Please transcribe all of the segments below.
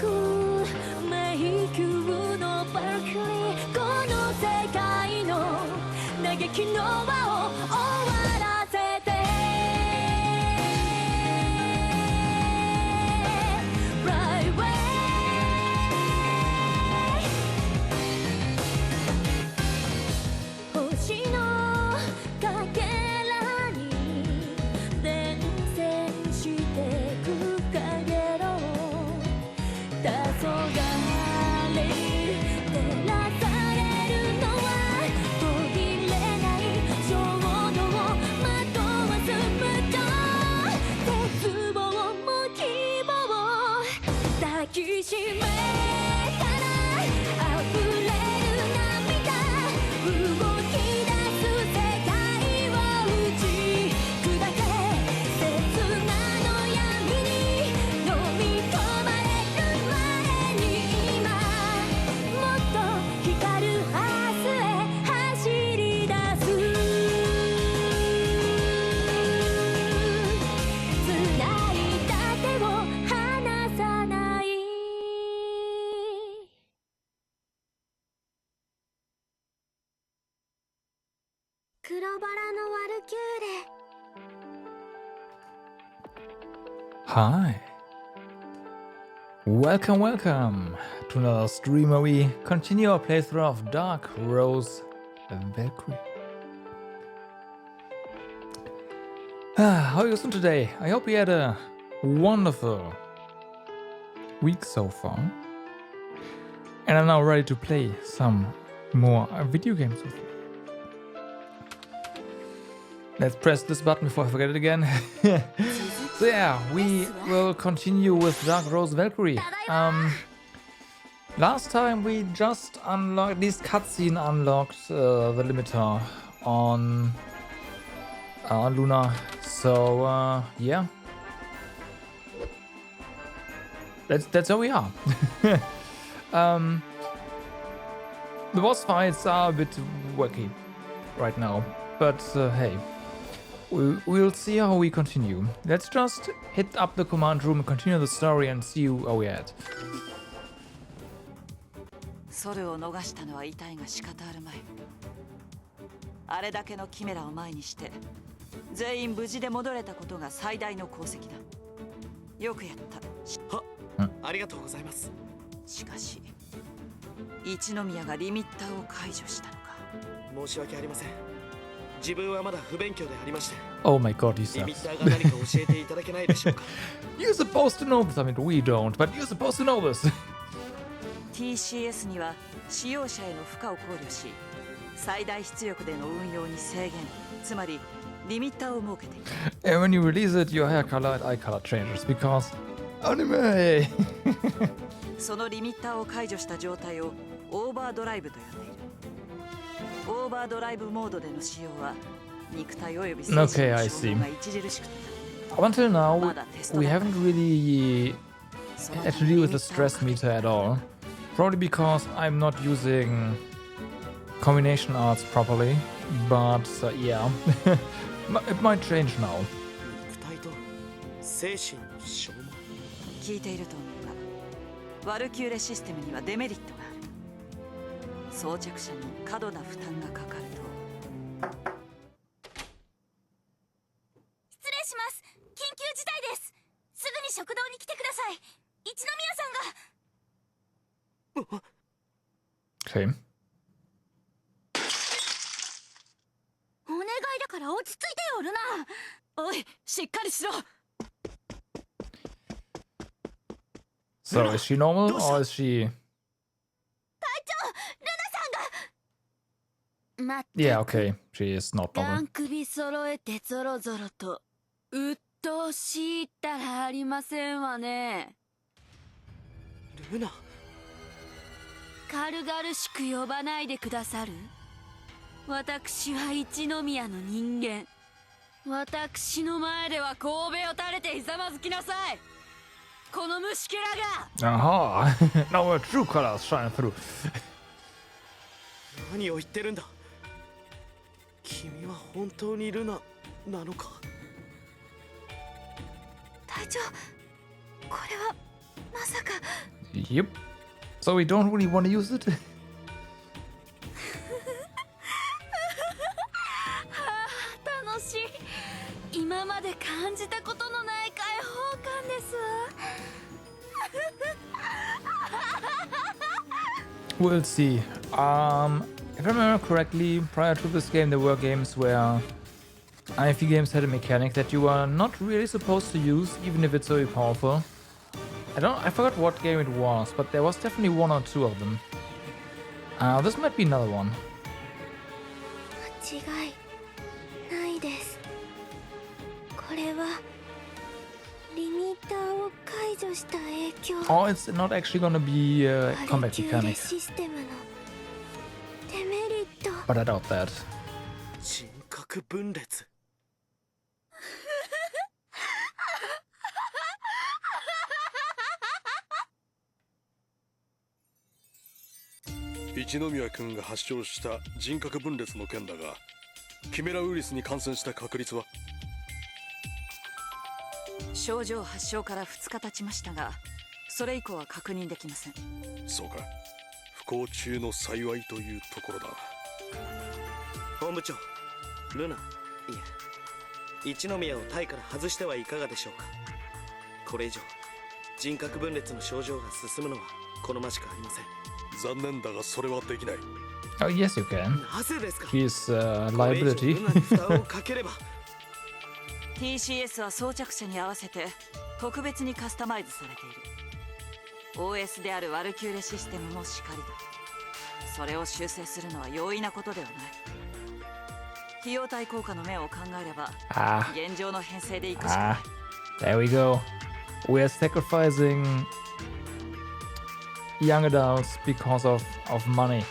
く迷宮のバルクリーこの世界の嘆きの輪を終わらせて Right way 星のかけらに伝染してく影の黄昏照らされるのは途切れない衝動を惑わす無情絶望も希望抱きしめたら溢れる涙動き出す世界を打ち砕け切なの闇に飲み込まれる前に今もっと光る明日へ走り出す繋いだ手を離さない黒バラのワルキューレ Hi. Welcome to another stream where we continue our playthrough of Dark Rose Valkyrie. How are you doing today? I hope you had a wonderful week so far. And I'm now ready to play some more video games with you. Let's press this button before I forget it again. So yeah, we will continue with Dark Rose Valkyrie. Last time we just unlocked, this cutscene unlocked the limiter on Luna. So yeah, that's where we are. The boss fights are a bit wacky right now, but hey. We'll see how we continue. Let's just hit up the command room and continue the story and see where we're at. ソルを逃したのは痛いが仕方あるまい。あれだけのキメラを前にして全員無事で戻れたことが最大の功績だ。よくやった。は、ありがとうございます。しかし一宮がリミッターを解除したのか。申し訳ありません。自分はまだ不勉強でありまして。Oh my god, you リミ suck. ッターが何か教えていただけないでしょうか。You're supposed to know this. I mean, we don't, but you're supposed to know this. TCS には使用者への負荷を考慮し、最大出力での運用に制限、つまりリミッターを設けている。And when you release it, your hair color and eye color changes because anime. そのリミッターを解除した状態をオーバードライブと呼んでいる。オーバードライブモードでの使用は肉体および精神の消耗が著しくて。Up until now, we haven't really had to deal with the stress meter at all. Probably because I'm not using combination arts properly, but yeah, it might change now. 肉体と精神の消耗。聞いていると思うが、ワルキューレシステムにはデメリットがある。装着者に過度な負担がかかると。失礼します。緊急事態です。すぐに食堂に来てください。一宮さんが。Okay. お願いだから落ち着いてよ、ルナ。おい、しっかりしろ。 So is she normal or is she? Yeah, okay. She is not ガ normal. ン首揃えてゾロゾロと鬱陶しいったらありませんわね。ルナ。軽々しく呼ばないでくださる。私は一宮の人間。私の前では神戸を垂れてひざまずきなさい。この虫けらが。Aha! Now her true colors shine through. 何を言ってるんだ。君は本当にルナなのか。隊長、これはまさか。Yep. So we don't really want to use it? 楽しい。今まで感じたことのない解放感です。We'll see. If I remember correctly, prior to this game, there were games where IFE games had a mechanic that you are not really supposed to use, even if it's very powerful. I forgot what game it was, but there was definitely one or two of them. This might be another one. 間違いないです。これはリミッターを解除した影響。 Oh, it's not actually gonna be combat 級 mechanic, システムのデメリット。 but I doubt that. 人格分裂。一宮君が発症した人格分裂の件だが、キメラウイルスに感染した確率は？症状発症から2日経ちましたが、それ以降は確認できません。そうか、不幸中の幸いというところだ。本部長、ルナ、いえ、一宮を隊から外してはいかがでしょうか。これ以上人格分裂の症状が進むのは好ましくありません。残念だがそれはできない。Oh, yes, you can. なぜですか。 He's これ以上 liability. ルナに負担をかければ。TCS は装着者に合わせて特別にカスタマイズされている。 OS であるワルキューレシステムもしかりだ。それを修正するのは容易なことではない。費用対効果の面を考えれば、現状の編成でいくしかない。There we go. We are sacrificing young adults because of money.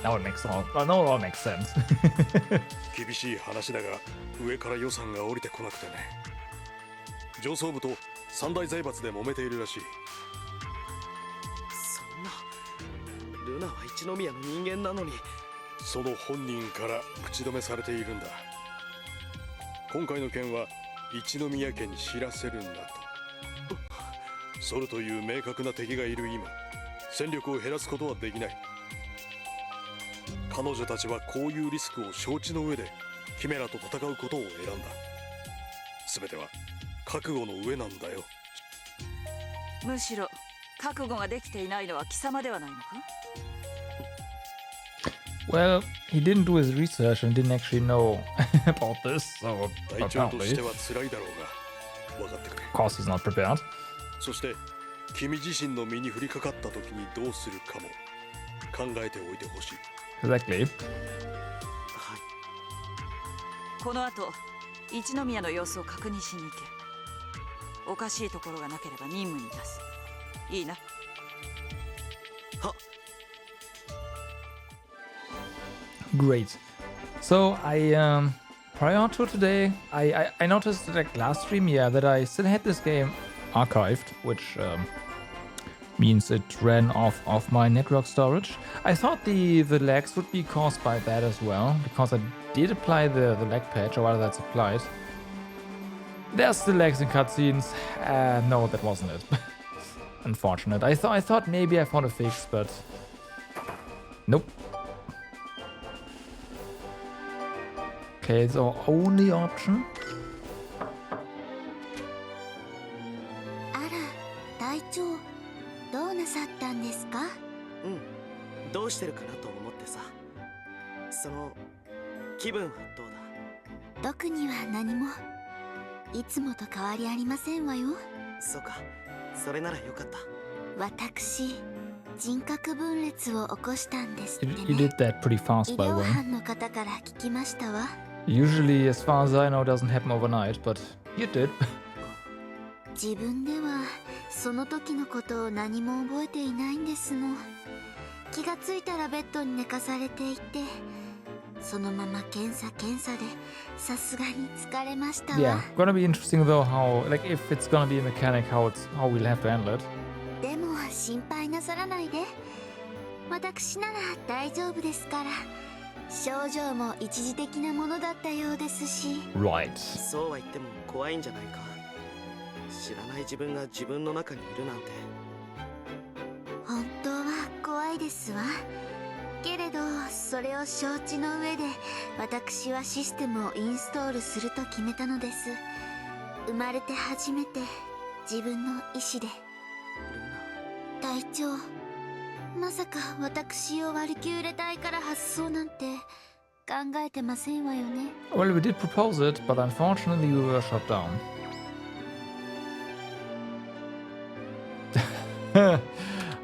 Now it makes all makes sense. 厳しい話だが、上から予算が降りてこなくてね。上層部と三大財閥で揉めているらしい。そんな、ルナは一宮の人間なのに。その本人から口止めされているんだ。今回の件は一宮家に知らせるんだと。ソルという明確な敵がいる今、戦力を減らすことはできない。彼女たちはこういうリスクを承知の上でキメラと戦うことを選んだ。全ては覚悟の上なんだよ。むしろ覚悟ができていないのは貴様ではないのか。 Well, he didn't do his research and didn't actually know about this, so 隊長と apparently, しては辛いだろうが分かってくれ。 of course, he's not prepared. そして君自身の身に降りかかった時にどうするかも考えておいてほしい。 Exactly. はい。この後、一宮の様子を確認しに行け。おかしいところがなければ任務に出す。いいな。は。 Great. So prior to today, I noticed like last stream, that I still had this game archived, which means it ran off my network storage. I thought the lags would be caused by that as well, because I did apply the lag patch, or rather that's applied. There's still lags in cutscenes. No, that wasn't it. Unfortunate. I thought maybe I found a fix, but nope. Okay, it's our only option. あら、隊長、どうなさったんですか？うん。どうしてるかなと思ってさ。その気分はどうだ？特には何も。いつもと変わりありませんわよ。そうか。それならよかった。私、人格分裂を起こしたんですって You ね。 did that pretty fast, 医 by the 療 way. 班の方から聞きましたわ。 Usually, as far as I know, doesn't happen overnight, but you did. 自分ではその時のことを何も覚えていないんですの。気がついたらベッドに寝かされていて、そのまま検査でさすがに疲れましたわ。 Yeah, gonna be interesting though how, like, if it's gonna be a mechanic, how we'll have to handle it. でも心配なさらないで。私なら大丈夫ですから。症状も一時的なものだったようですし。 Right. そうは言っても怖いんじゃないか。知らない自分が自分の中にいるなんて。たいですわ。けれどそれを承知の上で私はシステムをインストールすると決めたのです。生まれて初めて自分の意志で。隊長、まさか私をワルキューレ隊から発送なんて考えてませんわよね。 Well, we did propose it, but unfortunately we were shot down.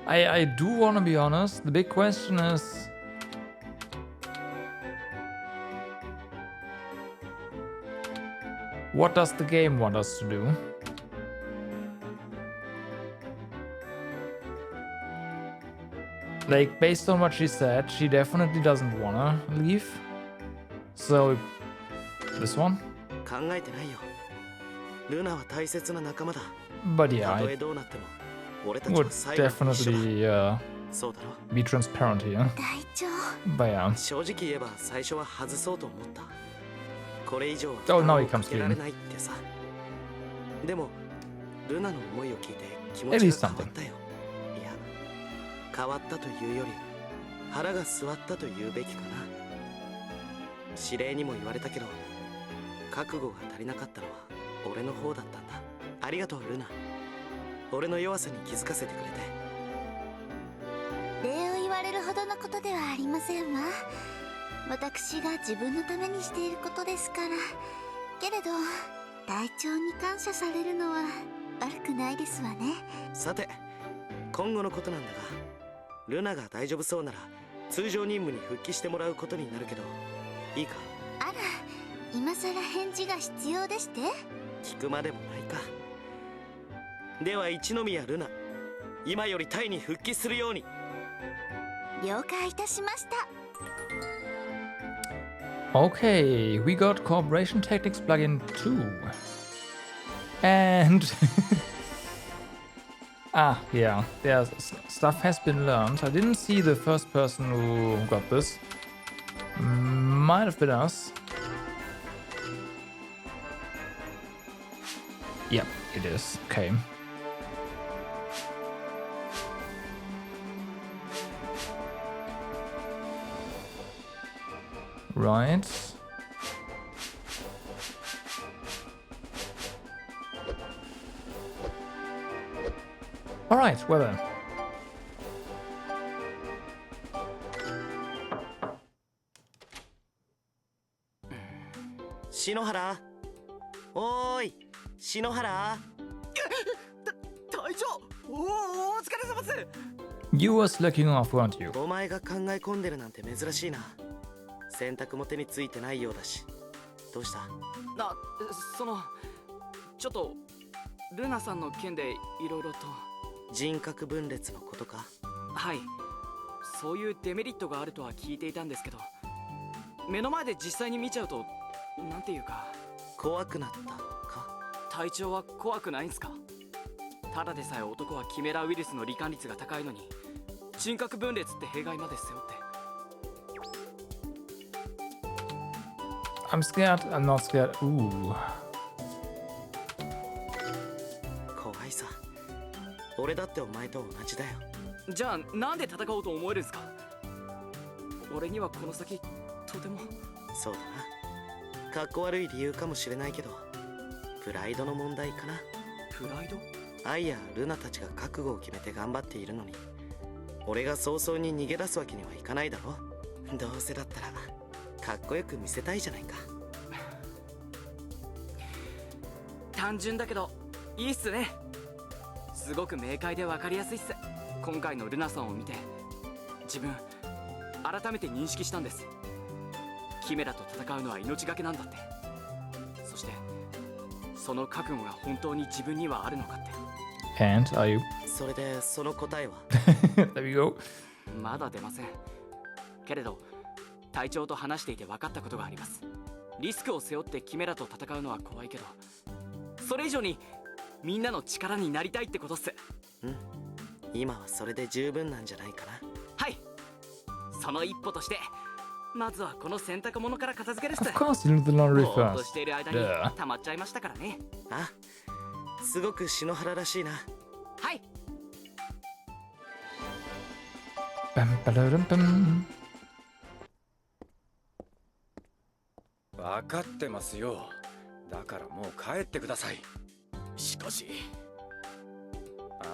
I do want to be honest. The big question is, what does the game want us to do? Like, based on what she said, she definitely doesn't wanna leave. So, this one? 考えてないよ。ルナは大切な仲間だ。 But yeah, たと I えどうなっても俺たちは would 最後に一緒だ。 definitely そうだろ。 be transparent here. 隊長、 But yeah. 正直言えば最初は外そうと思った。これ以上は Oh, 負 now 担 he をか comes けられ clean. ないってさ。でもルナの思いを聞いて気持 At ち least が変わったよ。いや、変わったというより腹が据わったと言うべきかな。指令にも言われたけど覚悟が足りなかったのは俺の方だったんだ。ありがとうルナ。俺の弱さに気づかせてくれて。礼を言われるほどのことではありませんわ。私が自分のためにしていることですから。けれど隊長に感謝されるのは悪くないですわね。さて今後のことなんだが、ルナが大丈夫そうなら通常任務に復帰してもらうことになるけどいいか。あら、今さら返事が必要でして。聞くまでもないか。では一宮ルナ、今よりタイに復帰するように。了解いたしました。 Okay, we got Cooperation Tactics plugin 2. And yeah, there's stuff has been learned. I didn't see the first person who got this. Might have been us. Yep, it is. Okay. Right. Alright, well then. 篠原、おーい篠原。隊長、お疲れ様です。 You were slacking off, weren't you? お前が考え込んでるなんて珍しいな。洗濯も手についてないようだし。どうした？ちょっとルナさんの件でいろいろと。人格分裂のことか？はい、そういうデメリットがあるとは聞いていたんですけど、目の前で実際に見ちゃうとなんていうか。怖くなったか？隊長は怖くないんすか？ただでさえ男はキメラウイルスの罹患率が高いのに人格分裂って弊害まで背負って。I'm scared. I'm not scared. Ooh. 怖いさ。俺だってお前と同じだよ。じゃあなんで戦おうと思えるんすか？俺にはこの先とても。そうだな。かっこ悪い理由かもしれないけどプライドの問題かな。プライド？アイやルナたちが覚悟を決めて頑張っているのに俺が早々に逃げ出すわけにはいかないだろ。どうせだったらかっこよく見せたいじゃないか。単純だけどいいっすね。すごく明快で分かりやすいっす。今回のルナさんを見て自分改めて認識したんです。キメラと戦うのは命がけなんだって。そしてその覚悟が本当に自分にはあるのかって。 And are you? それでその答えは？ There we go. まだ出ません。けれど隊長と話していて分かったことがあります。リスクを背負ってキメラと戦うのは怖いけどそれ以上にみんなの力になりたいってことっす。うん、今はそれで十分なんじゃないかな。はい、その一歩としてまずはこの洗濯物から片付けです。 Of course, you do the laundry ぼーっと first. している間に Duh. 溜まっちゃいましたからね。あ、すごく篠原らしいな。はい。Bam. 分かってますよ。だからもう帰ってください。しかし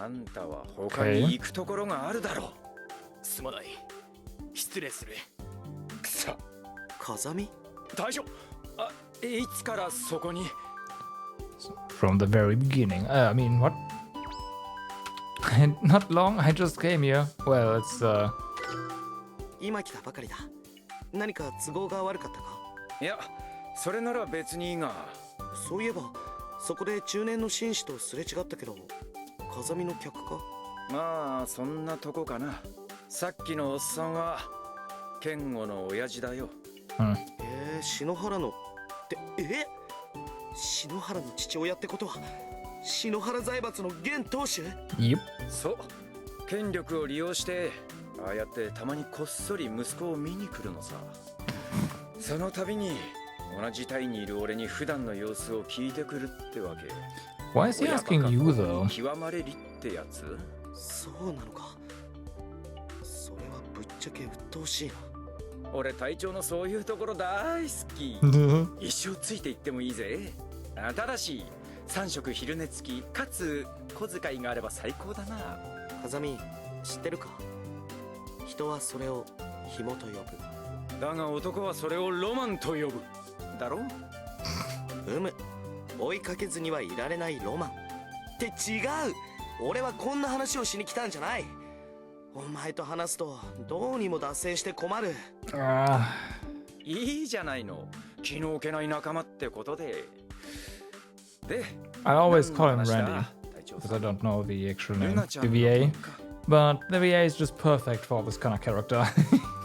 あんたは他に行くところがあるだろう。すまない。失礼する。くそ。風見大将、いつからそこに？ From the very beginning. I mean, what? Not long. I just came here. Well, it's 今来たばかりだ。何か都合が悪かったか？いや、それなら別にいいが。そういえばそこで中年の紳士とすれ違ったけど、風見の客か？まあそんなとこかな。さっきのおっさんは健吾の親父だよ。篠原のって篠原の父親ってことは篠原財閥の現当主？Yep. そう、権力を利用してああやってたまにこっそり息子を見に来るのさ。その度に同じ隊にいる俺に普段の様子を聞いてくるってわけ。 Why is he asking you though? 極まれりってやつ？そうなのか。それはぶっちゃけ鬱陶しいな。俺隊長のそういうところ大好き。一生ついていってもいいぜ。ただし3食昼寝付きかつ小遣いがあれば最高だな。風見知ってるか？人はそれを紐と呼ぶ。だが男はそれをロマンと呼ぶだろう。追いかけずにはいられないロマンって違う。俺はこんな話をしに来たんじゃない。お前と話すとどうにも脱線して困る。いいじゃないの、気の置けない仲間ってことで。で I always call him Randy because I don't know the actual name, the VA. But the VA is just perfect for this kind of character.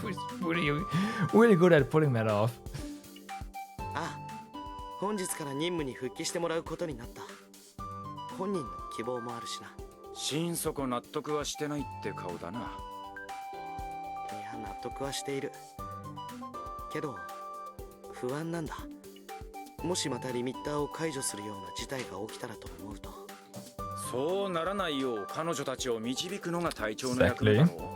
He's really good at pulling that off. ああ、本日から任務に復帰してもらうことになった。本人の希望もあるしな。心底納得はしてないって顔だな。いや、納得はしているけど不安なんだ。もしまたリミッターを解除するような事態が起きたらと思うと。そうならないよう彼女たちを導くのが隊長の役目だろ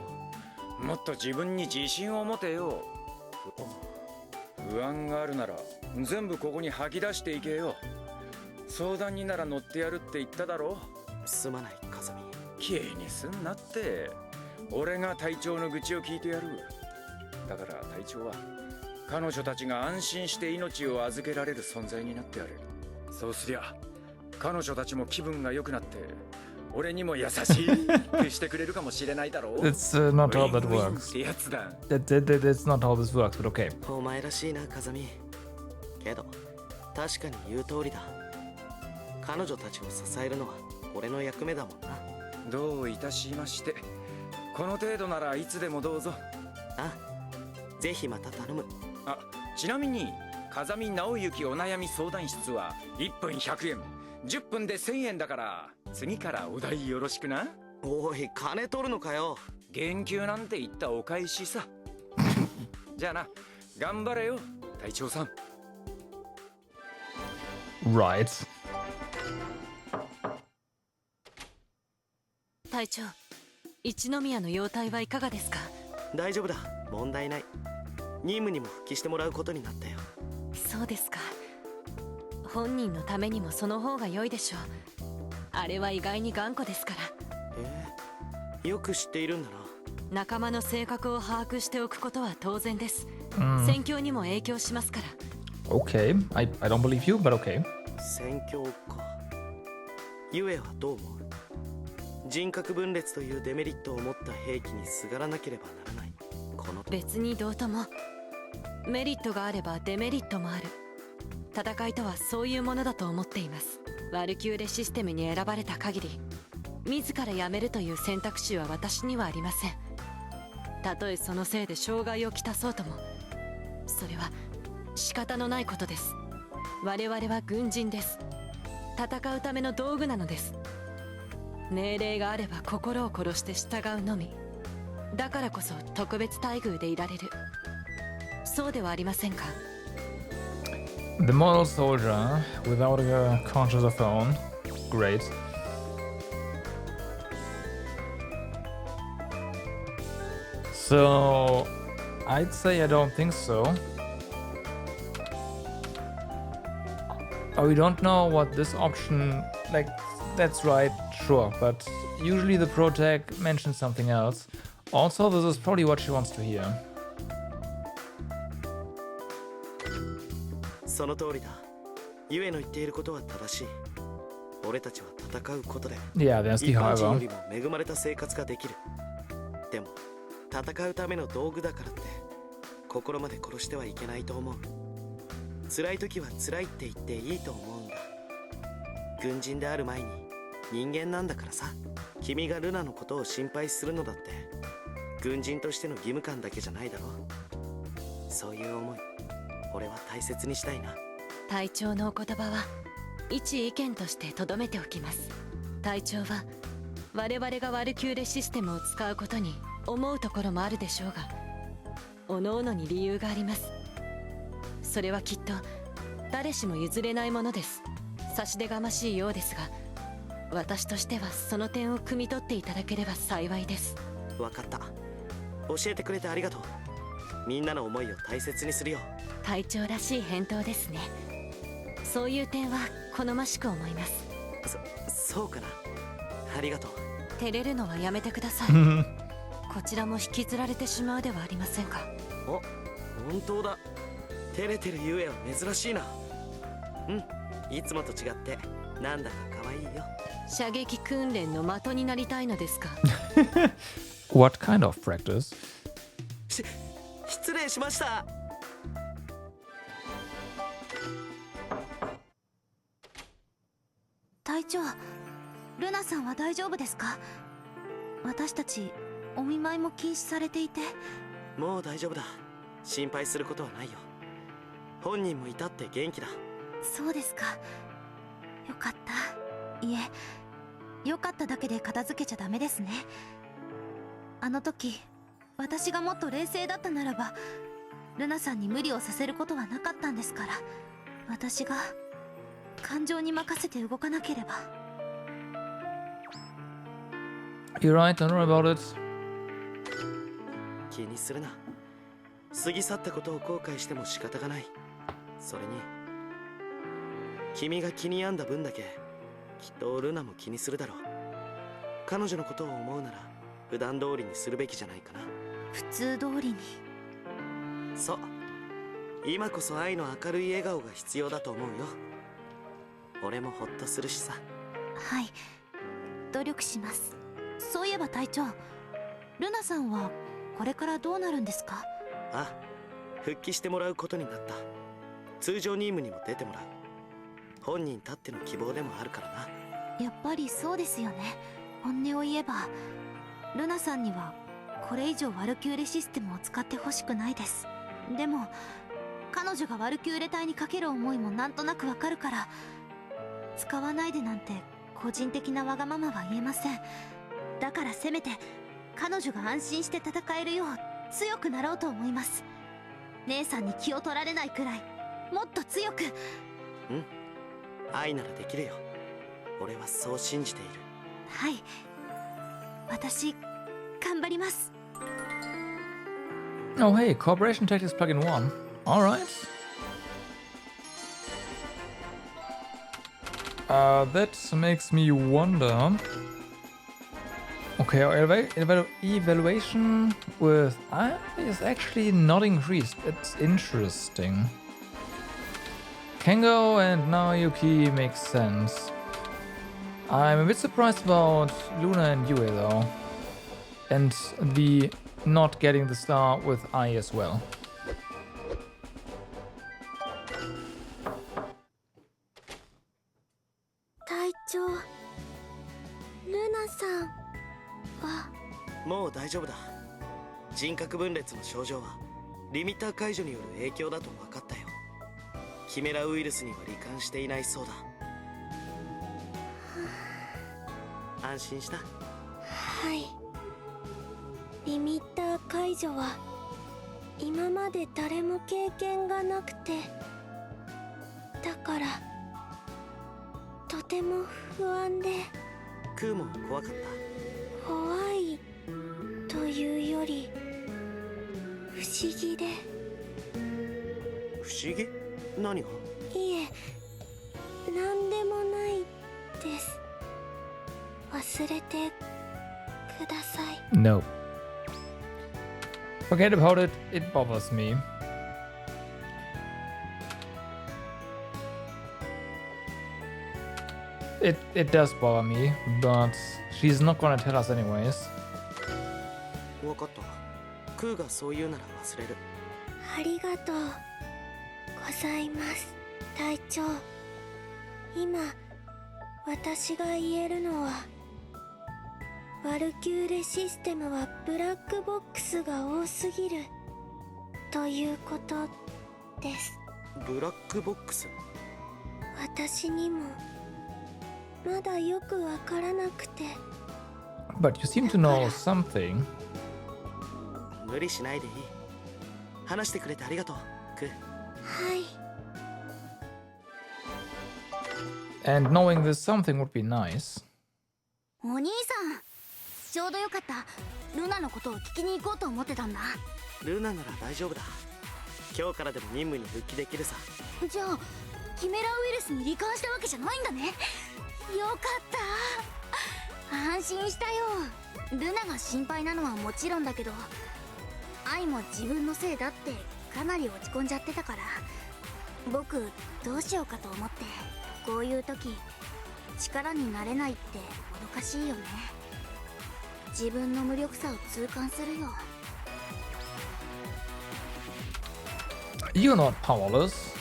う。もっと自分に自信を持てよ。不安があるなら全部ここに吐き出していけよ。相談になら乗ってやるって言っただろ。すまない風見。気にすんなって。俺が隊長の愚痴を聞いてやる。だから隊長は彼女たちが安心して命を預けられる存在になってやる。そうすりゃ彼女たちも気分が良くなって俺にも優しくしてくれるかもしれないだろう。It's not how that works. ってやつだ。That's not how this works, but okay. お前らしいな風見。けど確かに言う通りだ。彼女たちを支えるのは俺の役目だもんな。どういたしまして。この程度ならいつでもどうぞ。あ、ぜひまた頼む。あ、ちなみに風見直之お悩み相談室は1分100円、10分で1000円だから次からお題よろしくな。おい、金取るのかよ。言及なんて言ったお返しさ。じゃあな、頑張れよ隊長さん。Right. 隊長、一宮の容体はいかがですか？大丈夫だ、問題ない。任務にも復帰してもらうことになったよ。そうですか。本人のためにもその方が良いでしょう。あれは意外に頑固ですから。よく知っているんだな。仲間の性格を把握しておくことは当然です。戦況にも影響しますから。Okay. I don't believe you, but okay. 戦況か。ゆえはどう思う？人格分裂というデメリットを持った兵器にすがらなければならない。この別にどうとも。メリットがあればデメリットもある。戦いとはそういうものだと思っています。ワルキューレシステムに選ばれた限り、自ら辞めるという選択肢は私にはありません。たとえそのせいで障害をきたそうとも、それは仕方のないことです。我々は軍人です。戦うための道具なのです。命令があれば心を殺して従うのみ。だからこそ特別待遇でいられる。そうではありませんか？ The model soldier without a conscious of her own. Great. So I'd say I don't think so. We don't know what this option, like, that's right, sure, but usually the pro tag mentions something else. Also, this is probably what she wants to hear. その通りだ。ユエの言っていることは正しい。俺たちは戦うことで Yeah, there's the 一般人よ however. りも恵まれた生活ができる。でも戦うための道具だからって心まで殺してはいけないと思う。辛い時は辛いって言っていいと思うんだ。軍人である前に人間なんだからさ。君がルナのことを心配するのだって軍人としての義務感だけじゃないだろう。そういう思い俺は大切にしたいな。隊長のお言葉は一意見として留めておきます。隊長は我々がワルキューレシステムを使うことに思うところもあるでしょうが、おのおのに理由があります。それはきっと誰しも譲れないものです。差し出がましいようですが、私としてはその点を汲み取っていただければ幸いです。分かった。教えてくれてありがとう。みんなの思いを大切にするよ。隊長らしい返答ですね。そういう点は好ましく思います。そうかな。ありがとう。照れるのはやめてください。こちらも引きずられてしまうではありませんか。お、本当だ。照れてるゆえは珍しいな。うん、いつもと違ってなんだか可愛いよ。射撃訓練の的になりたいのですか。What kind of practice? 失礼しました。隊長、ルナさんは大丈夫ですか？私たちお見舞いも禁止されていて。もう大丈夫だ。心配することはないよ。本人もいたって元気だ。そうですか。よかった。いえ、よかっただけで片付けちゃダメですね。あの時私がもっと冷静だったならばルナさんに無理をさせることはなかったんですから。私が感情に任せて動かなければ。 You're right, don't worry about it. 気にするな。過ぎ去ったことを後悔しても仕方がない。それに君が気に病んだ分だけきっとルナも気にするだろう。彼女のことを思うなら普段通りにするべきじゃないかな。普通通りに。そう、今こそ愛の明るい笑顔が必要だと思うよ。俺もほっとするしさ。はい、努力します。そういえば隊長、ルナさんはこれからどうなるんですか？あ、復帰してもらうことになった。通常任務にも出てもらう。本人たっての希望でもあるからな。やっぱりそうですよね。本音を言えばルナさんにはこれ以上ワルキューレシステムを使ってほしくないです。でも彼女がワルキューレ隊にかける思いもなんとなくわかるから、使わないでなんて個人的なわがままは言えません。だからせめて彼女が安心して戦えるよう強くなろうと思います。姉さんに気を取られないくらいもっと強く。うん、愛ならできるよ。俺はそう信じている。はい、私頑張ります。 Oh hey, Cooperation Tactics Plugin 1. Alright. That makes me wonder. Okay, our evaluation with I is actually not increased. It's interesting. Kengo and Naoyuki makes sense. I'm a bit surprised about Luna and Yue though. And the not getting the star with I as well. Taicho, Luna-sanはもう大丈夫だ。人格分裂の症状はリミッター解除による影響だと分かったよ。キメラウイルスには罹患していないそうだ。安心した？はい。リミッター解除は今まで誰も経験がなくて、だからとても不安で。クーも怖かった？怖いというより不思議で。不思議？何が？いえ、なんでもないです。忘れてください。 No. Forget about it. It bothers me. It does bother me, but she's not gonna tell us anyways. 分かった。クーがそう言うなら忘れる。ありがとうございます、隊長。今私が言えるのは、ワルキューレシステムはブラックボックスが多すぎるということです。ブラックボックス？私にもまだよくわからなくて。 But you seem to know something. 無理しないでいい。話してくれてありがとう、クー。はい。 And knowing this something would be nice. お兄さん、ちょうどよかった。ルナのことを聞きに行こうと思ってたんだ。ルナなら大丈夫だ。今日からでも任務に復帰できるさ。じゃあキメラウイルスに罹患したわけじゃないんだね。よかった安心したよ。ルナが心配なのはもちろんだけど、愛も自分のせいだってかなり落ち込んじゃってたから、僕どうしようかと思って。こういう時力になれないってもどかしいよね。自分の無力さを痛感するよ。 You're not powerless.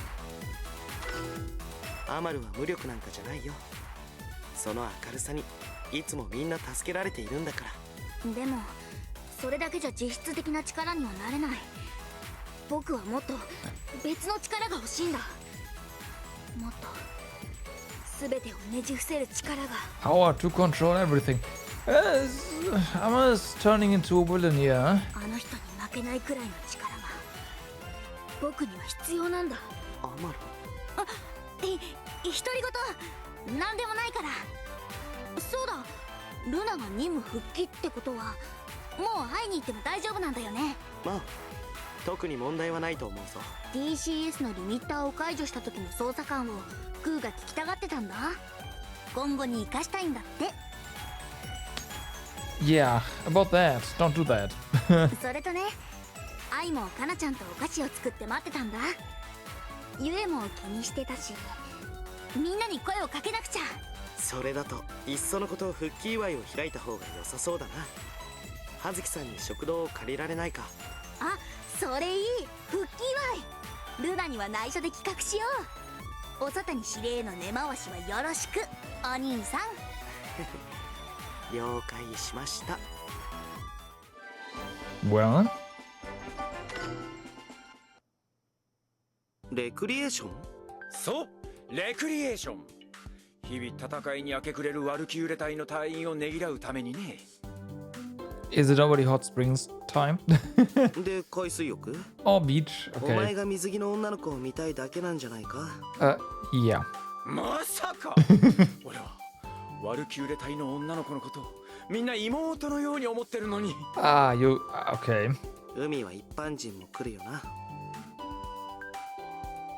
アマルは無力なんかじゃないよ。その明るさにいつもみんな助けられているんだから。でもそれだけじゃ実質的な力にはなれない。僕はもっと別の力が欲しいんだ。もっと全てをねじ伏せる力が。 Power to control everything. Emma's turning into a villain here. あの人に負けないくらいの力が僕には必要なんだ。アマル？独り言なんでもないから。そうだ、ルナが任務復帰ってことはもう会いに行っても大丈夫なんだよね。まあ特に問題はないと思うぞ。 DCS のリミッターを解除した時の操作感をクーが聞きたがってたんだ。今後に生かしたいんだって。Yeah, about that. Don't do that. それとね、愛もかなちゃんとお菓子を作って待ってたんだ。ゆえも気にしてたし、みんなに声をかけなくちゃ。それだといっそのこと復帰祝いを開いた方が良さそうだな。葉月さんに食堂を借りられないか。あ、それいい。復帰祝いルナには内緒で企画しよう。お外に指令の根回しはよろしく、お兄さん。了解しました。Well? レクリエーション？そう、レクリエーション。日々戦いに明け暮れるワルキューレ隊の隊員をねぎらうためにね。Is it already hot springs time? で、海水浴？ Or beach? お前 Okay. が水着の女の子を見たいだけなんじゃないか？ Yeah. まさか俺はワルキューレ隊の女の子のことをみんな妹のように思ってるのに。Okay. 海は一般人も来るよな。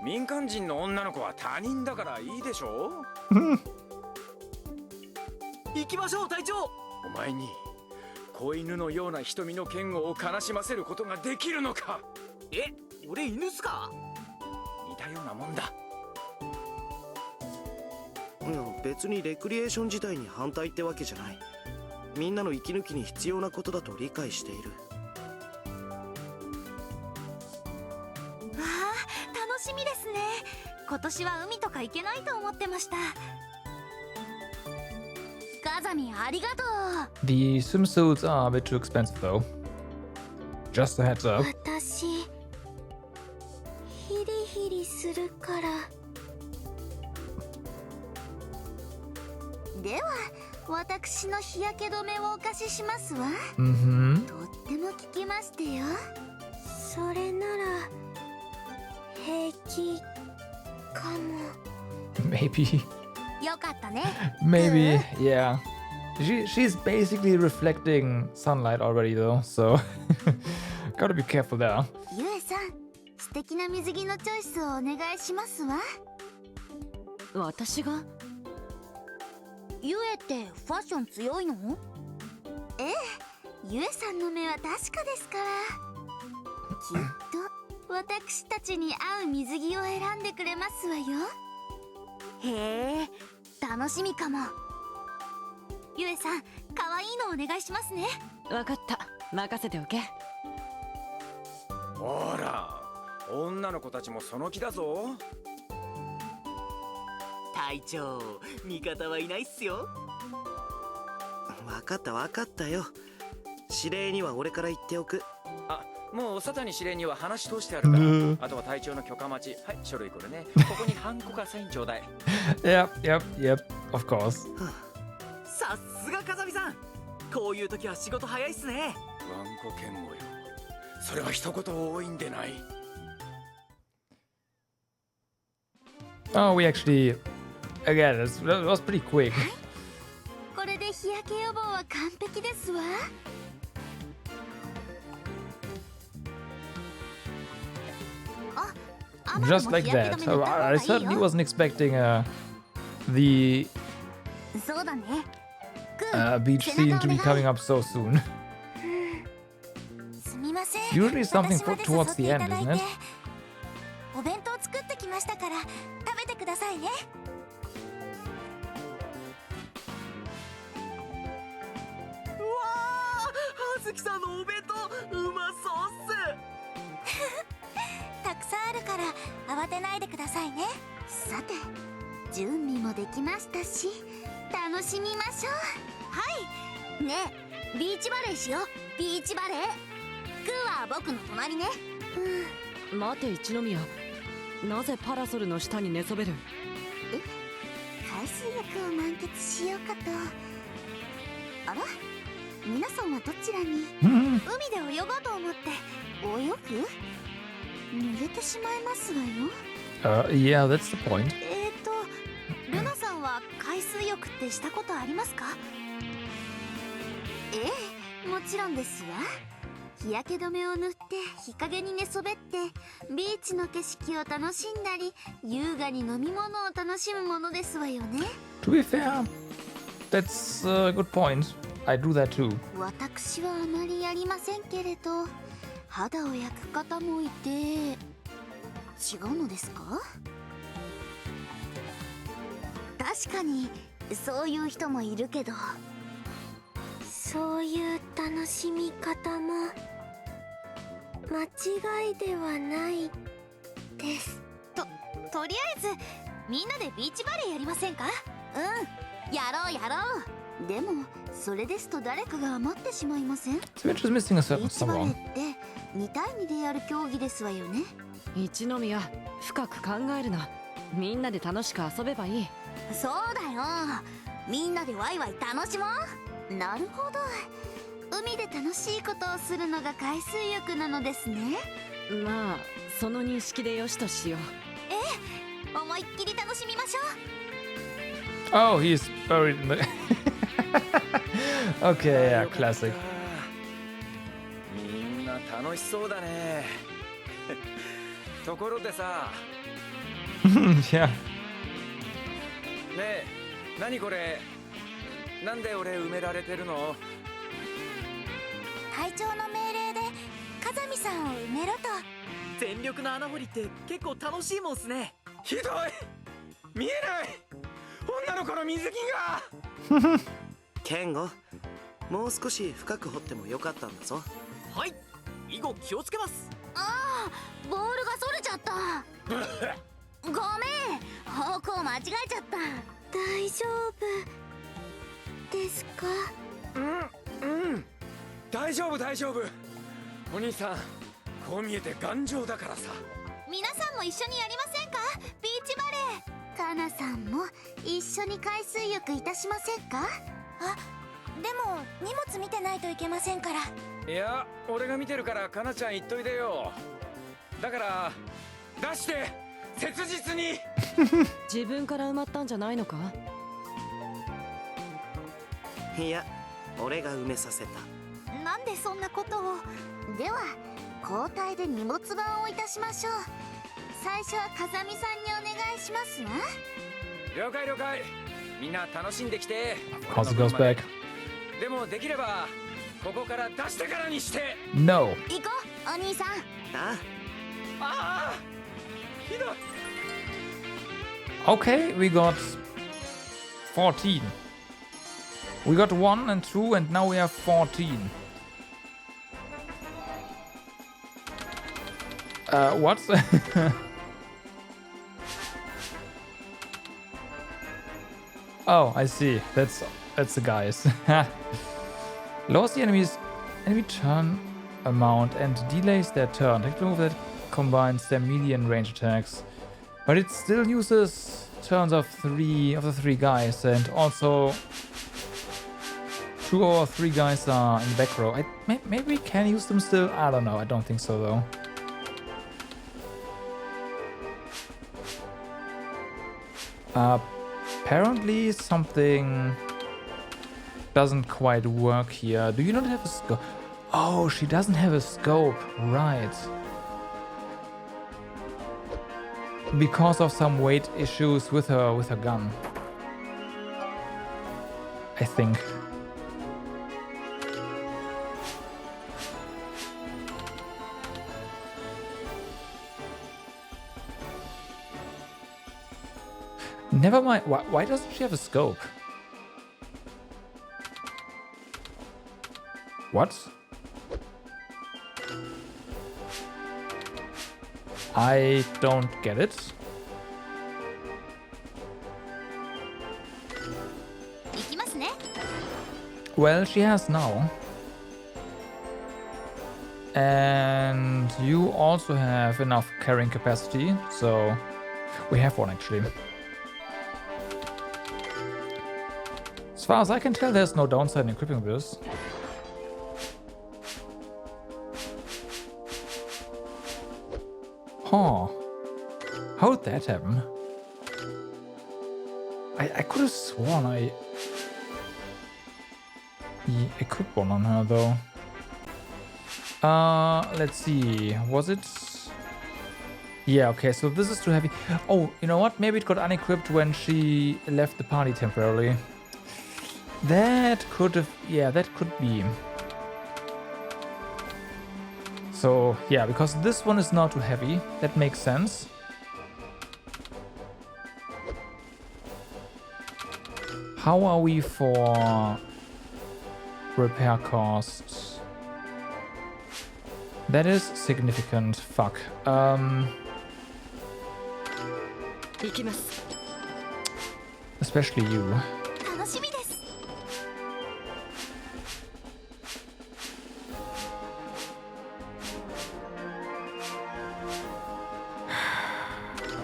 民間人の女の子は他人だからいいでしょ。行きましょう隊長。お前に子犬のような瞳の剣を悲しませることができるのか。え、俺犬っすか？似たようなもんだ。いや、別にレクリエーション自体に反対ってわけじゃない。みんなの息抜きに必要なことだと理解している。わあ、楽しみですね。今年は海とか行けないと思ってました。ガザミンありがとう。 The swimsuits are a bit too expensive though. Just a heads up. 私ヒリヒリするから。では私の日焼け止めをお貸ししますわ。 Mm-hmm. とっても効きましてよ。それなら平気かも。 Maybe. よかったね。 Maybe. Yeah. She's basically reflecting sunlight already though, so Gotta be careful there. ゆえさん、素敵な水着のチョイスをお願いしますわ。私が？ゆえってファッション強いの？ええ、ゆえさんの目は確かですから。きっと私たちに合う水着を選んでくれますわよ。へえ、楽しみかも。ゆえさん、可愛いのお願いしますね。わかった、任せておけ。ほら、女の子たちもその気だぞ。隊長、味方はいないっすよ。分かった分かったよ。指令には俺から言っておく。あ、もうサタニ司令には話し通してあるから。あとは隊長の許可待ち。はい、書類これね。ここにハンコかサインちょうだい。Yep, of course. さすが風見さん。こういう時は仕事早いっすね。ワンコ剣もよ。それは一言多いんでない。Oh, we actually... Again, that was pretty quick. これで日焼け予防は完璧ですわ。あ、 Just like that. I certainly wasn't expecting the そうだね。 beach scene to be coming up so soon. すみません。 Usually something 私まで towards the 誘ってい end, ただい isn't て it? お弁当作ってきましたから食べてくださいね。うわー、葉月さんのお弁当うまそうっす。たくさんあるから慌てないでくださいね。さて、準備もできましたし、楽しみましょう。はい。ねえ、ビーチバレーしよう。ビーチバレー。グーは僕の隣ね。待て一宮、なぜパラソルの下に寝そべる？海水浴を満喫しようかと。あら、皆さんはどちらに？海で泳ごうと思って泳ぐ？濡れてしまいますわよ。Yeah, that's the point. ルナさんは海水浴ってしたことありますか？ええ、もちろんですわ。日焼け止めを塗って日陰に寝そべってビーチの景色を楽しんだり優雅に飲み物を楽しむものですわよね。 To be fair, that's a good point. I do that too. 私はあまりやりませんけれど、肌を焼く方もいて、違うのですか？確かにそういう人もいるけど、そういう楽しみ方も間違いではないです。とりあえずみんなでビーチバレーやりませんか？うん、やろうやろう。でもそれですと誰かが余ってしまいません？ So we're just missing a ビ certain ーチバレー someone. って2対2でやる競技ですわよね。一宮、深く考えるな。みんなで楽しく遊べばいい。そうだよ、みんなでワイワイ楽しもう。なるほど、海で楽しいことをするのが海水浴なのですね。まあその認識でよしとしよう。ええ、思いっきり楽しみましょう。 Oh, he's buried in the... Okay, yeah, classic. みんな楽しそうだね。ところでさ、 Yeah. ねえ、何これ？なんで俺埋められてるの？隊長の命令で風見さんを埋めろと。全力の穴掘りって結構楽しいもんっすね。ひどい！見えない！女の子の水着が！ケンゴ、もう少し深く掘ってもよかったんだぞ。はい、以後気をつけます。ああ、ボールがそれちゃった。ごめん、方向間違えちゃった。大丈夫ですか？うん、大丈夫大丈夫。お兄さん、こう見えて頑丈だからさ。皆さんも一緒にやりませんか？ビーチバレー。カナさんも一緒に海水浴いたしませんか？あ、でも荷物見てないといけませんから。いや、俺が見てるからかなちゃん言っといてよ。だから出して、切実に。自分から埋まったんじゃないのか？いや、俺が埋めさせた。なんでそんなことを。では交代で荷物番をいたしましょう。最初は風見さんにお願いしますわ。了解了解。みんな楽しんできて。 Of course it goes back. でもできればここから出してからにして。 No. 行こうお兄さん。あああ、ひどい。 Okay, we got 14. We got 1 and 2 and now we have 14. What? Oh, I see. That's the guys. Lowers the enemy turn amount and delays their turn. Take move that combines their melee and range attacks. But it still uses turns of the three guys, and also 2 or 3 guys are in the back row. Maybe we can use them still? I don't know. I don't think so though. Apparently something doesn't quite work here. Do you not have a scope? Oh, she doesn't have a scope. Right. Because of some weight issues with her gun. I think. Never mind. Why doesn't she have a scope? What? I don't get it. 行きますね。 Well, she has now. And you also have enough carrying capacity, so we have one actually. As far as I can tell, there's no downside in equipping this. Huh. How did that happen? I could have sworn I equipped one on her though. Let's see. Was it? Yeah, okay, so this is too heavy. Oh, you know what? Maybe it got unequipped when she left the party temporarily. That could have... yeah, that could be. So, yeah, because this one is now too heavy. That makes sense. How are we for repair costs? That is significant. Fuck. Especially you. 楽しみです。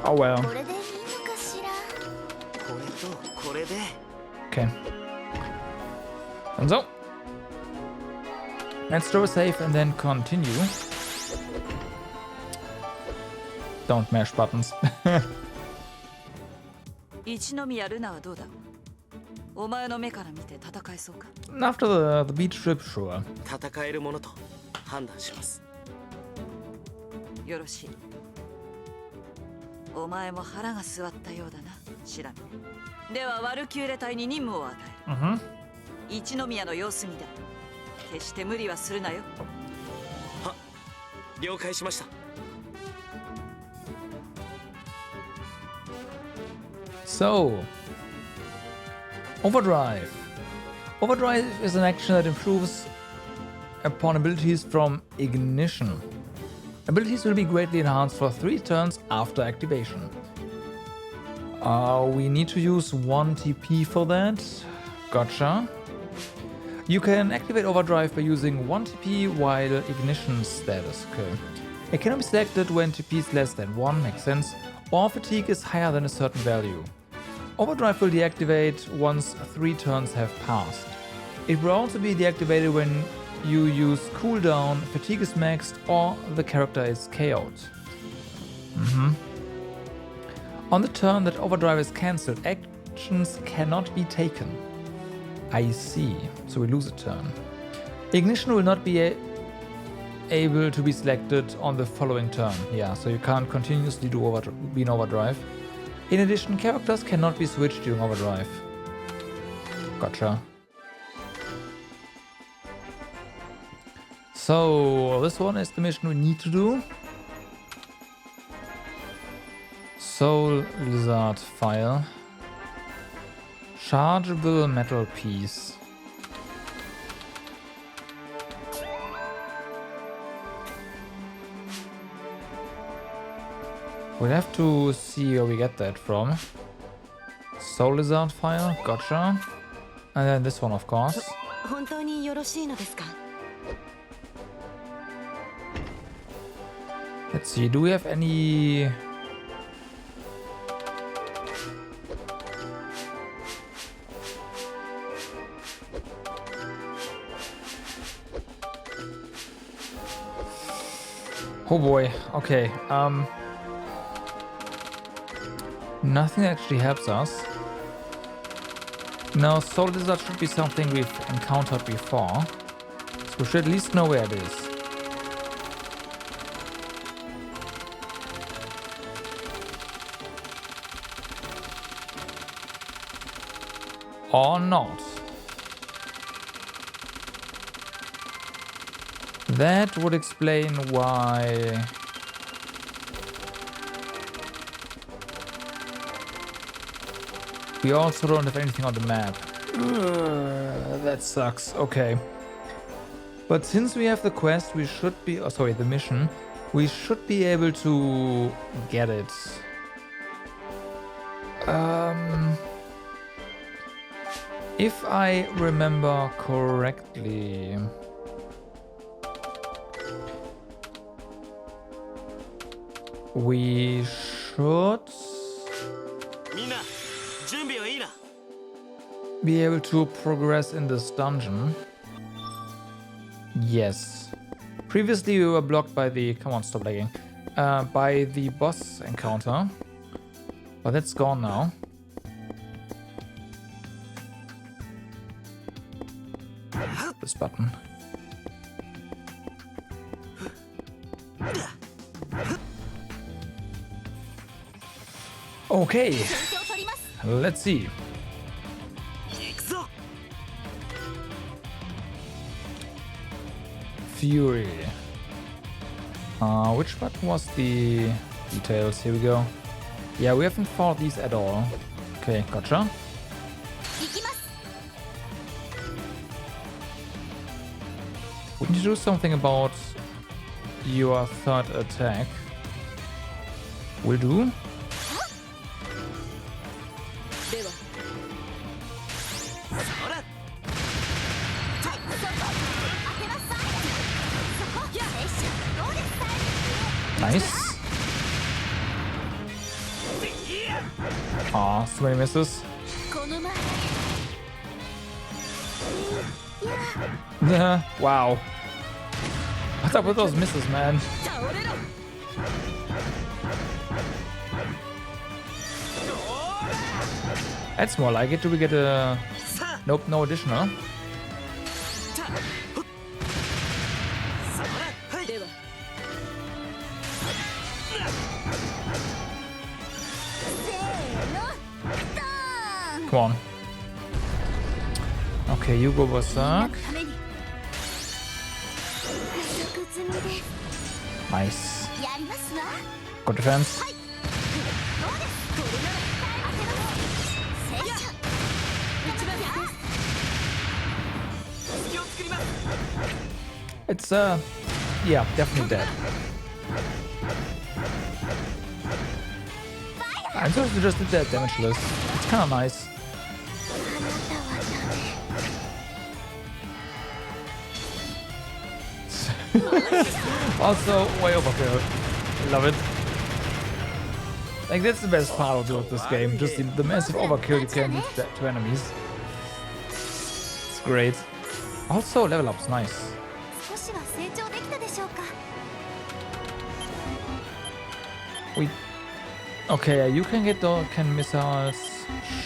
Oh well. これでいいのかしら。これとこれで Okay. And so. Let's throw a save and then continue. Don't mash buttons. 一宮ルナはどうだ。お前の目から見て戦えそうか。 After the beach trip, sure. 戦えるものと判断します。よろしい。お前も腹が据わったようだな、シラミ。ではワルキューレ隊に任務を与える。一宮の様子見だ。決して無理はするなよ。は、了解しました。 So, Overdrive. Overdrive is an action that improves upon abilities from Ignition. Abilities will be greatly enhanced for 3 turns after activation. We need to use 1 TP for that. Gotcha. You can activate Overdrive by using 1 TP while Ignition status. Okay. It cannot be selected when TP is less than 1, makes sense, or fatigue is higher than a certain value. Overdrive will deactivate once 3 turns have passed. It will also be deactivated when you use cooldown, fatigue is maxed, or the character is KO'd. On the turn that Overdrive is cancelled, actions cannot be taken. I see. So we lose a turn. Ignition will not be able to be selected on the following turn. Yeah, so you can't continuously be in overdrive. In addition, characters cannot be switched during overdrive. Gotcha. So this one is the mission we need to do. Soul Lizard File. Chargeable metal piece. We'll have to see where we get that from. Soul Lizard File, gotcha. And then this one, of course. 本当によろしいのですか？ Let's see, do we have any... Oh boy, okay. Nothing actually helps us. Now, Soul Lizard should be something we've encountered before. So we should at least know where it is. Or not. That would explain why... We also don't have anything on the map. That sucks. Okay. But since we have the quest, we should be... Oh, sorry, the mission. We should be able to get it. If I remember correctly... We should... be able to progress in this dungeon. Yes. Previously we were blocked by the... Come on, stop lagging. By the boss encounter. But that's gone now. This button. Okay. Let's see. Fury. Which button was the details? Here we go. Yeah, we haven't fought these at all. Okay, gotcha. We need to do something about your third attack. Will do. Nice. Aw, so many misses. Wow. What's up with those misses, man? That's more like it. Do we get a... Nope, no additional. Come on. Okay, you go berserk. Nice. Good defense. It's yeah, definitely dead. I'm supposed to just did that damageless. It's kind of nice. Also, way overkill. Love it. Like, that's the best part of this game. Just the massive overkill you can do to enemies. It's great. Also, level up's nice. We... Okay, you can get the missiles.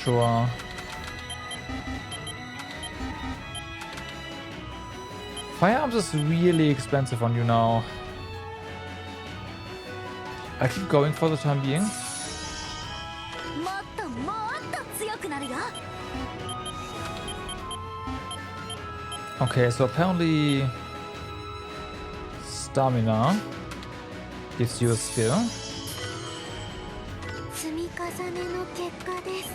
Sure. Firearms is really expensive on you now. I keep going for the time being. もっともっと強くなるよ Okay, so apparently stamina gives you a skill. 積み重ねの結果です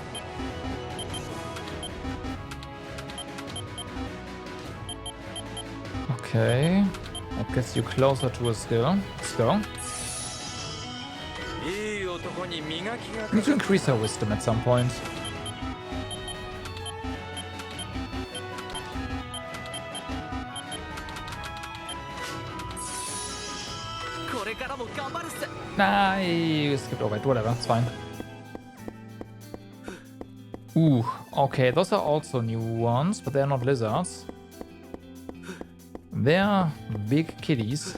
Okay, that gets you closer to a skill. Let's go. いい男に磨きが We need to increase our wisdom at some point. これからも頑張るっす Nah, you skipped over it. Whatever, it's fine. Ooh, okay, those are also new ones, but they're not lizards. They're big kitties.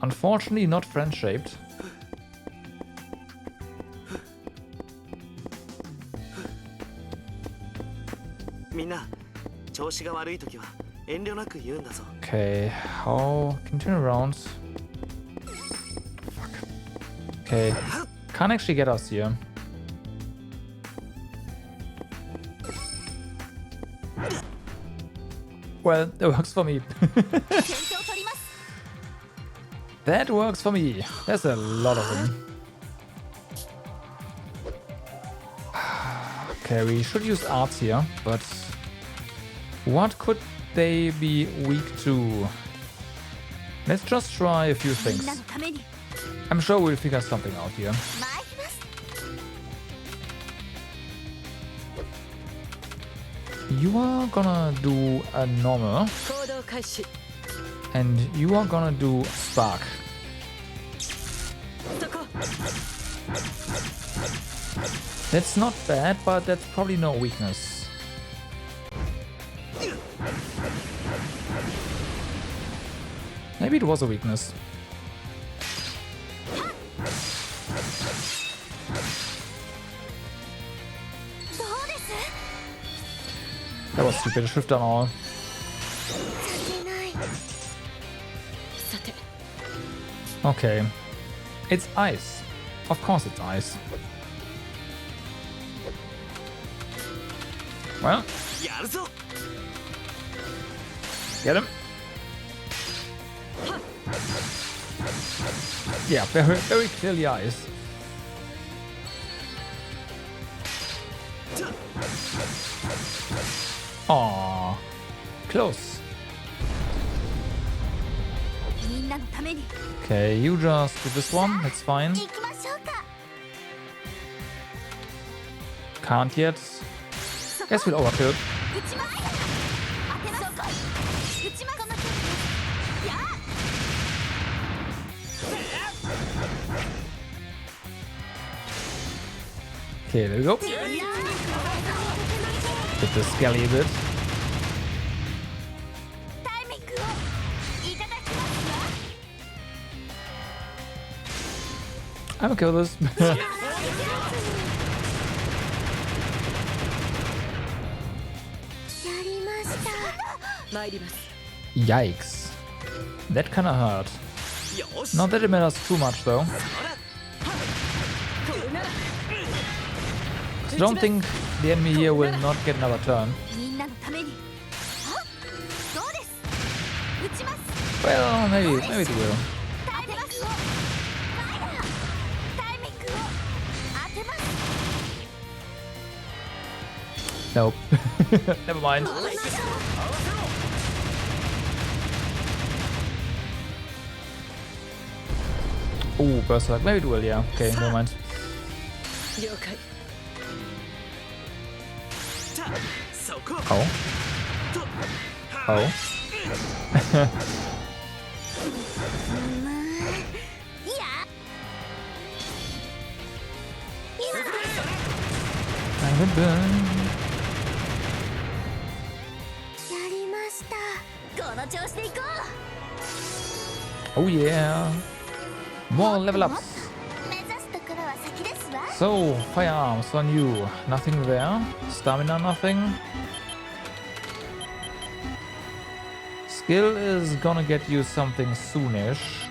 Unfortunately, not friend-shaped. みんな調子が悪い時は遠慮なく言うんだぞ Okay, how can you turn around? Fuck. Okay, can't actually get us here. Well, that works for me. 先手を取ります That works for me. There's a lot of them. Okay, we should use arts here, but what could they be weak to? Let's just try a few みん things. なのために I'm sure we'll figure something out here. 参ります You are gonna do a normal, 行動開始 and you are gonna do spark. そこ That's not bad, but that's probably no weakness. Maybe it was a weakness. どうです That was stupid. I should have done all. させない さて Okay. It's ice. Of course it's ice. Well, やるぞ get him. Yeah, very, very clearly ice. Aww. Close. みんなのために Okay, you just do this one. That's fine. 行きましょうか Can't yet. Guess we'll overkill. 撃ちます当てます撃ちますこのやあ Okay, there we go. Get the skelly a bit. タイミングをいただきますわ I'm okay with this. やりました参ります Yikes. That kinda hurt. よし Not that it matters too much though. これなら I don't think the enemy here will not get another turn. みんなのためにあどうです撃ちます Well, maybe it will. タイミングをファイヤータイミングを当てます Nope. Never mind. 行きましょう Oh, Berserk. Maybe it will, yeah. Okay, never mind. 了解じゃあそこ Oh. と Oh. まあいや I'm a burn. やりましたこの調子でいこ Oh yeah. う More level ups. 目指すところは先ですわ So, firearms on you. Nothing there. Stamina, nothing. Skill is gonna get you something soonish.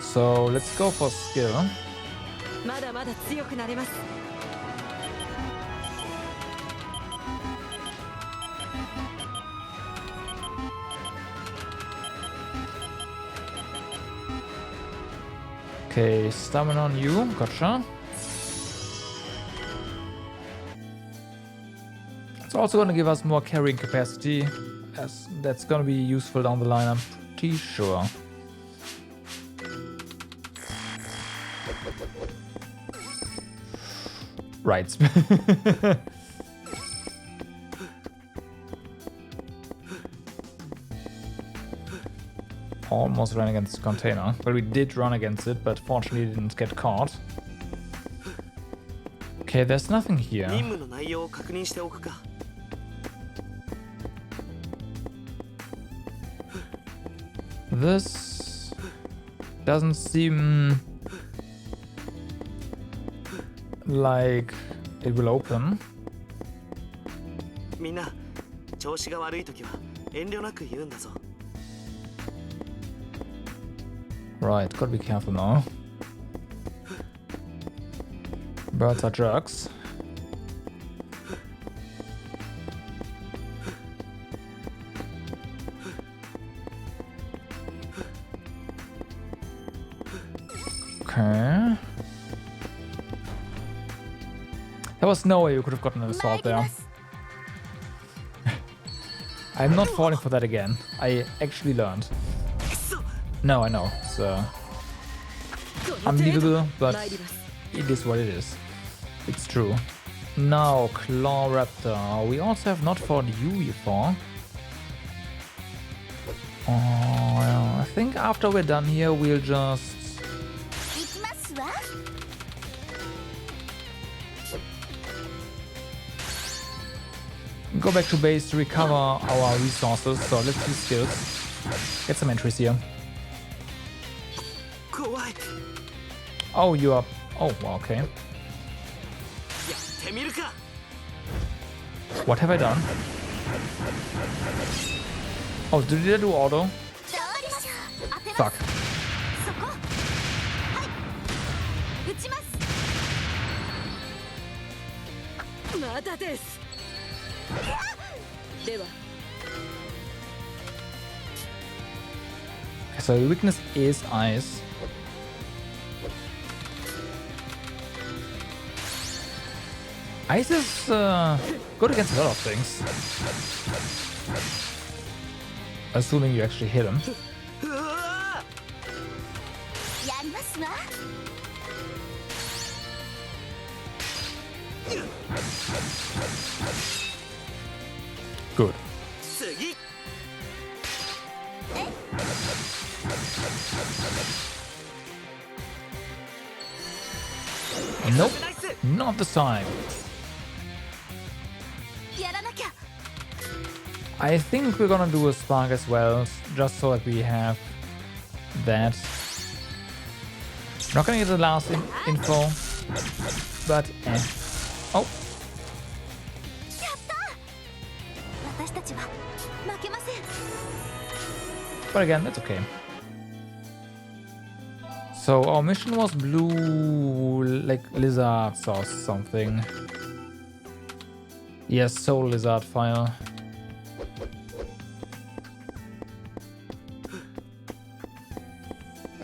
So let's go for skill. まだまだ強くなれます。 Okay, stamina on you, gotcha. It's also gonna give us more carrying capacity, as that's gonna be useful down the line, I'm pretty sure. Right. Almost ran against the container. Well, we did run against it, but fortunately didn't get caught. Okay, there's nothing here. 任務の内容を確認しておくか。 This doesn't seem like it will open. みんな、調子が悪いときは遠慮なく言うんだぞ。 Right, gotta be careful now. Birds are jerks. Okay. There was no way you could have gotten an assault there. I'm not falling for that again. I actually learned. No, I know. It's unbelievable, but it is what it is. It's true. Now, Claw Raptor. We also have not fought you before. Oh, yeah. I think after we're done here, we'll just... 行きますわ。 go back to base to recover our resources. So let's do skills. Get some entries here. 怖い。 Oh, you are... Oh, well, okay. やってみるか。 What have I done? Oh, did I do auto? どうでしょう。当てます。 Fuck. そこ。はい。撃ちます。まだです。では。 So the weakness is ice. Ice is good against a lot of things. Assuming you actually hit him. うわやりますわ。 Good. 次。 Nope, not this time. やらなきゃ。 I think we're gonna do a spark as well, just so that we have that. Not gonna get the last info, but eh. Oh, やった。私たちは負けません。 but again, that's okay. So our mission was blue, like lizards or something. Yes, soul lizard fire.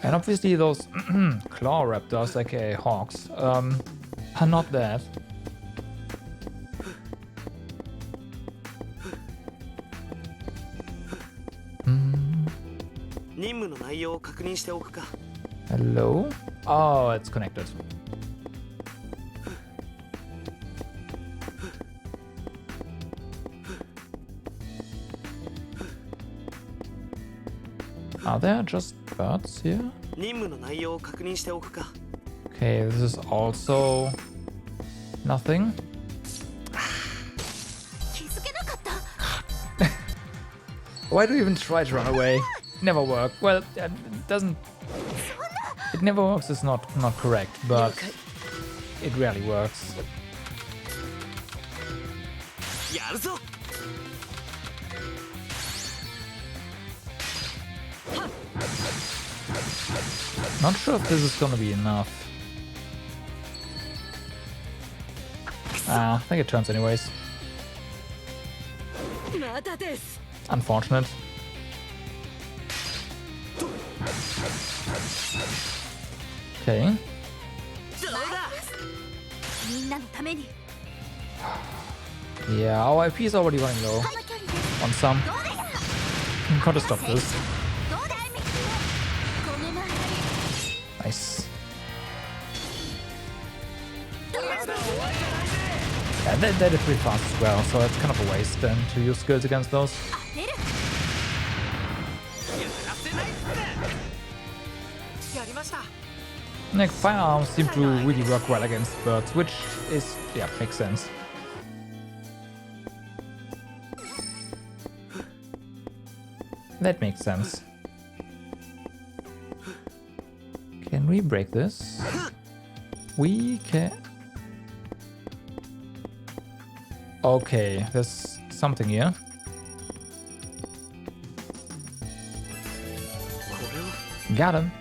And obviously those claw raptors, aka hawks, are not that. Hmm. 任務の内容を確認しておくか。 Hello? Oh, it's connected. Are there just birds here? 任務の内容を確認しておくか。 Okay, this is also nothing. 気づけなかった。 Why do you even try to run away? Never work. Well, it doesn't. It never works is not correct, but it rarely works. やるぞ。 Not sure if this is gonna be enough. I think it turns anyways. まだです。 Unfortunate. Okay. みんなのために Yeah, our IP is already running low この距離で on some. Got to stop this. どうだいみこの前 Nice. Yeah, they're pretty fast as well, so it's kind of a waste then to use skills against those. 当てる Like, firearms seem to really work well against birds, which is, yeah, makes sense. That makes sense. Can we break this? We can. Okay, there's something here. Got him.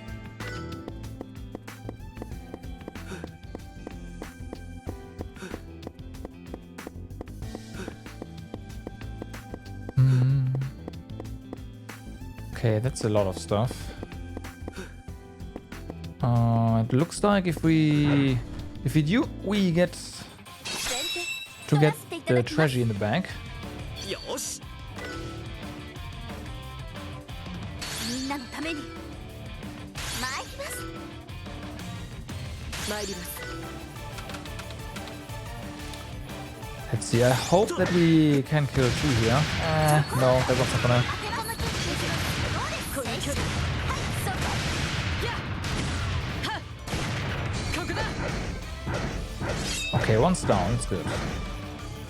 Okay, that's a lot of stuff. It looks like if we do, we get to get the treasure in the bag. よし。 みんなのために参ります参ります。 Let's see. I hope that we can kill two here. No, that was not gonna. この距離 Okay, one's down. It's good.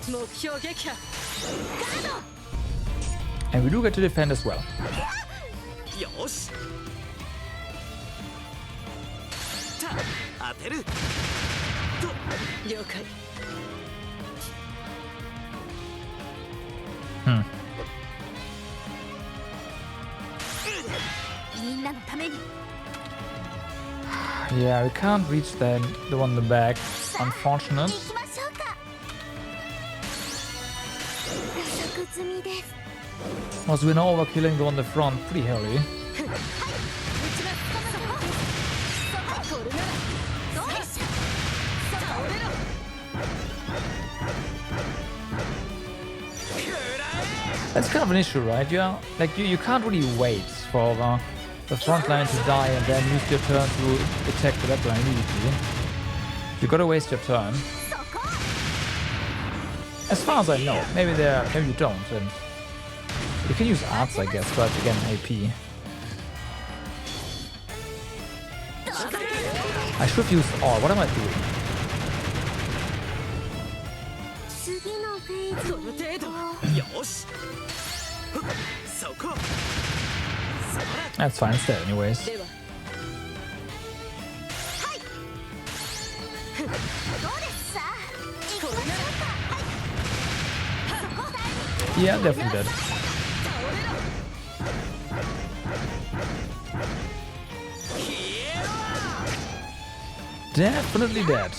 目標撃破。 And we do get to defend as well. よし。当てる。了解。 みんなのために Yeah, we can't reach the one in the back. 行 Unfortunate. きましょうか予測済みです Was we're now overkilling the one in the front pretty heavily. これならどうでしょ倒れろ。 That's kind of an issue, right? Yeah, like you can't really wait for the front line to die and then use your turn to attack the back line immediately. You gotta waste your turn. そこ As far as I know, maybe you don't. And you can use arts, I guess, but again, AP. I should have used all. What am I doing? 次のフェーズこの程度。よし。そこ。 That's fine, it's dead anyways. では。どうですさ行きましょうかそこだ Yeah, definitely dead. 消えろ。 Definitely dead.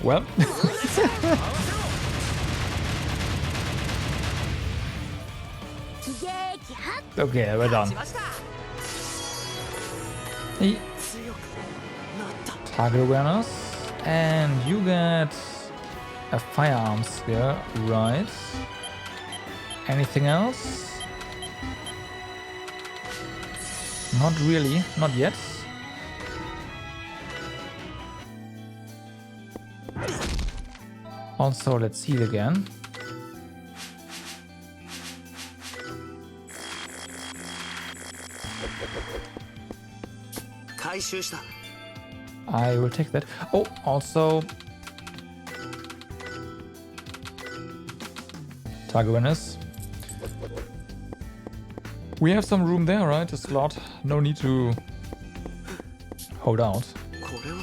Well, okay, we're done. Target awareness, and you get a firearm skill, right? Anything else? Not really, not yet. Also, let's heal again. I will take that. Oh, also... Target winners. We have some room there, right? A slot. No need to hold out. これは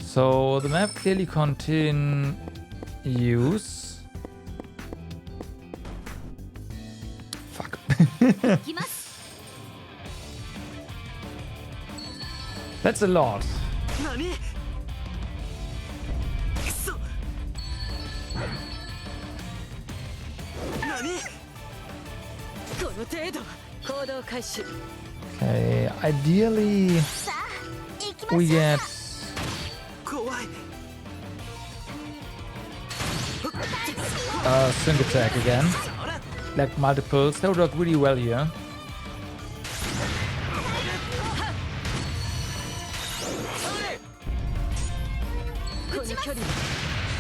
So the map clearly continues. Fuck. 行きます。 That's a lot. 何くそ何この程度行動開始 Okay, ideally さあ、行きま we しょう。 get 怖い a sync attack again. Like multiples. That would work really well here. この距離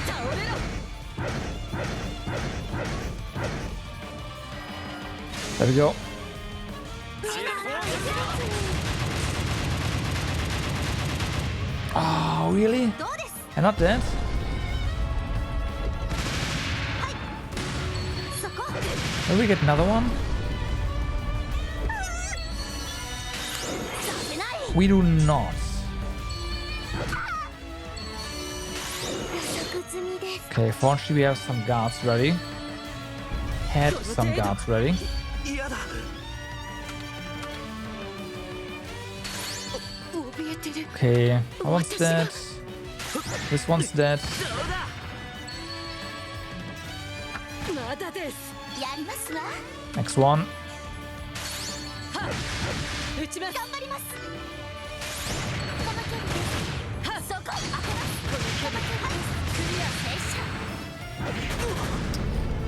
倒れろ There we go. Oh, really? どうです And not dead? そこ。 Will we get another one? させない。 We do not. 予測済みです。 Okay, fortunately we have some guards ready. Had some guards ready. 嫌だ怯えてる Okay, that one's dead. This one's dead. まだですやりますわ。 Next one. 撃ちます頑張ります。この距離です。は、そこ。当てます。この距離です。クリア停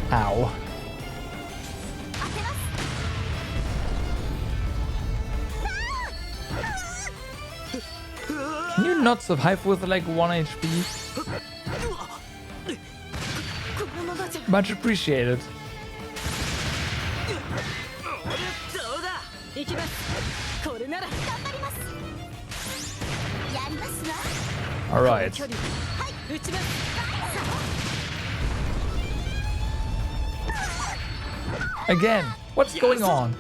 車。 Ow. 当てます。 Can you not survive with like 1 HP? このままじゃ Much appreciated. どうだ行きますこれなら頑張ります。やりますわ。 Alright. 距離撃ちます Again, what's going on?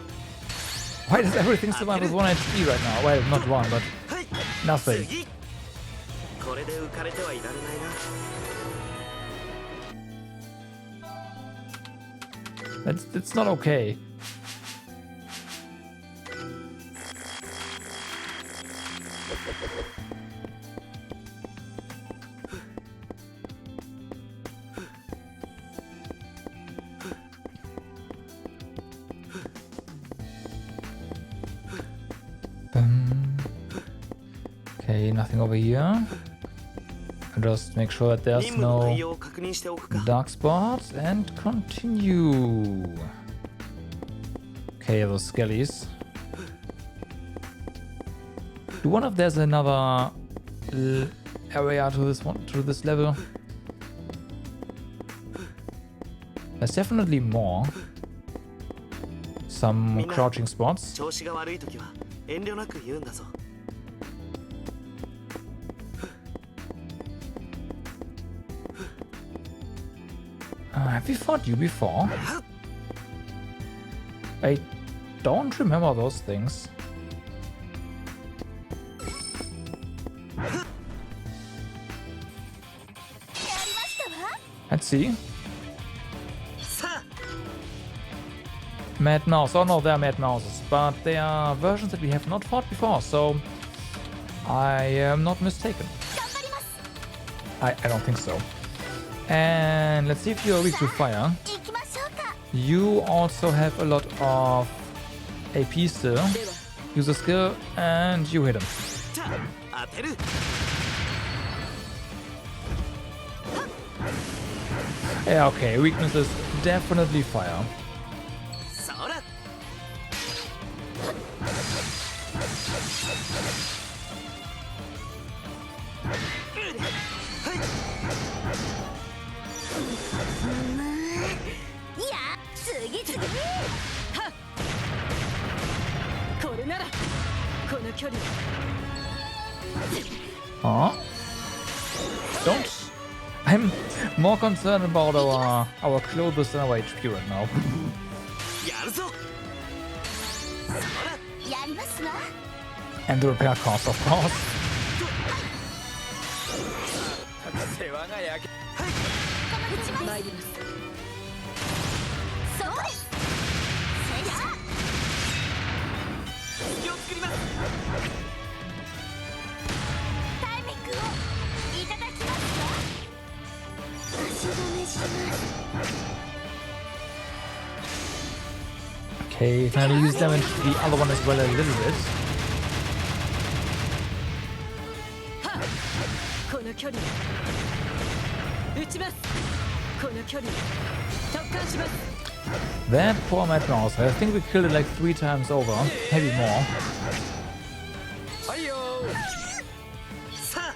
Why does everything survive with 1 HP right now? Well, not 1, but はい nothing. 次これで浮かれてはいられないな That's not okay. Okay, nothing over here. Just make sure that 任 there's 務の no 内容を確認しておくか dark spots and continue. Okay, those skellies. Do wonder if there's another area to this one, to this level. There's definitely more. Some みんな crouching spots. 調子が悪い時は遠慮なく言うんだぞ Have we fought you before? I don't remember those things. Let's see. さあ Mad Mouse. Oh no, they're Mad Mouses. But they are versions that we have not fought before, so I am not mistaken. I don't think so. And let's see if you are weak to fire. 行きましょうか。 You also have a lot of AP still. では Use a skill and you hit him. じゃあ当てる Yeah, okay. Weakness is definitely fire. そら いや、次々に。これなら距離 Huh? Don't. I'm more concerned about our clothes than our HP right now. やるぞ やりますわ And the repair cost, of course. 世話が焼け参りますそうですせや気を作ります。タイミングをいただきますわ足止めします Okay, can I use damage to the other one as well a little bit? この距離撃ちますこの距離突貫します That poor Mad Mouse. I think we killed it like 3 times over, maybe more. はいよさあ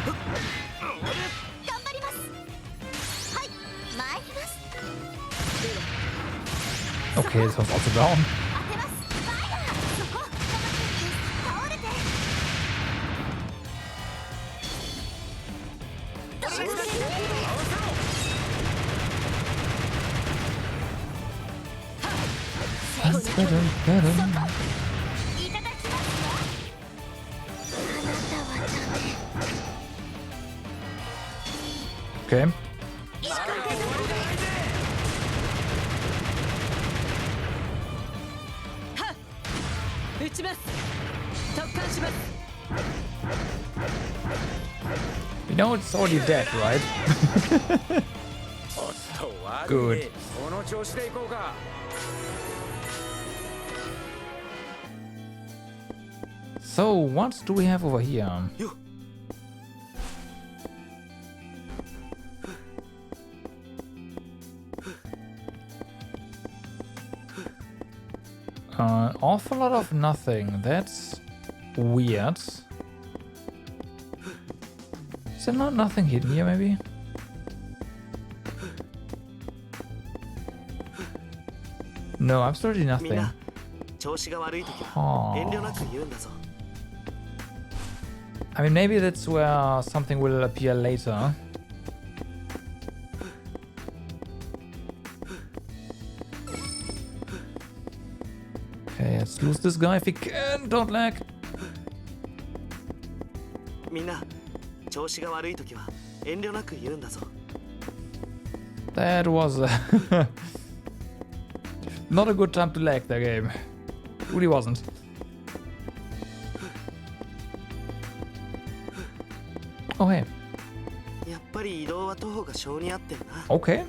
頑張りますはい参ります Okay, this one's also down. 当てますファイヤーそこ倒れて That's better, better. いただきますわあなたはダメ Okay. 撃ちます突貫します You know it's already dead, right? おっと悪い Good. この調子でいこうか So, what do we have over here? Awful lot of nothing. That's weird. Is there not nothing hidden here, maybe? No, absolutely みん nothing. な調子が悪い時は Huh. 遠慮なく言うんだぞ I mean, maybe that's where something will appear later. Okay, let's lose this guy if we can. Don't lag. みんな調子が悪い時は遠慮なく言うんだぞ That was not a good time to lag that game. Really wasn't. Oh, hey. やっぱり移動は徒歩が性に合ってるな Okay.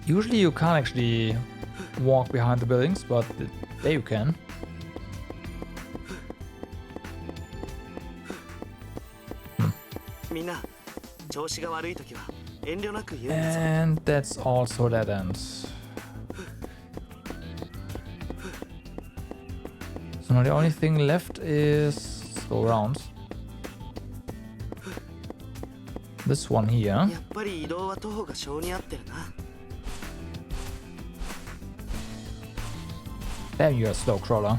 Usually you can't actually walk behind the buildings, but there you can. Hmm. みんな調子が悪い時は遠慮なく言うんだぞ And that's also that end. So now the only thing left is go around. This one here. やっぱり移動は徒歩が性に合ってるな Damn, you're a slow crawler.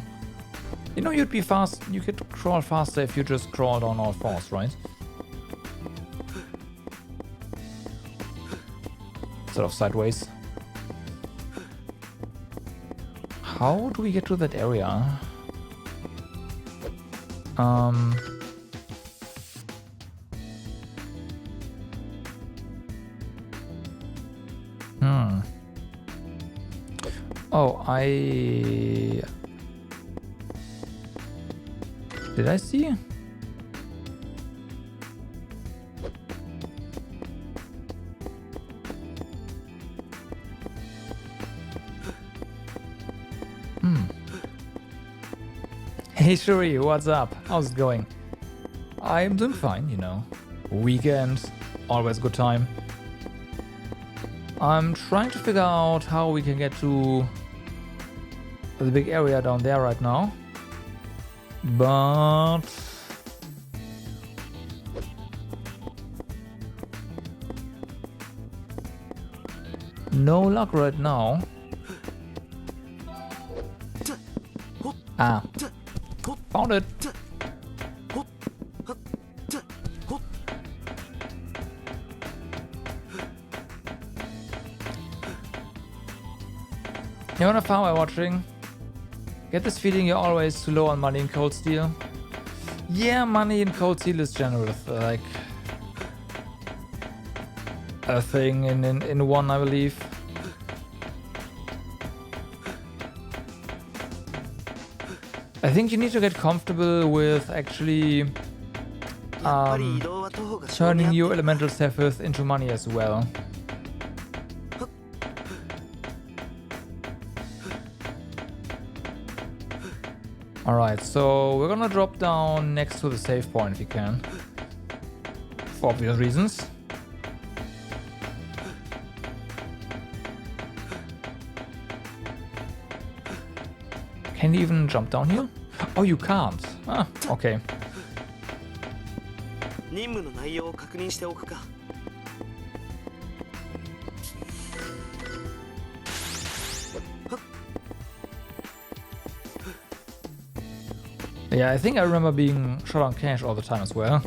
You know you'd be fast. You could crawl faster if you just crawled on all fours, right? Instead of sideways. How do we get to that area? Oh, did I see? Hey Shuri, what's up? How's it going? I'm doing fine, you know. Weekend, always good time. I'm trying to figure out how we can get to the big area down there right now. But No luck right now. Ah. Found it. You wanna farm while watching? Get this feeling you're always too low on money in Cold Steel. Yeah, money in Cold Steel is generous, like a thing in one, I believe. I think you need to get comfortable with actually turning your elemental Sephiroth into money as well. Alright, so we're gonna drop down next to the save point if we can. For obvious reasons. Can you even jump down here? Oh, you can't. Ah, okay. 任務の内容を確認しておくか。 Yeah, I think I remember being shot on cash all the time as well.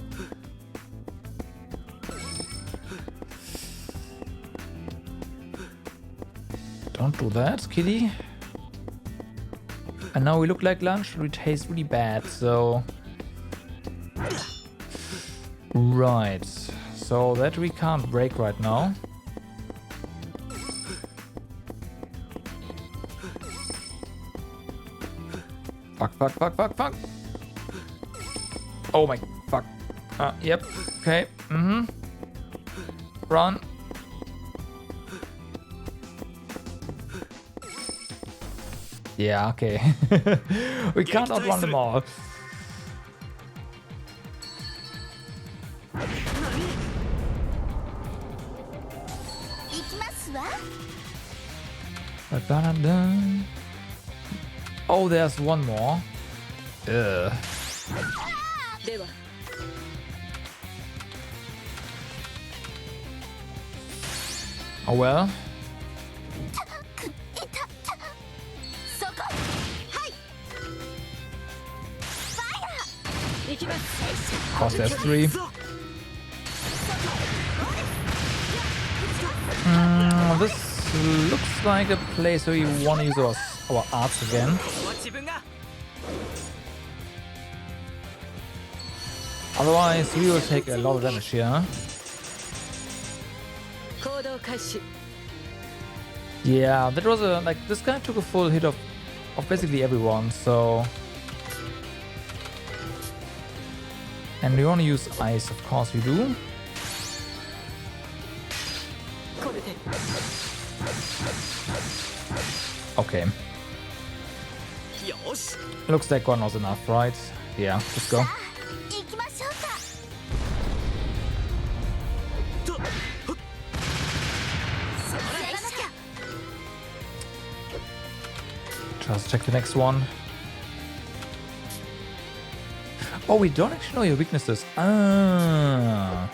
Don't do that, kitty. And now we look like lunch, we taste really bad, so... Right, so that we can't break right now. Fuck, fuck, fuck, fuck, fuck. Oh my, fuck. Yep, okay, Run. Yeah, okay. We can't outrun them all. Oh, there's one more. Ugh. Oh well. Of course, there's 3. This looks like a place where you want to use our arts again. Otherwise, we will take a lot of damage here. Yeah, that was a like this guy took a full hit of basically everyone, so. And we want to use ice, of course we do. Okay. Looks like one was enough, right? Yeah, let's go. Just check the next one. Oh, we don't actually know your weaknesses. Ah.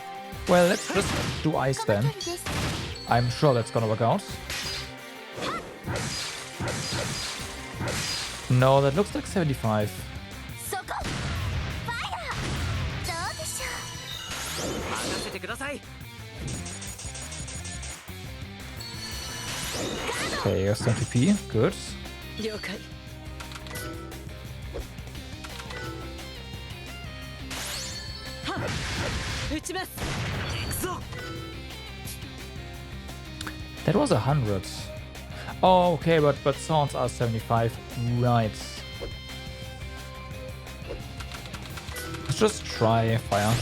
Well, let's just do ice then. I'm sure that's gonna work out. No, that looks like 75. Okay, here's 20p. Good. That was 100. Oh, okay, but sounds are 75. Right. Let's just try fire.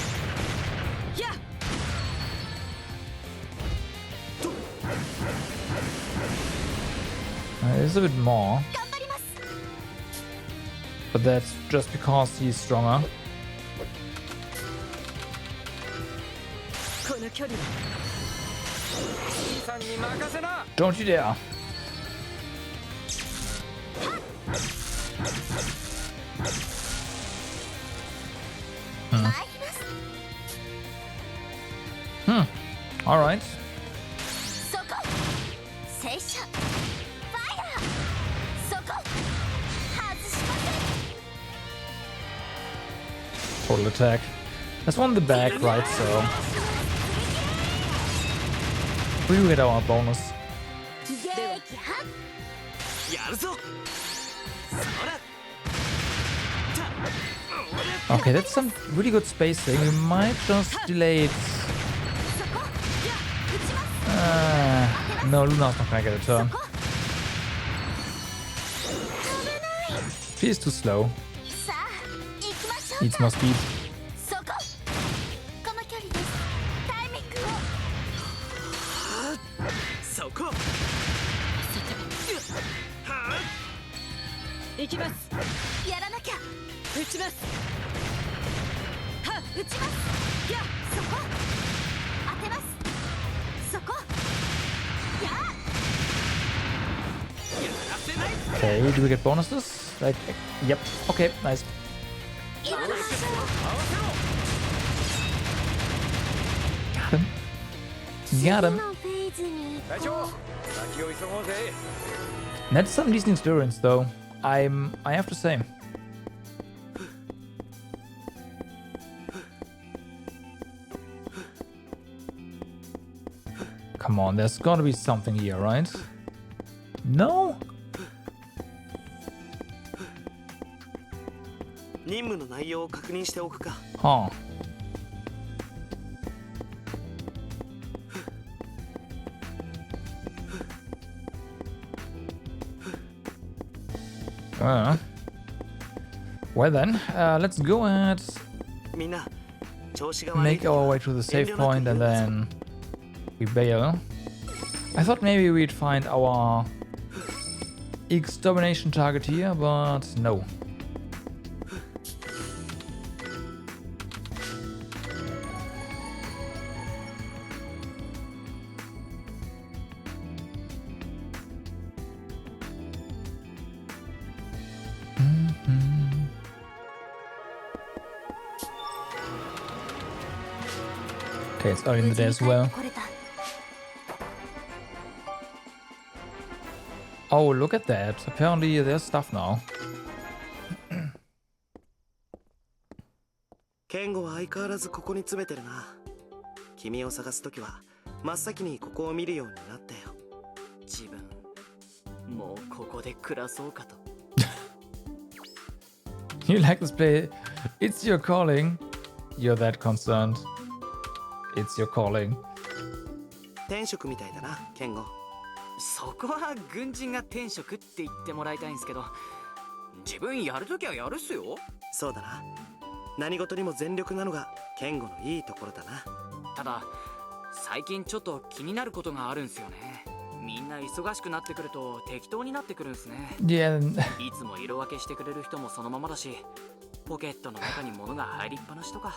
It's a bit more. But that's just because he's stronger. Don't you dare. Alright. total attack. That's one in the back, right? So we do get our bonus. やるぞ。 Okay, that's some really good spacing. We might just delay it. No, Luna's not gonna get a turn. She's too slow. さあ行きましょう Needs more speed. そここの距離ですタイミングをそこ。行きますやらなきゃ撃ちますはっ撃ちますやそこ当てますそこや Okay, do we get bonuses? Like, yep. Okay, nice. 行きましょ Got him. Got う him. のフェーズに隊長先を急ごうぜ。 That's some decent endurance, though. I have to say. Come on, there's gotta be something here, right? No? 任務の内容を確認しておくか。 Huh. Well then, let's go and みんな調子が悪い make our way to the save point and then we bail. I thought maybe we'd find our extermination target here, but no. Okay, it's early in the day as well. これた Oh, look at that. Apparently there's stuff now. ケンゴは相変わらずここに詰めてるな。君を探すときは真っ先にここを見るようになったよ。自分もうここで暮らそうかと。 You like this play? It's your calling. You're that concerned. It's your calling. 天職みたいだな、ケンゴ。そこは軍人が天職って言ってもらいたいんですけど、自分やるときはやるっすよ。そうだな。何事にも全力なのがケンゴのいいところだな。ただ最近ちょっと気になることがあるんすよね。みんな忙しくなってくると適当になってくるんすね。 Yeah. いつも色分けしてくれる人もそのままだし、ポケットの中に物が入りっぱなしとか。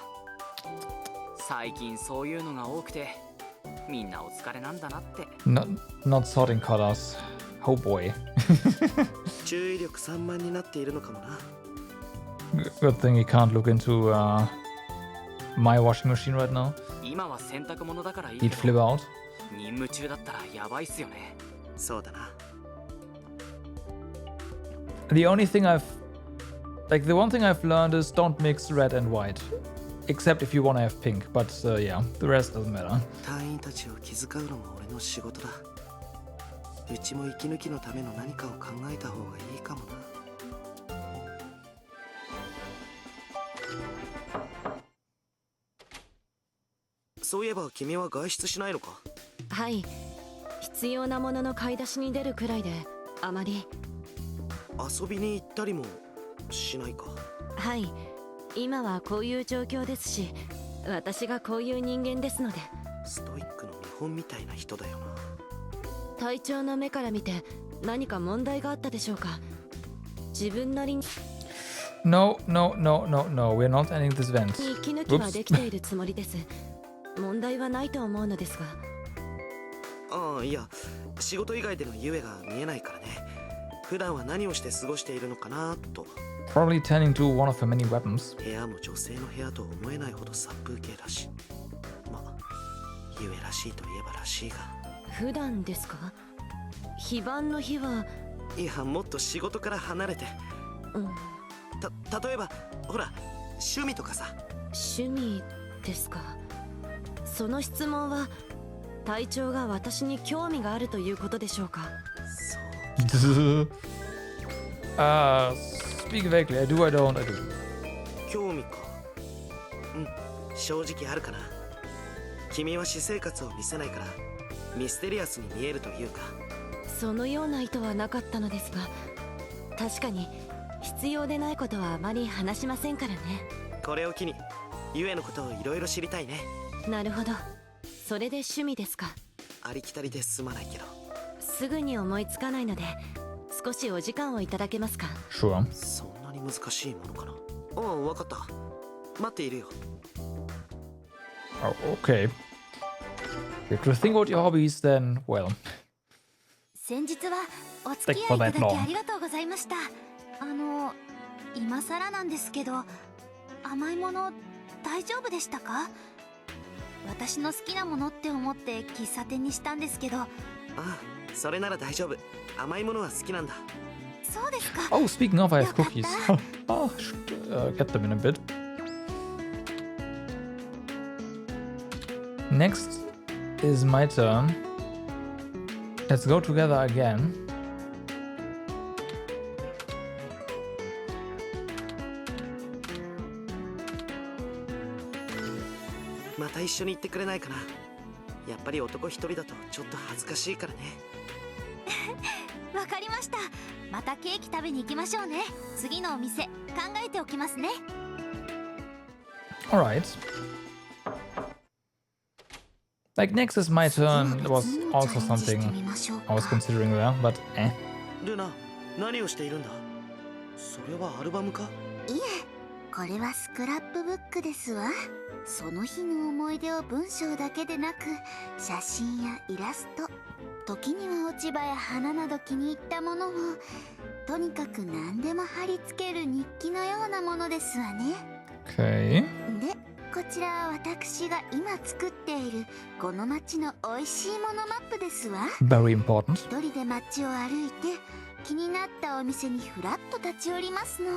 最近そういうのが多くて、みんなお疲れなんだなって。Not sorting colors. Oh boy. 注意力散漫になっているのかもな。 Good thing you can't look into my washing machine right now. 今は洗濯物だからいい He'd け flip ど、 out. 任務中だったらやばいっすよね。そうだな。 The only thing the one thing I've learned is don't mix red and white. Except if you want to have pink, but yeah, the rest doesn't matter. 隊員たちを気遣うのも俺の仕事だ。うちも息抜きのための何かを考えた方がいいかもな。そういえば君は外出しないのか？はい必要なものの買い出しに出るくらいであまり。遊びに行ったりもしないか？はい今はこういう状況ですし、私がこういう人間ですので。ストイックの見本みたいな人だよな。隊長の目から見て何か問題があったでしょうか。自分なりに No, no, no, no, no. We're not ending this event. 息抜きはできているつもりです。問題はないと思うのですが。ああいや、仕事以外でのゆえが見えないからね。普段は何をして過ごしているのかなと。 Probably tending to one of her many weapons. 部屋も女性の部屋と思えないほど殺風景だし、まあゆえらしいといえばらしいが。普段ですか？非番の日は。いや、もっと仕事から離れて。例えばほら、趣味とかさ。趣味ですか。その質問は隊長が私に興味があるということでしょうか。Speak vaguely. I do, I don't, I do. 興味か。うん、正直あるかな。君は私生活を見せないからミステリアスに見えるというか。そのような意図はなかったのですが、確かに必要でないことはあまり話しませんからね。これを機にゆえのことをいろいろ知りたいね。なるほど、それで趣味ですか。ありきたりですまないけど。すぐに思いつかないので少しお時間をいただけますか。 Sure. そんなに難しいものかな。うん、わかった。待っているよ。Oh, okay. If you think about your hobbies, then, well. 先日はお付き合いいただき Thank you for that long. ありがとうございました。今更なんですけど、甘いもの大丈夫でしたか？私の好きなものって思って喫茶店にしたんですけど。ああ、それなら大丈夫。甘いものは好きなんだ。そうですか。 Oh, speaking of, I have よかった。 cookies. Oh, I should get them in a bit. Next is my turn. Let's go together again.「また一緒に行ってくれないかな。やっぱり男一人だとちょっと恥ずかしいからね。わかりました。またケーキ食べに行きましょうね。次のお店考えておきますね。 Alright. Like, next is my turn. It was also something I was considering there, but eh. ルナ、何をしているんだ。それはアルバムか。いえ、これはスクラップブックですわ。その日の思い出を文章だけでなく、写真やイラスト、時には落ち葉や花など気に入ったものをとにかく何でも貼り付ける日記のようなものですわね。 Okay. で、こちらは私が今作っているこの街の美味しいものマップですわ。 Very important. 一人で街を歩いて気になったお店にふらっと立ち寄りますの。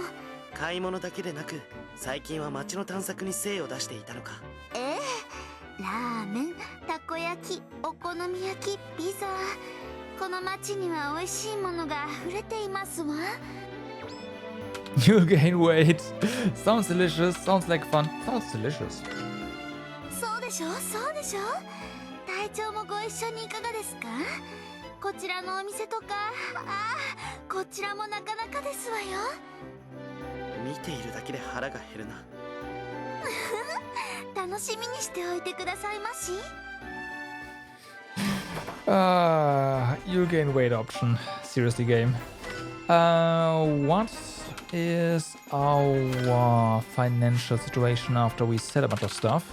買い物だけでなく、最近は街の探索に精を出していたのか。ええ、ラーメン、たこ焼き、お好み焼き、ピザ。この街には美味しいものが溢れていますわ。 You gain weight. Sounds delicious. Sounds like fun. Sounds delicious. そうでしょ、そうでしょ。隊長もご一緒にいかがですか？こちらのお店とか、こちらもなかなかですわよ。見ているだけで腹が減るな。楽しみにしておいてくださいまし。 You gain weight option. Seriously, game. What is our financial situation after we sell a bunch of stuff?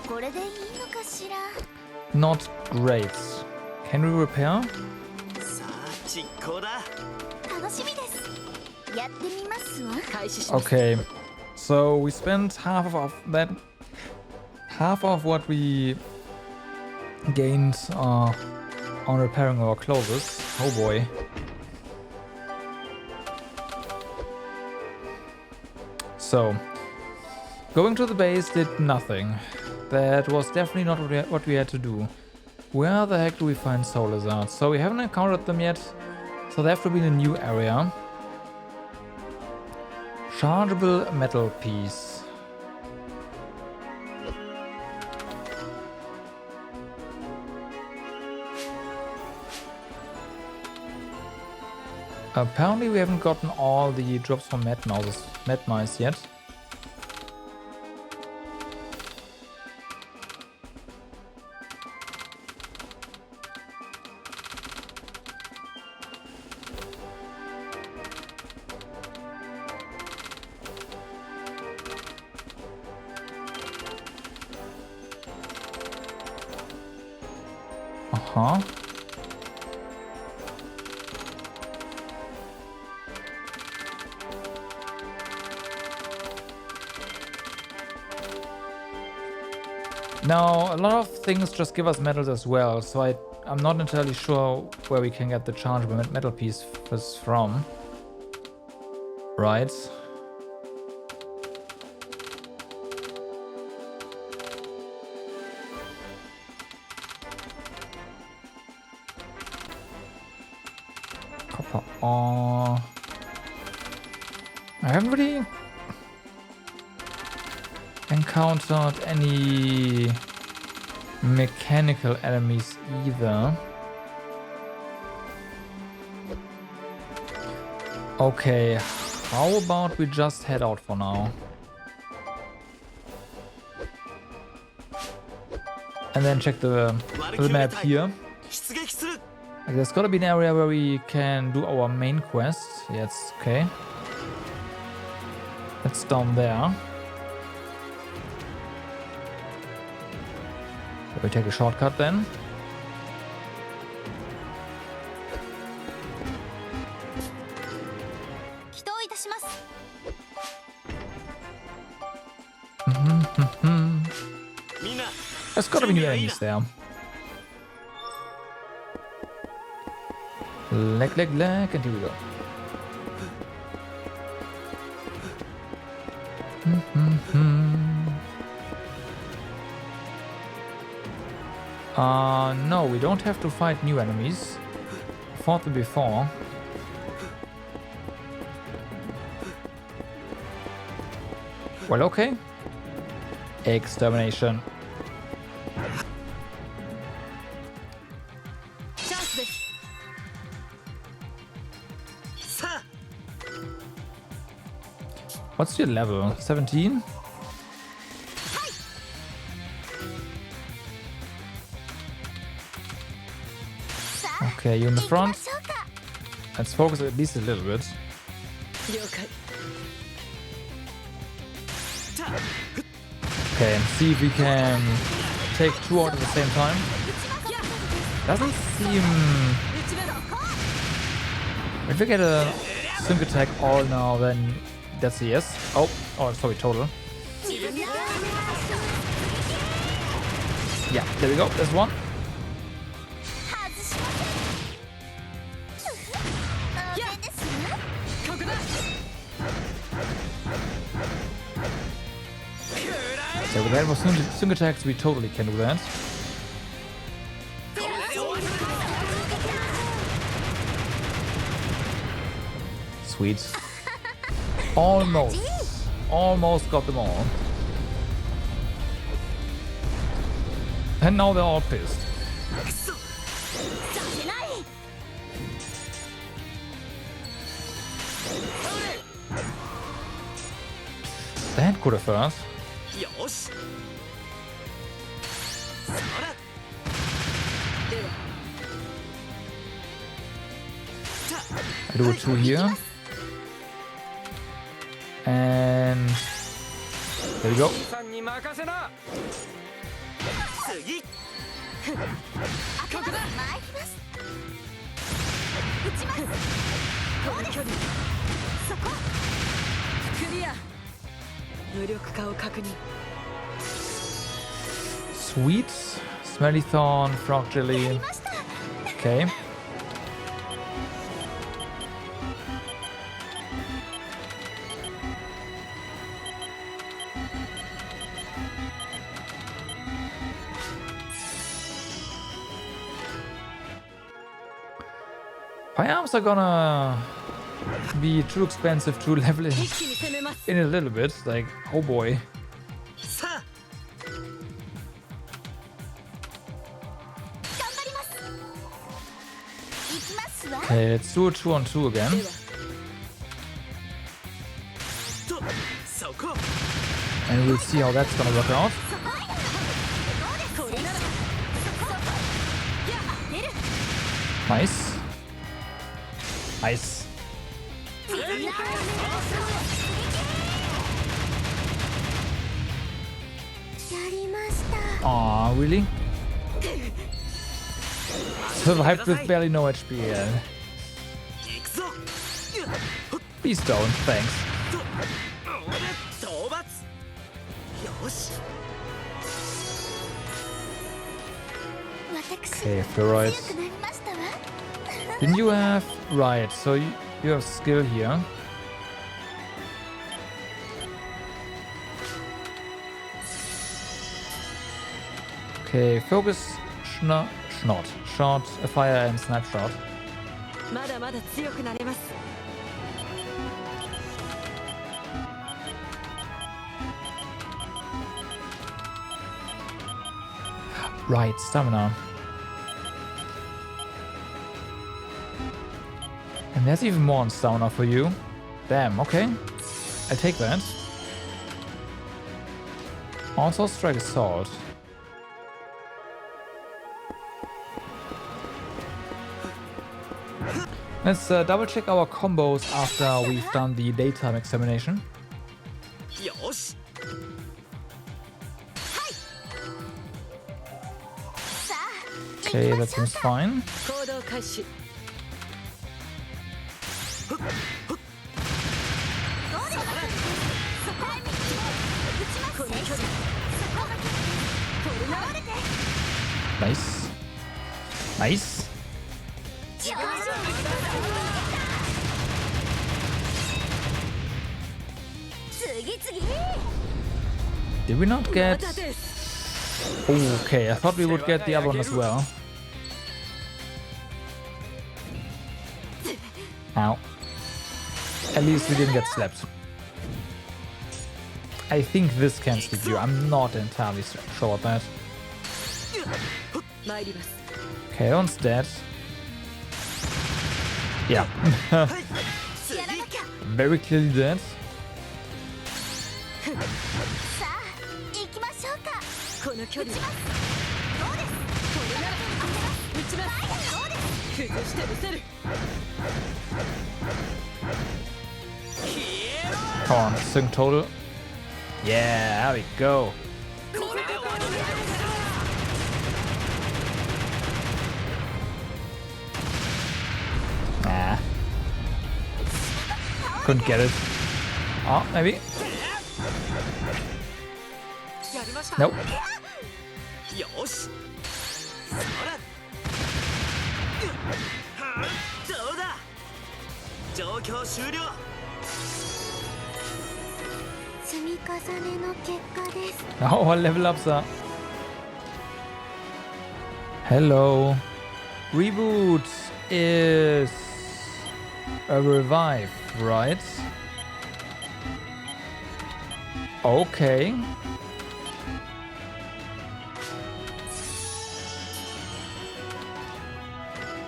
これでいいのかしら。 Not great. Can we repair? さあ、実行だ。楽しみです。やってみますわ。開始します。 Okay, so we spent half of what we gained on repairing our clothes. Oh boy. So, going to the base did nothing. That was definitely not what we had to do. Where the heck do we find soul lizards? So we haven't encountered them yet, so they have to be in a new area. Chargeable metal piece. Apparently we haven't gotten all the drops from Mad Mice yet. Uh-huh. Now, a lot of things just give us metals as well, so I'm not entirely sure where we can get the chargeable metal piece from. Right. Copper ore. I haven't really encountered any mechanical enemies either. Okay, how about we just head out for now? And then check the map here. 出撃する Like, there's gotta be an area where we can do our main quest. Yes, okay. That's down there. We take a shortcut then. There's gotta be new enemies there. Leg, and here we go. No, we don't have to fight new enemies. Fought them before. Well, okay. Extermination. What's your level? 17? Okay, you in the front. Let's focus at least a little bit. Okay, and see if we can take two out at the same time. Doesn't seem... If we get a sync attack all now, then that's a yes. Oh, sorry, total. Yeah, there we go. There's one. So with that was sync attacks, we totally can do that. Sweet. Almost got them all. And now they're all pissed. That could have hurt. I do a 2 here. And there we go. Sweet. Smelly thorn, frog jelly. Okay. Firearms are gonna be too expensive to level in a little bit. Like, oh boy. Okay, let's do a 2-on-2 again. And we'll see how that's gonna work out. Nice. Nice. Aw, really? Survived with barely no HP, yeah. Please don't, thanks. Okay, Fluorides. Didn't you have... Right, so you have skill here. Okay, focus, snot, shot, fire, and snapshot. まだまだ強くなれます Right, stamina. And there's even more on stamina for you. Damn, okay. I'll take that. Also strike assault. Let's double check our combos after we've done the daytime examination. よし Okay, that seems fine. 行動開始 Nice. Nice. Did we not get... Okay, I thought we would get the other one as well. Ow. At least we didn't get slapped. I think this can sleep you. I'm not entirely sure of that. 参ります Okay, that one's dead. Yeah. Very clearly dead. この距離はこれなら撃ちます崩してみせる Come on, sync total. Yeah, there we go. Nah. Couldn't get it. Oh, maybe. Nope. よしそらどうだ状況終了 積み重ねの結果です Oh, what level ups are. Hello. Reboot is a revive, right? Okay.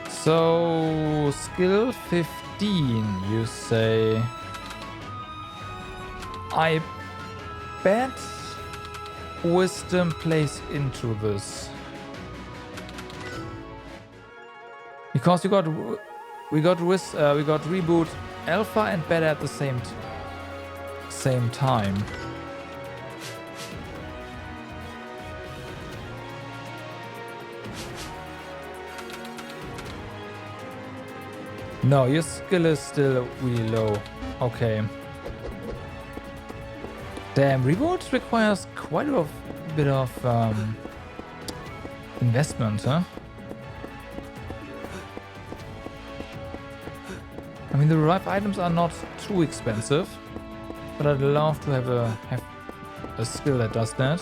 So, skill 15, you say. I bet wisdom plays into this. Because we got reboot alpha and beta at the same time. No, your skill is still really low. Okay. Damn, reboot requires quite a bit of investment, huh? I mean, the revive items are not too expensive, but I'd love to have a skill that does that.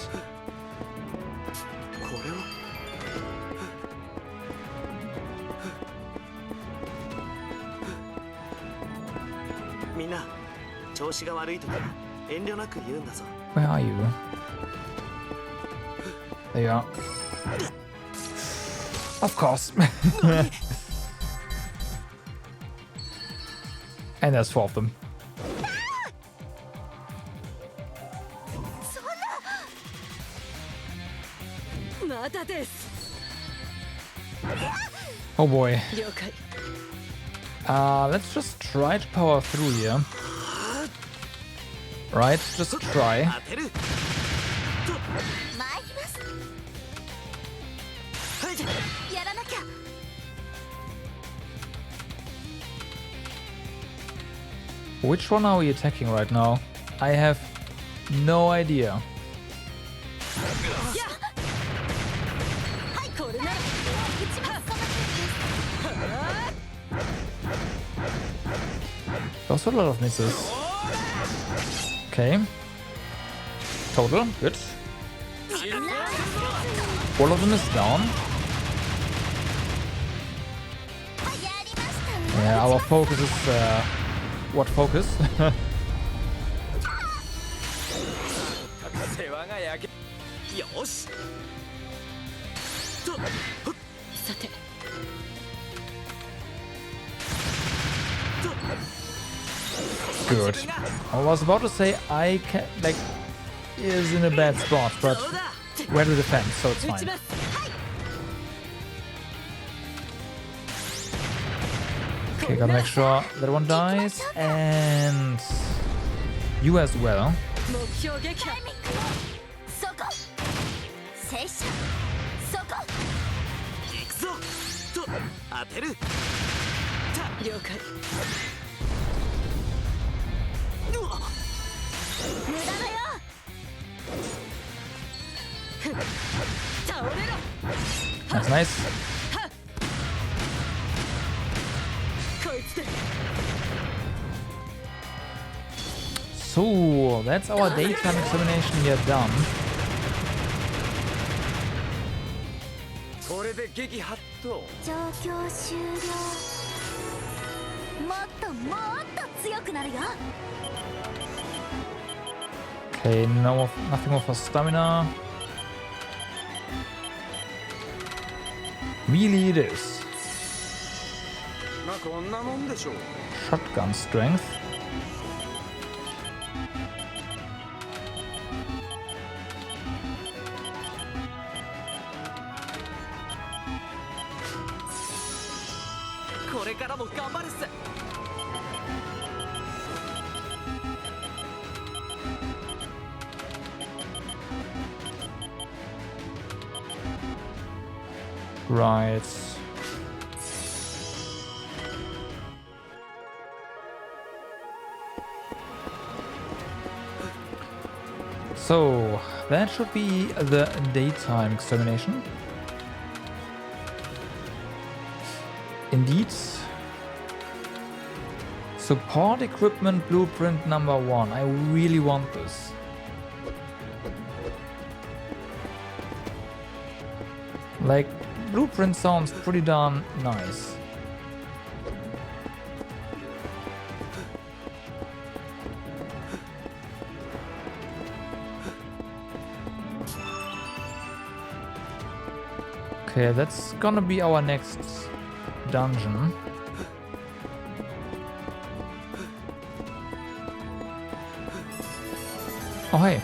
これはみんな調子が悪い時は遠慮なく言うんだぞ Where are you? There you are. Of course. And there's 4 of them. Oh boy. Let's just try to power through here. Right, just try. 当てる 参りますやらなきゃ Which one are we attacking right now? I have no idea. はいこれなら撃ちます Also a lot of misses. Okay. Total, good. All of them is down. Yeah, our focus is what focus? 世話が焼けよしとさて Good. I was about to say I can like is in a bad spot, but we're the defense, so it's 打ち fine. ます Okay, gotta make sure that one dies, and you as well. 目標撃破そこ拙者そこ行くぞと当てる了解無駄だよ倒れろ That's nice. こいつで So that's our daytime examination here done. これで撃破っと状況終了もっともっと強くなるよ Okay, no, nothing more for stamina. Melee it is. まあこんなもんでしょう Shotgun strength.これからも頑張るっす Right. So that should be the daytime extermination. Indeed. Support equipment blueprint number 1. I really want this. Like, blueprint sounds pretty darn nice. Okay, that's gonna be our next dungeon. Oh, hey.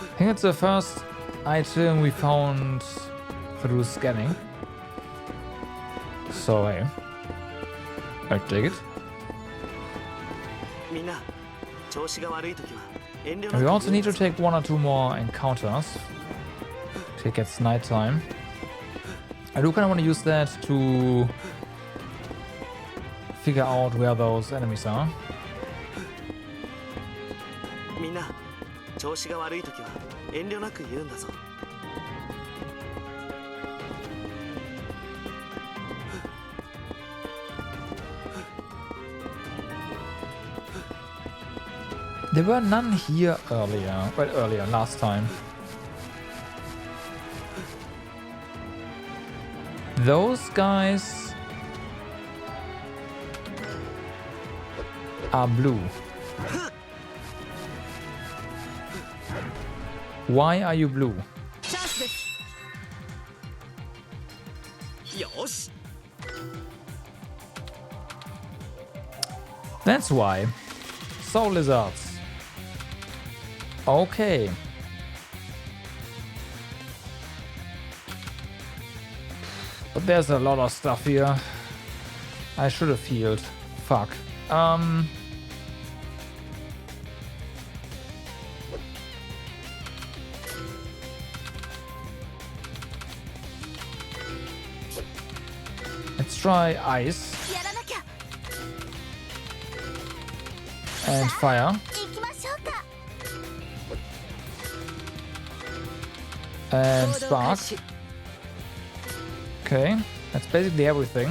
I think it's the first item we found through scanning. So, hey. I'll take it. みんな調子が悪い時は遠慮な And く we also need to take 1 or 2 more encounters. Till it gets nighttime. I do kind of want to use that to figure out where those enemies are. みんな調子が悪い時は遠慮なく言うんだぞ There were none here earlier. Well, earlier, last time. Those guys are blue. Why are you blue? チャンスです よし That's why. Soul lizards. Okay. But there's a lot of stuff here. I should have healed. Fuck. Let's try ice やらなきゃ and fire 行きましょうか and 行動開 spark. 始 Okay, that's basically everything.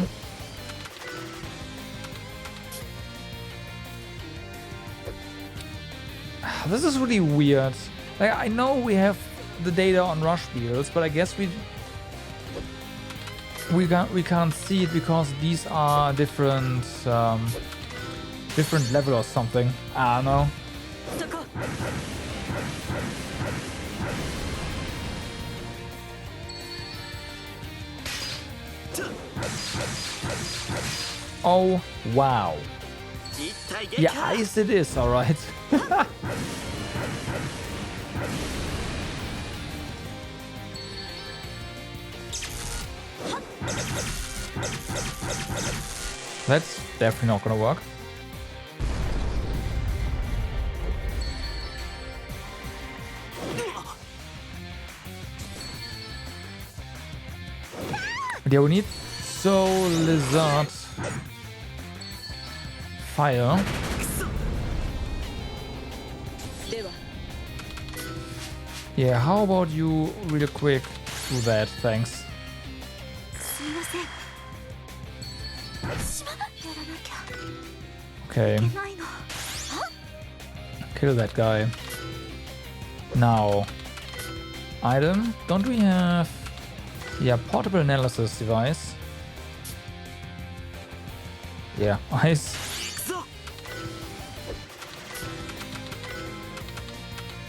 This is really weird. Like, I know we have the data on rush beetles, but I guess we can't see it because these are different different level or something. I don't know. Oh wow. Yeah, ice it is, alright. That's definitely not gonna work. But yeah, we need Soul Lizard Fire. Yeah, how about you really quick do that, thanks. Okay. Kill that guy. Now. Item. Don't we have... Yeah, portable analysis device. Yeah, ice.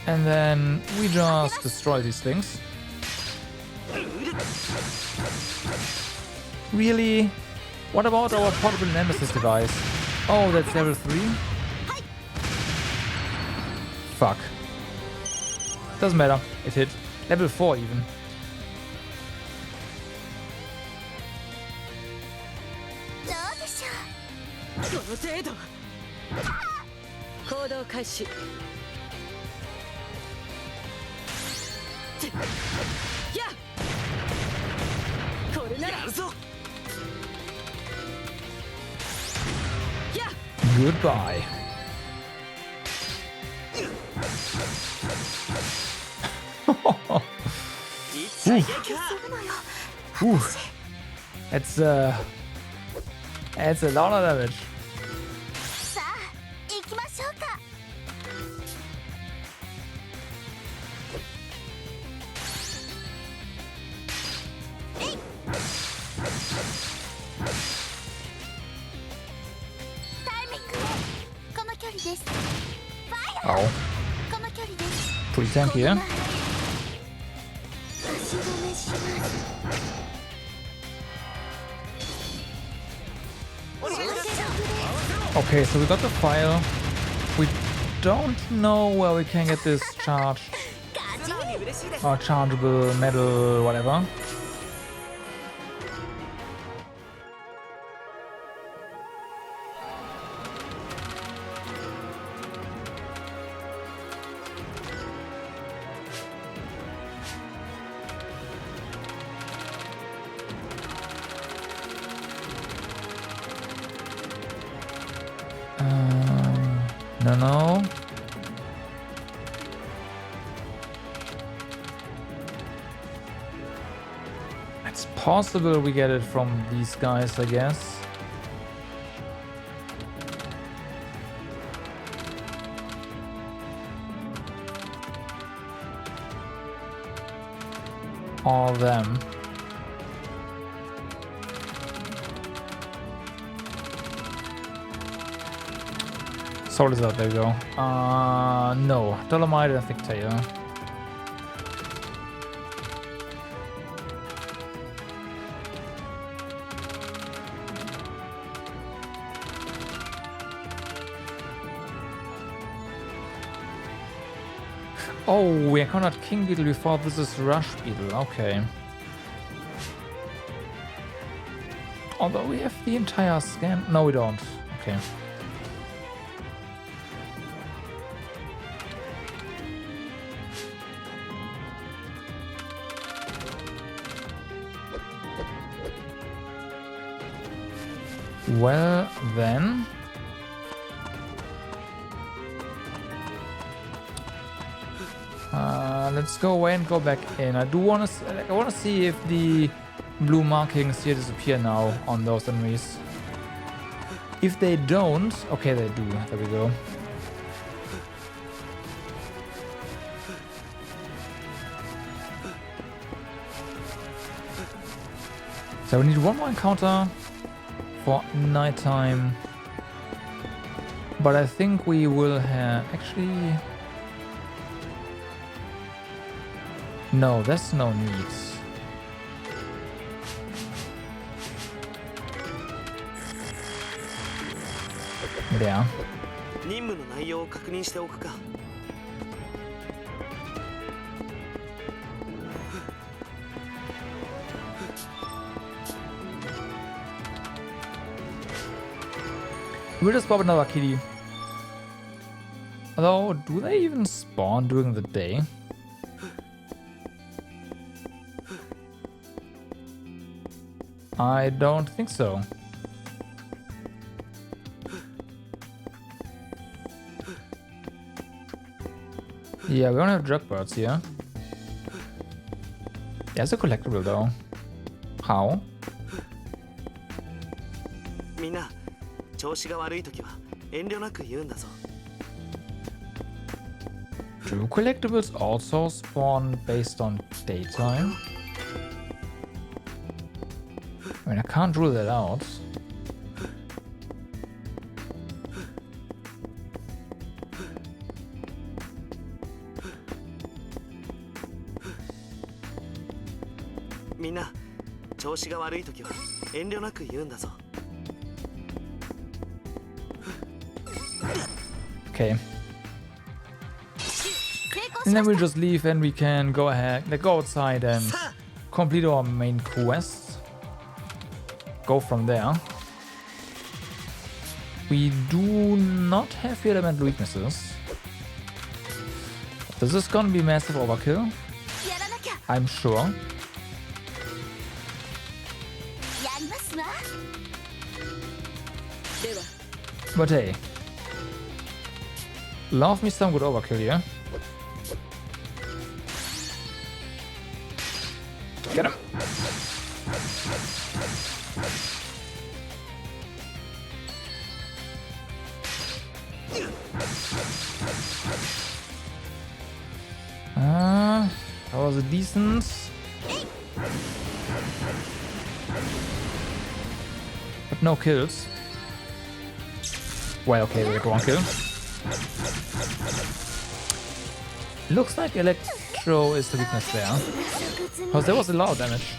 And then we just destroy these things. Really? What about our portable nemesis device? Oh, that's level 3? Fuck. Doesn't matter. It hit. Level 4 even. Goodbye. Ooh. That's a lot of damage. Oh. Pretty tanky, yeah? Okay, so we got the file. We don't know where we can get this charged or chargeable metal, whatever. No. It's possible we get it from these guys, I guess. All of them. Soul Lizard, there we go. No. Dolomite and Thick Tail. Oh, we encountered King Beetle before. This is Rush Beetle. Okay. Although we have the entire scan. No, we don't. Okay. Well, then. Let's go away and go back in. I want to see if the blue markings here disappear now on those enemies. If they don't, okay, they do. There we go. So we need one more encounter for nighttime. But I think we will have... Actually... No, there's no need. There. 任務の内容を確認しておくか。We'll just pop another kitty. Although, do they even spawn during the day? I don't think so. Yeah, we don't have drug birds here. There's a collectible though. How? みんな、調子が悪いときは遠慮なく言うんだぞ。Do collectibles also spawn based on daytime? I mean, I can't rule that out. Mina, 調子が悪いときは遠慮なく言うんだぞ。Okay. And then we'll just leave and we can go ahead, like go outside and complete our main quest. Go from there. We do not have the elemental weaknesses. This is gonna be massive overkill. I'm sure. But hey. Love me some good overkill here. Get him. That was a decent. But no kills. Well, okay, we got one kill. Looks like Electro is the weakness there. Because there was a lot of damage.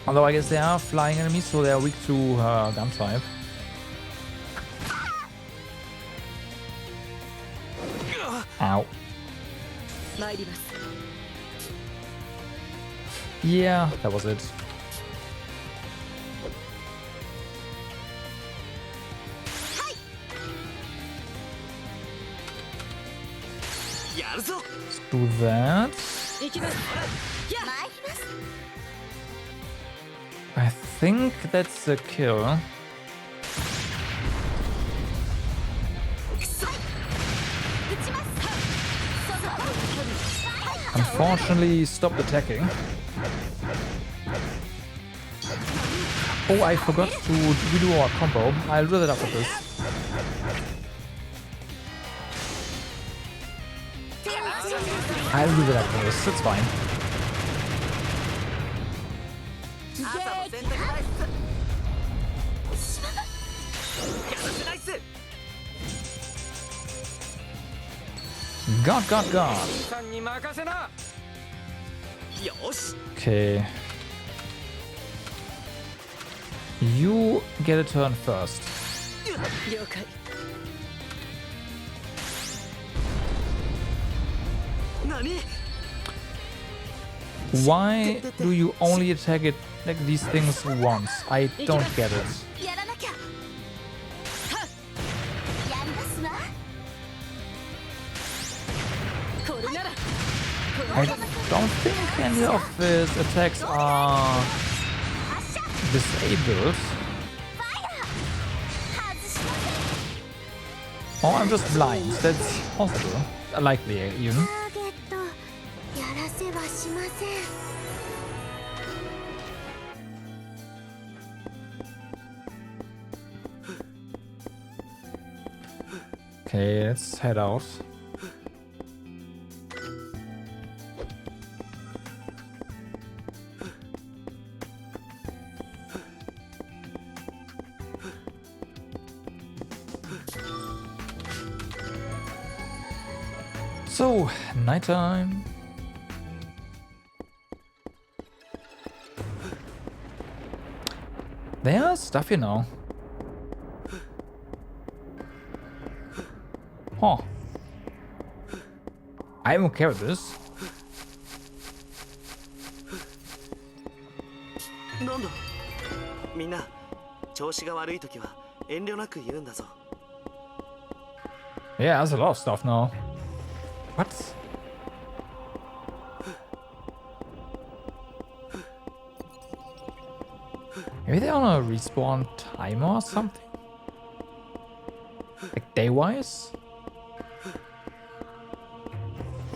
Although I guess they are flying enemies, so they are weak to gun type. Ow. Yeah, that was it. Let's do that. I think that's a kill. Unfortunately, stopped attacking. Oh, I forgot to redo our combo. I'll do that after this. I'll do that after this. It's fine. God. Okay. You get a turn first. Why do you only attack it like these things once? I don't get it. I don't think any of his attacks are disabled. Or I'm just blind. That's possible. Likely, even. Okay, let's head out. So, nighttime. There's stuff here now. Huh. I'm okay with this. なんだみんな調子が悪い時は遠慮なく言うんだぞ Yeah, there's a lot of stuff now. What? Maybe they're on a respawn timer or something? Like day-wise?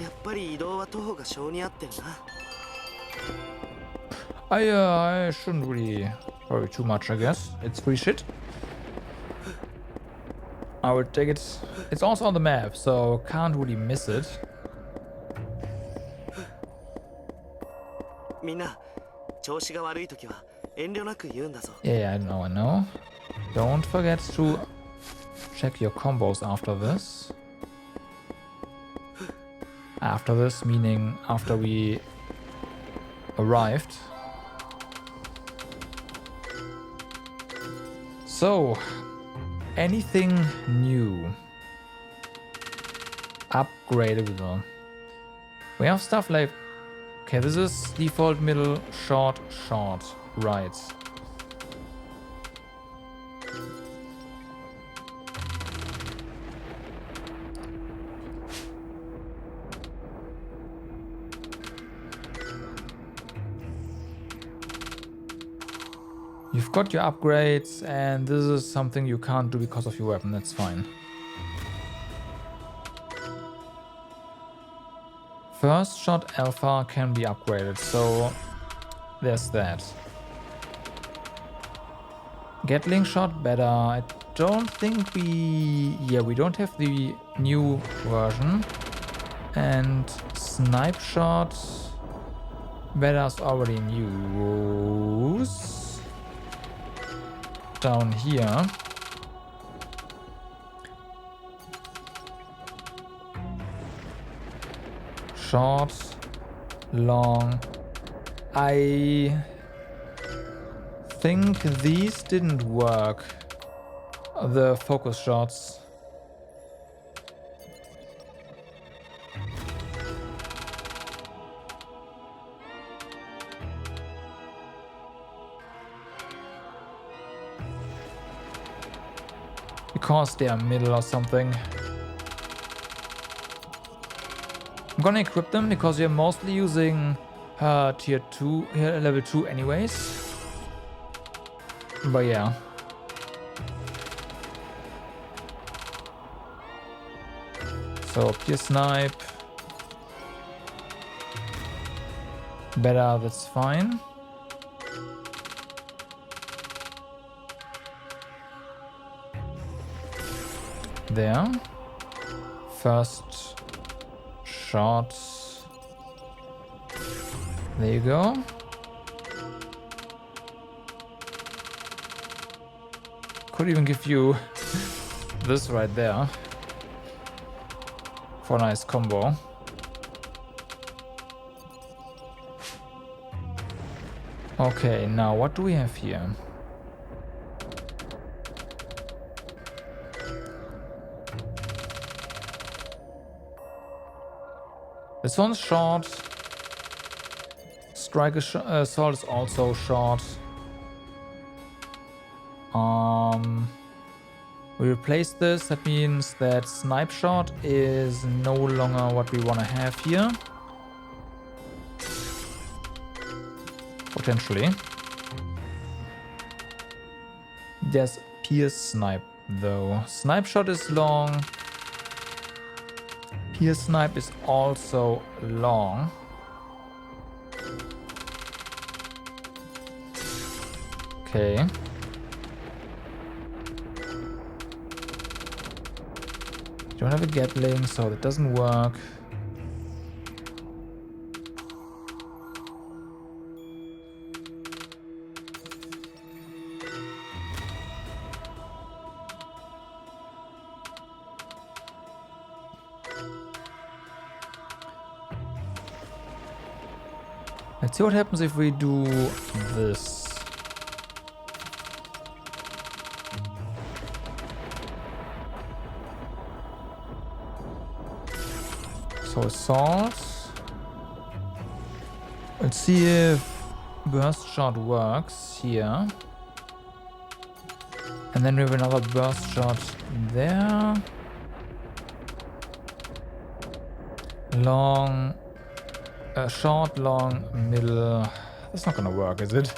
やっぱり移動は徒歩が性に合ってるな I shouldn't really worry too much, I guess. It's free shit. I would take it. It's also on the map, so can't really miss it. みんな調子が悪い時は遠慮なく言うんだぞ Yeah, I know, I know. Don't forget to check your combos after this. After this, meaning after we arrived. So, anything new? Upgradable. We have stuff like... Okay, this is default middle, short, short, right. You've got your upgrades, and this is something you can't do because of your weapon, that's fine. First shot alpha can be upgraded, so there's that. Gatling shot better. I don't think we... Yeah, we don't have the new version. And snipe shot better is already in use. Down here. Short, long. I think these didn't work. The focus shots. Because they are middle or something. I'm gonna equip them because we're mostly using tier 2, level 2 anyways. But yeah. So pierce snipe. Better, that's fine. There. First shot. There you go. Could even give you this right there for a nice combo. Okay, now what do we have here? This one's short. Strike assault is also short. We replace this. That means that snipe shot is no longer what we want to have here. Potentially. There's pierce snipe though. Snipe shot is long. Pierce snipe is also long. Okay. Don't have a Gatling, so that doesn't work. Let's see what happens if we do this. So assault. Let's see if burst shot works here. And then we have another burst shot there. Long, short, long, middle. That's not gonna work, is it?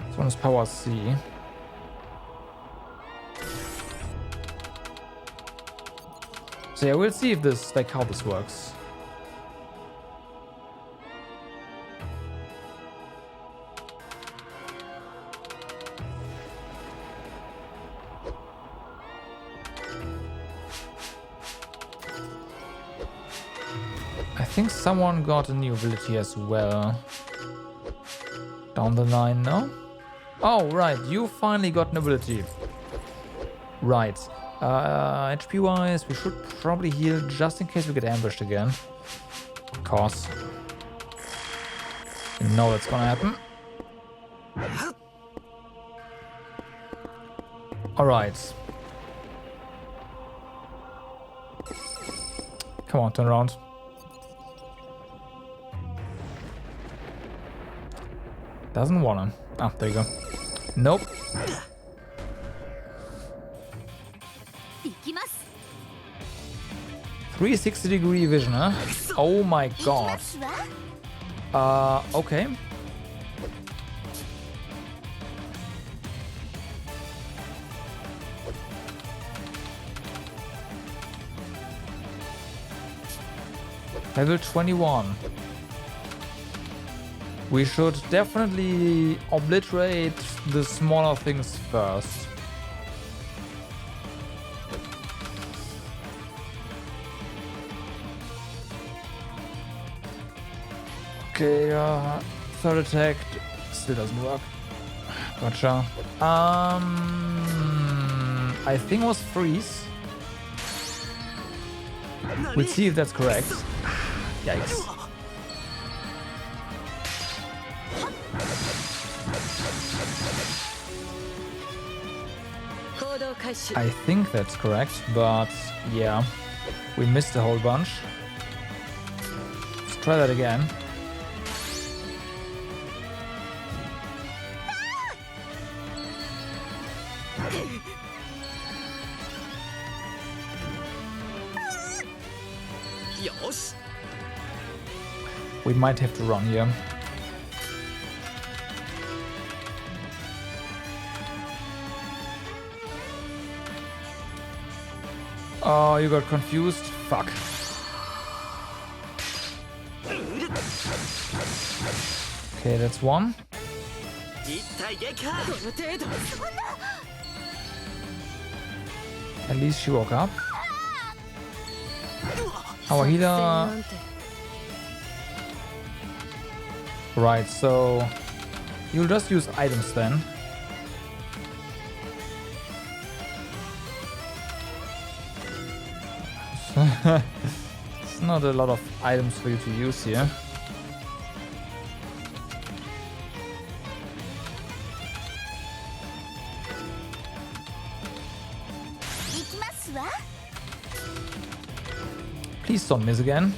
This one is power C. So yeah, we'll see if this, like, how this works. I think someone got a new ability as well. Down the line, no? Oh, right, you finally got an ability. Right. HP wise, we should probably heal just in case we get ambushed again. Of course. You know that's gonna happen. Alright. Come on, turn around. Doesn't wanna. Ah, there you go. Nope. 360-degree vision, huh? Oh my god. Okay. Level 21. We should definitely obliterate the smaller things first. Okay, third attack still doesn't work. Gotcha. I think it was freeze. We'll see if that's correct. Yikes. I think that's correct, but yeah, we missed a whole bunch. Let's try that again. We might have to run here. Oh, you got confused? Fuck. Okay, that's one. At least she woke up. Our healer... Right, so... You'll just use items then. It's not a lot of items for you to use here. Please don't miss again.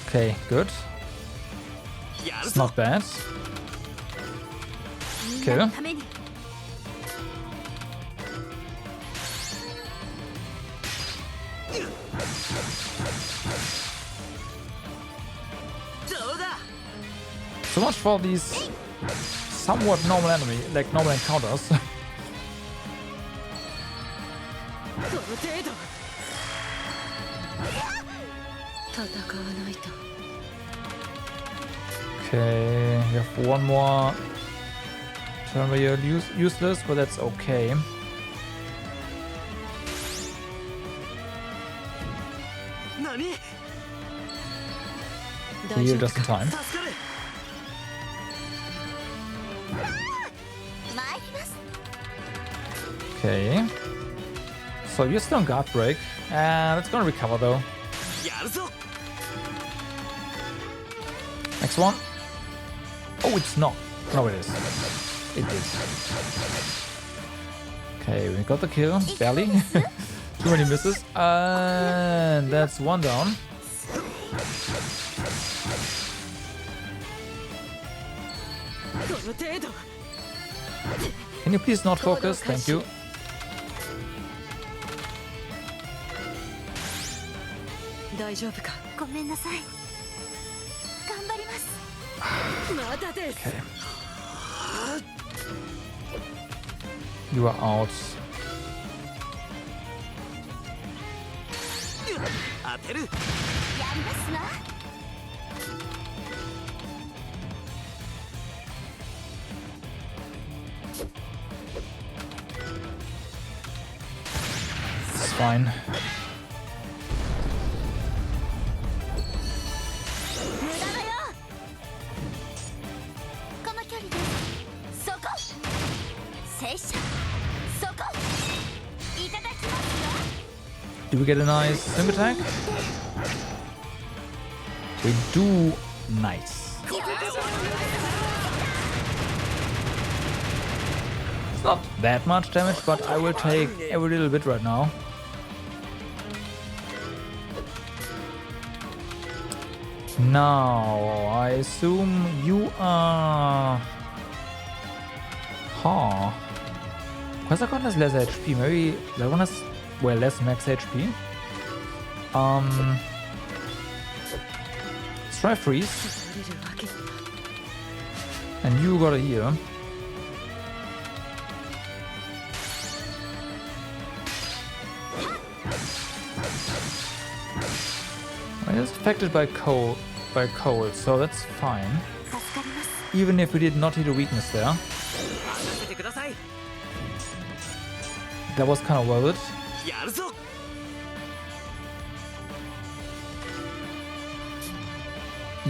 Okay, good. It's not bad. Okay. So much for these somewhat normal enemy, like normal encounters. Okay, we have one more turn where you're useless, but that's okay. Heal just in time. Okay. So you're still on guard break. And it's gonna recover though. Next one. Oh, it's not. No, it is. It is. Okay, we got the kill. Barely. Too many misses. And that's one down. Can you please not focus? Thank you. Okay. You are out. It's fine. Do we get a nice swing attack? We do. Nice. It's not that much damage, but I will take every little bit right now. Now, I assume you are... Huh. Quasarcon has less HP. Maybe that one has, well, less max HP. Let's try freeze. And you got a heal. It's affected by cold, so that's fine. Even if we did not hit a weakness there. That was kind of worth it.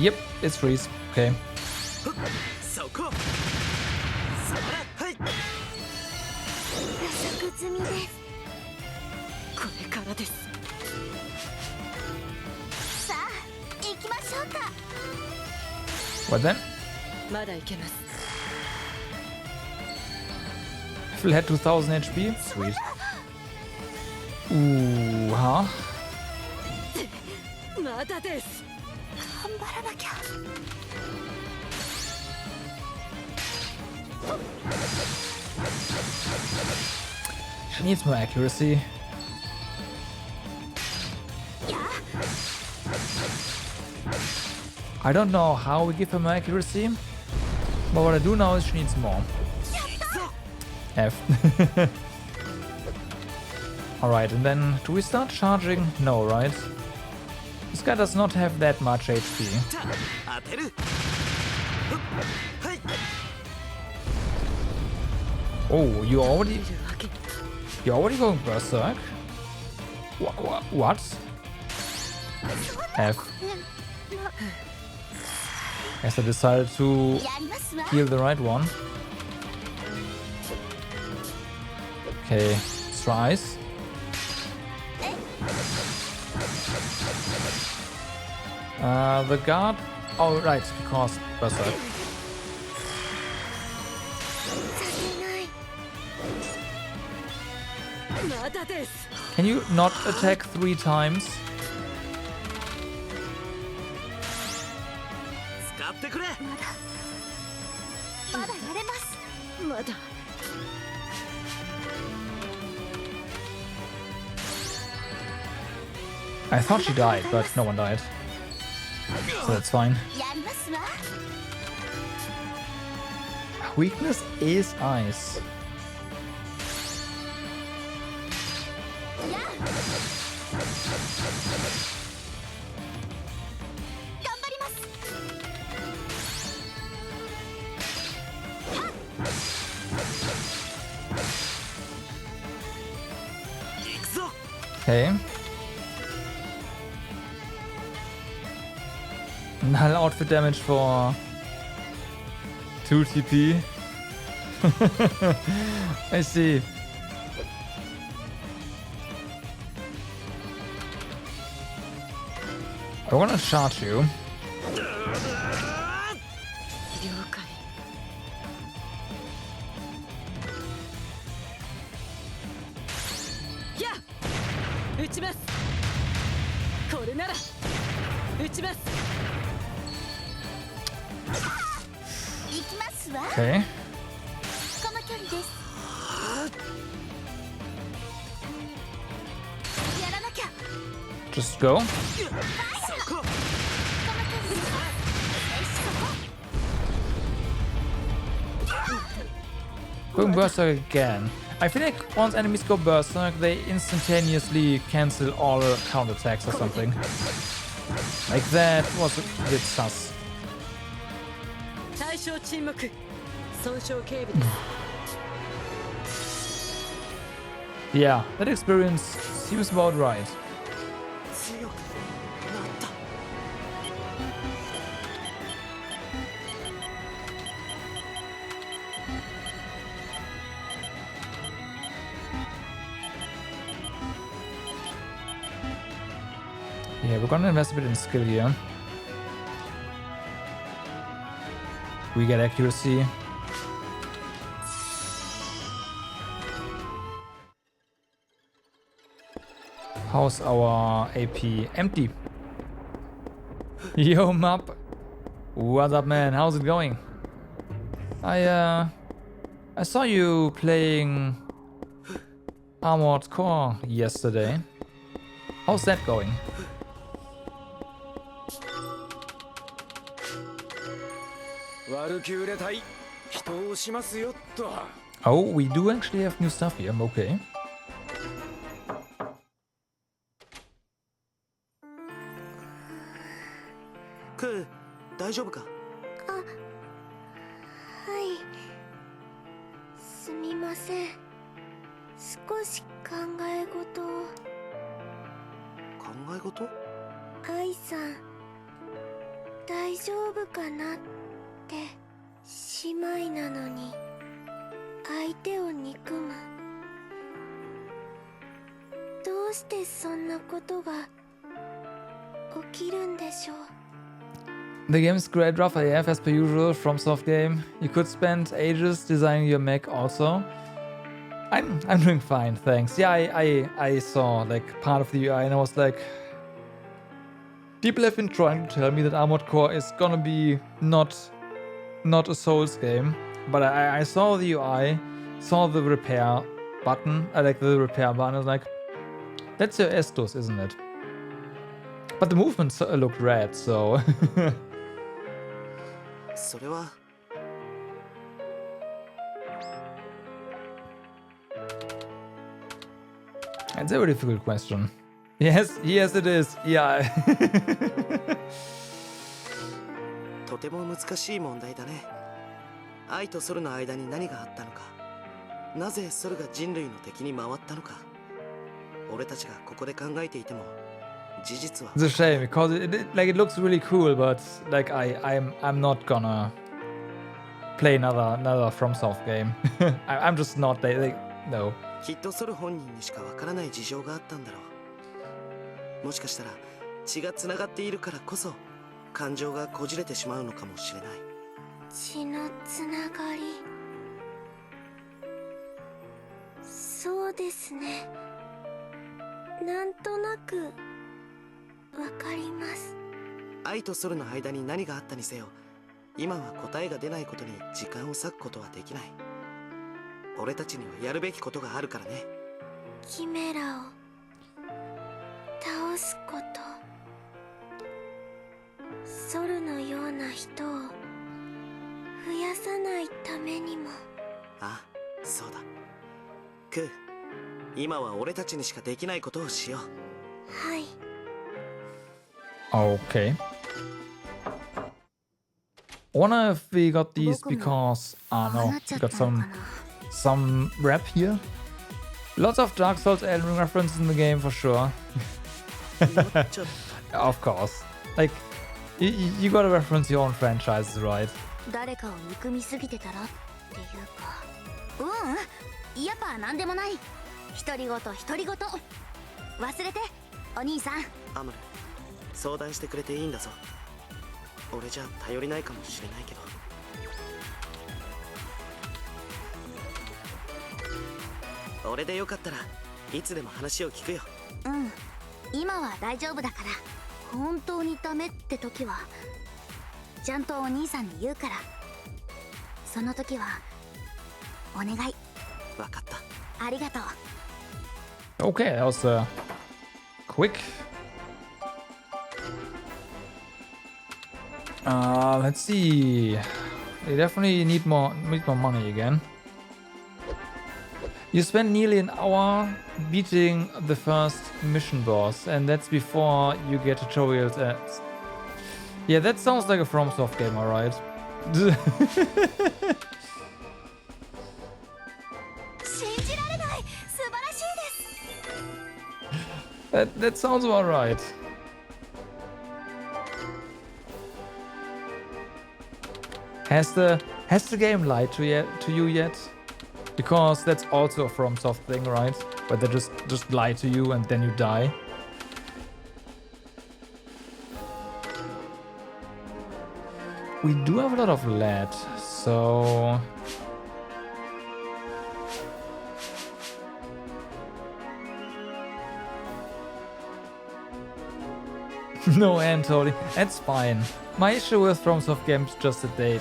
Yep, it's freeze. Okay. What then? Phil had 2000 HP. Sweet. Ooh, huh? She needs more accuracy. I don't know how we give her more accuracy, but what I do know is she needs more. F. Alright, and then do we start charging? No, right? This guy does not have that much HP. Oh, you're already going berserk? What? F. Guess I decided to heal the right one. Okay, let's try ice. The guard. Oh, right, because berserk. Can you not attack 3 times? I thought she died, but no one died. So that's fine. Weakness is ice. Okay. Null outfit damage for 2 TP. I see. I wanna charge you. 了解。やあ、撃ちます。これなら撃ちます。行きますわ。 Okay. この距離です。やらなきゃ。 Just go. Going Berserk again. I feel like once enemies go Berserk, they instantaneously cancel all counterattacks or something. Like that was a bit sus. 対象沈黙。損傷警備です。 Yeah, that experience seems about right. 強くなった。 Yeah, we're gonna invest a bit in skill here. We get accuracy. How's our AP? Empty. Yo, Map. What's up, man? How's it going? I saw you playing Armored Core yesterday. How's that going? Oh, we do actually have new stuff here. Okay. クー、大丈夫か？はい。すみません。少し考え事を。考え事？愛さん、大丈夫かなって。姉妹なのに相手を憎む。どうしてそんなことが起きるんでしょう。 The game's great rough AF as per usual from soft game. You could spend ages designing your mech also. I'm doing fine, thanks. Yeah, I saw like part of the UI and I was like, people have been trying to tell me that Armored Core is gonna be not a Souls game, but I saw the UI, saw the repair button, I like the repair button, I was like, that's your Estus, isn't it? But the movements looked rad, so... それは It's a very difficult question. Yes, it is. Yeah. とても難しい問題だね。愛とソルの間に何があったのか、なぜソルが人類の敵に回ったのか、俺たちがここで考えていても事実は It's a shame because it looks really cool, but like I'm not gonna play another FromSoft game. I'm just not no. きっとソル本人にしかわからない事情があったんだろう。もしかしたら血がつながっているからこそ感情がこじれてしまうのかもしれない。血のつながり。そうですね。なんとなくわかります。愛とソルの間に何があったにせよ、今は答えが出ないことに時間を割くことはできない。俺たちにはやるべきことがあるからね。キメラを倒すこと。ソルのような人を増やさないためにも。ああ、そうだ。クー、今は俺たちにしかできないことをしよう。はい。Okay. Wonder if we got these because no, we got some rep here. Lots of Dark Souls Elden Ring references in the game for sure. 酔っちゃっ Of course. Like, you gotta reference your own franchises, right? 誰かを憎みすぎてたらっていうか、やっぱなんでもない。独り言独り言。忘れてお兄さん。アムル相談してくれていいんだぞ。俺じゃ頼りないかもしれないけど。俺でよかったらいつでも話を聞くよ。今は大丈夫だから。本当にダメって時はちゃんとお兄さんに言うから。その時はお願い。わかった。ありがとう。 Okay, that was quick. Let's see. They definitely need more money again. You spend nearly an hour beating the first mission boss, and that's before you get tutorials. Yeah, that sounds like a FromSoft game, alright. That sounds about right. Has the game lied to you yet? Because that's also a FromSoft thing, right? Where they just lie to you and then you die. We do have a lot of lead, so... No, Anthony, that's fine. My issue with FromSoft games is just that they...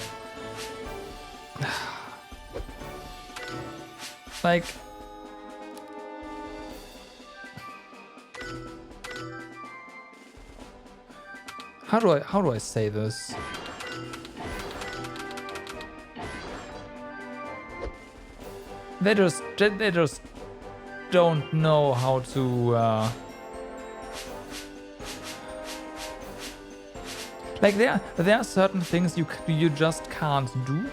like... How do I say this? They just don't know how to like there are certain things you just can't do.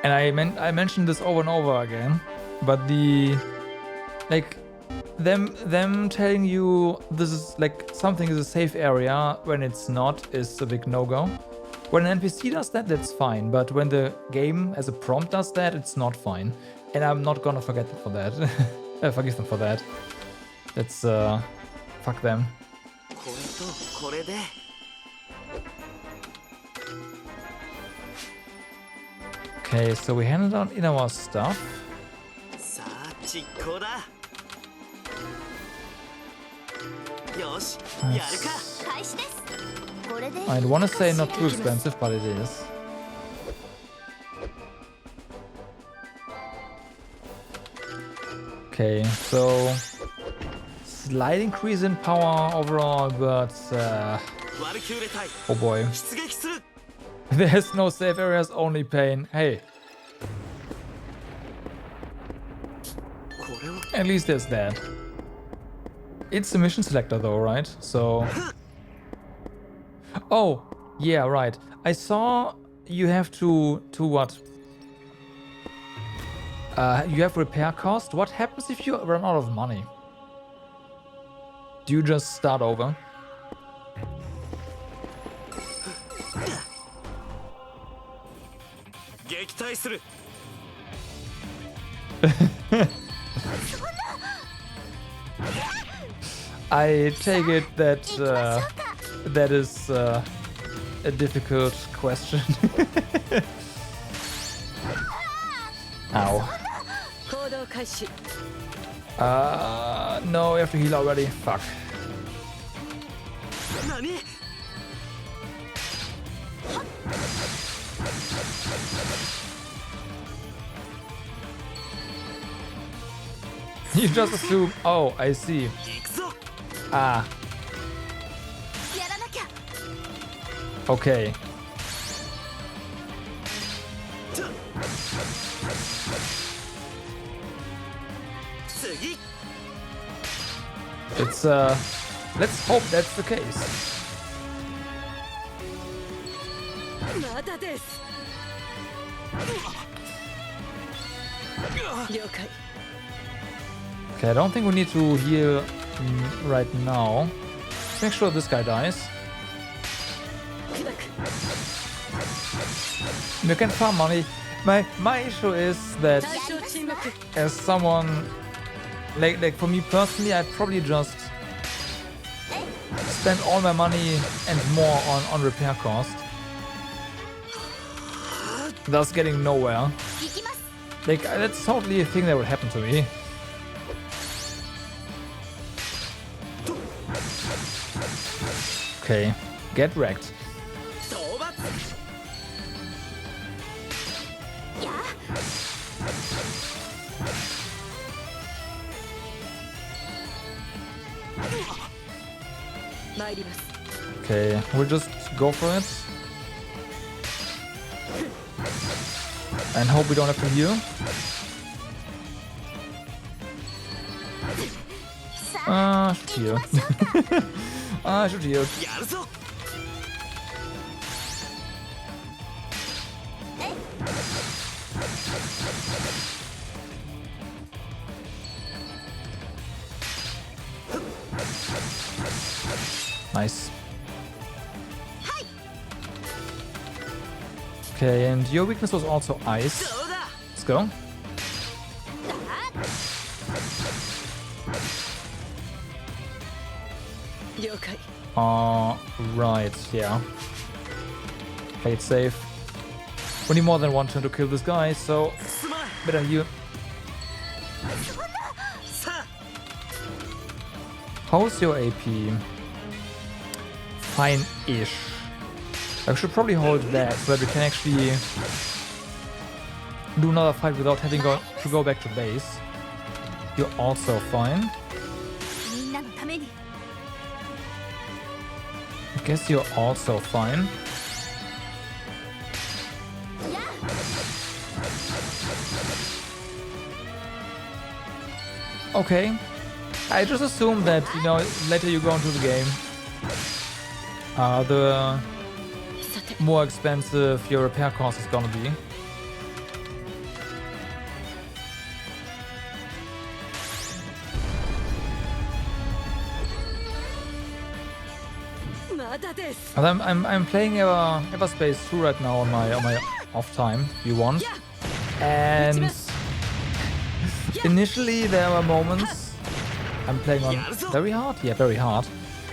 And I mentioned this over and over again, but the like them telling you this is like something is a safe area when it's not is a big no-go. When an NPC does that, that's fine, but when the game as a prompt does that, it's not fine. And I'm not gonna forget them for that. Forgive them for that. That's fuck them. Okay, so we handed out in our stuff. I'd want to say not too expensive, but it is. Okay, so slight increase in power overall, but oh boy. There's no safe areas, only pain. Hey. At least there's that. It's a mission selector though, right? So... Oh, yeah, right. I saw you have to what? You have repair cost. What happens if you run out of money? Do you just start over? I take it that that is a difficult question. Ow. No, we have to heal already. Fuck. You just assume. Oh, I see. Ah. Okay. It's let's hope that's the case. Okay, I don't think we need to heal right now. Let's make sure this guy dies. We can farm money. My issue is that as someone like for me personally, I'd probably just spend all my money and more on repair cost, thus getting nowhere. Like that's totally a thing that would happen to me. Okay, get wrecked. Okay, we'll just go for it. And hope we don't have to heal. Should heal. Should heal. Nice. Okay, and your weakness was also ice. Let's go. Right, yeah. Play it safe. We need more than one turn to kill this guy, so better heal. How's your AP? Fine-ish. I should probably hold that so that we can actually do another fight without having to go back to base. You're also fine. I guess you're also fine. Okay. I just assume that, you know, later you go into the game, the more expensive your repair cost is gonna be. And I'm playing Everspace 2 right now on my off time, if you want. And initially there were moments I'm playing on very hard? Yeah, very hard.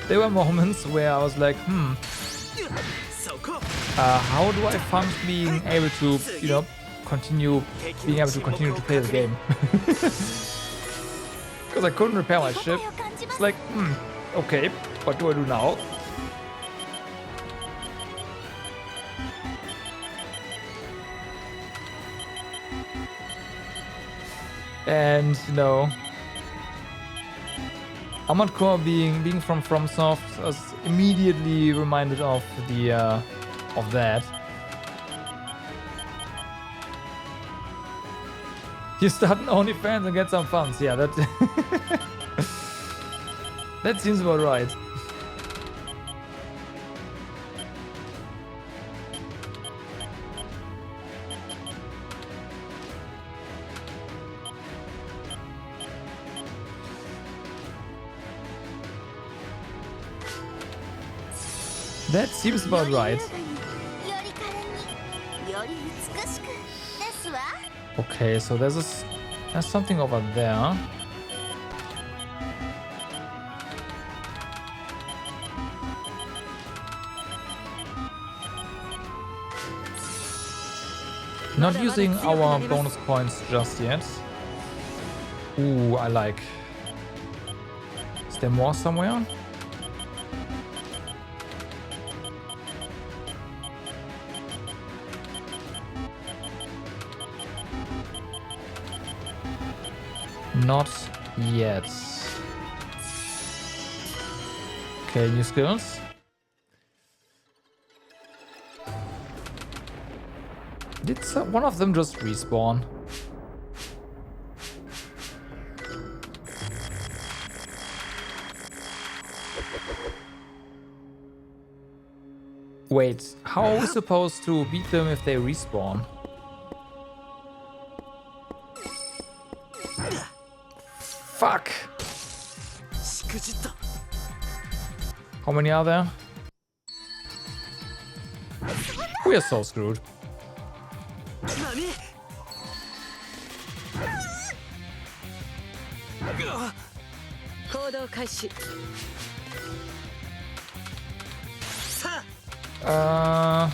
There were moments where I was like, how do I fund being able to, you know, continue to play the game? Because I couldn't repair my ship. It's like, okay, what do I do now? And, you know, Armored Core being from FromSoft, I was immediately reminded of the of that. You start an OnlyFans and get some funds. Yeah, that that seems about right. That seems about right. Okay, so there's something over there. Not using our bonus points just yet. Ooh, I like. Is there more somewhere? Not yet. Okay, new skills. Did one of them just respawn? Wait, how are we supposed to beat them if they respawn? Fuck! しくじった。 How many are there? We are so screwed. 何？行動開始。さあ。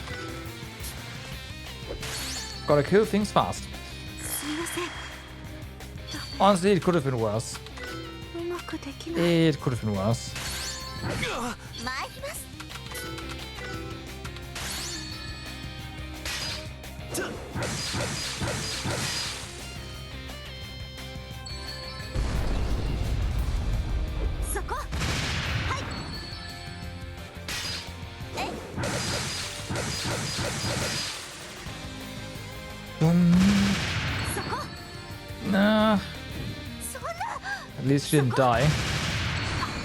Gotta kill things fast. すみません。 Honestly, it could have been worse. うまくできない。 It could have been worse. 参ります。そこ。はい。え。 そこ。 Nah. そんな。 At least she didn't die.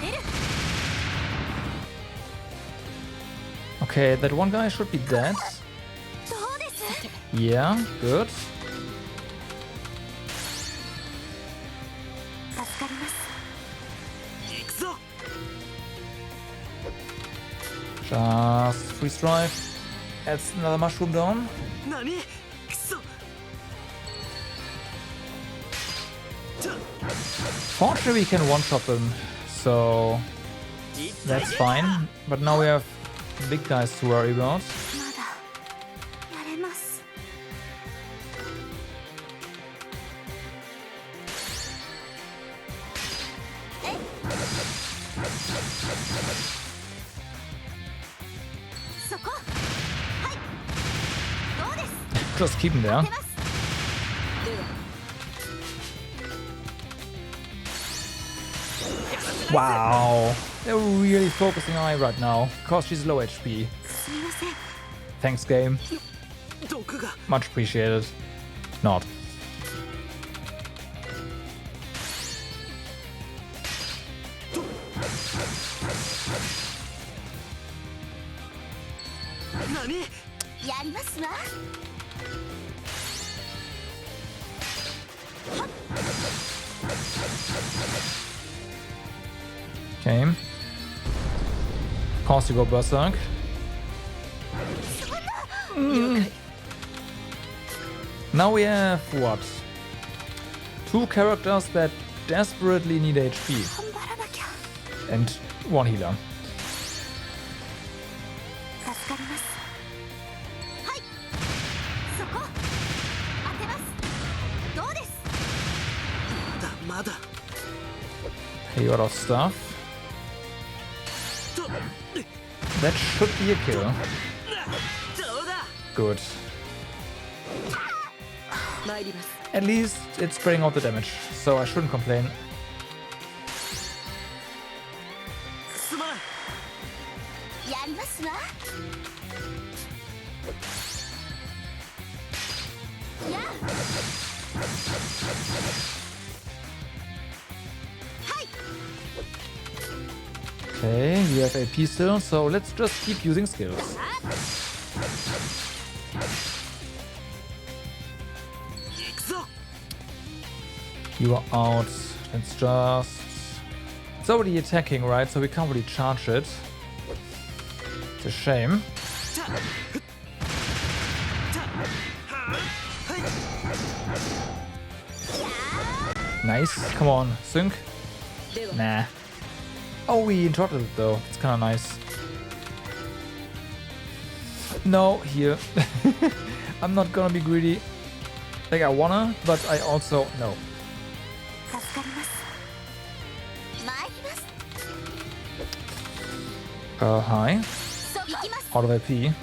出る。 Okay, that one guy should be dead. そうです。 Yeah, good. 助かります。 行くぞ。 Just freeze drive. Adds another mushroom down. 何？くそ。 Fortunately, we can one-shot them, so that's fine. But now we have big guys to worry about. まだやれます。 そこ。はい。どうです。 Just keep him there. 出ます。 Wow, they're really focusing on me right now because she's low HP. すみません。 Thanks, game. 毒が。 Much appreciated. Not. 何？やりますわ。 Okay. Of course, you go berserk. Now we have what? Two characters that desperately need HP 頑張らなきゃ。 and one healer. 助かります。はい。そこ。当てます。どうです。 まだまだ。 Hey, a lot of stuff. と。 That should be a kill. どうだ。 Good. 参ります。 At least it's spreading out the damage, so I shouldn't complain. すまない。やりますわ。やあ。はい。 Okay, you have AP still, so let's just keep using skills. 行くぞ。 You are out. Let's just... It's already attacking, right? So we can't really charge it. It's a shame. Nice. Come on, sync. Nah. Oh, we interrupted it though. It's kind of nice. No, here. I'm not gonna be greedy. Like I wanna, but I also no. 助かります。参ります。 Hi. 行きます。 Out of AP.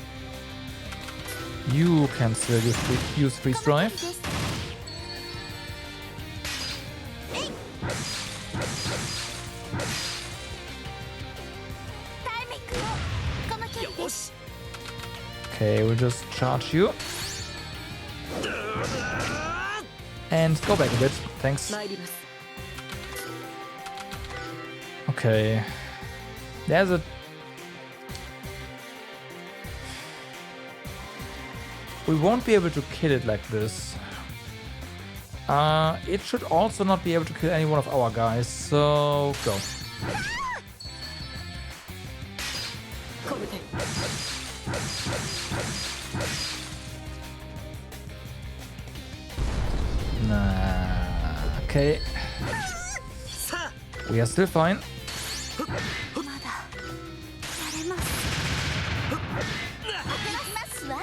You can still use freeze drive. です。 タイミングをこの距離で。よし。 Okay, we'll just charge you. And go back a bit. Thanks. 参ります。 Okay. There's a... We won't be able to kill it like this. It should also not be able to kill any one of our guys, so go. Nah, okay. We are still fine. まだやれます。ますわ。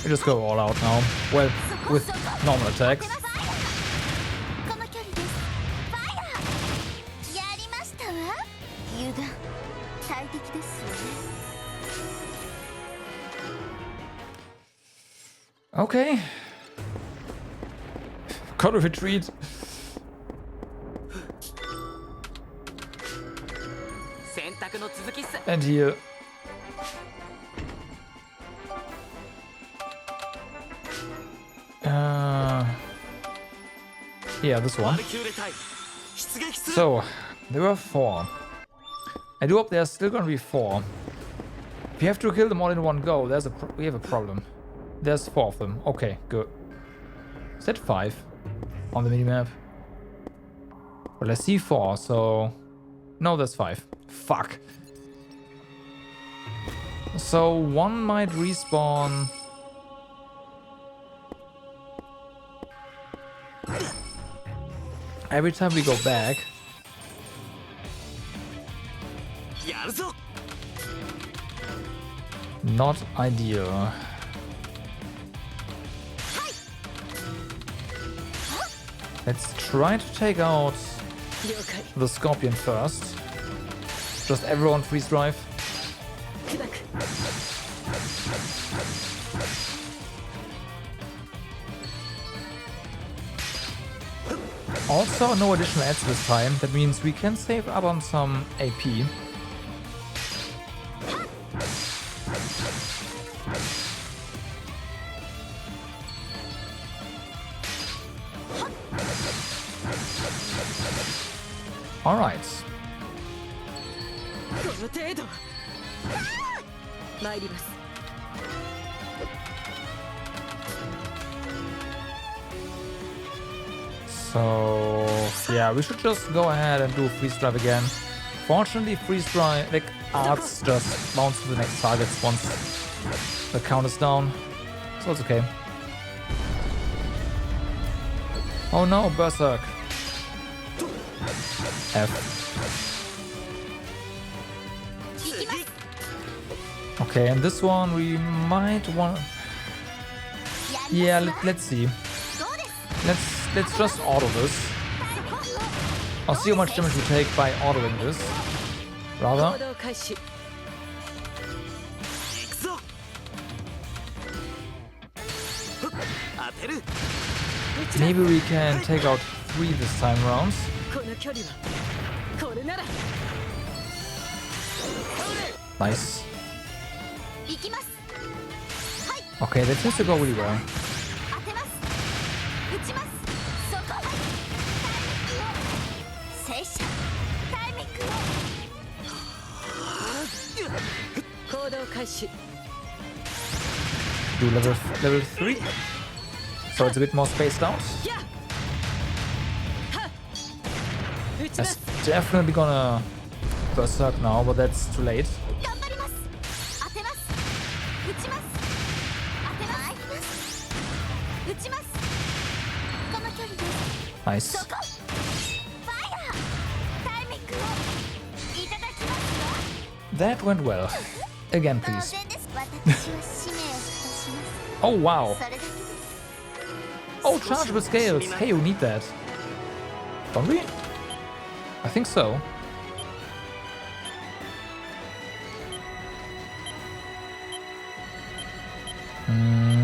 We just go all out now. Well, with normal attacks. この距離です。ファイヤー。やりましたわ。油断大敵ですよね。 Okay. Gotta retreat. 選択の続きっす。 And here. Yeah, this ワ one. ルキューレ隊出撃する。 So, there were 4. I do hope there's still gonna be 4. If you have to kill them all in one go, we have a problem. There's 4 of them. Okay, good. Is that 5 on the minimap? Well, I see 4, so... No, that's 5. Fuck. So, one might respawn... Every time we go back. やるぞ。 Not ideal. Let's try to take out the Scorpion first. Just everyone freeze drive. Also, no additional ads this time. That means we can save up on some AP. Alright. この程度。参ります。 So yeah, we should just go ahead and do freeze drive again. Fortunately, freeze drive, like arts, just bounce to the next targets once the count is down, so it's okay. Oh no, Berserk. F. Okay, and this one we might want. Yeah, let's see. Let's just auto this. I'll see how much damage we take by autoing this. Rather. 行動開始。 行くぞ。当てる。 Maybe we can take out 3 this time round. この距離はこれなら。 Nice. 行きます。 Okay, that seems to go really well. 当てます。撃ちます。そこ。タイミングを。静止。タイミングを。行動開始。 Do level 3. So it's a bit more spaced out. 撃ちま That's す。 definitely gonna Berserk now, but that's too late. 頑張ります。当てます。撃ちます。当てます。撃ちます。この距離です。 Nice. そこ。ファイヤー。タイミングを。いただきますわ。 That went well. Again, 当 please. 然です。私は使命を果たします。 Oh wow. それだけです。 Oh, chargeable scales. Hey, we need that. Don't we? I think so.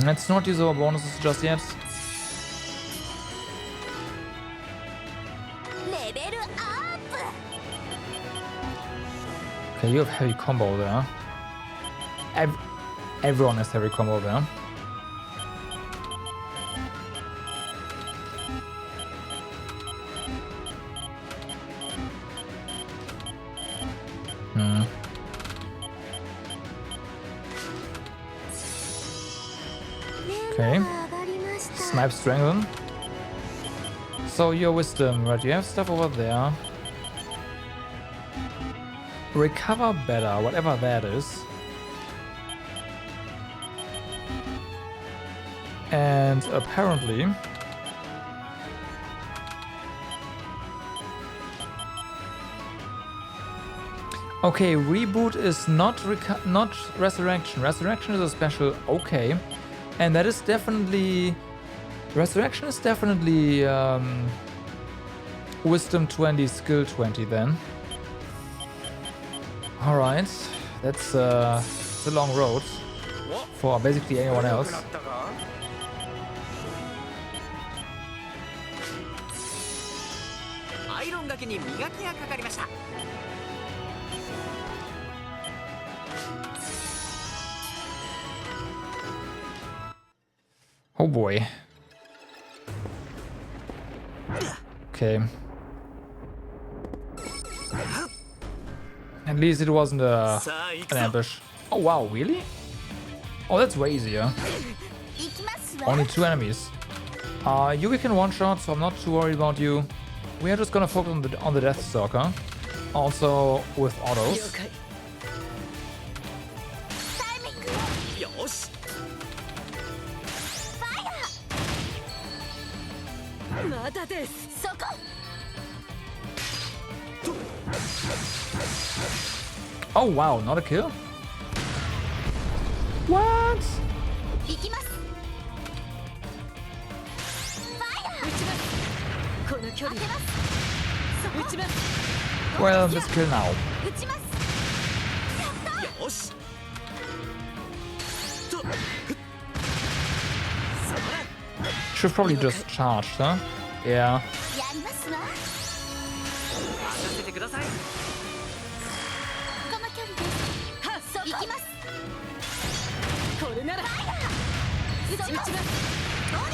Let's not use our bonuses just yet. レベルアップ。 Okay, you have heavy combo there. Everyone has heavy combo there. Okay. Type strengthen. So your wisdom, right? You have stuff over there. Recover better, whatever that is. And apparently okay, reboot is not resurrection. Resurrection is a special, okay. And that is definitely resurrection is definitely wisdom 20, skill 20 then. All right, that's it's a long road for basically anyone else. Oh boy. Okay. At least it wasn't an ambush. Oh wow, really? Oh, that's way easier. Only 2 enemies. You we can one-shot, so I'm not too worried about you. We are just gonna focus on the Deathstalker. Also with autos. Oh wow, not a kill? What? Well, let's kill now. Should probably just charge, huh? Yeah.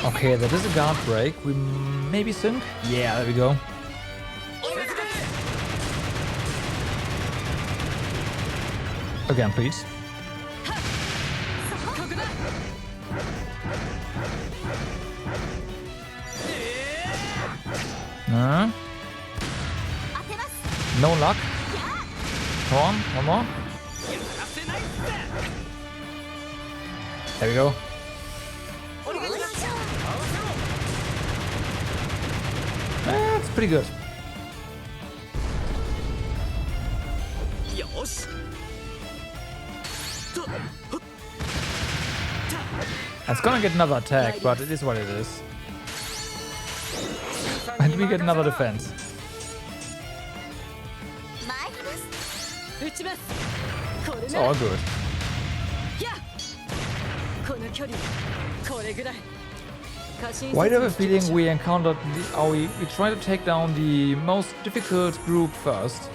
Okay, that is a guard break. We maybe sync? Yeah, there we go. Again, please. No luck. Come on, one more. There we go. That's pretty good. It's gonna get another attack, but it is what it is. And we get another defense. It's all good. Why do I have a feeling we encountered we try to take down the most difficult group first?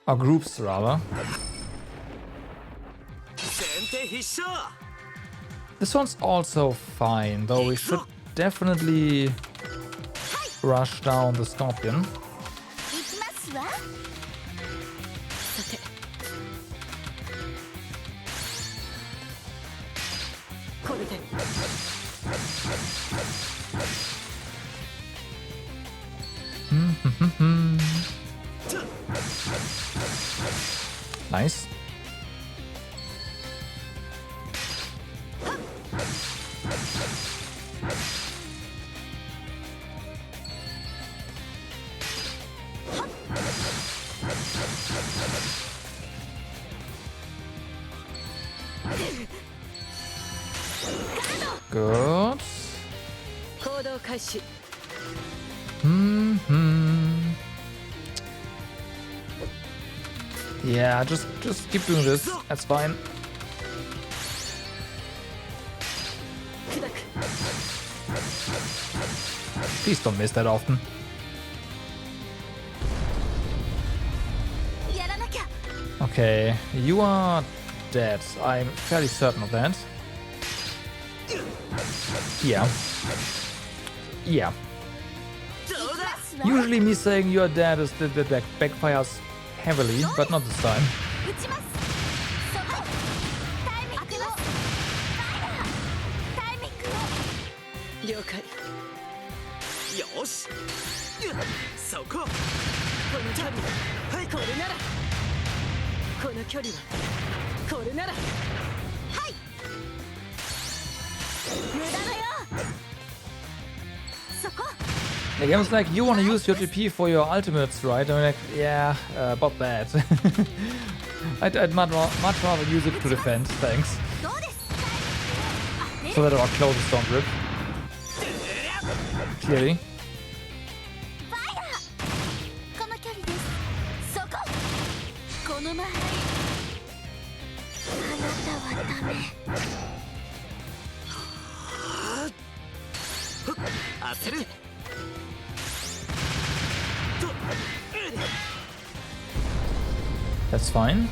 Or groups rather. This one's also fine, though we should definitely rush down the Scorpion. Nice. Good. Yeah, just keep doing this. That's fine. Please don't miss that often. Okay, you are dead. I'm fairly certain of that. Yeah. Yeah. Usually me saying you're dead is that backfires heavily, but not this time. 了解。よしそここの距離はいこれならこの距離はこれならはい無駄だよそこ The game is like, you want to use your TP for your ultimates, right? I'm like, yeah, about that. I'd much rather use it to defend, thanks. どうです So that our closest don't rip. Clearly. この距離ですそここの間合いあなたはダメ焦る That's fine.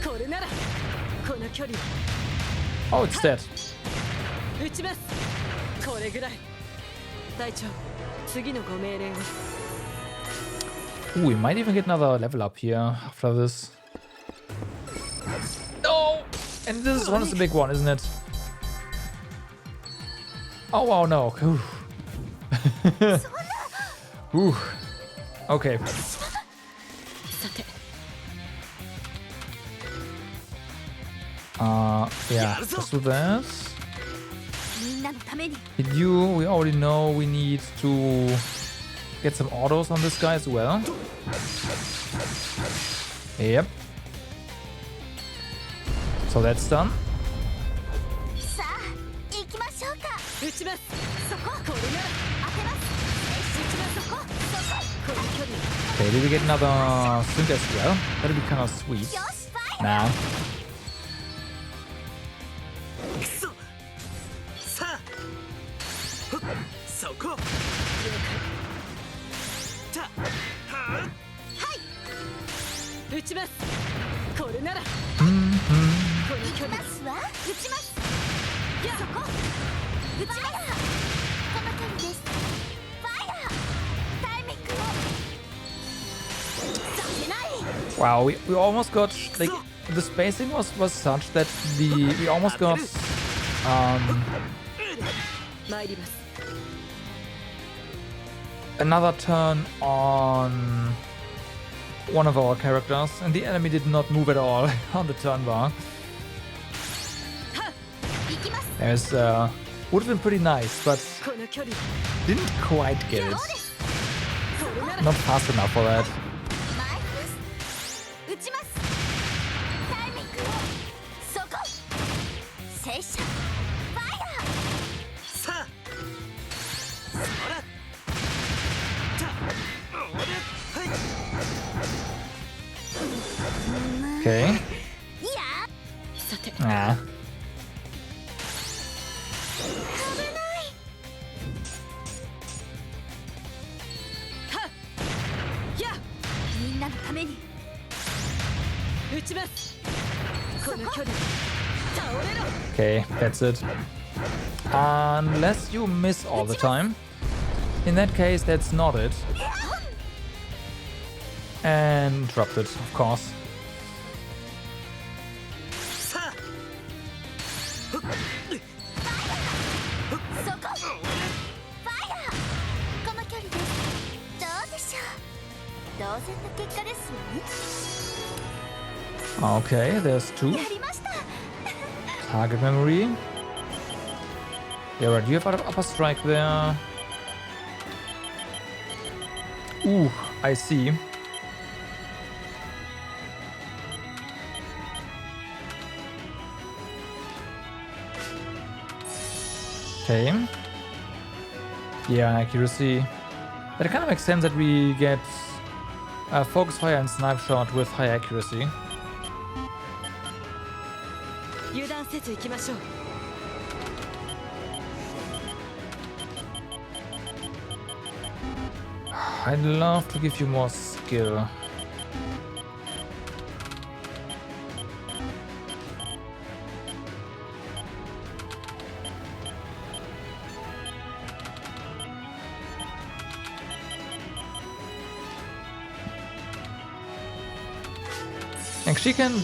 これならこの距離 Oh, it's dead. 撃ちますこれぐらい隊長次のご命令を Ooh, we might even get another level up here after this. No! And this one is the big one, isn't it? Oh, wow, no. Ooh. Ooh. Okay. さて Yeah, let's do that. みんなのために Hit you, we already know we need to get some autos on this guy as well. Yep. So that's done. さあ行きましょうか撃ちますそここれなら当てます撃ちますそここの距離 Okay, did we get another sync as well? That'd be kind of sweet. よしファイヤー Nah. くそさあふっそこたは撃ちますこれなら Mm-hmm. この距離ますわ撃ちますそこ撃ちますこの距離ですファイヤータイミングをさせない Wow, we almost got like the spacing was such that we almost got 参ります another turn on one of our characters, and the enemy did not move at all on the turn bar. 行きます There's would have been pretty nice, but この距離 didn't quite get it. これなら Not fast enough for that. マイフ撃ちますタイミングをそこ聖者ファイヤさあそらた俺はい Okay. ーいやさて Ah. やみんなのために撃ちますこの距離倒れろ Okay, that's it. Unless you miss all the time. In that case, that's not it. And dropped it, of course. さあそこファイヤーこの距離ですどうでしょう当然の結果ですわね Okay, there's two. やりました Target memory. Yeah, right, you have upper strike there. Ooh, I see. Okay. Yeah, accuracy. That kind of makes sense that we get focus fire and snipe shot with high accuracy. 油断せず行きましょう I'd love to give you more skill. And she can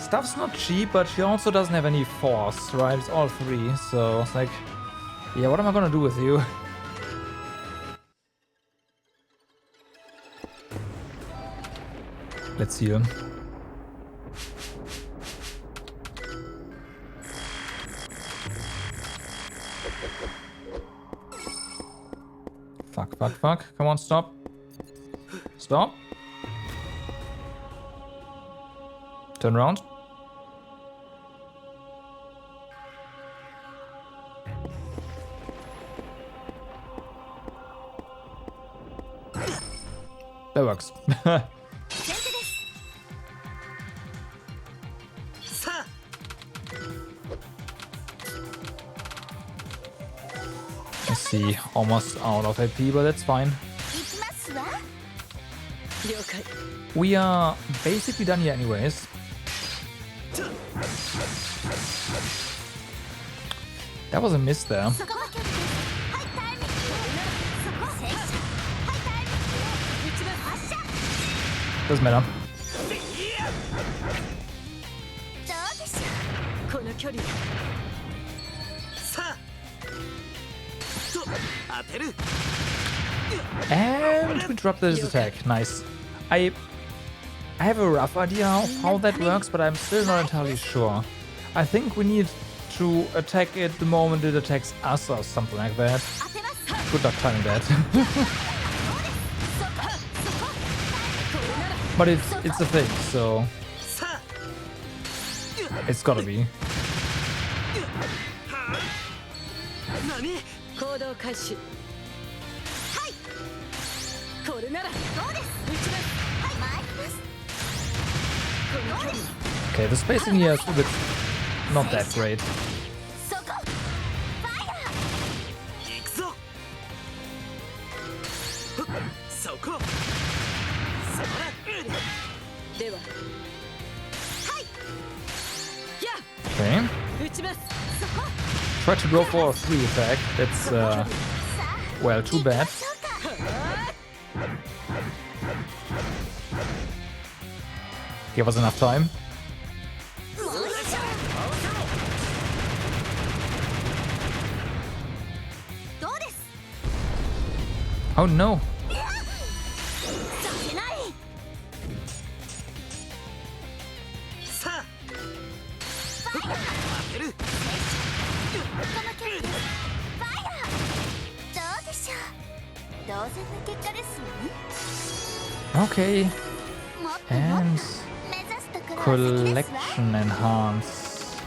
stuff's not cheap, but she also doesn't have any force, right? It's all 3, so it's like, yeah, what am I gonna do with you? Let's see him. Fuck, fuck, fuck. Come on, stop. Stop. Turn around. That works. さあ Let's see. Almost out of AP, but that's fine. 行きますわ。了解 We are basically done here anyways. That was a miss there. そこは距離です。はい、タイミング。そこ、戦車。はい、タイミング。一番発射。 Doesn't matter. どうでしょう。この距離さあと当てる And we drop this attack. Nice. I have a rough idea of how that works, but I'm still not entirely sure. I think we need to attack it the moment it attacks us or something like that. 当てます。 Good luck timing that. But it's a thing, so さあ it's gotta be. 何 行動開始はいこれならどうです撃ちますはい参りますこの距離 Okay, the spacing here is a bit not that great. そこ。ファイヤー。行くぞふっそこそらでははいや Okay. 撃ちます Try to go for a 3 attack. That's, well, too bad. Give us enough time. Oh no. させない。さあ当てるこの距離です。ファイヤー。どうでしょう。当然の結果ですわね。 Okay. もっともっと And 目指すところは先ですわ。 collection enhance.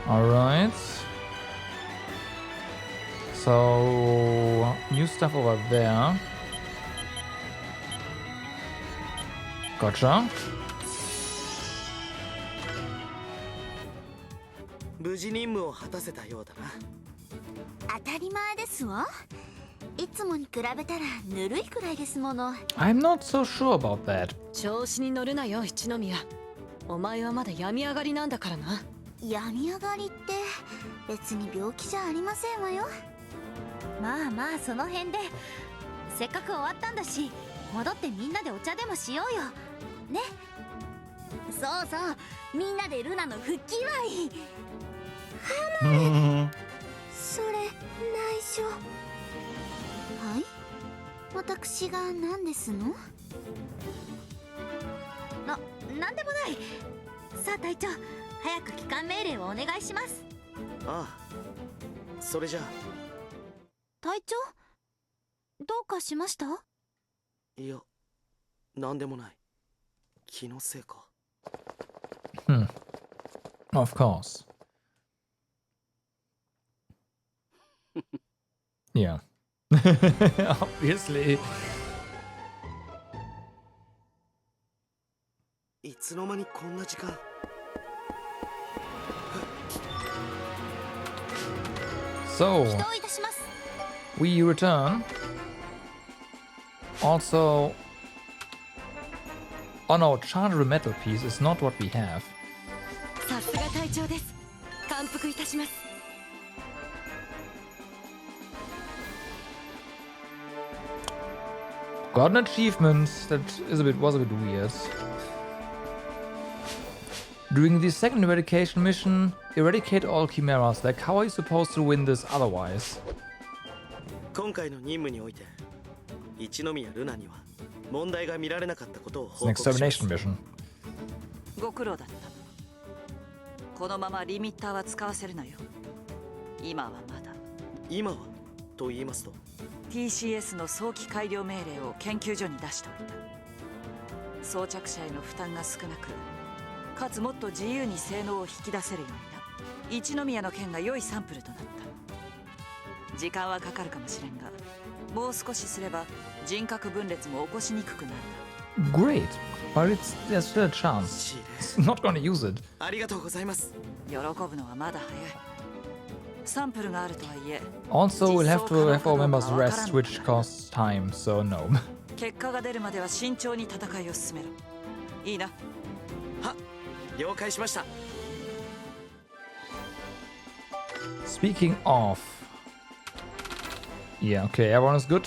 Alright. So, new stuff over there. Gotcha. 無事任務を果たせたようだな当たり前ですわ。いつもに比べたらぬるいくらいですもの。 I'm not so sure about that. 調子に乗るなよ一宮お前はまだ病み上がりなんだからな病み上がりって別に病気じゃありませんわよ。まあまあその辺でせっかく終わったんだし戻ってみんなでお茶でもしようよね。そうそうみんなでルナの復帰祝い。それ内緒。はい私が何ですの。なんでもない。さあ隊長早く帰還命令をお願いします。ああそれじゃあ隊長どうかしました。いやなんでもない気のせいか Of course. Yeah. Obviously. いつの間にこんな時間 So, 起動いたします。 we return. Also, oh no, chargeable metal piece is not what we have. さすが隊長です感服いたします Got an achievement that was a bit weird. During the second eradication mission, eradicate all chimeras. Like, how are you supposed to win this otherwise? 今回の任務において一宮ルナには問題が見られなかったことを It's an 報告します extermination mission. ご苦労だった。このままリミッターは使わせるなよ。今はまだ。今はと言いますと TCS の早期改良命令を研究所に出しておいた。装着者への負担が少なく、かつもっと自由に性能を引き出せるようにな。一宮の剣が良いサンプルとなった。時間はかかるかもしれんが、もう少しすれば人格分裂も起こしにくくなる。 Great, but there's still a chance. It's not gonna use it. ありがとうございます。喜ぶのはまだ早い。サンプルがあるとはいえ、 Also, we'll have to have our members rest, which costs time, so no. 結果が出るまでは慎重に戦いを進めろ。いいな。は、了解しました。 Speaking of... Yeah, okay, everyone is good.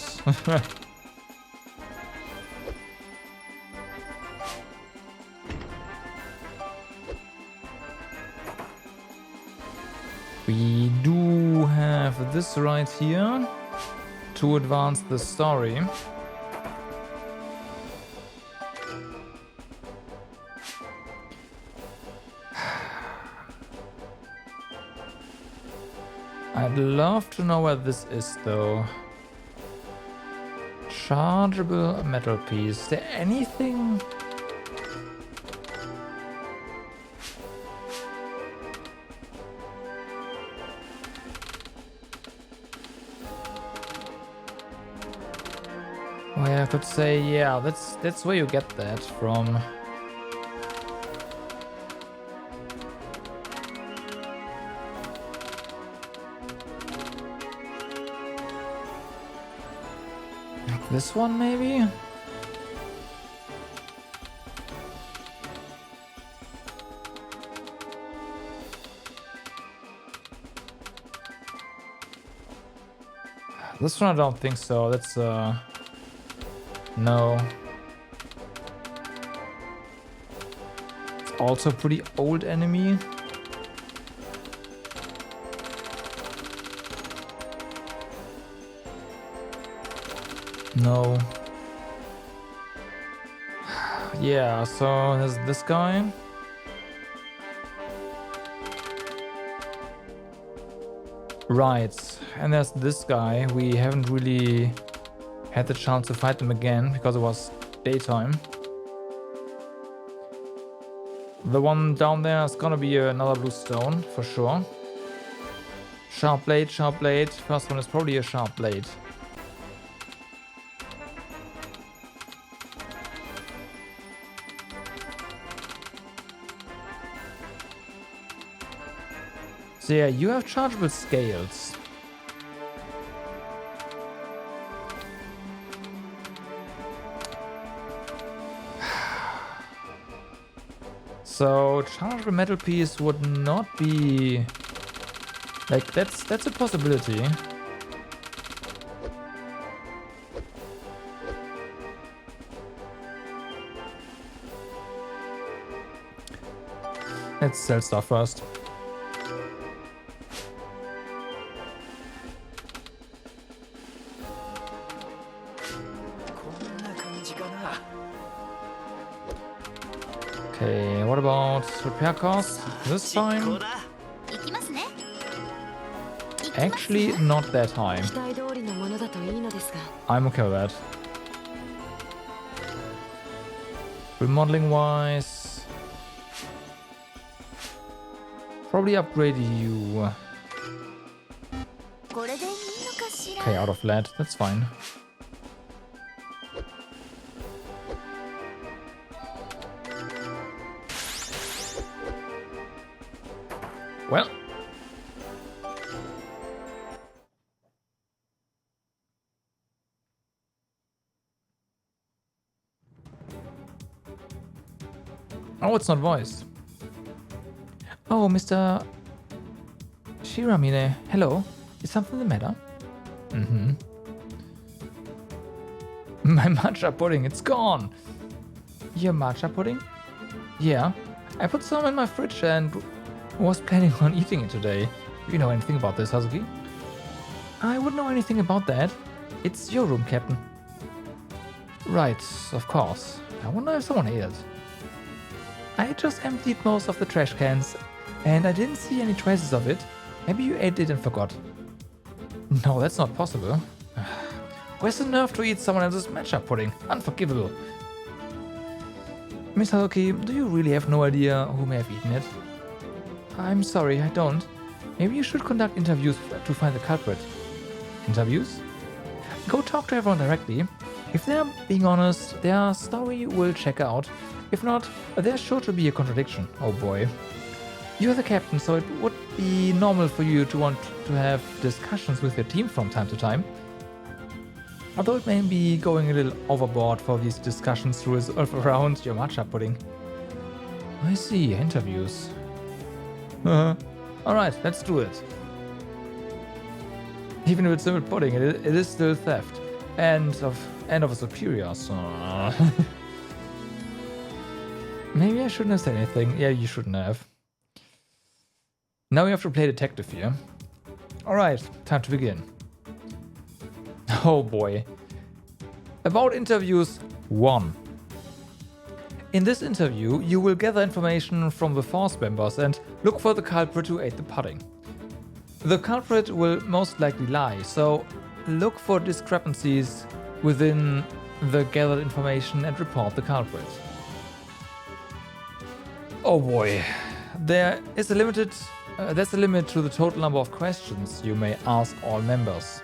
We do have this right here to advance the story. I'd love to know where this is though. Chargeable metal piece. Is there anything? Well, I could say, yeah, that's where you get that from. Like this one, maybe? This one I don't think so. That's no. It's also a pretty old enemy. No. Yeah, so there's this guy. Right, and there's this guy. We haven't really had the chance to fight them again because it was daytime. The one down there is gonna be another blue stone for sure. Sharp blade, sharp blade. First one is probably a sharp blade. So yeah, you have chargeable scales. So chargeable metal piece would not be like that's a possibility. Let's sell stuff first. Okay, what about repair costs this time? Actually, not that high. I'm okay with that. Remodeling wise, probably upgrade you. Okay, out of lead, that's fine. Well, oh, it's not voiced. Oh, Mr. Shiramine, hello. Is something the matter? Mm-hmm. My matcha pudding, it's gone. Your matcha pudding? Yeah, I put some in my fridge and was planning on eating it today. Do you know anything about this, Hazuki? I wouldn't know anything about that. It's your room, Captain. Right, of course. I wonder if someone ate it. I just emptied most of the trash cans, and I didn't see any traces of it. Maybe you ate it and forgot. No, that's not possible. Where's the nerve to eat someone else's matcha pudding? Unforgivable. Miss Hazuki, do you really have no idea who may have eaten it? I'm sorry, I don't. Maybe you should conduct interviews to find the culprit. Interviews? Go talk to everyone directly. If they're being honest, their story will check out. If not, there's sure to be a contradiction. Oh boy. You're the captain, so it would be normal for you to want to have discussions with your team from time to time. Although it may be going a little overboard for these discussions to resolve around your matcha pudding. I see, interviews. Alright, let's do it. Even if it's simple pudding, it is still theft. And of a superior, so... Maybe I shouldn't have said anything. Yeah, you shouldn't have. Now we have to play detective here. Alright, time to begin. Oh boy. About interviews 1. In this interview, you will gather information from the force members and look for the culprit who ate the pudding. The culprit will most likely lie, so look for discrepancies within the gathered information and report the culprit. Oh boy. There's a limit to the total number of questions you may ask all members.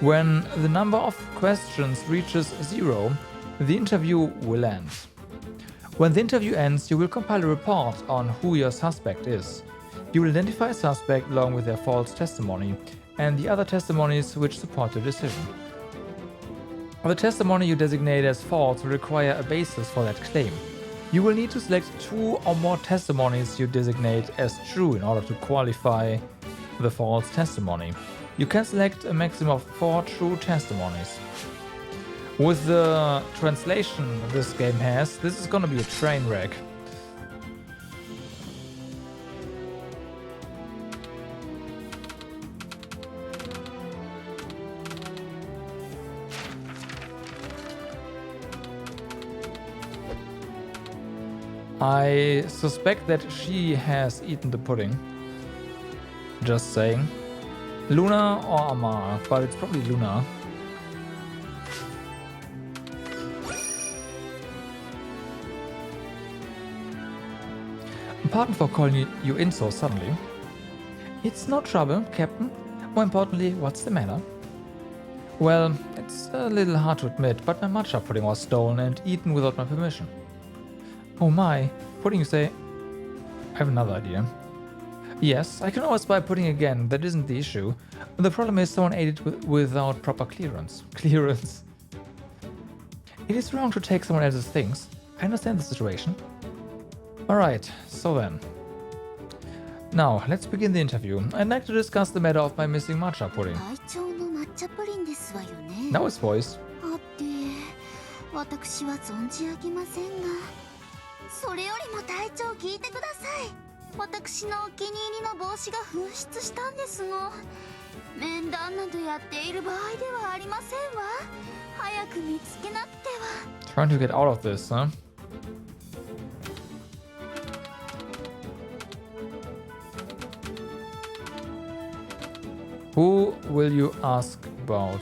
When the number of questions reaches 0, the interview will end. When the interview ends, you will compile a report on who your suspect is. You will identify a suspect along with their false testimony and the other testimonies which support your decision. The testimony you designate as false will require a basis for that claim. You will need to select 2 or more testimonies you designate as true in order to qualify the false testimony. You can select a maximum of 4 true testimonies. With the translation this game has, this is gonna be a train wreck. I suspect that she has eaten the pudding. Just saying. Luna or Amar, but it's probably Luna. Pardon for calling you in so suddenly. It's no trouble, Captain. More importantly, what's the matter? Well, it's a little hard to admit, but my matcha pudding was stolen and eaten without my permission. Oh my, pudding you say? I have another idea. Yes, I can always buy pudding again, that isn't the issue. The problem is someone ate it without proper clearance. Clearance. It is wrong to take someone else's things. I understand the situation. Alright, so then. Now, let's begin the interview. I'd like to discuss the matter of my missing matcha pudding. Now his voice. 私は存じ上げませんが、それよりも隊長聞いてください。私のお気に入りの帽子が紛失したんですの。面談などやっている場合ではありませんわ。早く見つけなくては。Trying to get out of this, huh? Who will you ask about?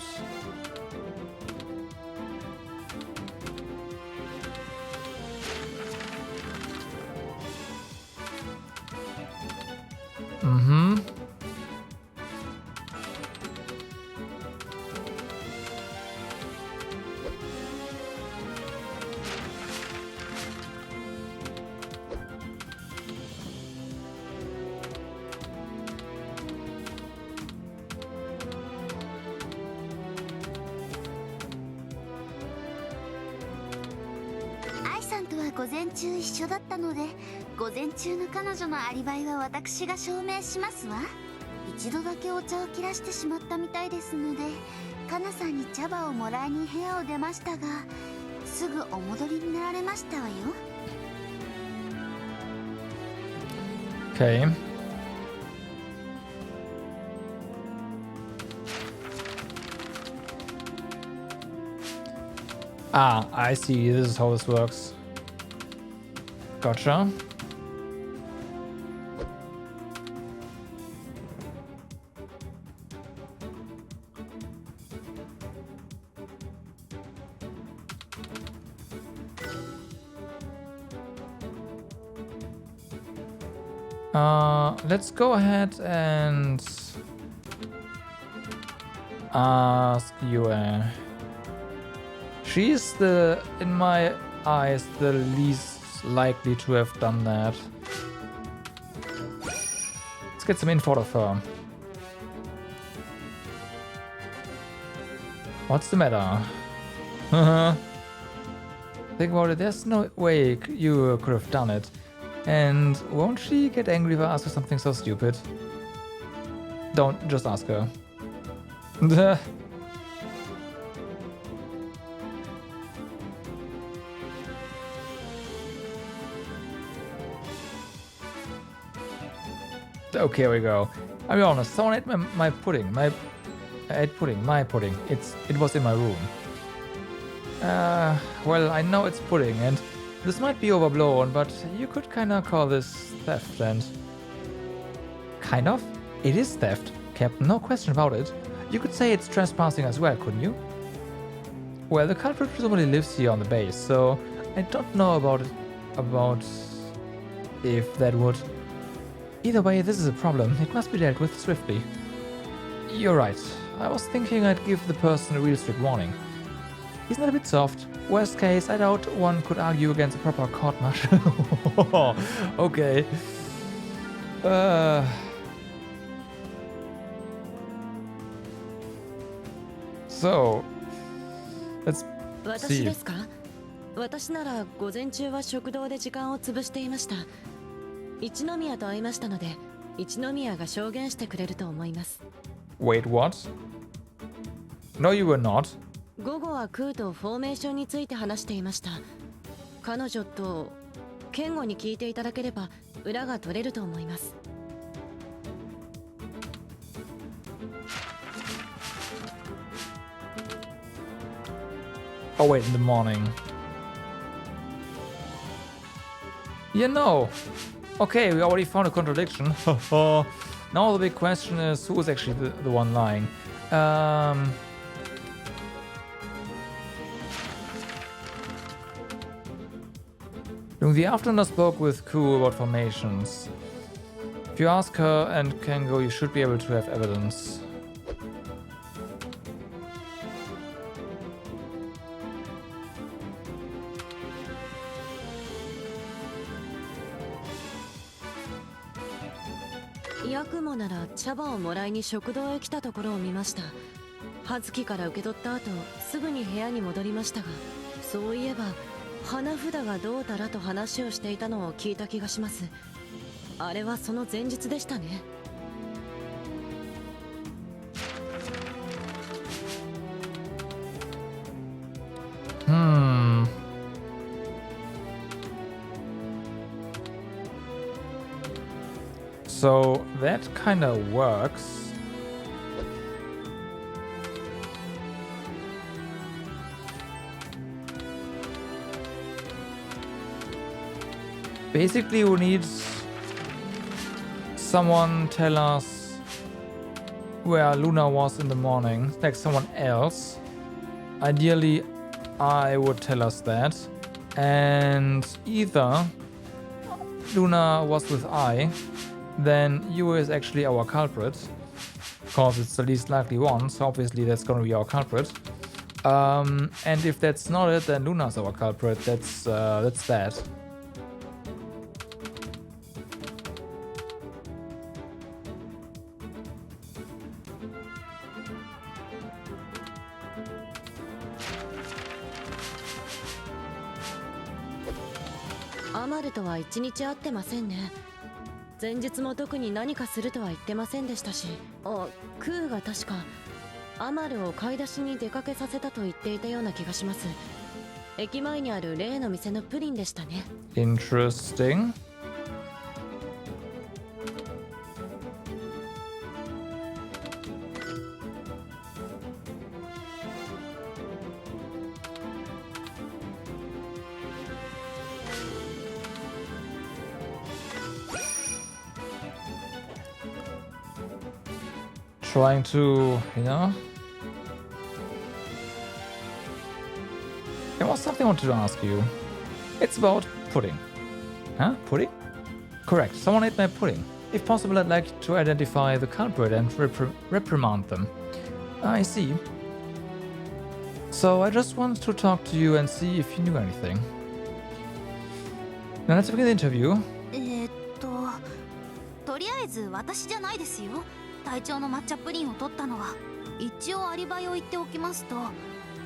Mm-hmm.愛さんとは午前中一緒だったので、午前中の彼女のアリバイは私が証明しますわ。一度だけお茶を切らしてしまったみたいですので、カナさんに茶葉をもらいに部屋を出ましたが、すぐお戻りになられましたわよ。Okay. Ah, I see. This is how this works. Gotcha. Let's go ahead and ask Yue. She's in my eyes, the least likely to have done that. Let's get some info out of her. What's the matter? Think about it, there's no way you could have done it. And won't she get angry if I ask her something so stupid? Don't, just ask her. Okay, here we go. I'll be honest, someone ate my pudding. My pudding. It was in my room. Well, I know it's pudding, and this might be overblown, but you could kinda call this theft, and... Kind of? It is theft, Captain, no question about it. You could say it's trespassing as well, couldn't you? Well, the culprit presumably lives here on the base, so I don't know about if that would... Either way, this is a problem. It must be dealt with swiftly. You're right. I was thinking I'd give the person a real strict warning. He's not a bit soft. Worst case, I doubt one could argue against a proper court-martial. Okay. So, let's 私 see. ですか？私なら午前中は食堂で時間を潰していました。一宮と会いましたので、一宮が証言してくれると思います。Wait, what? No, you were not. 午後はクーとフォーメーションについて話していました。彼女と健吾に聞いていただければ裏が取れると思います。Oh wait, in the morning. Yeah, no. Okay, we already found a contradiction. Now the big question is who is actually the one lying. During the afternoon, I spoke with Ku about formations. If you ask her and Kengo, you should be able to have evidence.ヤクモなら茶葉をもらいに食堂へ来たところを見ました。葉月から受け取った後、すぐに部屋に戻りましたが、そういえば花札がどうたらと話をしていたのを聞いた気がします。あれはその前日でしたね。So that kind of works. Basically, we need someone tell us where Luna was in the morning, like someone else. Ideally, I would tell us that. And either Luna was with I, then Yue is actually our culprit, because it's the least likely one, so obviously that's gonna be our culprit. And if that's not it, then Luna's our culprit. That's that. Amaru とは一日会ってませんね。前日も特に何かするとは言ってませんでしたし、クーが確かアマルを買い出しに出かけさせたと言っていたような気がします。駅前にある例の店のプリンでしたね。Interesting. trying to, you know. There was something I wanted to ask you. It's about pudding. Huh? Pudding? Correct. Someone ate my pudding. If possible, I'd like to identify the culprit and reprimand them. I see. So I just wanted to talk to you and see if you knew anything. Now let's begin the interview. とりあえず私じゃないですよ。隊長の抹茶プリンを取ったのは。一応アリバイを言っておきますと、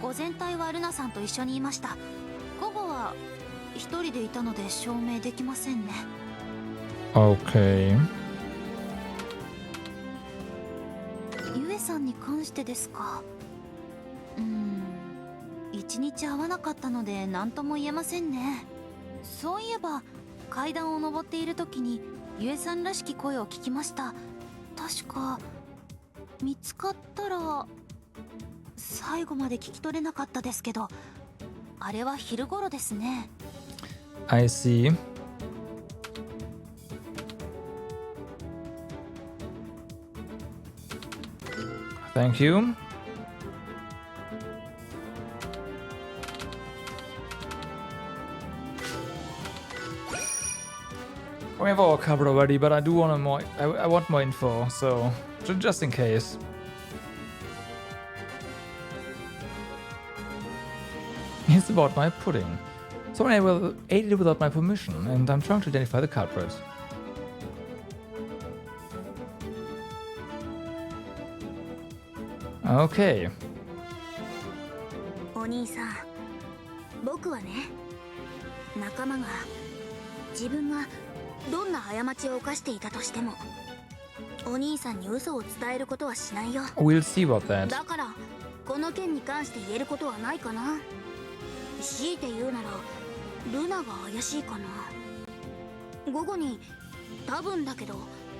午前帯はルナさんと一緒にいました。午後は一人でいたので証明できませんね。Okay. ゆえさんに関してですか。一日会わなかったので何とも言えませんね。そういえば階段を登っている時にゆえさんらしき声を聞きました。確か見つかったら最後まで聞き取れなかったですけど、あれは昼頃ですね。I see. Thank you. We have all covered already, but I do want more. I want more info, so just in case. It's about my pudding. Someone ate it without my permission, and I'm trying to identify the culprit. Okay. お兄さん、僕はね、仲間が自分がどんな過ちを犯していたとしても、お兄さんに嘘を伝えることはしないよ。We'll see about that. だからこの件に関して言えることはないかな。強いて言うならルナが怪しいかな。午後に多分だけど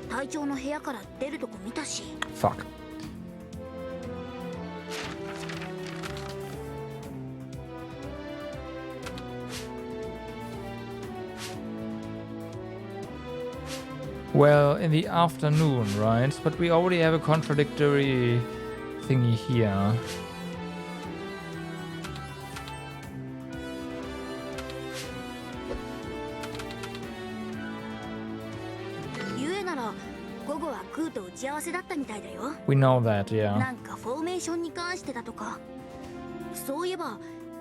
隊長の部屋から出るとこ見たし。Fuck. Well, in the afternoon, right? But we already have a contradictory thingy here. We know that, yeah. なんかフォーメーションに関してだとか。そういえば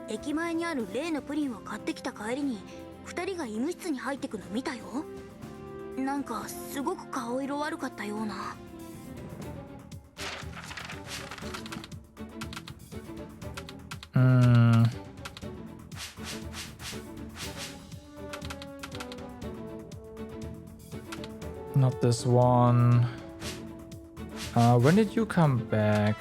駅前にある例のプリンを買ってきた帰りに2人が医務室に入ってくの見たよ。なんかすごく顔色悪かったような。Not this one. When did you come back?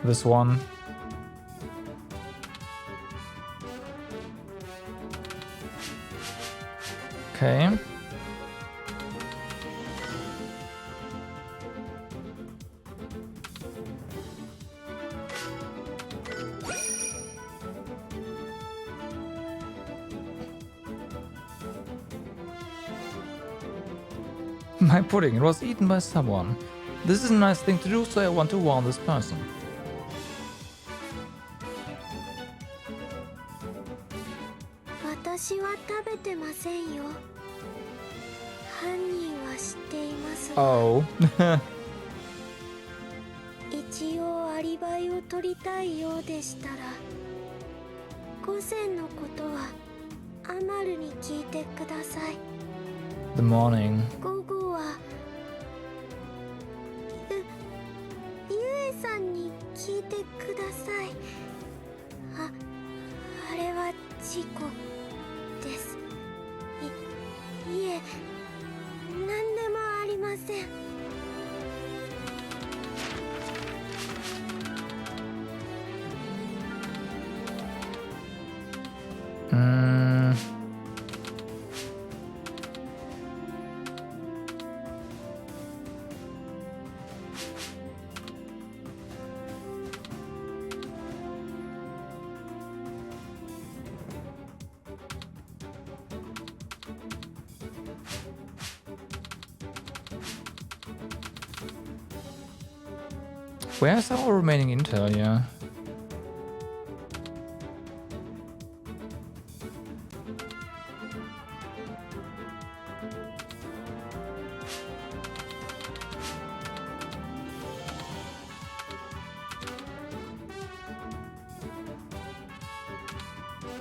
This one. Okay. My pudding, it was eaten by someone. This is a nice thing to do, so I want to warn this person. Oh. 一応アリバイを取りたいようでしたら、午前のことはアマルに聞いてください。The morning. 午後はゆえさんに聞いてください。あれは事故です。いえ、何でもありません。Where's our remaining intel here?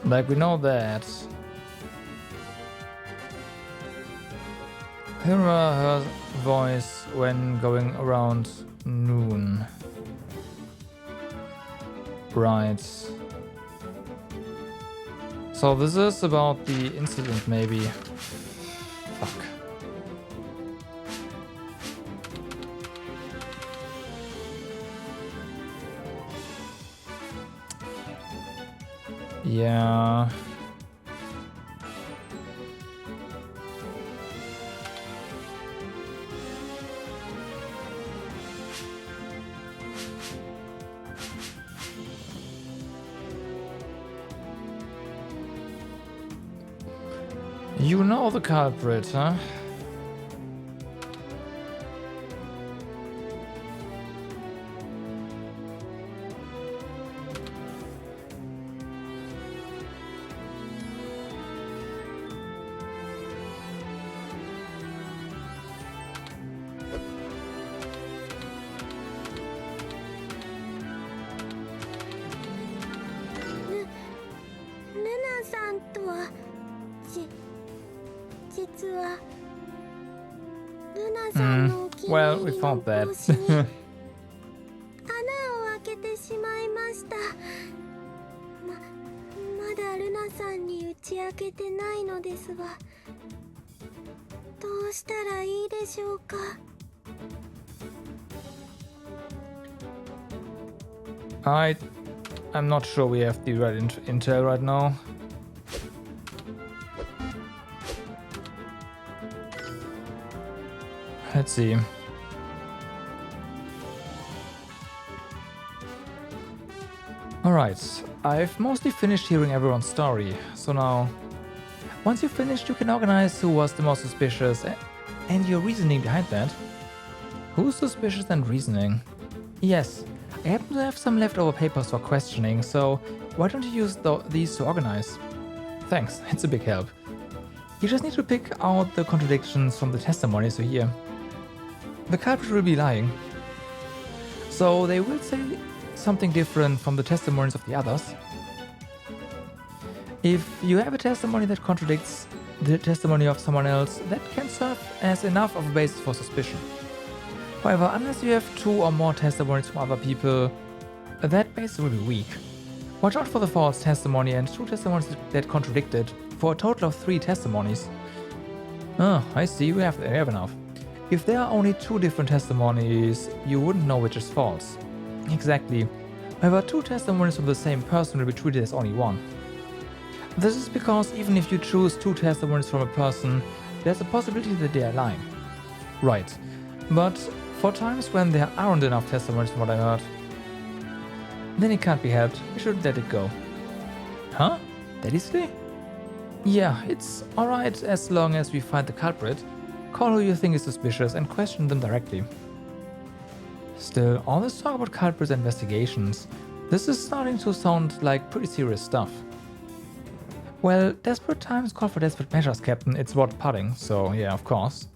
Like, we know that hear her voice when going around noon. Right. So this is about the incident, maybe. Fuck. Yeah. You know the culprit, huh? Well, we found that. 穴を開けてしまいました。まだルナさんに打ち明けてないのですが、どうしたらいいでしょうか。I'm not sure we have the right intel right now. Let's see. Alright, I've mostly finished hearing everyone's story, so now, once you've finished, you can organize who was the most suspicious and your reasoning behind that. Who's suspicious and reasoning? Yes, I happen to have some leftover papers for questioning, so why don't you use these to organize? Thanks, it's a big help. You just need to pick out the contradictions from the testimonies you hear. The culprit will be lying, so they will say something different from the testimonies of the others. If you have a testimony that contradicts the testimony of someone else, that can serve as enough of a basis for suspicion. However, unless you have 2 or more testimonies from other people, that basis will be weak. Watch out for the false testimony and 2 testimonies that contradict it, for a total of 3 testimonies. Oh, I see, we have enough. If there are only 2 different testimonies, you wouldn't know which is false. Exactly. However, 2 testimonies from the same person will be treated as only 1. This is because even if you choose 2 testimonies from a person, there's a possibility that they are lying. Right. But for times when there aren't enough testimonies from what I heard, then it can't be helped. We should let it go. Huh? That easily? Yeah, it's alright as long as we find the culprit, call who you think is suspicious and question them directly. Still, all this talk about culprits and investigations, this is starting to sound like pretty serious stuff. Well, desperate times call for desperate measures, Captain. It's what pudding, so yeah, of course.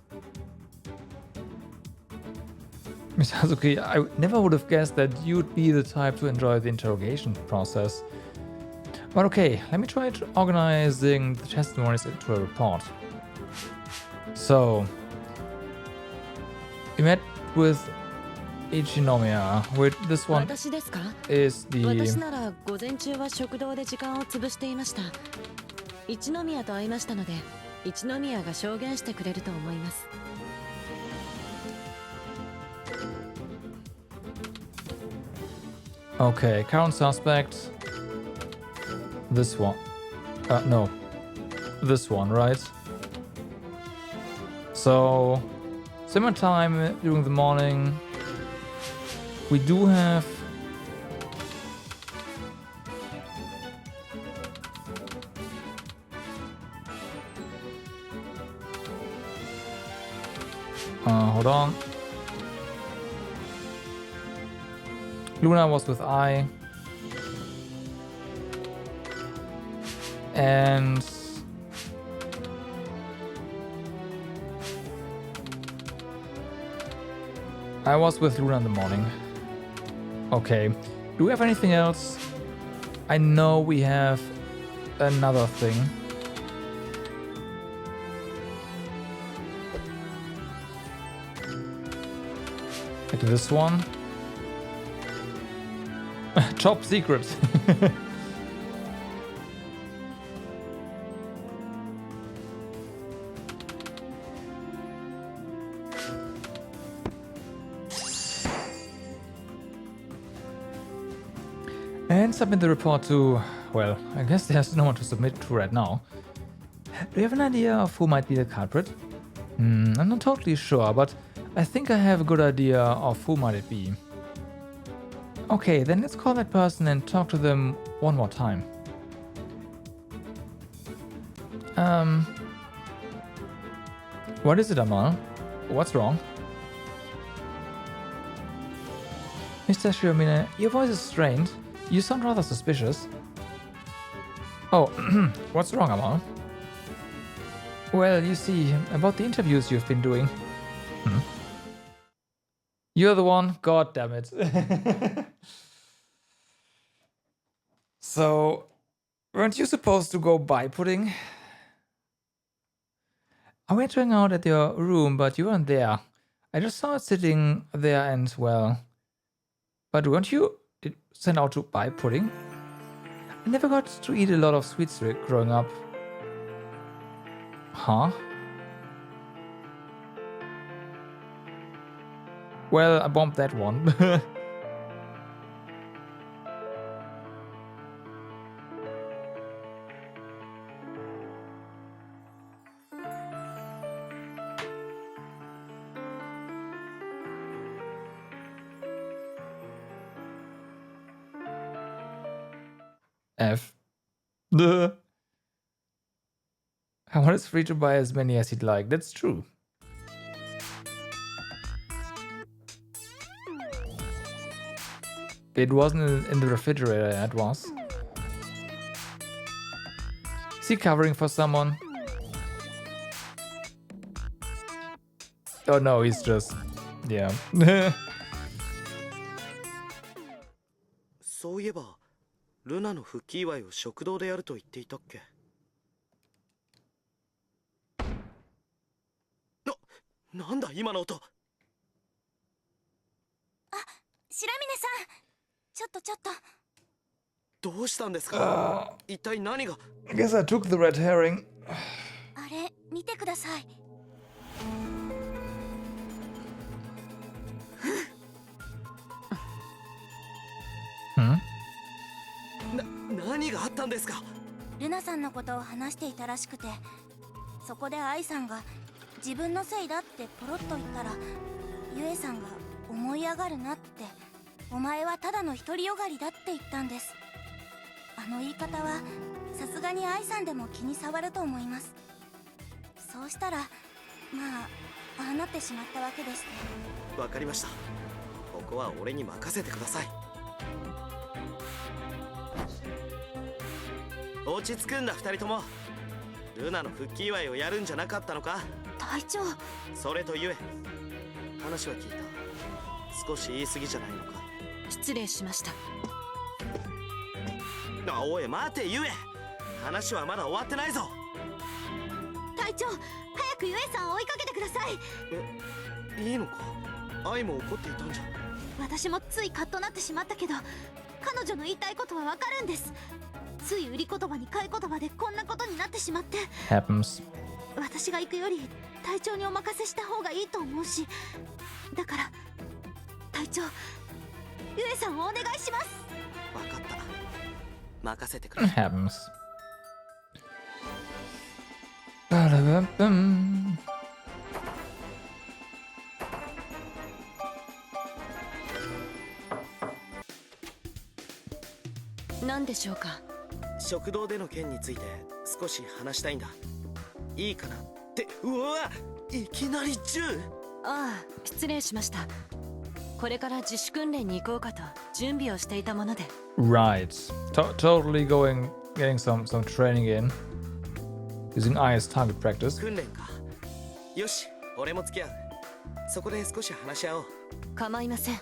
Miss Hazuki, I never would have guessed that you'd be the type to enjoy the interrogation process. But okay, let me try organizing the testimonies into a report. So, we met with Ichinomiya. With this one is the... 私なら午前中は食堂で時間を潰していました。一宮と会いましたので、一宮が証言してくれると思います。Okay, current suspect. This one. No. This one, right? So, similar time during the morning. We do have... hold on. Luna was with I. And I was with Luna in the morning. Okay. Do we have anything else? I know we have another thing. Like this one. Top secret. And submit the report to, well, I guess there's no one to submit to right now. Do you have an idea of who might be the culprit? I'm not totally sure, but I think I have a good idea of who might it be. Okay, then let's call that person and talk to them one more time. What is it, Amal? What's wrong? Mr. Shiomine, your voice is strained. You sound rather suspicious. Oh, what's wrong, Amal? Well, you see, about the interviews you've been doing. You're the one? God damn it. So, weren't you supposed to go by pudding? I went to hang out at your room, but you weren't there. I just saw it sitting there and, well... But weren't you sent out to buy pudding? I never got to eat a lot of sweets growing up. Huh? Well, I bombed that one. F. Duh. Hamon is free to buy as many as he'd like. That's true. It wasn't in the refrigerator, it was. Is he covering for someone? Oh no, he's just... yeah. そういえばルナの復帰祝いを食堂でやると言っていたっけ。なんだ今の音。あ、白峰さん、ちょっと。どうしたんですか。一体何が。 I guess I took the red herring. あれ、見てください。何があったんですか。ルナさんのことを話していたらしくて、そこで愛さんが自分のせいだってポロッと言ったら、ゆえさんが思い上がるなって、お前はただの独りよがりだって言ったんです。あの言い方はさすがに愛さんでも気に障ると思います。そうしたらまあああなってしまったわけですね。わかりました。ここは俺に任せてください。落ち着くんだ二人とも。ルナの復帰祝いをやるんじゃなかったのか。隊長。それとゆえ話は聞いた。少し言い過ぎじゃないのか。失礼しました。おい待てゆえ、話はまだ終わってないぞ。隊長、早くゆえさんを追いかけてください。いいのか。愛も怒っていたんじゃ。私もついカッとなってしまったけど、彼女の言いたいことはわかるんです。つい売り言葉に買い言葉でこんなことになってしまって。 Happens. 私が行くより隊長にお任せした方がいいと思うし、だから隊長、ゆえさんをお願いします。わかった。任せてくれ。Happens. Ba-da-ba-bum. 何でしょうか。食堂での件について少し話したいんだ。いいかなって。うわ、いきなり銃。ああ、失礼しました。これから自主訓練に行こうかと準備をしていたもので。 Right. Totally getting some training in. Using eyes target practice. 訓練か。よし、俺も付き合う。そこで少し話し合おう。構いません。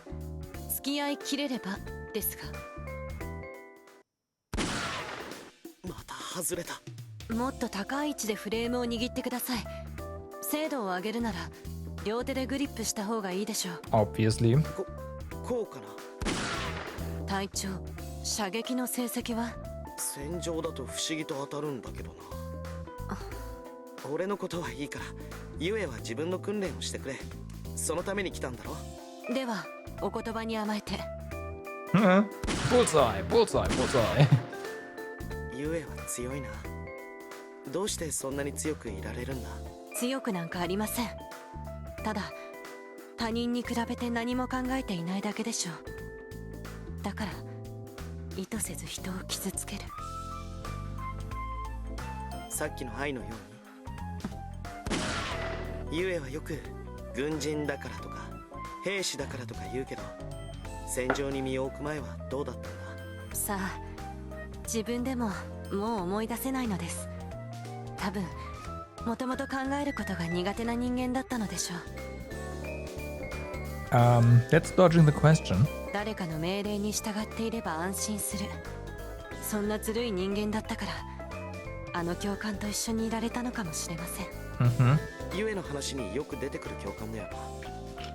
付き合いきれればですが。また外れた。もっと高い位置でフレームを握ってください。精度を上げるなら両手でグリップした方がいいでしょう。 Obviously. こうかな。隊長、射撃の成績は？戦場だと不思議と当たるんだけどな。俺のことはいいから、ゆえは自分の訓練をしてくれ。そのために来たんだろ。ではお言葉に甘えて。Bullseye, bullseye, bullseye. ゆえは強いな。どうしてそんなに強くいられるんだ。強くなんかありません。ただ他人に比べて何も考えていないだけでしょう。だから意図せず人を傷つける。さっきの愛のように。ゆえはよく軍人だからとか兵士だからとか言うけど、戦場に身を置く前はどうだったんだ。さあ、自分でももう思い出せないのです。多分もともと考えることが苦手な人間だったのでしょう。That's dodging the question. 誰かの命令に従っていれば安心する、そんなずるい人間だったからあの教官と一緒にいられたのかもしれません。ゆえの話によく出てくる教官だよな。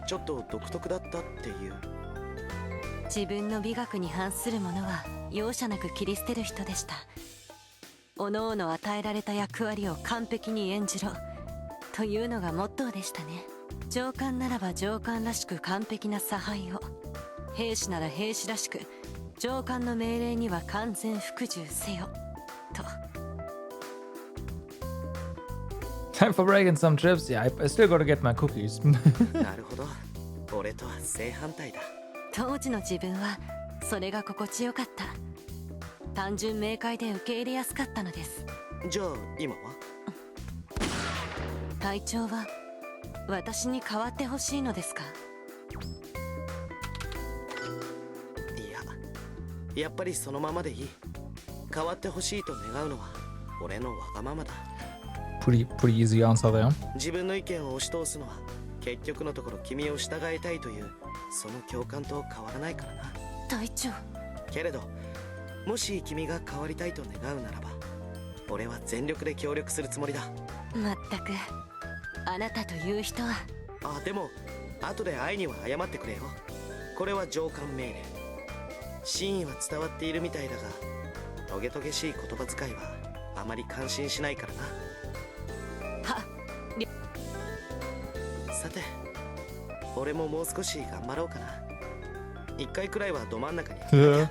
ちょっと独特だったっていう。自分の美学に反するものは容赦なく切り捨てる人でした。おのおの与えられた役割を完璧に演じろというのがモットーでしたね。上官ならば上官らしく完璧な差配を、兵士なら兵士らしく上官の命令には完全服従せよと。 Time for breaking some chips. Yeah, I still gotta get my cookies. なるほど。俺とは正反対だ。当時の自分はそれが心地よかった。単純明快で受け入れやすかったのです。じゃあ今は？隊長は私に代わってほしいのですか？いや、やっぱりそのままでいい。変わってほしいと願うのは俺のわがままだ。pretty easy answer there. 自分の意見を押し通すのは結局のところ君を従いたいというその共感と変わらないからな。隊長。けれどもし君が変わりたいと願うならば、俺は全力で協力するつもりだ。まったくあなたという人は。あ、でも後で愛には謝ってくれよ。これは上官命令。真意は伝わっているみたいだが、トゲトゲしい言葉遣いはあまり感心しないからな。はさて、俺ももう少し頑張ろうかな。一回くらいはど真ん中に当てなきゃ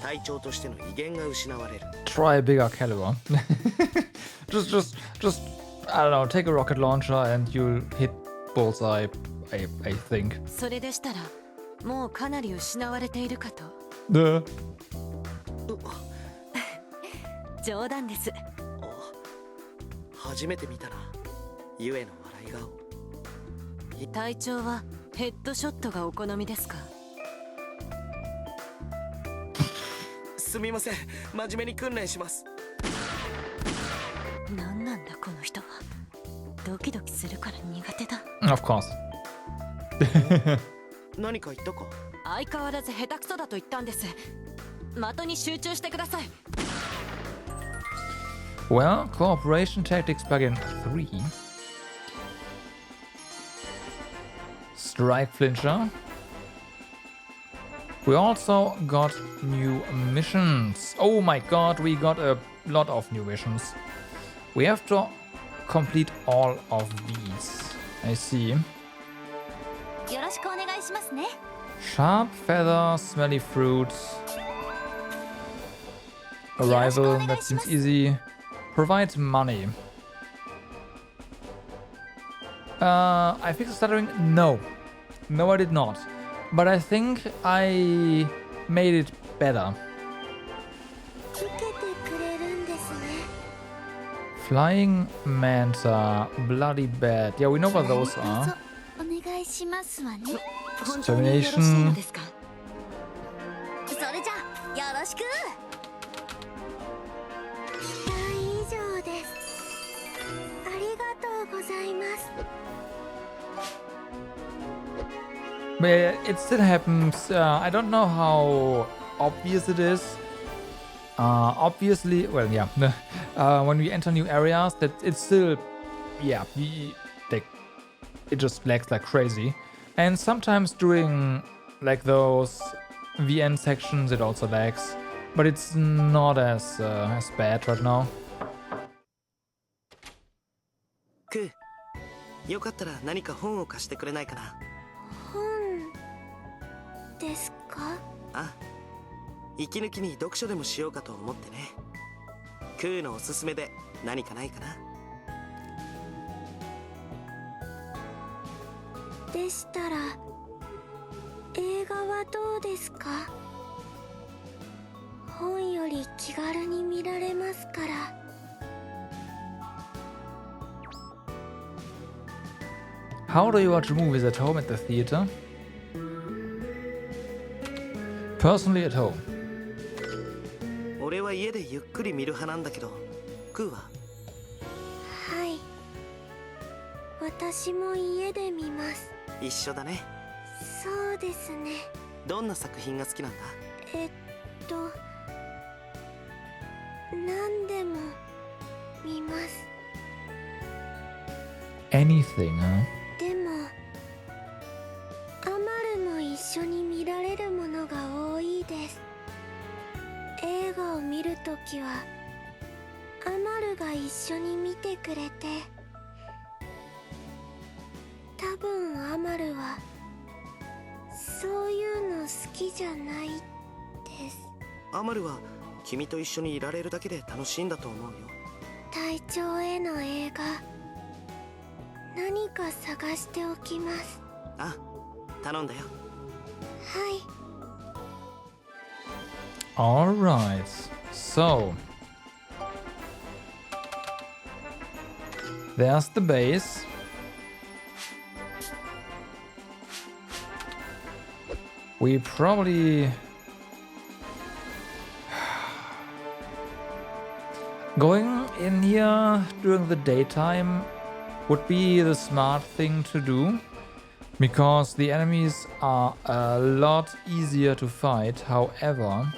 隊長としての威厳が失われる。 Try a bigger caliber. just I don't know, take a rocket launcher and you'll hit bullseye, I think. それでしたらもうかなり失われているかと。冗談です。初めて見たな、ゆえの笑い顔。隊長はヘッドショットがお好みですか？すみません、真面目に訓練します。なんなんだこの人は。ドキドキするから苦手だ。Of course. 何か言ったか？相変わらず下手くそだと言ったんです。的に集中してください。 Well, cooperation tactics begin 3. Strike flincher. We also got new missions. Oh my god, we got a lot of new missions. We have to complete all of these. I see. よろしくお願いしますね。 Sharp feather, smelly fruit. Arrival, that seems easy. Provide money. I fixed the stuttering? No. No, I did not. But I think I made it better. 受けてくれるんですね。 Flying Manta, Bloody Bat. Yeah, we know what those are. お願いしますわね。本当によろしいのですか？それじゃよろしく。大丈夫です。ありがとうございます。 But it still happens. I don't know how obvious it is. Obviously, well, yeah. When we enter new areas, that it's still, yeah, like it just lags like crazy. And sometimes during like those VN sections, it also lags, but it's not as bad right now. クー、よかったら何か本を貸してくれないかな。本ですか？あ、息抜きに読書でもしようかと思ってね。クーのおすすめで何かないかな。でしたら映画はどうですか？本より気軽に見られますから。 How do you watch movies at home, at the theater? Personally, at home. 俺は家でゆっくり見る派なんだけど、クーは？はい、私も家で見ます。一緒だね。そうですね。どんな作品が好きなんだ？何でも見ます。 Anything, huh? でもアマルも一緒に見られるものが多いです。映画を見るときはアマルが一緒に見てくれて、多分アマルはそういうの好きじゃないです。アマルは君と一緒にいられるだけで楽しいんだと思うよ。隊長への映画、何か探しておきます。あ、頼んだよ。はい。 Alright, so there's the base. We probably going in here during the daytime would be the smart thing to do, because the enemies are a lot easier to fight. However,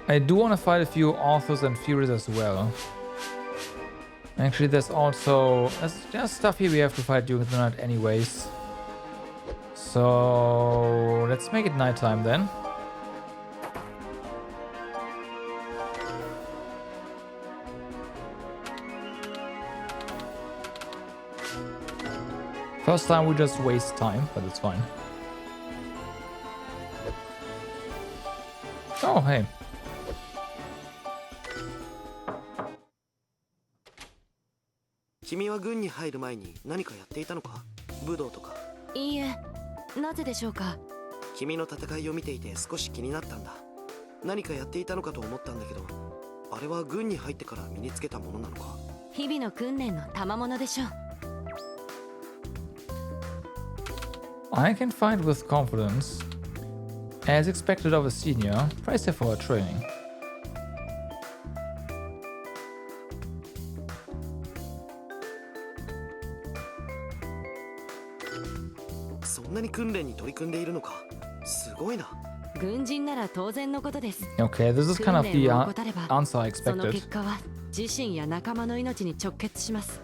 I do want to fight a few authors and furies as well. Actually, there's stuff here we have to fight during the night anyways. So let's make it nighttime then. First time we just waste time, but it's fine. Oh, hey. 君は軍に入る前に何かやっていたのか？武道とか。いいえ、なぜでしょうか？君の戦いを見ていて少し気になったんだ。何かやっていたのかと思ったんだけど、あれは軍に入ってから身につけたものなのか？日々の訓練の賜物でしょう。 I can fight with confidence. As expected of a senior, praise her for her training. そんなに訓練に取り組んでいるのか。すごいな。軍人なら当然のことです。 Okay, this is kind of the 訓練を怠れば answer I その expected. 結果は自身や仲間の命に直結します。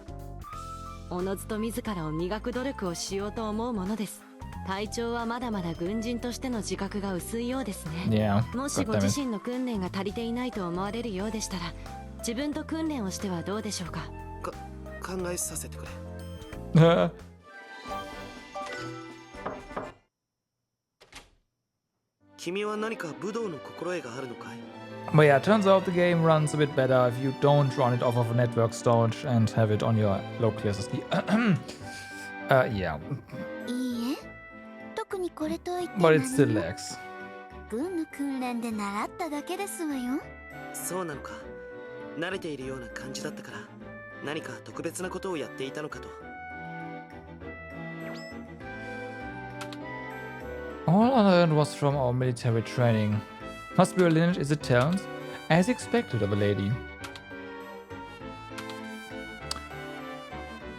おのずと自らを磨く努力をしようと思うものです。隊長はまだまだ軍人としての自覚が薄いようですね。 Yeah, もし God ご damn 自 it. 身の訓練が足りていないと思われるようでしたら、自分と訓練をしてはどうでしょうか。考えさせてくれ。君は何か武道の心得があるのかい？ But yeah, turns out the game runs a bit better if you don't run it off of a network storage and have it on your local SSD. Yeah, いいえ、特にこれといって but it 何 still も lags. 軍の訓練で習っただけですわよ。そうなのか。慣れているような感じだったから何か特別なことをやっていたのかと。 All I learned was from our military training. Must be a lineage is a talent, as expected of a lady.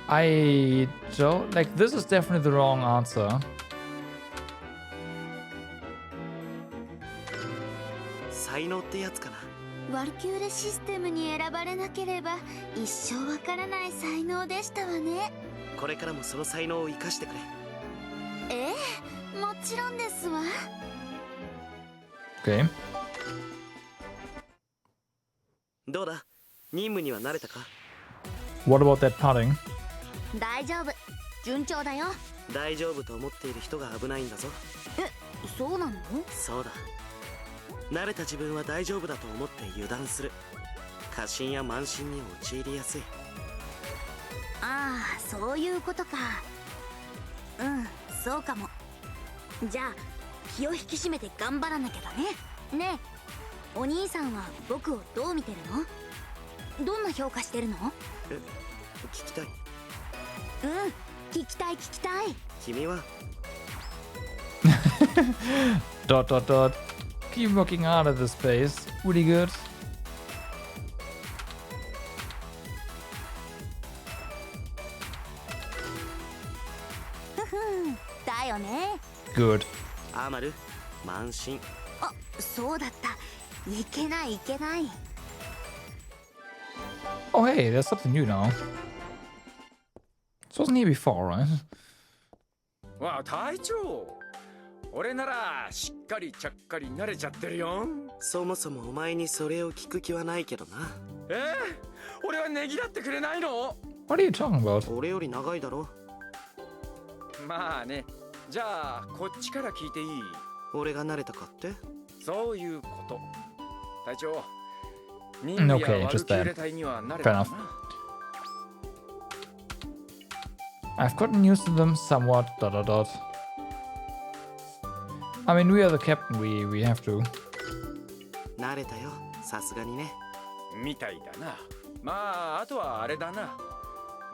I don't like this is definitely the wrong answer. 才能ってやつかな。ワルキューレシステムに選ばれなければ一生わからない才能でしたわね。これからもその才能を生かしてくれ。ええ、もちろんですわ。Okay. どうだ、任務には慣れたか。 What about that putting? 大丈夫、順調だよ。大丈夫と思っている人が危ないんだぞ。え、そうなの？そうだ。慣れた自分は大丈夫だと思って油断する。過信や慢心に陥りやすい。ああ、そういうことか。うん、そうかも。じゃあ気を引き締めて頑張らなきゃだね。ねえ、お兄さんは僕をどう見てるの？どんな評価してるの？え、聞きたい。うん、聞きたい聞きたい。君はdot dot dot. Keep working hard at this space. Really good. だよね。 Good. アマル、慢心。あ、そうだった。いけないいけない。 Oh hey, there's something new now. This wasn't here before, right? わあ隊長、俺ならしっかりちゃっかり慣れちゃってるよ。そもそもお前にそれを聞く気はないけどな。俺はねぎらってくれないの？ What are you talking about? 俺より長いだろ。まあね、じゃあこっちから聞いていい？俺が慣れたかって？そういうこと。隊長、任務やワルキューレ隊には慣れたかな。I've gotten used to them somewhat. Dot dot dot. I mean, we are the captain. We have to. 慣れたよ、さすがにね。みたいだな。まああとはあれだな。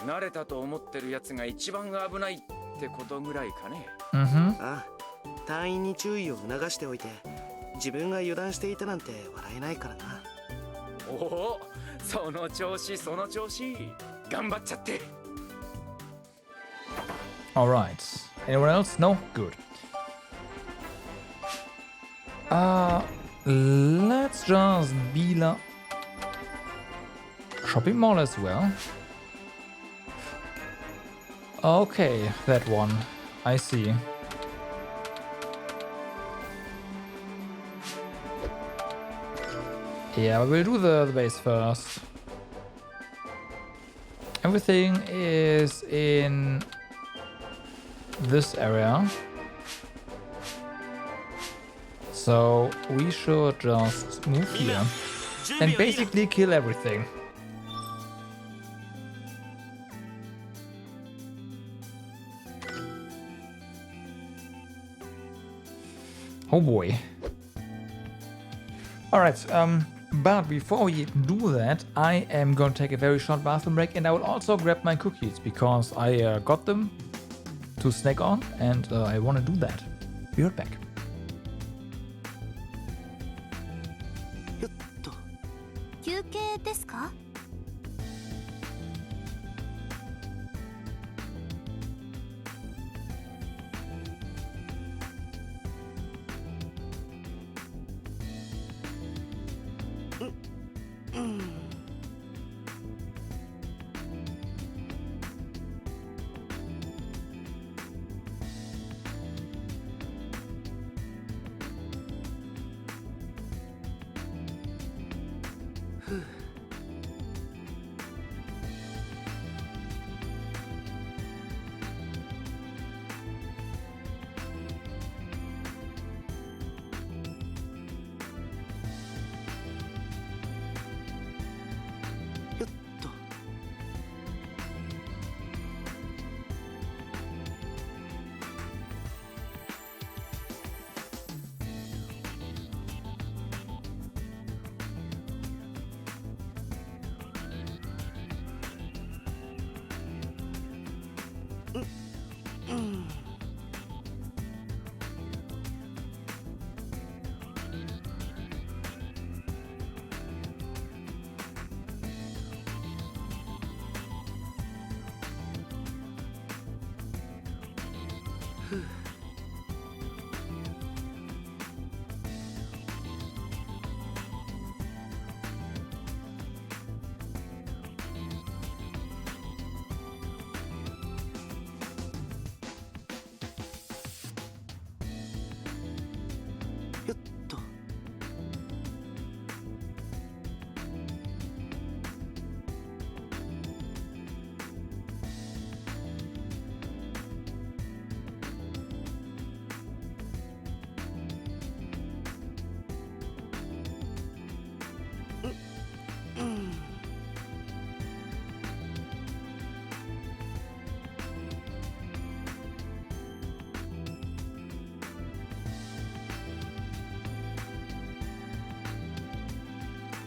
慣れたと思ってるやつが一番危ないってことぐらいかね。Mm-hmm. ああ、隊員に注意を促しておいて自分が油断していたなんて笑えないからな。おお、その調子その調子。頑張っちゃって。All right. Anyone else? No. Good. Let's just Bila shopping mall as well. Okay, that one. I see. Yeah, we'll do the base first. Everything is in this area. So we should just move here and basically kill everything. Oh boy. Alright, but before we do that, I am going to take a very short bathroom break, and I will also grab my cookies because I got them to snack on, and I want to do that. Be right back. よっと。休憩ですか？よっと。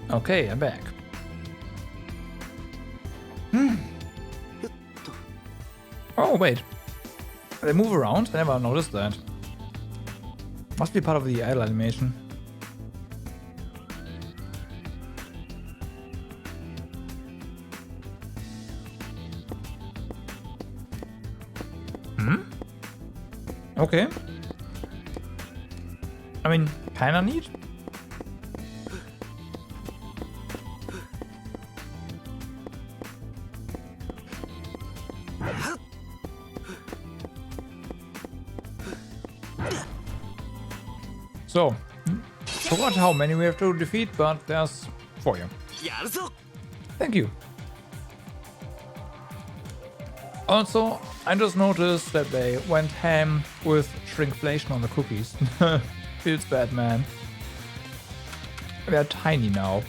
Okay, I'm back. よっと。 Oh, wait. They move around? I never noticed that. Must be part of the idle animation. Hmm? Okay. I mean, kinda neat. So, forgot how many we have to defeat, but there's 4 you. やるぞ。 Thank you. Also, I just noticed that they went ham with shrinkflation on the cookies. Feels bad, man. They're tiny now.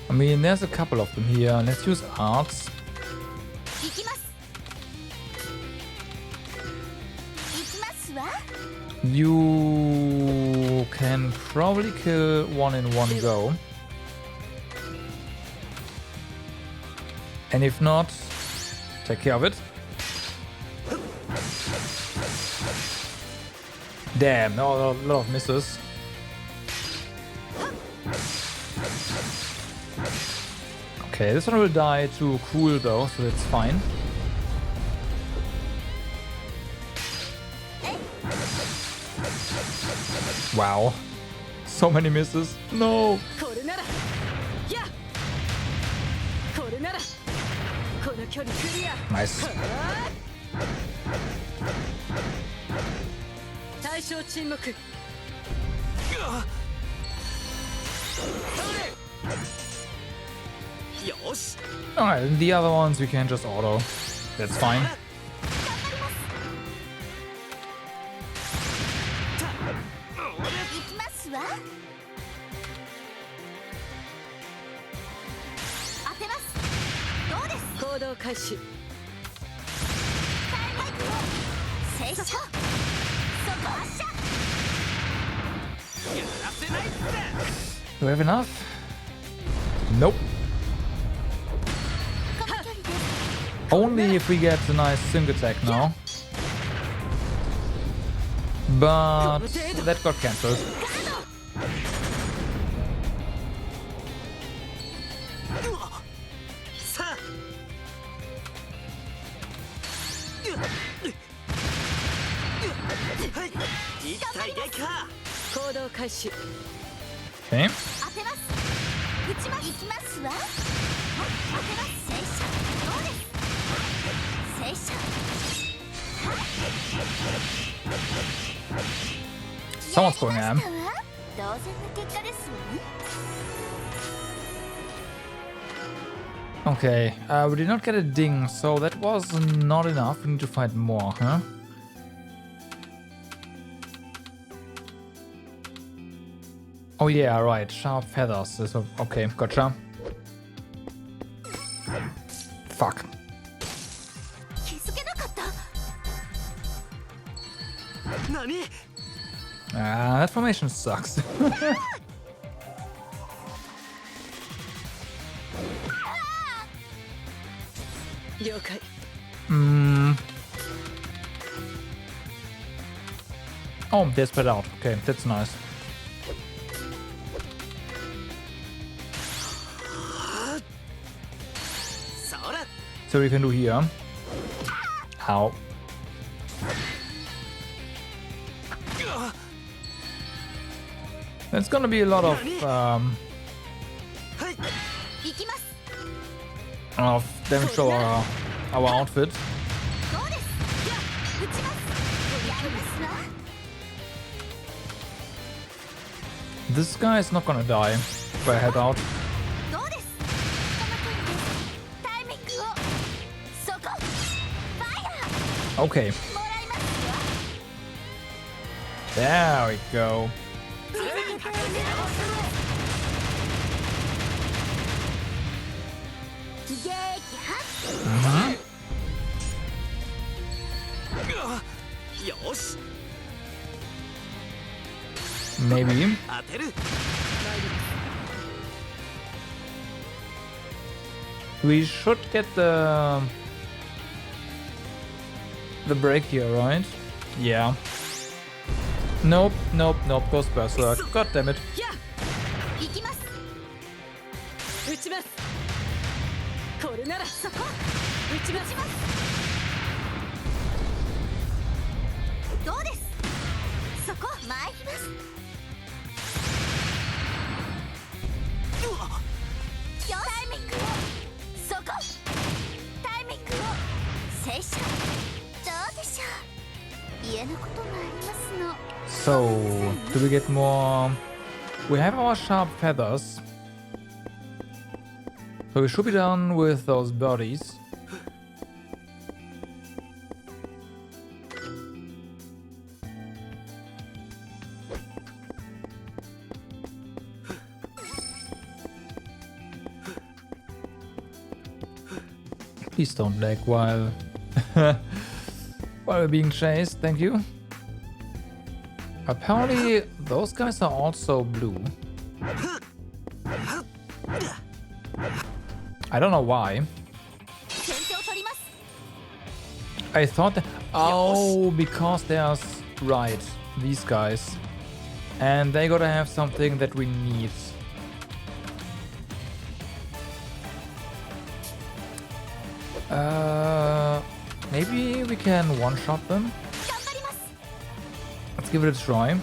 I mean, there's a couple of them here. Let's use arts. 行きます行きますわ You can probably kill one in one go. And if not, take care of it. Damn, no, a lot of misses. Okay, this one will die to cool though, so that's fine. Wow. So many misses. No! これならやこれならこの距離クリア Nice. 対象沈黙 よし。 Alright, the other ones we can just auto. That's fine. 行きますわ当てますどうです行動開始聖書そこ発射 Do we have enough? Nope. この距離です Only if we get a nice sync attack now. But that got cancelled. さあ。はい。一体撃破。行動開始 Okay. 当てます撃ちます行きますわ当てます聖書どうです聖書 Someone's going ham. 当然の結果ですわね Okay, we did not get a ding, so that was not enough. We need to fight more, huh? Oh yeah, right. Sharp feathers. Okay, gotcha. Fuck. 気づけなかった 何？ That formation sucks. 了解 Oh, they're spread out. Okay, that's nice. So we can do here. Ow. There's gonna be a lot of damage to our outfit. This guy is not gonna die if I head out. Okay. There we go. Maybe. We should get the break here, right? Yeah. Nope, nope, nope. Goes berserk. God damn it. 撃ちますこれならそこ撃ちますどうですそこ参りますよタイミングをそこタイミングを聖書どうでしょう家のことがありますの So, do we get more? We have our sharp feathers. So we should be done with those birdies. Please don't lag while while we're being chased, thank you. Apparently those guys are also blue. I don't know why. I thought that... Oh, because there's... Right, these guys. And they gotta have something that we need. Maybe we can one-shot them? Let's give it a try.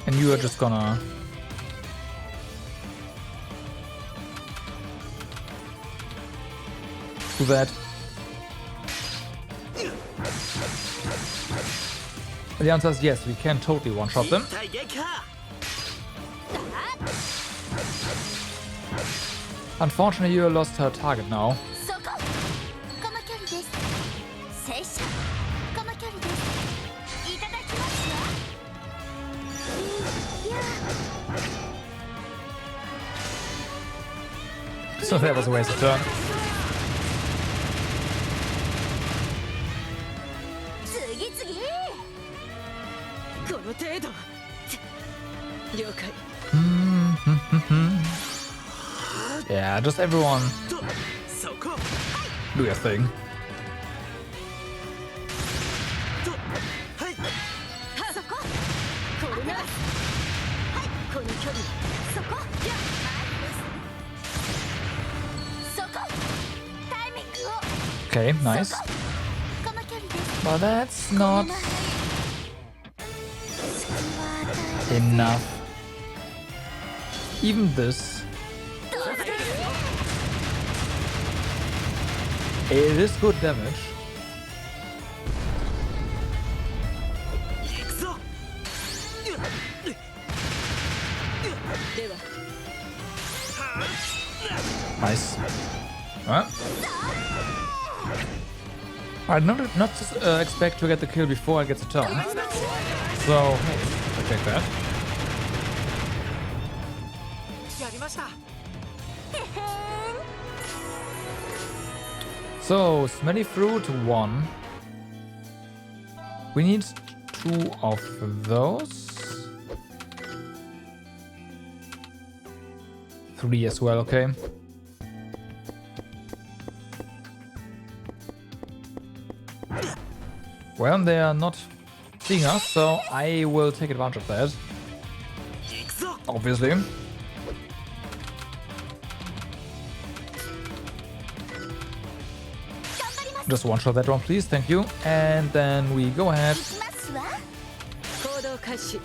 And you are just gonna... do that. The answer is yes, we can totally one-shot them. Unfortunately, you lost her target now. So that was a waste of turn. Yeah, just everyone do your thing. Okay, nice. But that's not enough. Even this. It is good damage. Nice. Huh? I did not expect to get the kill before I get the turn. So, hey, I'll take that. So, smelly fruit 1. We need 2 of those. 3 as well, okay. Well, they are not seeing us, so I will take advantage of that. Obviously. Just one-shot that one, please, thank you. And then we go ahead. 行動開始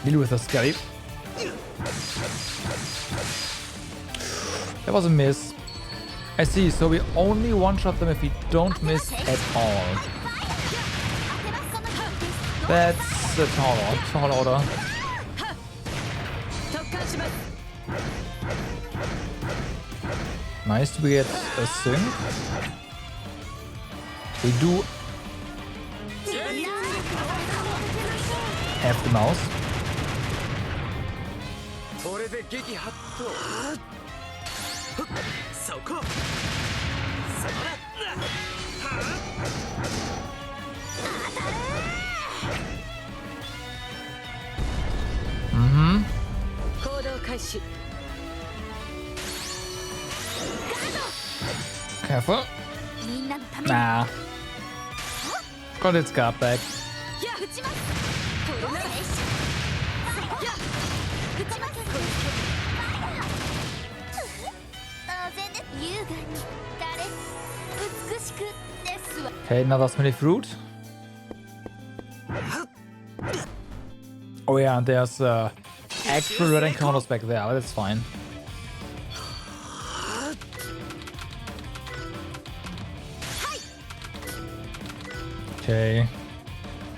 Deal with the Skelly. That was a miss. I see, so we only one-shot them if we don't miss at all. That's a tall order. 突貫します Nice to get a sync. We do have the mouse. これで撃発動そこ Mm-hmm. 行動開始 Careful. みんなのために Nah. Got its guard back. 撃ちますこれなら撃ちます当然です優雅に誰美しくですわ Okay, another smelly fruit. Oh yeah, and there's actual red encounters back there, but that's fine. Okay.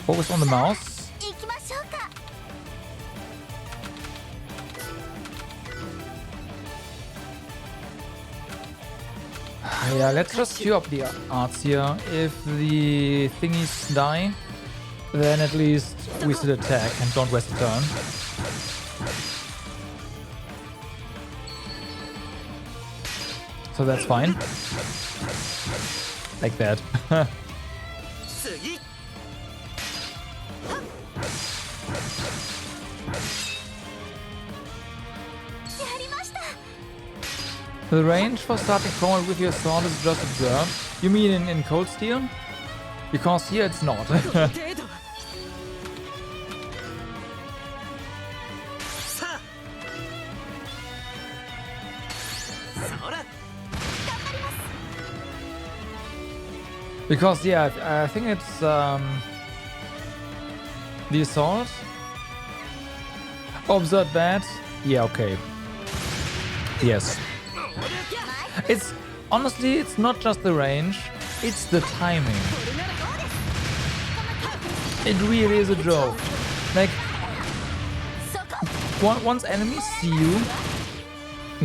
Focus on the mouse. 行きましょうか Yeah, let's just queue up the arts here. If the thingies die, then at least we still attack and don't waste a turn. So that's fine. Like that. 次 やりました The range for starting forward with your sword is just observed. You mean in Cold Steel? Because here it's not. 程度さあそら Because yeah, I think it's the assault. Observe that. Yeah, okay. Yes. It's honestly, it's not just the range, it's the timing. It really is a joke. Like, once enemies see you,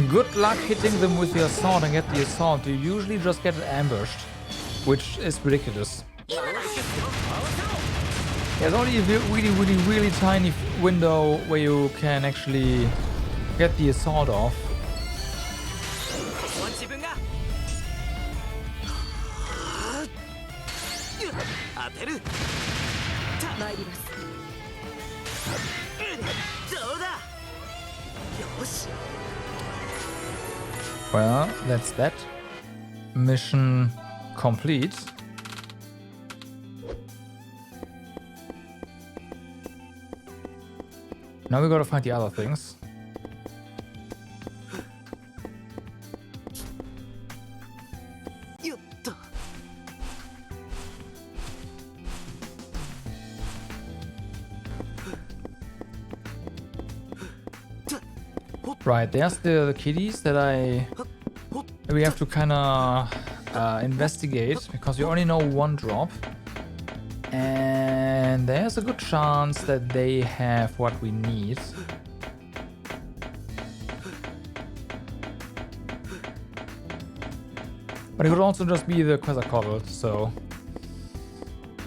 good luck hitting them with your sword and get the assault. You usually just get ambushed, which is ridiculous. There's only a really tiny window where you can actually get the assault off. ここは自分が当てる参ります どうだよし Well, that's that. Mission complete. Now we gotta find the other things. Right, there's the kitties that we have to kind of investigate because we only know one drop, and there's a good chance that they have what we need. But it could also just be the Quetzalcoatl, so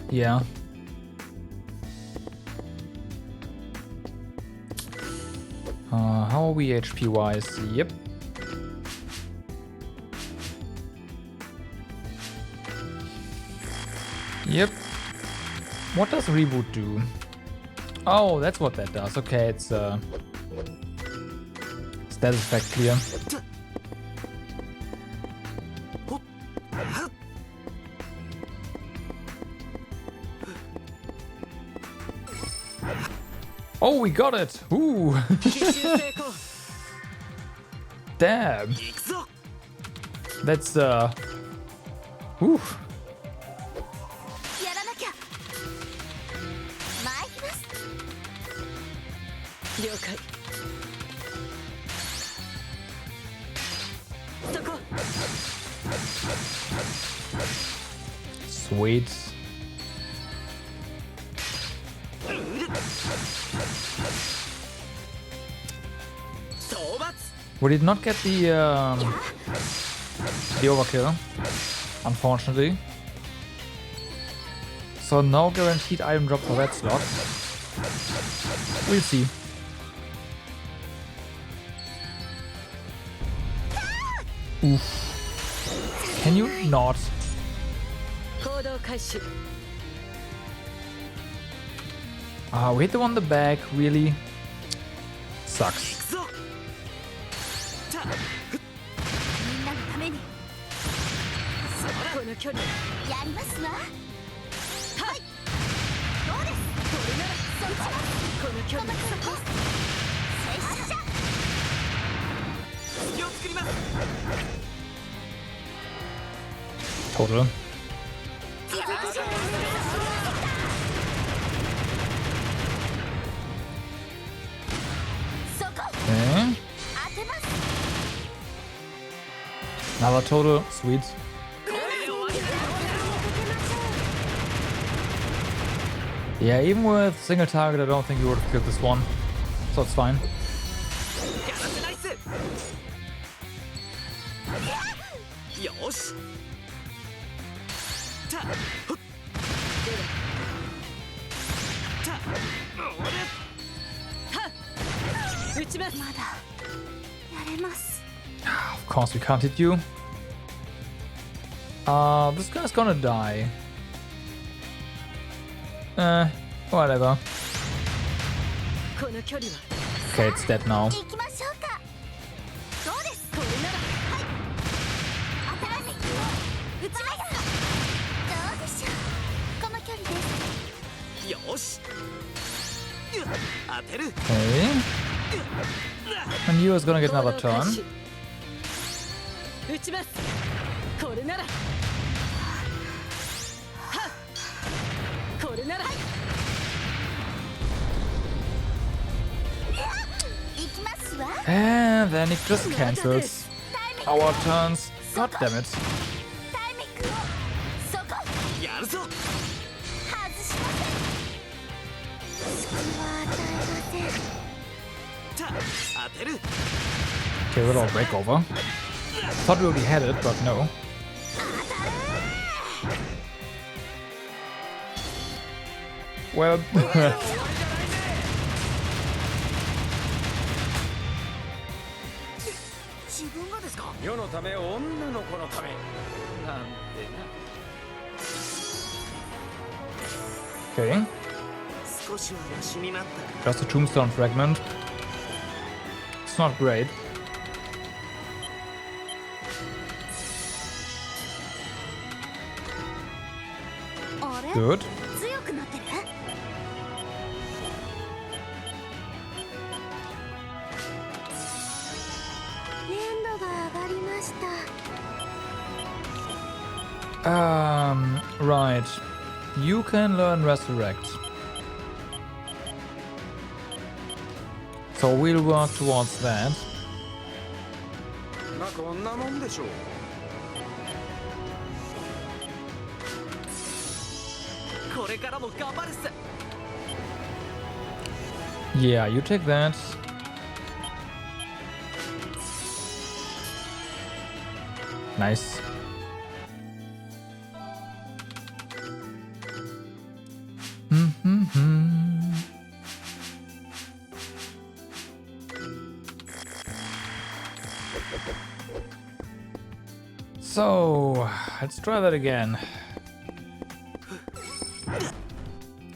yeah. How are we HP wise? Yep. Yep. What does reboot do? Oh, that's what that does. Okay, it's Status effect clear. Oh, we got it! Ooh! 奇襲成功 Damn! 行くぞ That's Ooh! やらなきゃ。参ります。了解そこ Sweet. We did not get the overkill, unfortunately. So no guaranteed item drop for that slot. We'll see. Oof. Can you not? 行動開始 We hit the one in the back, really? Sucks. 行くぞ みんなのためにこの距離やりますわ。はい。どうです。これならそっちはこの距離そこ。拙者。隙を作ります Total. そこ。 Okay. 当てます。 Another total. Sweet. Yeah, even with single target, I don't think you would have killed this one. So it's fine. やらせナイスよし 撃ちますまだやれます。 Of course, we can't hit you. This guy's gonna die. Whatever. この距離は Okay, it's dead now. 行きましょうか。どうです。これならはい。新しい撃ちます。どうでしょう。この距離です。よし当てる Okay. And you is gonna get another 行動開 turn. 始撃ちますこれならはっこれなら行きますわ。 And then it just cancels タイミング our turns. God damn it. タイミングをそこやるぞ外しません。隙は与えません。当てる Okay, we're all breakover. Thought we already had it, but no. Well, 自分がですか世のため女の子のためなんてな okay. 少しはマシになった Just a tombstone fragment. It's not great. あれ Good. 強くなってる。粘度が上がりました。 Right. You can learn Resurrect. So we'll work towards that. まあこんなもんでしょう これからも頑張るっす Yeah, you take that. Nice. So, let's try that again.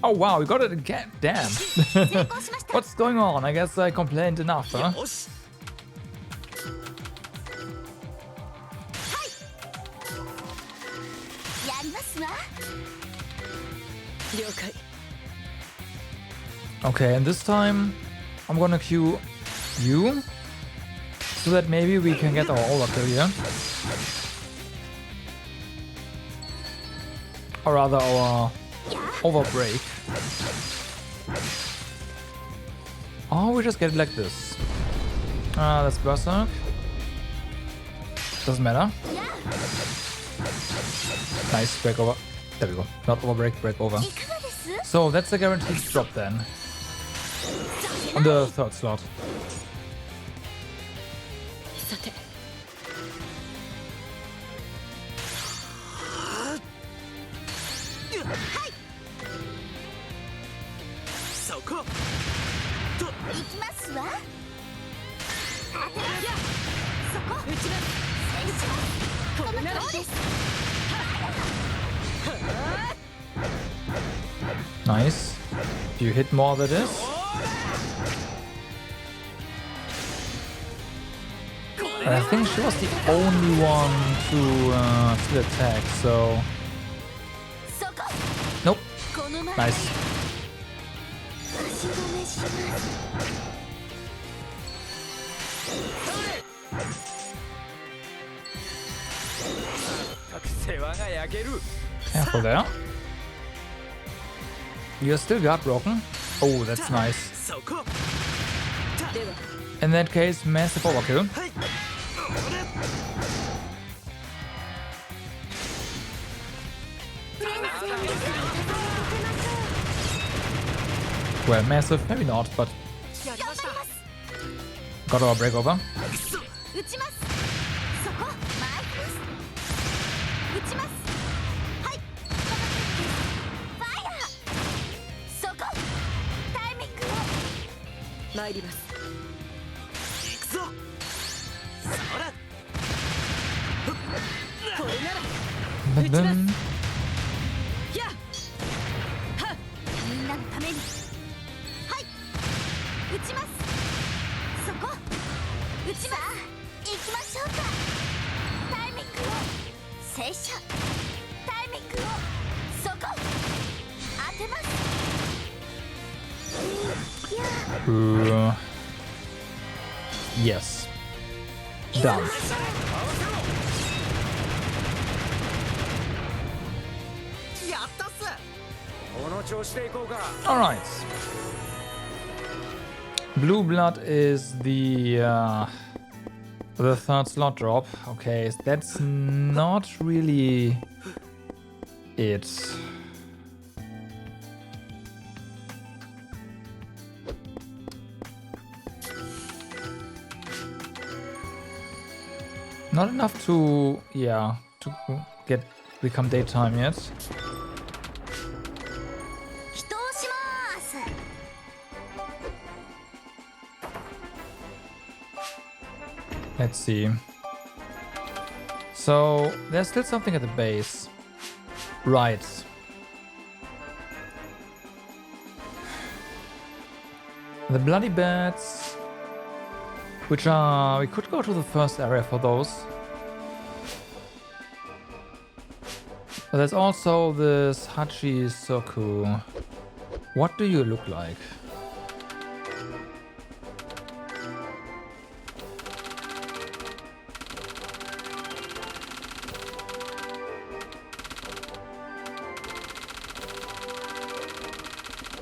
Oh wow, we got it again. Damn. 成功しました。 What's going on? I guess I complained enough, huh? よし Okay, and this time I'm gonna queue you so that maybe we can get our overkill here. Or rather our overbreak. Oh, we just get it like this. That's Berserk. Doesn't matter. Nice, break over. There we go. Not overbreak, break over. So that's a guaranteed drop then. On the third slot. Nice. Do you hit more than this? I think she was the only one to still attack, so... Nope. Nice. Careful there. You're still guard broken. Oh, that's nice. In that case, massive overkill. Well, massive, maybe not, but got our break over. Bum. Yes. Done. Alright. Blue blood is the third slot drop. Okay, that's not really it. Not enough to, yeah, to become daytime yet. Let's see. So there's still something at the base. Right. The bloody bats, which are, we could go to the first area for those. But there's also this Hachi Soku. What do you look like?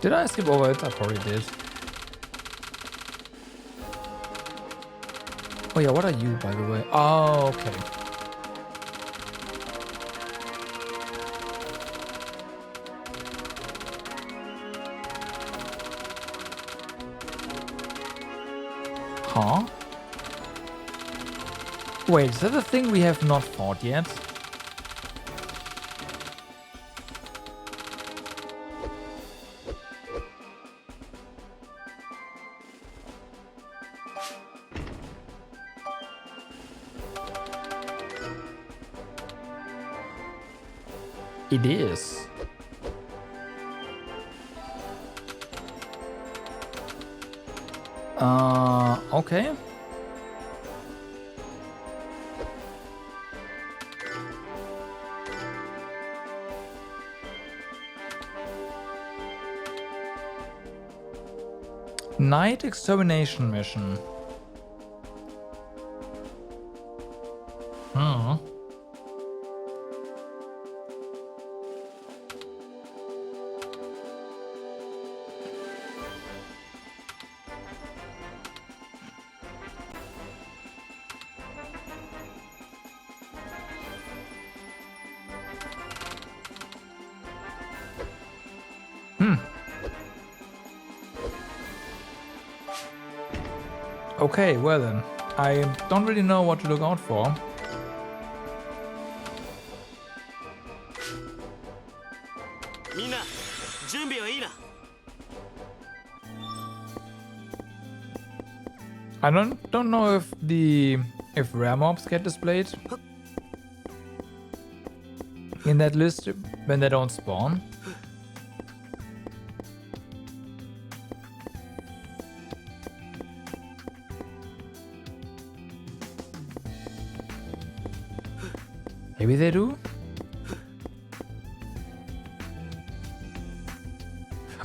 Did I skip over it? I probably did. Oh yeah, what are you, by the way? Oh, okay. Huh? Wait, is that the thing we have not fought yet? It is. Okay. Night extermination mission. Hmm. Okay, well then. I don't really know what to look out for. I don't know if rare mobs get displayed in that list when they don't spawn. Maybe they do?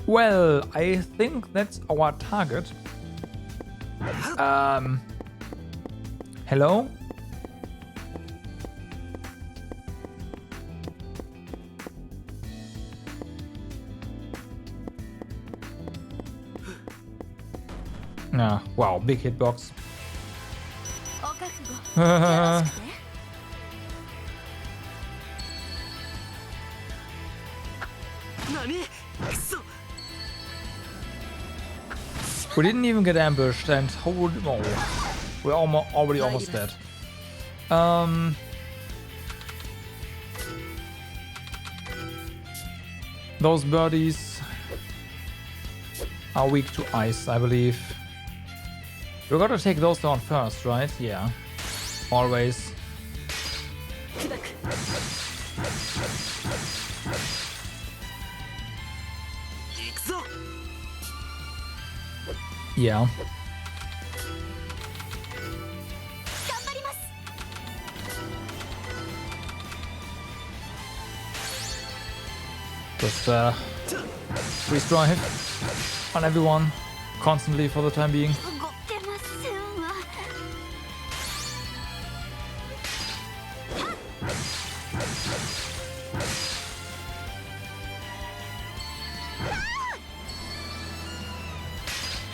Well, I think that's our target. Hello? Ah, wow, big hitbox. お覚悟よろしくね We didn't even get ambushed and holy oh, we're already almost dead. Those birdies are weak to ice, I believe. We're gonna take those down first, right? Yeah. Always. Yeah. 頑張ります Just freeze drive on everyone constantly for the time being. ごってませんわ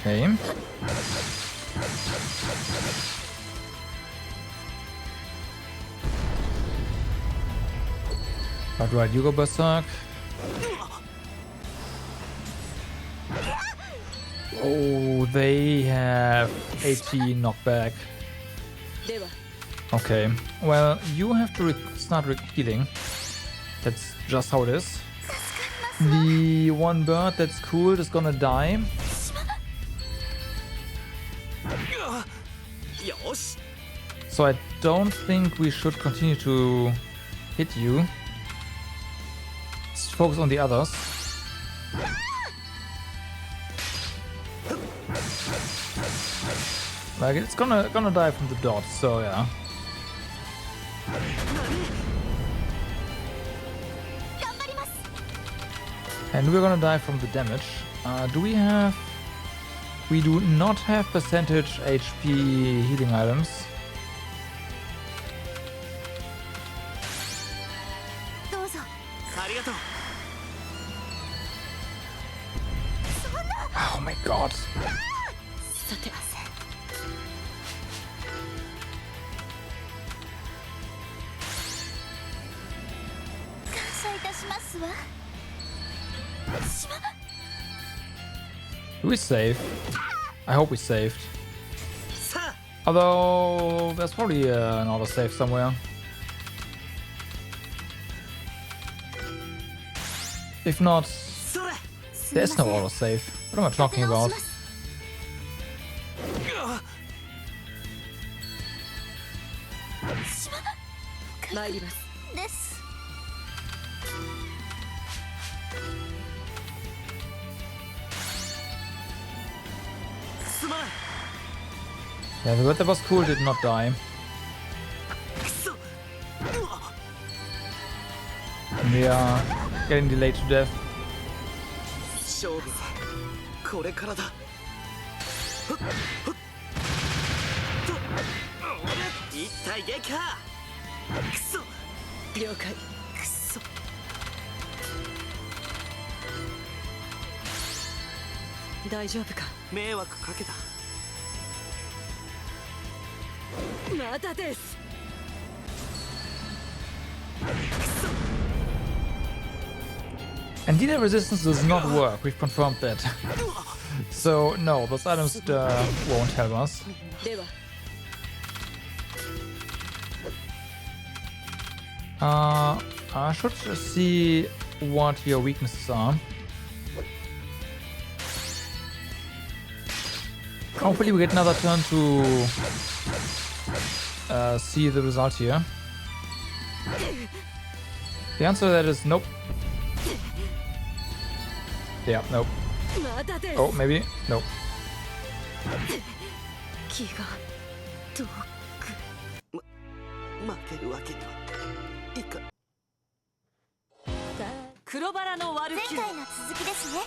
Okay. Right, you go berserk. Oh, they have 80 knockback. では Okay, well, you have to start healing. That's just how it is. The one bird that's cool is gonna die. So I don't think we should continue to hit you. Let's focus on the others. Like it's gonna die from the dots, so yeah. 頑張ります And we're gonna die from the damage. Do we have... We do not have percentage HP healing items. Oh my god. さて感謝いたしますわ Do we save? I hope we saved. Although there's probably an auto save somewhere. If not, there's no auto save. What am I talking about? 参りますです Yeah, the bird that was cool did not die. And we are getting delayed to death. 勝負はこれからだ一体撃破。くそ。了解。くそ。大丈夫か。迷惑かけた。まだです。 And dealer resistance does not work, we've confirmed that. So, no, those items won't help us. では I should see what your weaknesses are. Hopefully we get another turn to see the result here. The answer to that is nope. Yeah, nope. まだです。 Oh, maybe? Nope. 気が遠く。負けるわけにはいか。黒バラのワルキューレ。前回の続きですね。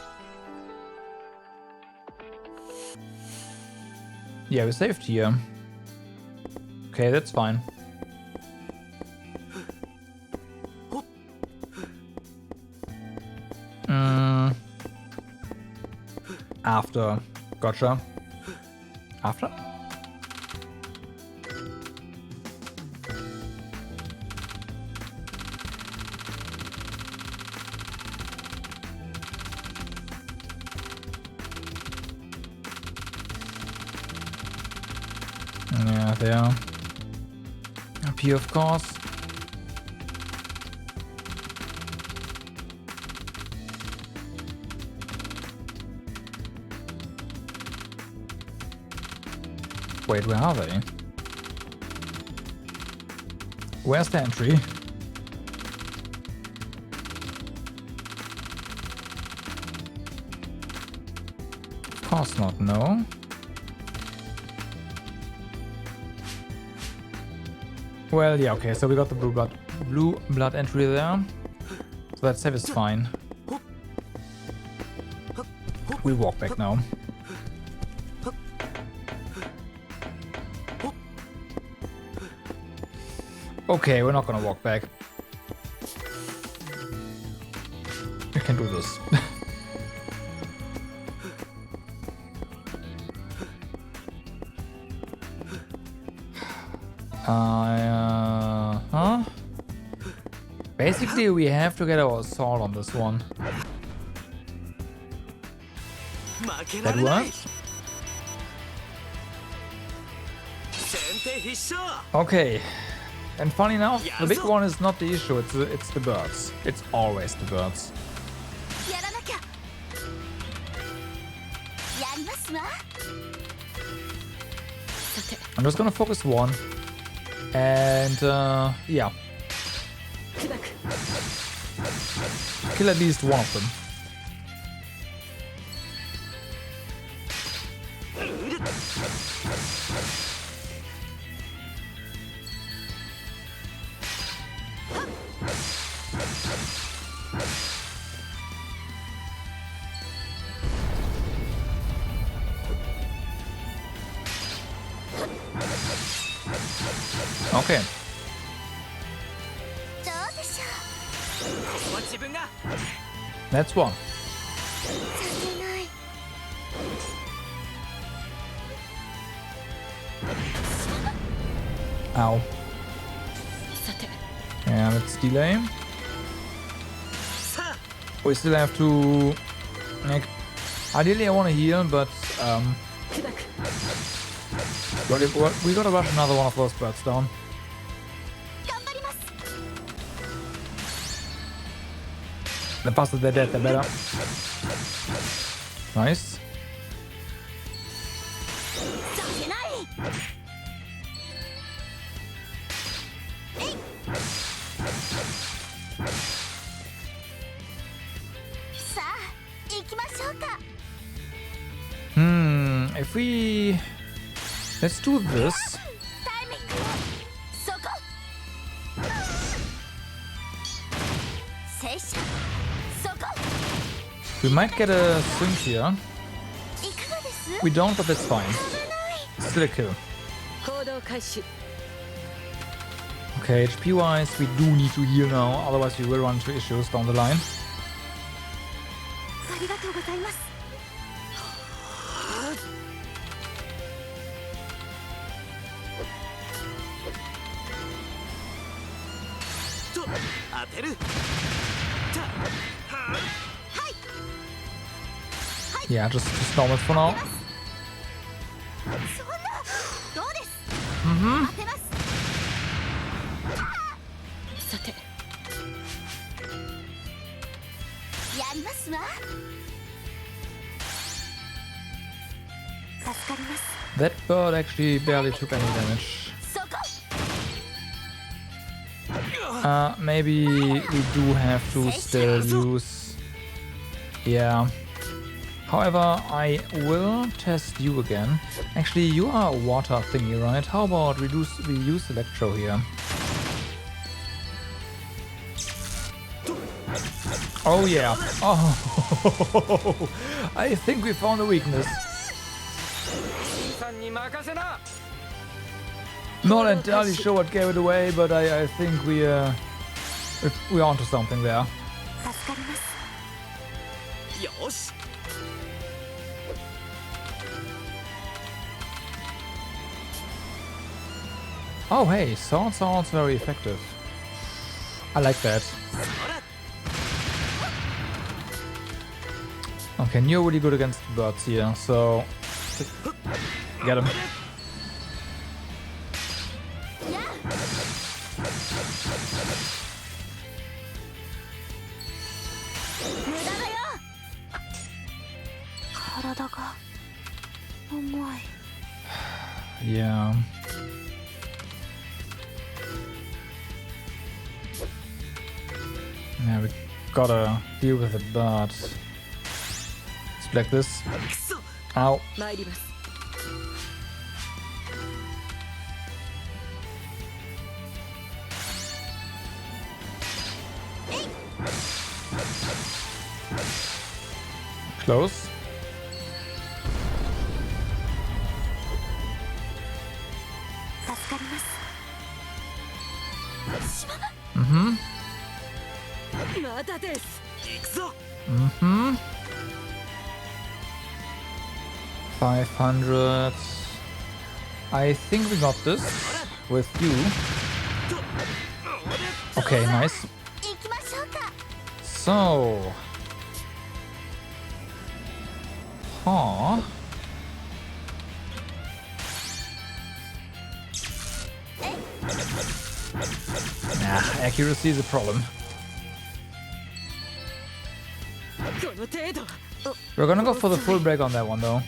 Yeah, we saved here. Okay, that's fine. After. Gotcha. After? Yeah, there. Up here, of course. Wait, where are they? Where's the entry? Of course not, no. Well, yeah, okay, so we got the blue blood entry there. So that save is fine. We'll walk back now. Okay, we're not gonna walk back. We can do this. Huh? Basically, we have to get our assault on this one. That works. Okay. And funny enough, the big one is not the issue, it's the birds. It's always the birds. やらなきゃ。やりますわ。 I'm just gonna focus one. And yeah. Kill at least one of them. Okay. どうでしょう。 自分が That's one. させない。 Ow. さて Yeah, let's delay. We still have to... Like, ideally I want to heal, but we gotta rush another one of those birds down. 頑張ります。 The faster they're dead, the better. Nice. させない。えい。さあ、行きましょうか。 If we... Let's do this. タイミング。そこ。拙者。そこ。 We might get a sync here. いかがです We don't, but that's fine. Still a kill. 行動開始 Okay, HP wise, we do need to heal now, otherwise we will run into issues down the line. ありがとうございます。と当てる Yeah, just normal for now. そんなどうです Mm-hmm. 当てます。さてやりますわ。助かります。 That bird actually barely took any damage. そこ Maybe we do have to still use... Yeah. However, I will test you again. Actually, you are a water thingy, right? How about we use Electro here? Oh yeah. Oh, I think we found a weakness. さんに任せな Not entirely sure what gave it away, but I think we're onto something there. 助かります。よし Oh hey, sword sounds very effective. I like that. Okay, and you're really good against the birds here, so get him. 無駄だよ。体が重い。 Yeah. Yeah, we gotta deal with it, but let's black this. Ow. 参ります Close. 助かります。 Mm-hmm. まだです 行くぞ Mm-hmm. 500. I think we got this with you. Okay, nice. 行きましょうか。 So. Huh. Nah, accuracy is a problem. この程度 We're gonna go for the full break on that one though.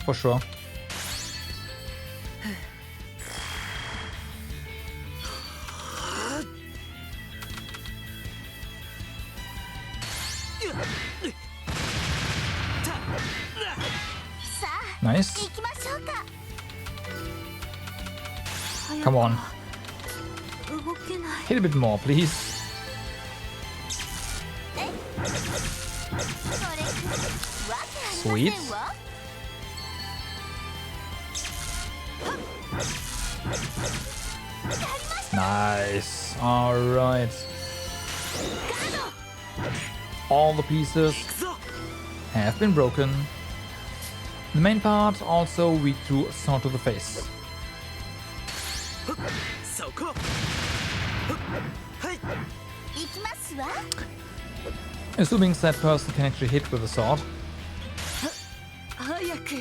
For sure. Nice. 行きましょうか。 Come on. 動けない。 Hit a bit more, please. それわけあり Sweet. ませんわ。 Nice. Alright. All the pieces have been broken. The main part also weak to sword to the face. そこはい 行きますわ。 Assuming that person can actually hit with a sword. 早く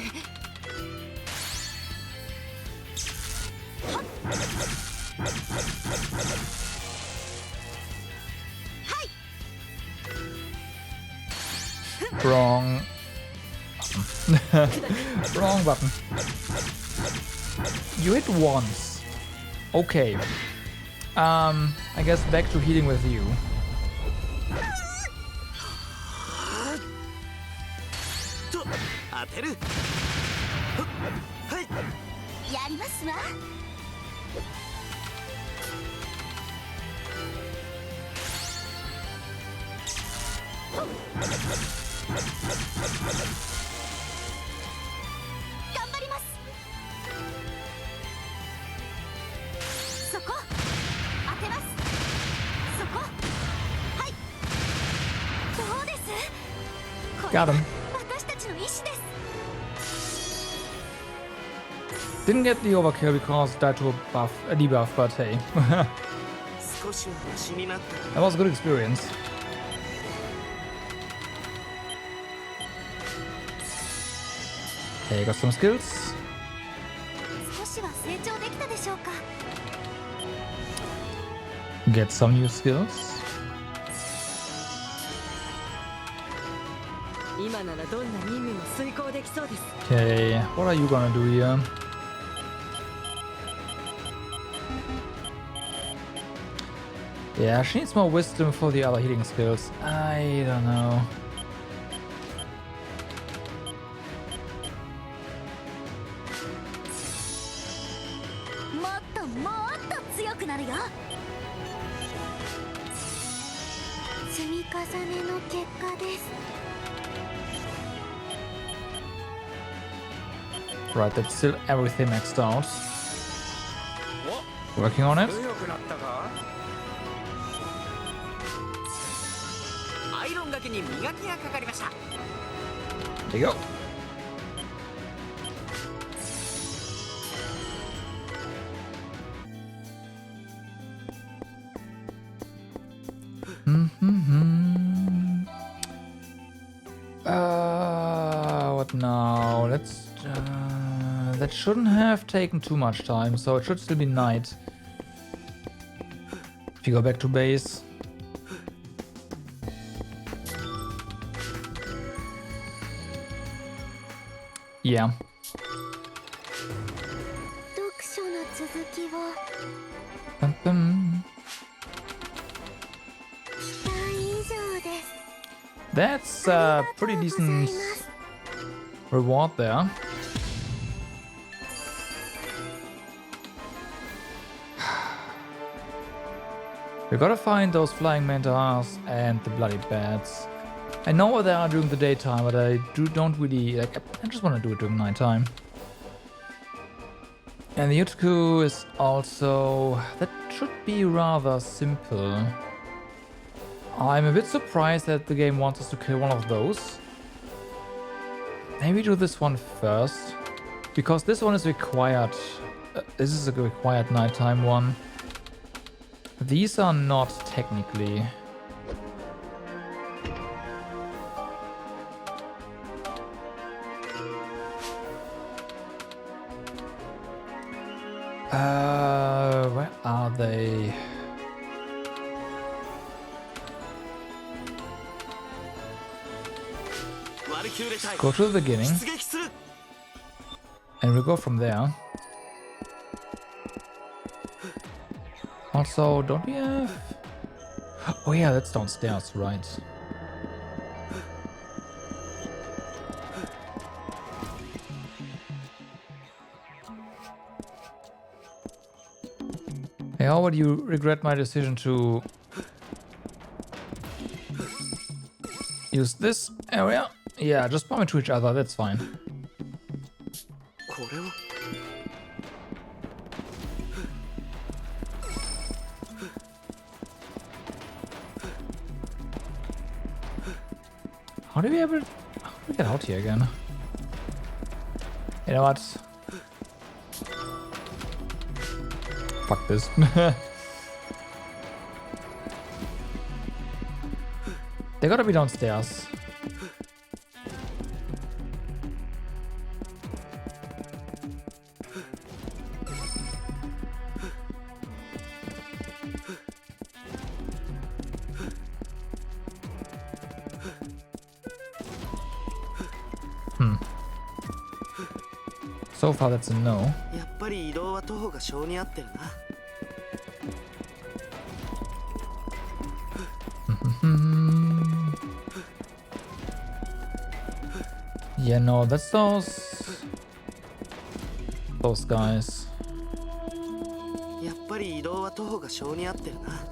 Wrong. Wrong button. You hit once. Okay. I guess back to healing with you. と当てるはいやりますわ。 Wrong Got him. 私たちの意志です。 Didn't get the overkill because died to a debuff, but hey. 少しはマシになった That was a good experience. Okay, got some skills. 少しは成長できたでしょうか。 Get some new skills. 今ならどんな任務も遂行できそうです。 Okay, what are you gonna do here? Yeah, she needs more wisdom for the other healing skills. I don't know. Right, that's still everything maxed out. Working on it. 強くなったか？アイロンがけに磨きがかかりました。 There you go. What now? Let's. That shouldn't have taken too much time, so it should still be night. If you go back to base. Yeah. 読書の続きを Bum, bum. 期待以上です。 That's a pretty decent reward there. We gotta find those flying mantas and the bloody bats. I know what they are during the daytime, but I don't really like. I just want to do it during nighttime. And the Utku is also that should be rather simple. I'm a bit surprised that the game wants us to kill one of those. Maybe do this one first, because this one is required. This is a required nighttime one. These are not technically. Where are they? Go to the beginning. And we'll go from there. Also, don't we have... Oh yeah, that's downstairs, right. Hey, how would you regret my decision to use this area? Yeah, just bump into each other, that's fine. これは How do we get out here again? You know what? Fuck this. They gotta be downstairs. So far, that's a no. やっぱり移動は徒歩が性に合ってるな Yeah, no, that's those guys. やっぱり移動は徒歩が性に合ってるな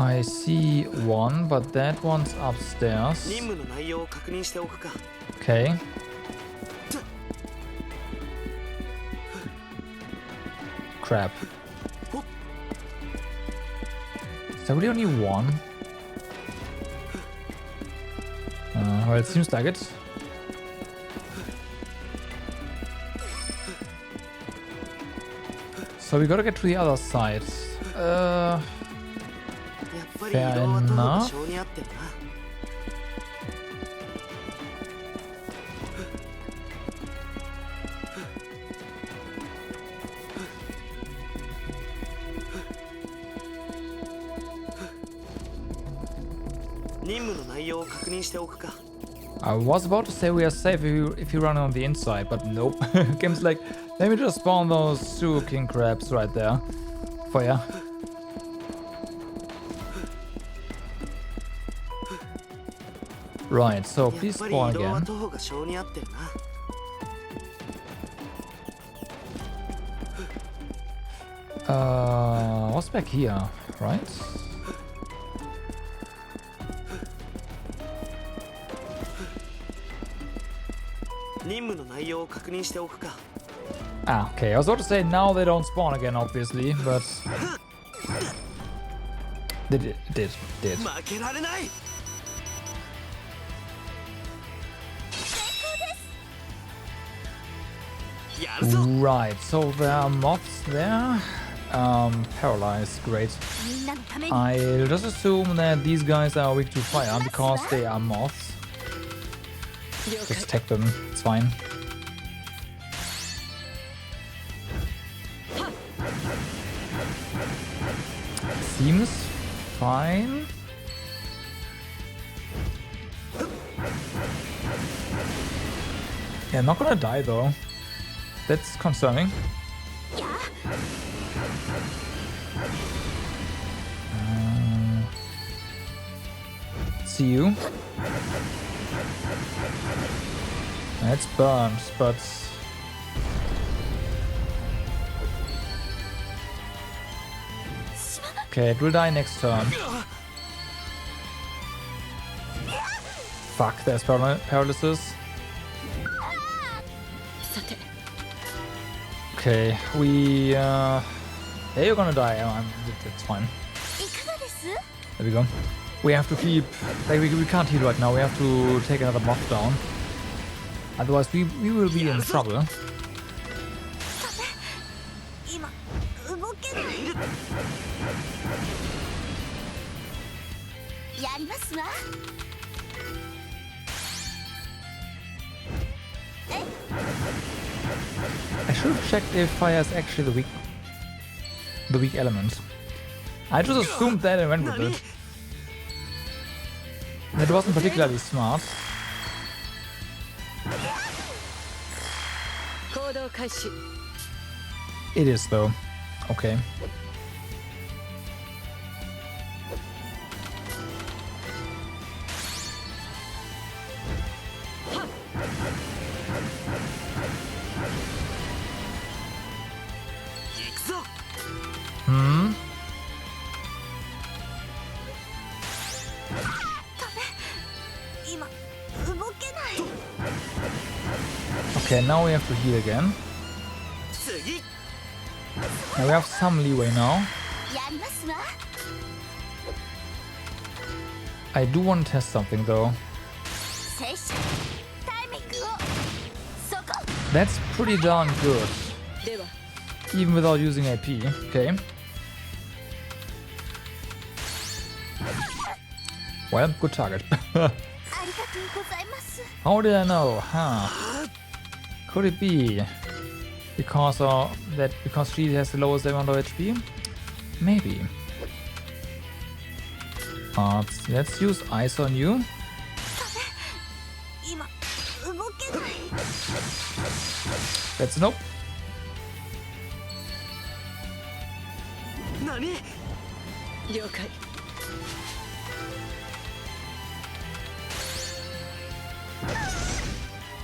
I see one, but that one's upstairs. 任務の内容を確認しておくか Okay. crap. Is there really only one? Well, it seems like it. So we gotta get to the other side. やっぱり移動は徒歩が性に合ってるな。任務の内容を確認しておくか。I was about to say we are safe if you run on the inside, but nope. Game's like, let me just spawn those 2 king crabs right there. For ya. Right, so please やっぱり移 spawn 動は again. 徒歩が性に合ってるな。What's back here, right? Ah, okay. I was about to say now they don't spawn again, obviously, but they did. 負けられない。 Right, so there are moths there. Paralyzed, great. みんなのために I'll just assume that these guys are weak to fire because they are moths. Just attack them, it's fine. Seems fine. Yeah, not gonna die though. That's concerning. See you. It's burned, but okay, it will die next turn. Fuck, there's paralysis. Okay, we yeah, you're gonna die. It's fine. いかがです There we go. We have to keep, like, we can't heal right now. We have to take another moth down. Otherwise, we will be in trouble. 今動けないやりますわ I should have checked if fire is actually the weak element. I just assumed that and went with it. That wasn't particularly smart. 行動開始 It is though. Okay. Hmm. Okay, now we have to heal again. Now we have some leeway now. やりますわ I do want to test something though. 拙者タイミングをそこ That's pretty darn good. では Even without using AP. Okay. Well, good target. ありがとうございます How did I know? Huh. Could it be because she has the lowest amount of HP? Maybe. Let's use ice on you. 今動けない Let's nope. 何？了解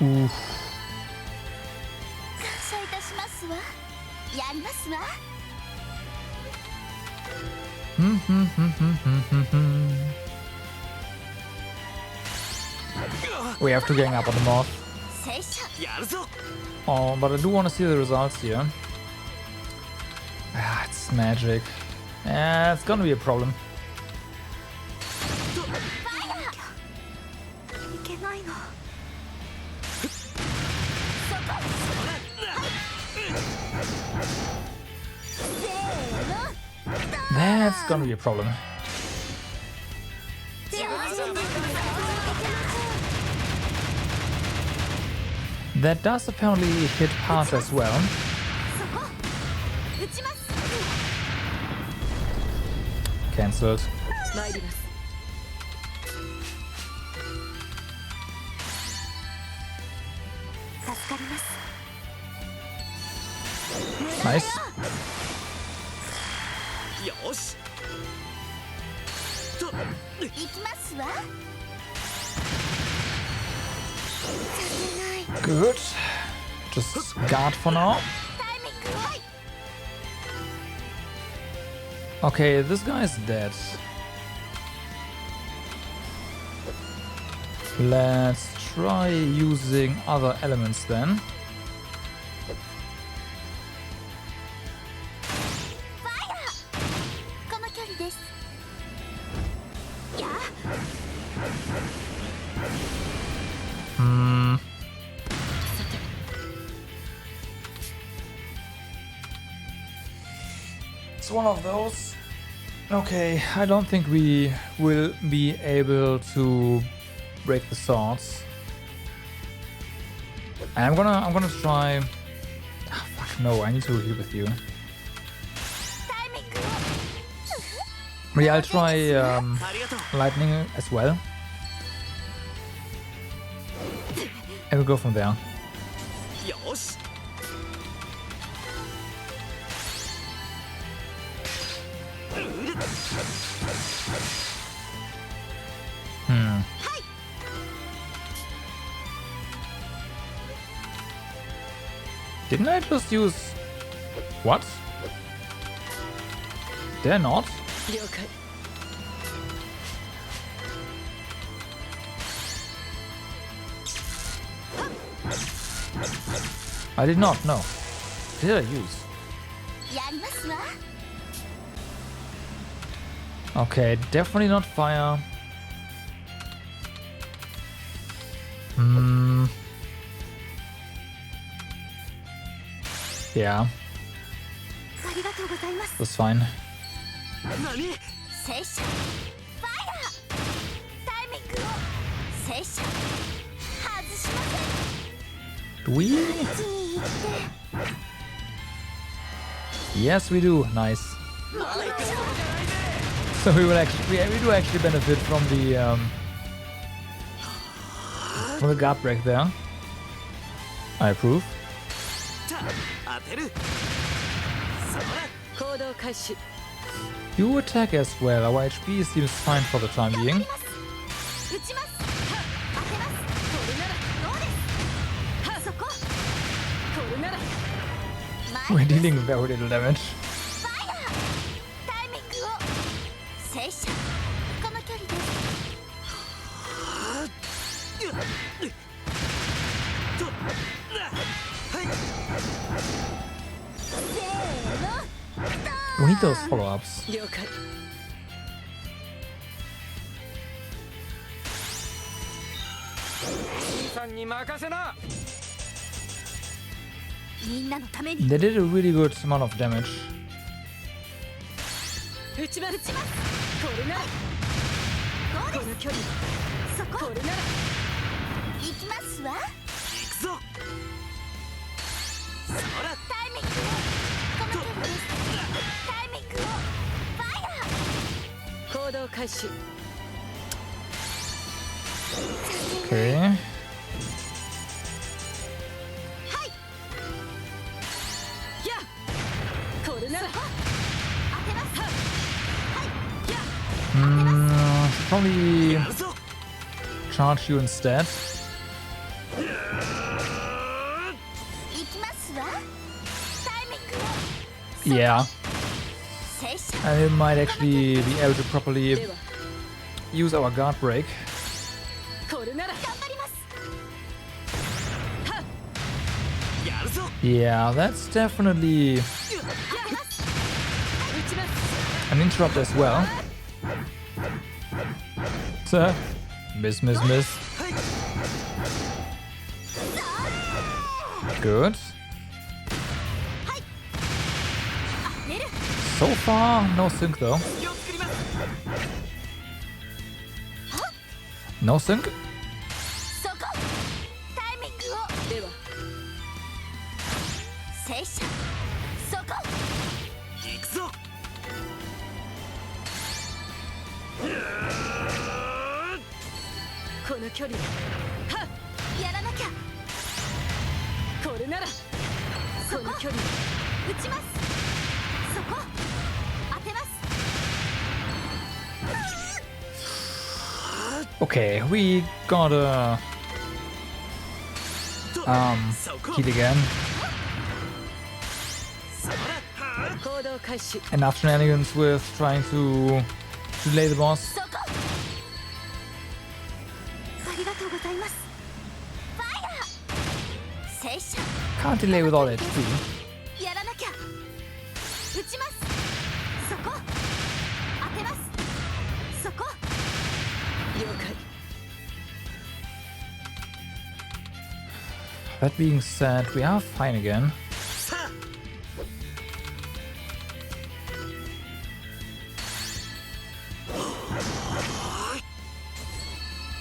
Oof. 感謝いたしますわやりますわ We have to gang up on the moth. 拙者 やるぞ。 Oh, but I do want to see the results here. It's magic. Yeah, it's gonna be a problem. いけないの。 That's gonna be a problem. That does apparently hit parts as well. Cancelled. 参ります 助かります。 Nice. よしと行きますわ。させない。 Good. Just guard for now. タイミングを。はい。 Okay, this guy's dead. Let's try using other elements then. この距離です。やあ。 Hmm. It's one of those. Okay, I don't think we will be able to break the swords. I'm gonna try. Ah, fuck no! I need to heal with you. タイミングを。 Yeah, I'll try ありがとう lightning as well, and we'll go from there. よし Hmm. Didn't I just use... What? Did I not? 了解 I did not, no. Did I use? やりますわ。 Okay, definitely not fire. Hmm. Yeah, ありがとうございます。 that's fine. 何聖書。ファイヤー。タイミングを。聖書。外しません。 Do we? 地に行って Yes, we do. Nice. So we will actually, we do actually benefit from the guard break there. I approve. 当てる 行動開始 You attack as well. Our HP seems fine for the time being. 打ちます。当てます。これならどうです。はそこ。これなら We're dealing very little damage. ファイヤー。タイミングを。聖書。この距離です。とはい せーの。 We need those follow-ups. 了解 さんに任せな。みんなのために。 They did a really good amount of damage. 打ちますこれならこの距離そこ。これなら行きますわ。行くぞそらタイミングを。この距離です。タイミングを。ファイヤー。行動開始 Okay. やこれなら Probably やるぞ charge you instead. 行きますわ。タイミングを。 Yeah, 聖書。 I might actually be able to properly では use our guard break. これなら頑張ります。やるぞ Yeah, that's definitely interrupt as well. So, miss. Good. So far, no sync though. No sync? そこタイミングをでは拙者そこ行くぞ。この距離はやらなきゃこれならこの距離撃ちますそこ当てます Okay, we gotta hit again. 行動開始 Enough shenanigans with trying to delay the boss. そこありがとうございますファイヤー拙者 Can't delay with all HP. やらなきゃ撃ちますそこ当てますそこ了解 That being said, we are fine again. さあ。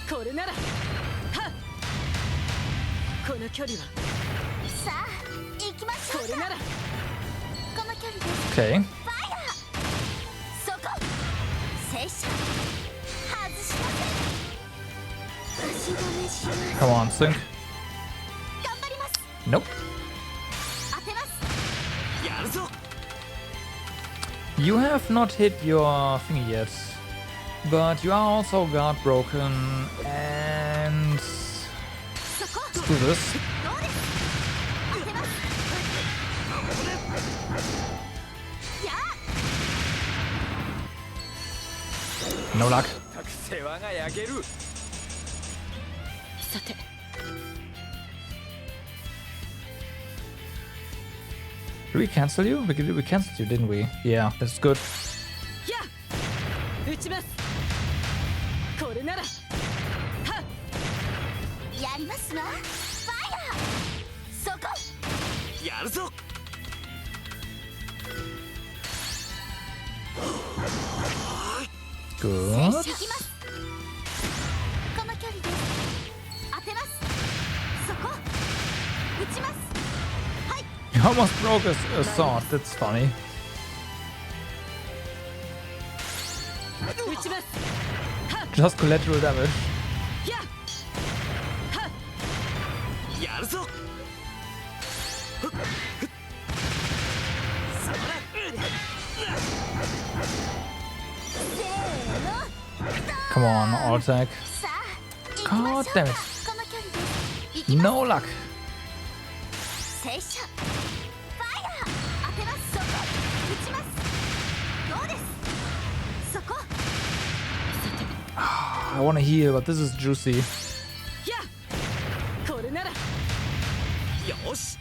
これならはこの距離はさあ行きましょうこれならこの距離です Okay. ファイヤーそこ拙者外しません足止めします Come on, sync. 頑張ります Nope. 当てます やるぞ。 You have not hit your thingy yet. But you are also guard broken and そこ let's do this. どうです当てますやあ No luck. たく世話が焼ける。さて Did we cancel you? We canceled you, didn't we? Yeah, that's good. や撃ちますこれならはやりますわファイヤーそこやるぞ。 Good. 行きますこの距離です当てますそこ撃ちます You almost broke a sword. That's funny. 撃ちます Just collateral damage. ややるぞ。それ。 Come on, all attack. さあ行きましょ God うか damn it. この距離です行きます No luck. 拙者ファイヤー当てますそこ撃ちますどうですそこ I want to heal, but this is juicy. やこれならよし。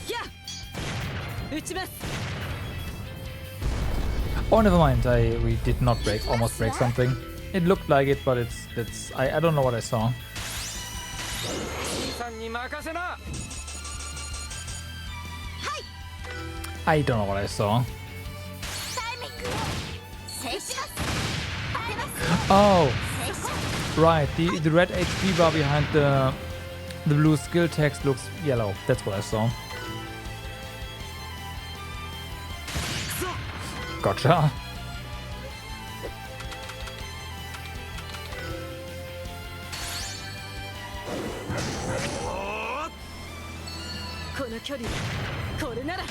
や撃ちます Oh, never mind. We did not almost break something. It looked like it, but I don't know what I saw. さんに任せな。 I don't know what I saw. タイミングを拙者当てます Oh, 拙者 right. The red HP bar behind the blue skill text looks yellow. That's what I saw. Gotcha. この距離これならや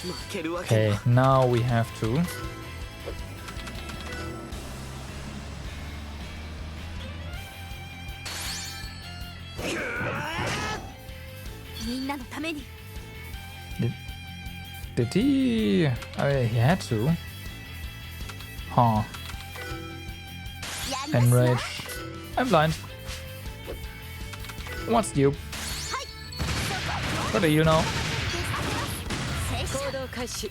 負けるわけ Okay, now we have to. みんなのために Did he? He had to. Huh. やりますわ Enrage. I'm blind. What's new? What do you know? 行動開始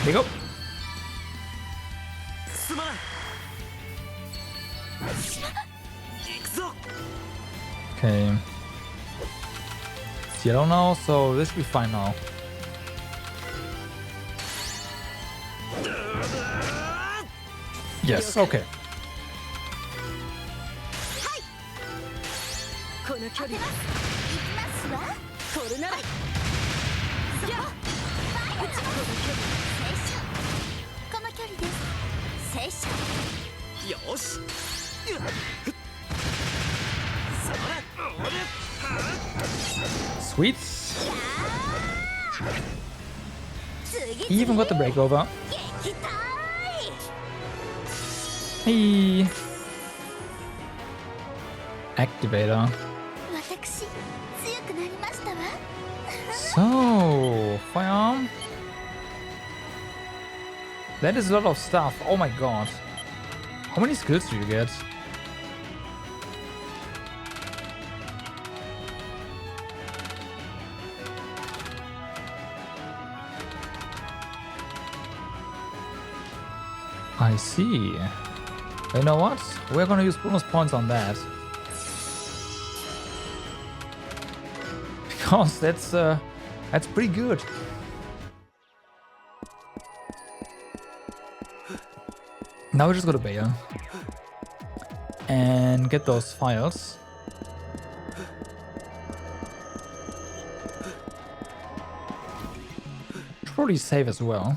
There you go. すまない行くぞ Okay. It's yellow now, so this should be fine now. Yes, okay. この距離行きますわこれならこの距離です聖書よし Sweet. Even got the breakover. 撃退 Hey. Activator. 私強くなりましたわ So, firearm. That is a lot of stuff. Oh my god. How many skills do you get? I see. You know what? We're gonna use bonus points on that. Because that's pretty good. Now we just go to Bayer and get those files. Should probably save as well.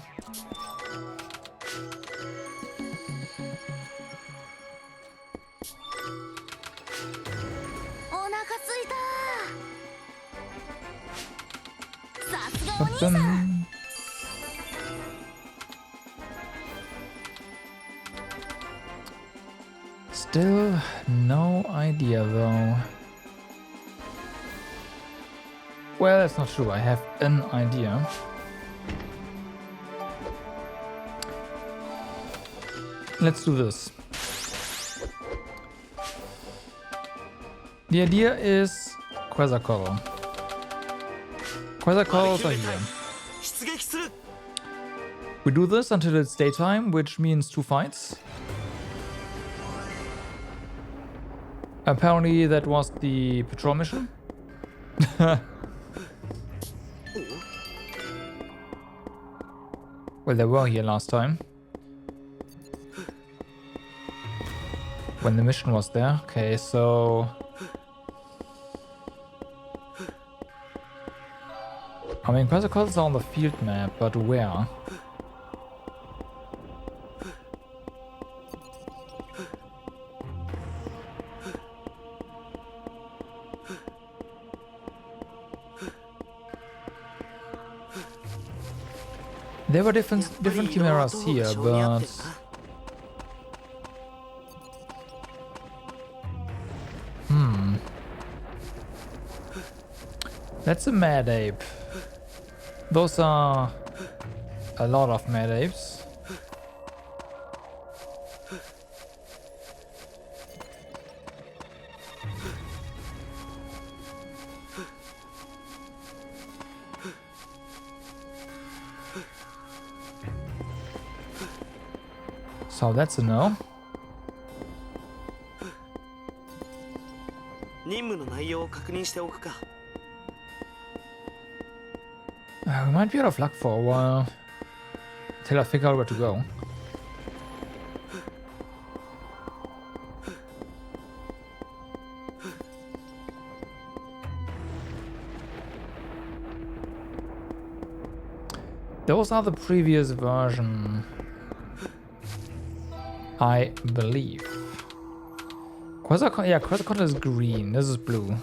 Ba-dum. Still no idea though. Well, that's not true. I have an idea. Let's do this. The idea is Quasarcoral. Quasarcorals are here. 出撃する We do this until it's daytime, which means 2 fights. Apparently that was the patrol mission. Well, they were here last time. When the mission was there. Okay, so... I mean, Quasarcorals are on the field map, but where? There were different chimeras here, but... That's a mad ape. Those are a lot of mad apes. So that's a no. 任務の内容を確認しておくか We might be out of luck for a while. Till I figure out where to go. Those are the previous version, I believe. Quasarcoral is green. This is blue.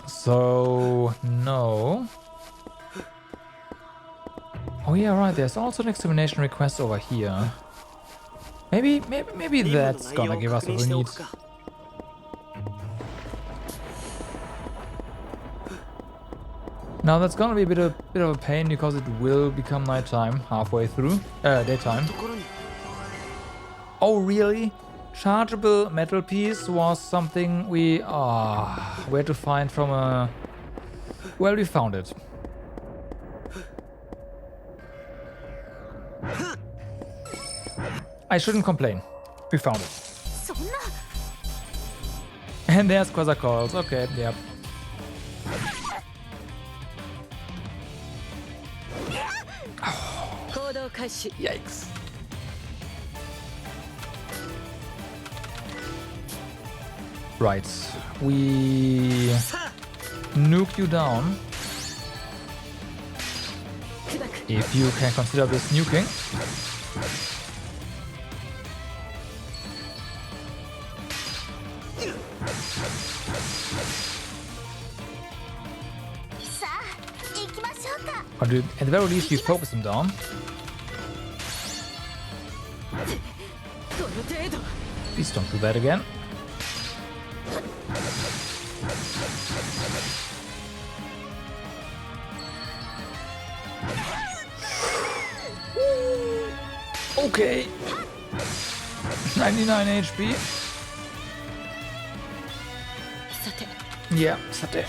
So no. Oh yeah, right. There's also an examination request over here. Maybe that's gonna give us what we need. Now that's gonna be a bit of a pain because it will become nighttime halfway through. Daytime. Oh really? Chargeable metal piece was something we had to find from a... Well, we found it. I shouldn't complain. We found it. そんな And there's Quasar Calls. Okay, yep. Yikes. Right. We nuke you down. If you can consider this nuking. Or do, at the very least, you focus him down. Please don't do that again. Okay. 99 HP. Yeah, sate.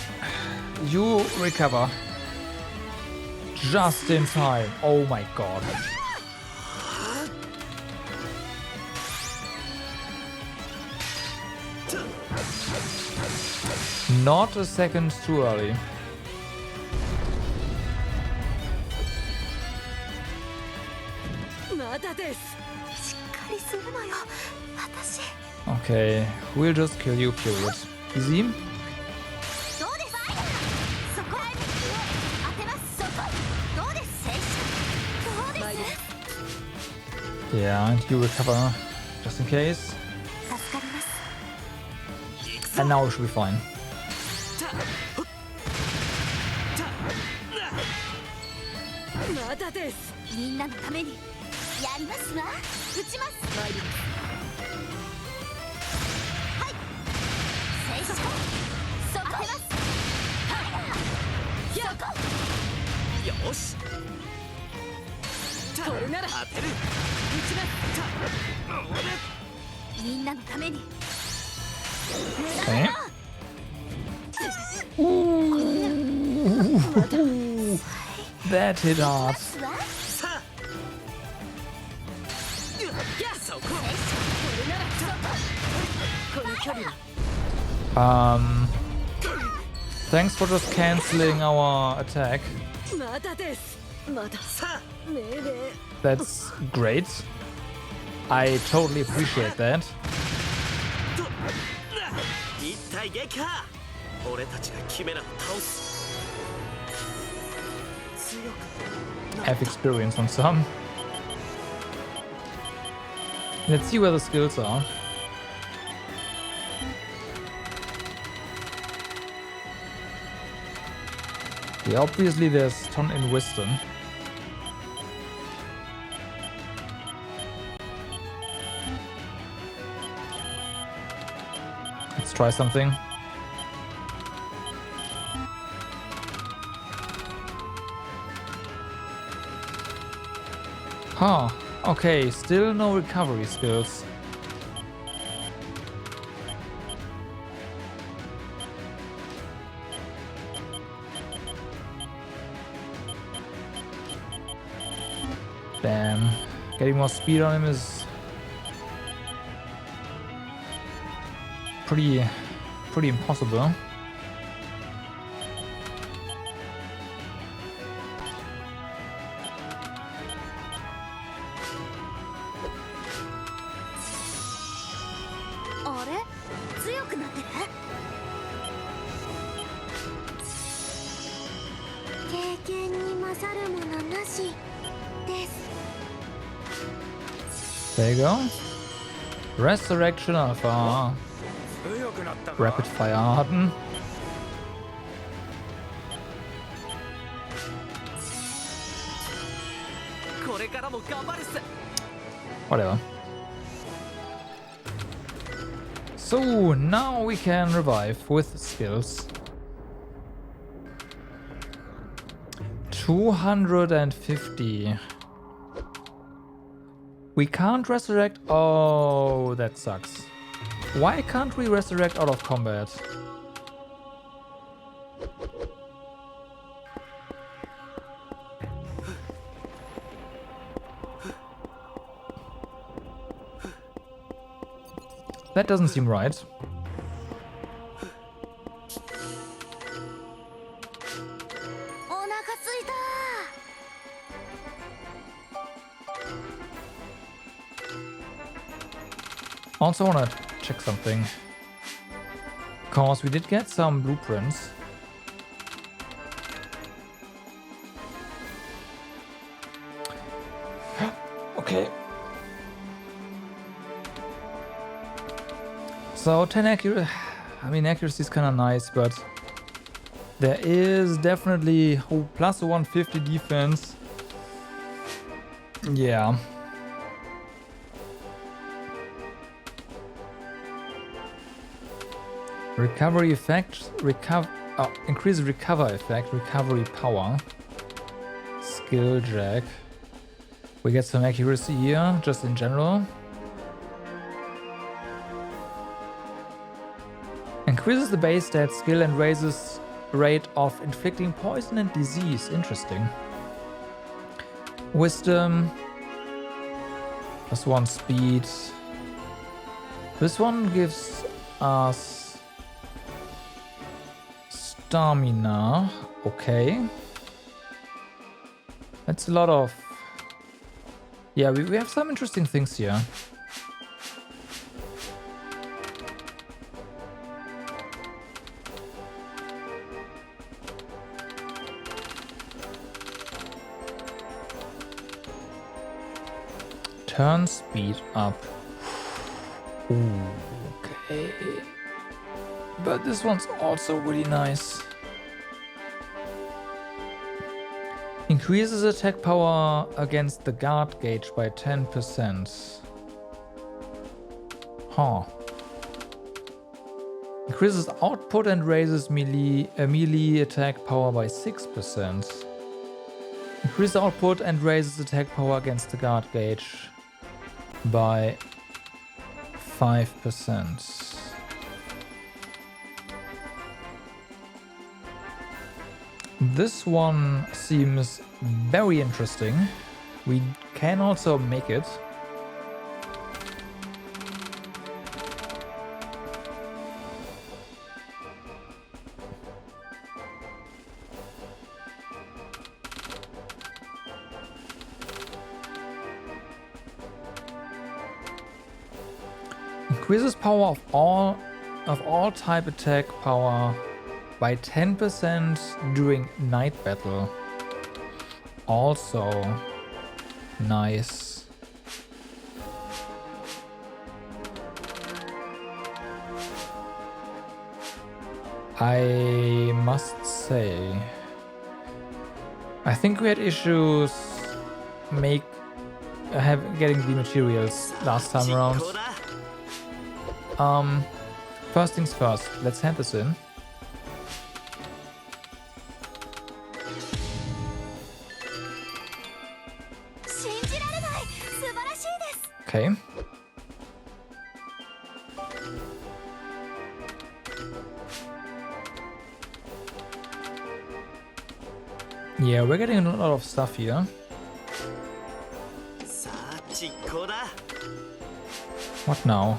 You recover. Just in time. Oh my god. Not a second too early. Okay, we'll just kill you, period. Easy. Yeah, and you recover just in case. And now we should be fine. Okay. Ooh. That hit hard. Thanks for just canceling our attack. That's great. I totally appreciate that. Have experience on some. Let's see where the skills are. Yeah, obviously there's a ton in wisdom. Let's try something. Huh. Okay, still no recovery skills. Damn. Getting more speed on him is pretty impossible. There you go. Resurrection Alpha. Rapid Fire Harden. Whatever. So now we can revive with skills. 250. We can't resurrect. Oh, that sucks. Why can't we resurrect out of combat? That doesn't seem right. Also wanna check something. Cause we did get some blueprints. Okay. So 10 accuracy, I mean accuracy is kind of nice, but there is definitely plus 150 defense. Yeah. Recovery effect, increase recover effect, recovery power, skill jack. We get some accuracy here, just in general. Increases the base stat skill and raises rate of inflicting poison and disease. Interesting. Wisdom. +1 speed. This one gives us stamina. Okay. That's a lot of... Yeah, we have some interesting things here. Turn speed up. Ooh, okay. But this one's also really nice. Increases attack power against the guard gauge by 10%. Huh. Increases output and raises melee attack power by 6%. Increase output and raises attack power against the guard gauge by 5%. This one seems very interesting. We can also make it. Increases power of all type attack power by 10% during night battle. Also nice. I must say, I think we had issues getting the materials last time around. First things first, let's hand this in. Okay. Yeah, we're getting a lot of stuff here. What now?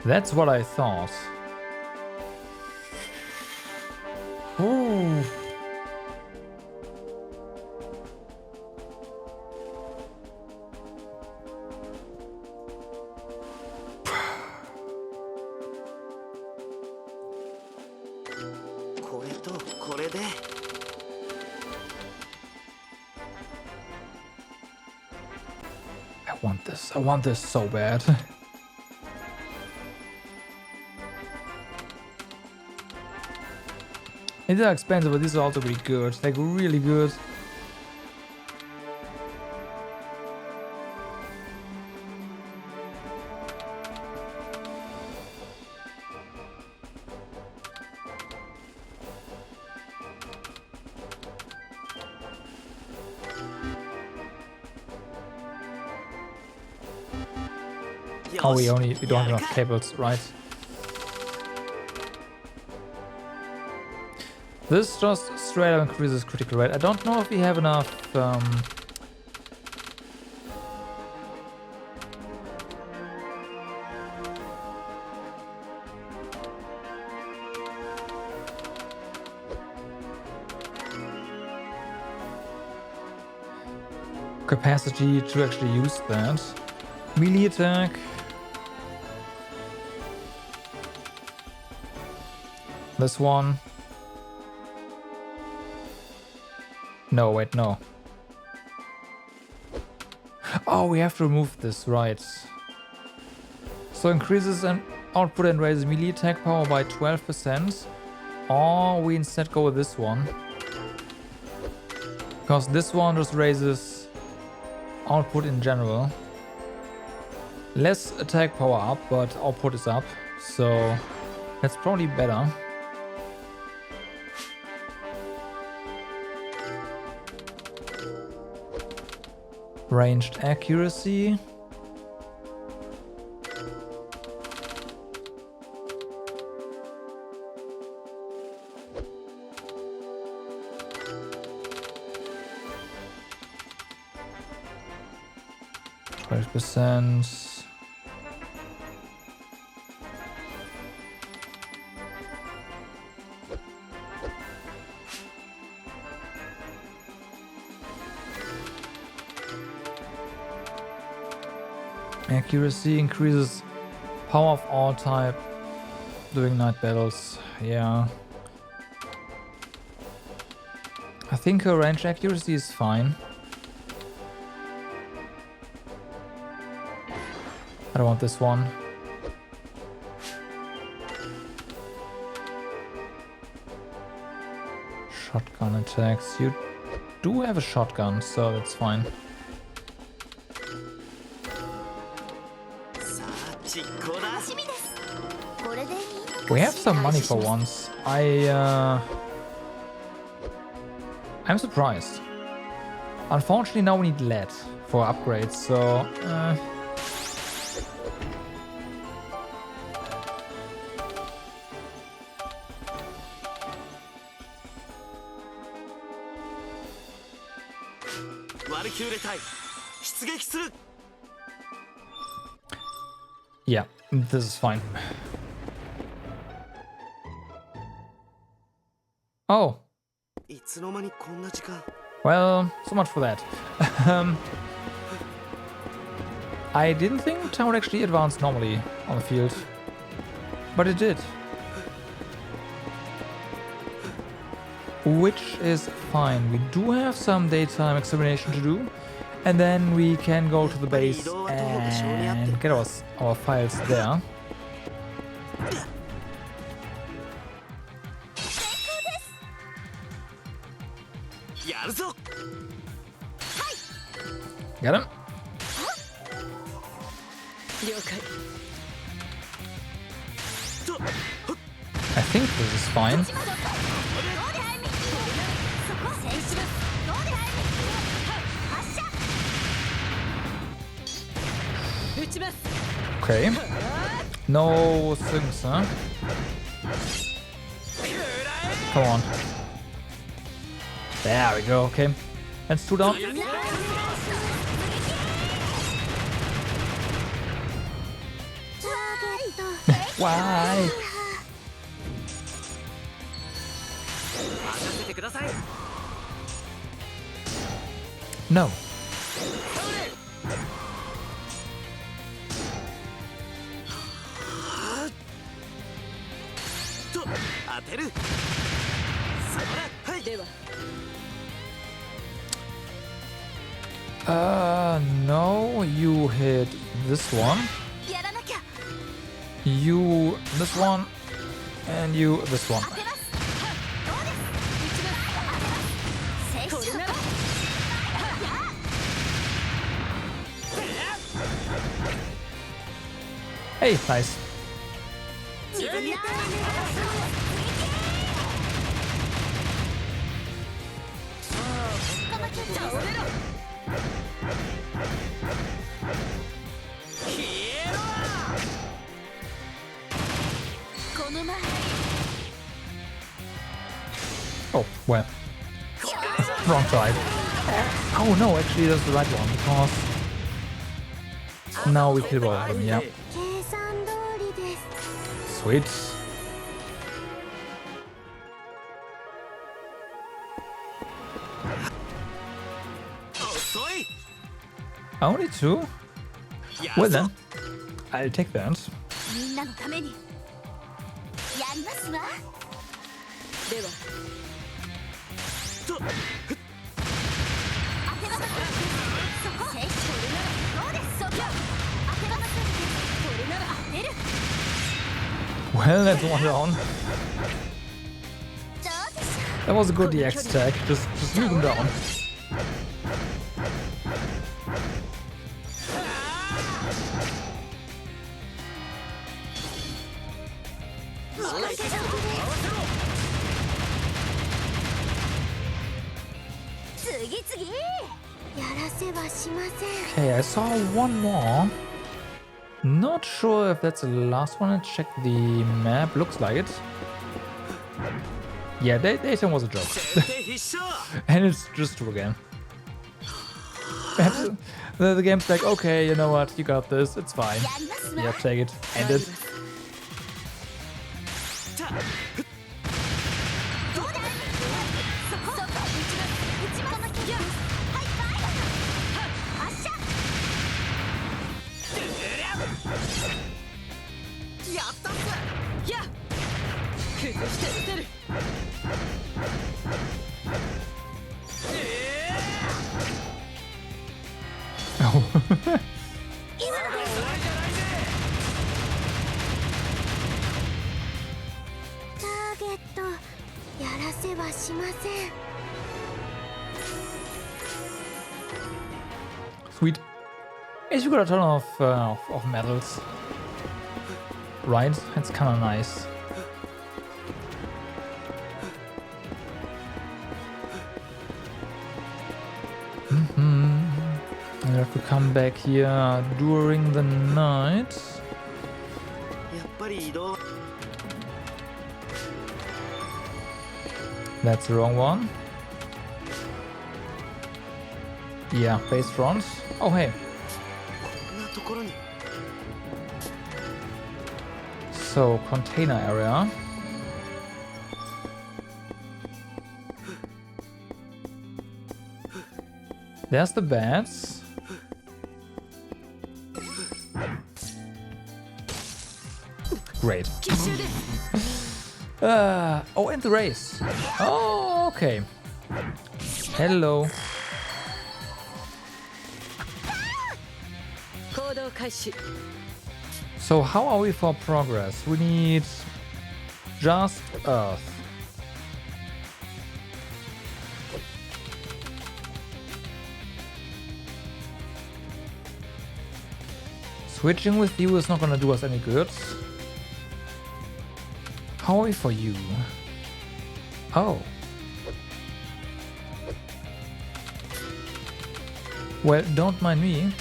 That's what I thought. Ooh. I want this so bad. These are expensive, but these are also really good. Like, really good. Oh, we don't have enough cables, right? This just straight up increases critical rate. I don't know if we have enough capacity to actually use that. Melee attack. This one. No, wait, no. Oh, we have to remove this, right. So increases an output and raises melee attack power by 12%. Or we instead go with this one. Because this one just raises output in general. Less attack power up, but output is up. So that's probably better. Ranged accuracy. %. Accuracy increases power of all type during night battles. Yeah. I think her range accuracy is fine. I don't want this one. Shotgun attacks. You do have a shotgun, so that's fine. We have some money for once. I'm surprised. Unfortunately, now we need lead for upgrades, so yeah, this is fine. Oh. Well, so much for that. I didn't think town would actually advance normally on the field, but it did. Which is fine. We do have some daytime examination to do, and then we can go to the base and get our files there. Get him. I think this is fine. Okay. No things, huh? Come on. There we go, okay. That's 2 down. Why? No. No, you hit this one. You this one, and you this one. Hey, nice. Oh, well. Wrong side. Oh no, actually that's the right one, because now we kill both of them, yeah. 計算通りです Sweet. Only two? Well then, I'll take that. みんなのためにやりますわでは当てなさいそこそれならそうですそこ当てなさいそれなら当てる Well, that's one down. どうでしょ That was a good DX tag. Just move him down. Okay, I saw one more. Not sure if that's the last one. I checked the map. Looks like it. Yeah, Dayton was a joke. And it's just true again. Perhaps the game's like, okay, you know what, you got this, it's fine. Yeah, take it, end it. Oh. Sweet. Yes, you got a ton of medals. Right? That's kind of nice. I have to come back here during the night. That's the wrong one. Yeah, base front. Oh, hey. So, container area. There's the bats. Great. Oh, and the race. Oh, okay. Hello. So how are we for progress? We need just Earth. Switching with you is not gonna do us any good. How are we for you? Oh. Well, don't mind me.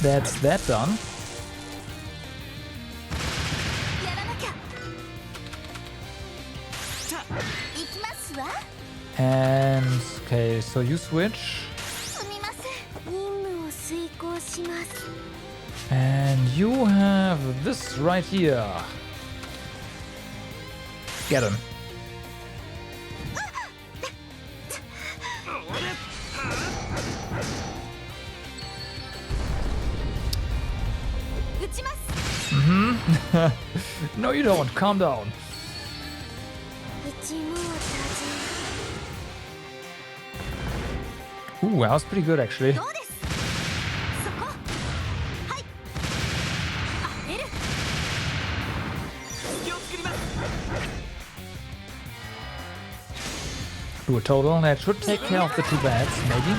That's that done. And okay, so you switch. And you have this right here. Get him. No, you don't. Calm down. Ooh, that was pretty good actually. Do a total. That should take care of the two bats, maybe.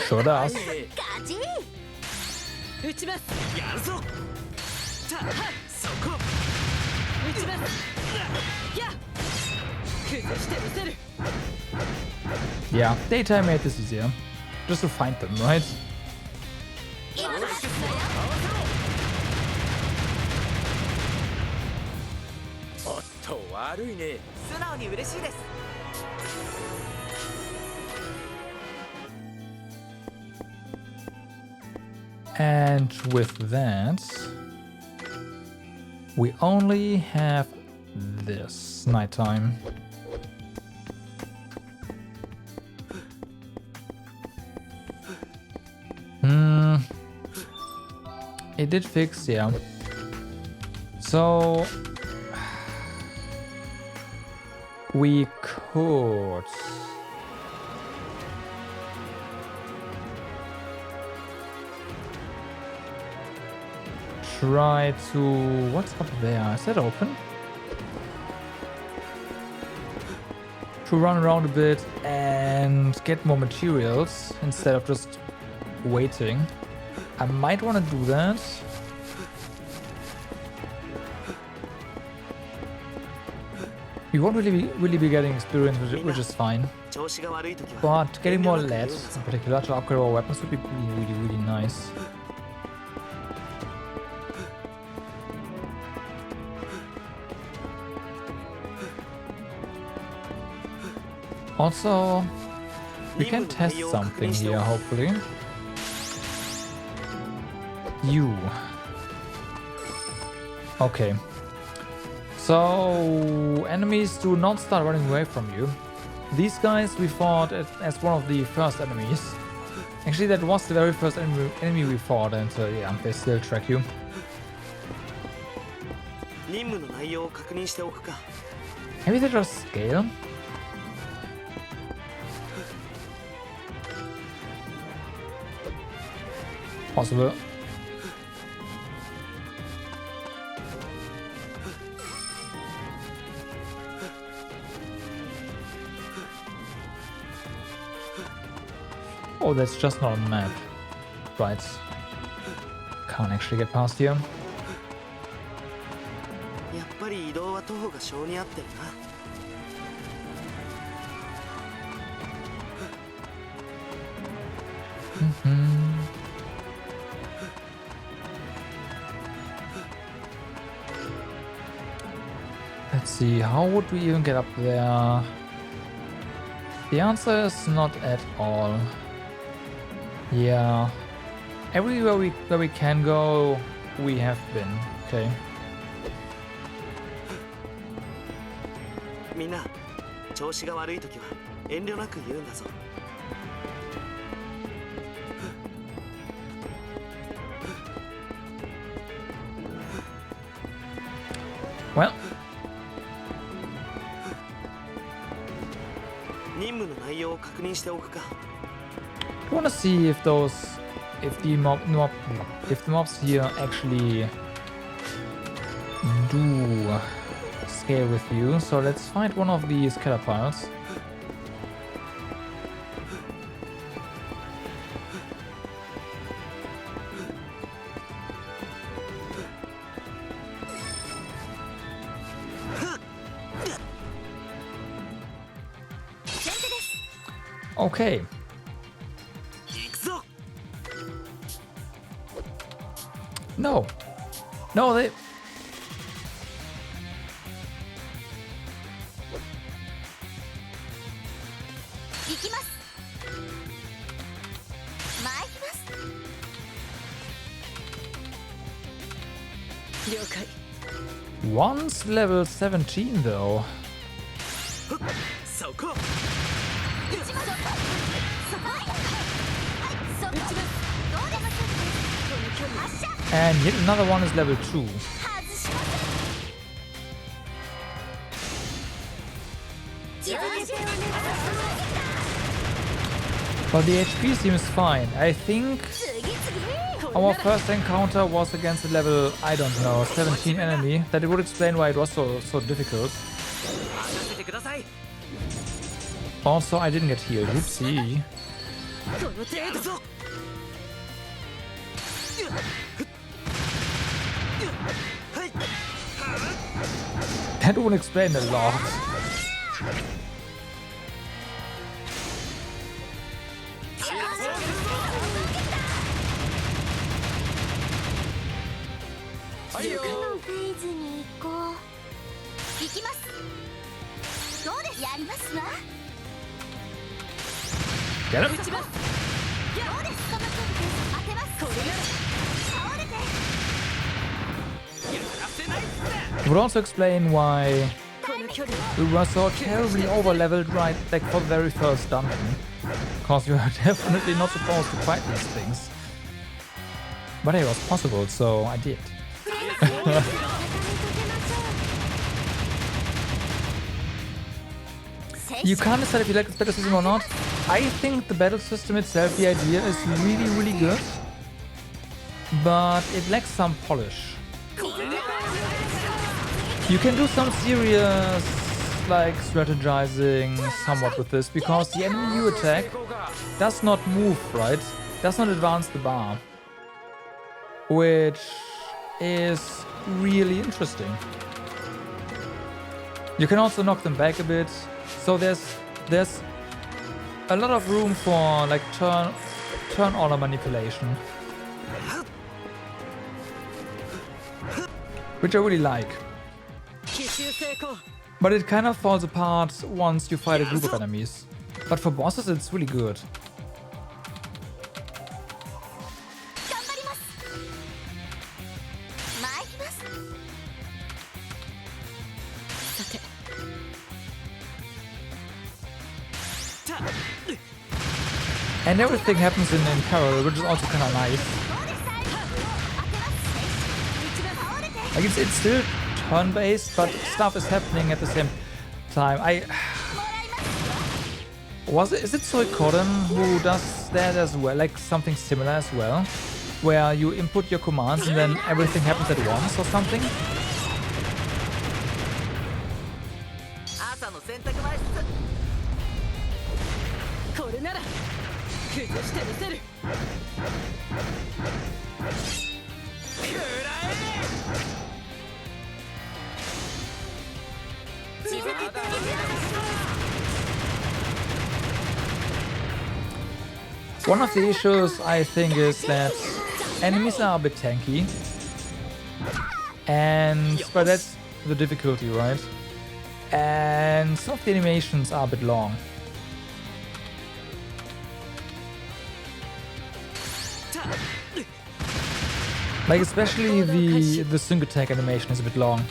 Sure does. Yeah, daytime made this easier. Just to find them, right? おっと悪いね。素直に嬉しいです。 And with that, we only have this nighttime. It did fix, yeah. So we could try to... What's up there? Is that open? To run around a bit and get more materials instead of just waiting. I might want to do that. We won't really be getting experience, which is fine. But getting more lead, in particular, to upgrade our weapons would be really nice. Also, we can test something here, hopefully. You. Okay. So, enemies do not start running away from you. These guys we fought as one of the first enemies. Actually, that was the very first enemy we fought, and yeah, they still track you. Maybe they just scale? Possible. Oh, that's just not a map. Right. Can't actually get past here. Let's see, how would we even get up there? The answer is not at all. Yeah. Everywhere where we can go, we have been. Okay. Well, I want to see if the mobs here actually do scale with you. So let's find one of these catapults. Okay. No. No, they... One's level 17 though. And yet another one is level 2. But the HP seems fine. I think our first encounter was against a level, I don't know, 17 enemy. That would explain why it was so difficult. Also, I didn't get healed. Oopsie. That would explain a lot. 次のフェーズに行こう。行きます。どうです。やりますわ。 Get it? どうです。この距離で当てます。これなら倒れて。 It would also explain why we were so terribly over-leveled right like for the very first dungeon. Because you are definitely not supposed to fight these things. But it was possible, so I did. You can't decide if you like this battle system or not. I think the battle system itself, the idea is really, really good. But it lacks some polish. You can do some serious, like, strategizing somewhat with this, because the enemy you attack does not move, right? Does not advance the bar. Which is really interesting. You can also knock them back a bit. So there's a lot of room for like turn order manipulation, which I really like. But it kind of falls apart once you fight a group of enemies. But for bosses it's really good. And everything happens in parallel, which is also kind of nice. Like it's still turn-based, but stuff is happening at the same time. Is it Suikoden who does that as well, like something similar as well, where you input your commands and then everything happens at once or something? One of the issues I think is that enemies are a bit tanky, but that's the difficulty, right? And some of the animations are a bit long. Like especially the sync attack animation is a bit long.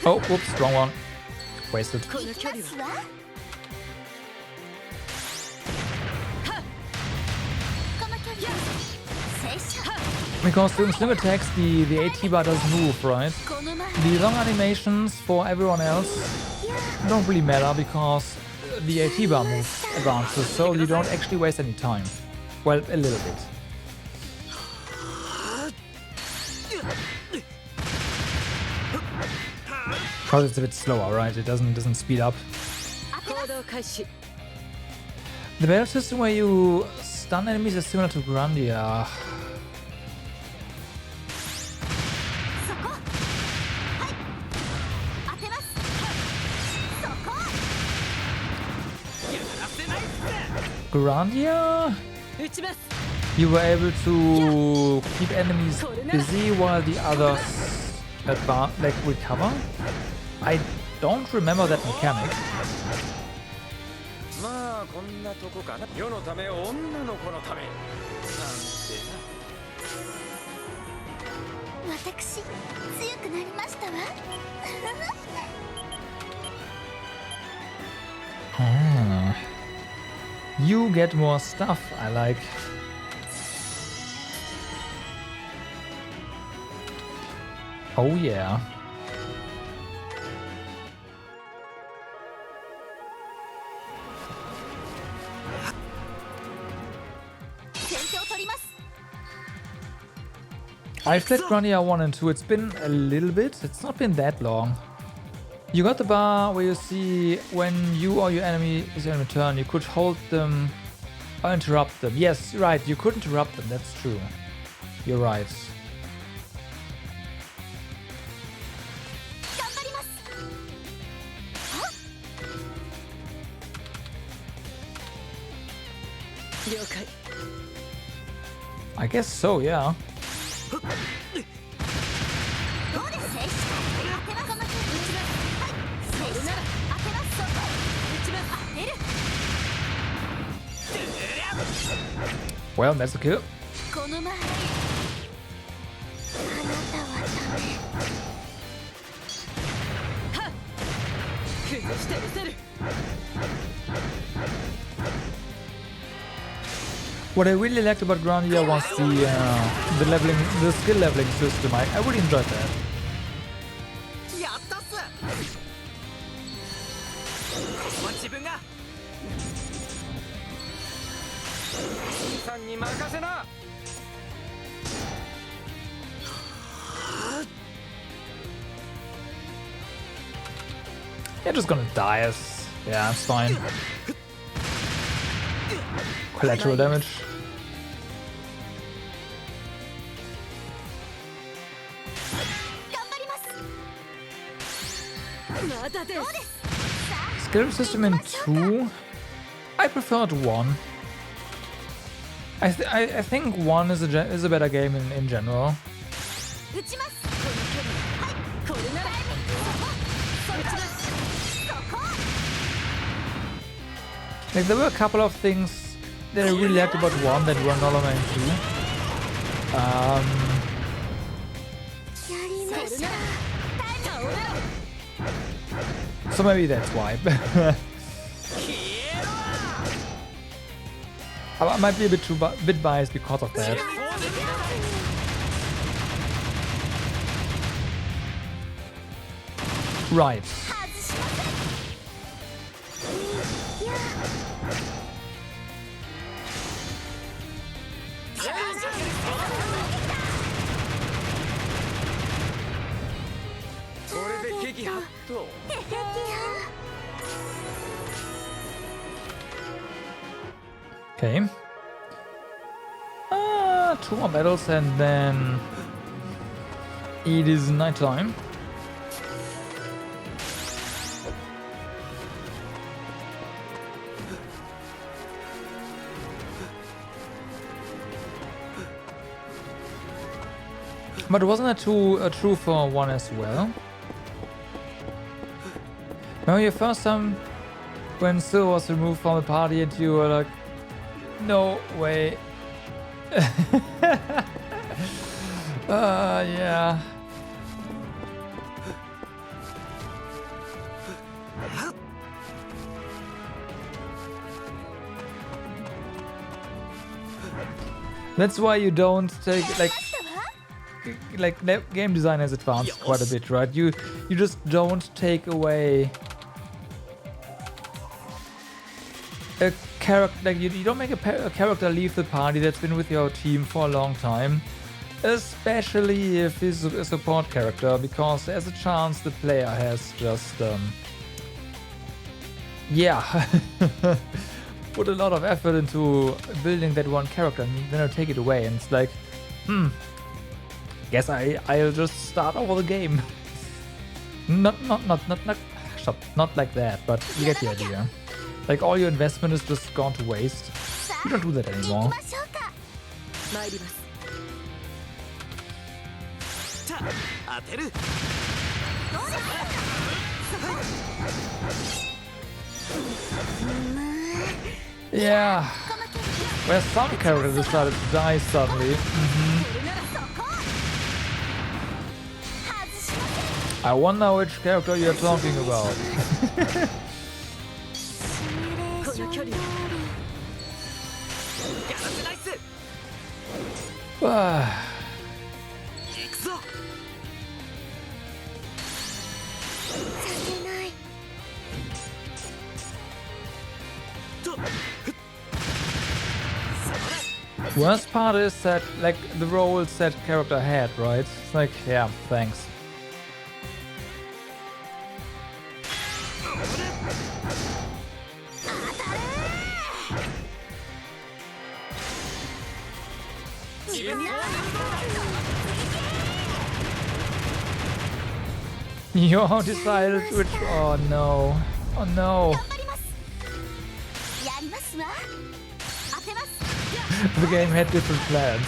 Oh, whoops, wrong one. Wasted. Because during swing attacks, the AT bar doesn't move, right? The long animations for everyone else don't really matter because the AT bar moves advances, so you don't actually waste any time. Well, a little bit. Because it's a bit slower, right? It doesn't speed up. The battle system where you stun enemies is similar to Grandia. Grandia? You were able to keep enemies busy while the others recover? I don't remember that mechanic. まあこんなとこかな。世のため女の子のため。私強くなりましたわ。You get more stuff, I like. Oh yeah. I've played Grandia 1 and 2, it's been a little bit, it's not been that long. You got the bar where you see when you or your enemy is in return, you could hold them or interrupt them. Yes, right, you could interrupt them, that's true. You're right. 了解 I guess so, yeah. どうです？静止当てます。はい静止当てます。一番当てる。 Well, that's a kill. この前あなたはダメ。 崩してみせる What I really liked about Grandia was the leveling, the skill leveling system. I really enjoyed that. やったっすここは自分が兄さんに任せな They're just gonna die as... Yeah, it's fine. Collateral damage. まだです Skill system in 2? I preferred 1. I think 1 is a better game in general. 打ちます。これなら Like, there were a couple of things that I really liked about 1 that were not on in 2. やりました。 So maybe that's why. I might be a bit biased because of that. Right. 外しません。いや。 これで撃破と Okay. 2 more battles and then it is nighttime. But wasn't that true for 1 as well? Remember your first time when Sil was removed from the party and you were like, no way. Yeah. That's why you don't take game design has advanced quite a bit, right? You just don't take away a character, like you don't make a character leave the party that's been with your team for a long time, especially if he's a support character, because there's a chance the player has just put a lot of effort into building that one character and then I'll take it away and it's like, guess I'll just start over the game. Not like that, but you get the idea. Like all your investment is just gone to waste. You don't do that anymore. 参ります 当てる Yeah. Where some characters decided to die suddenly. I wonder which character you're talking about. この距離 Ah. 行くぞ Worst part is that, like, the roles that character had, right? It's like, yeah, thanks. You decided which... Oh no. Oh no. やりますわ。当てます。The game had different plans.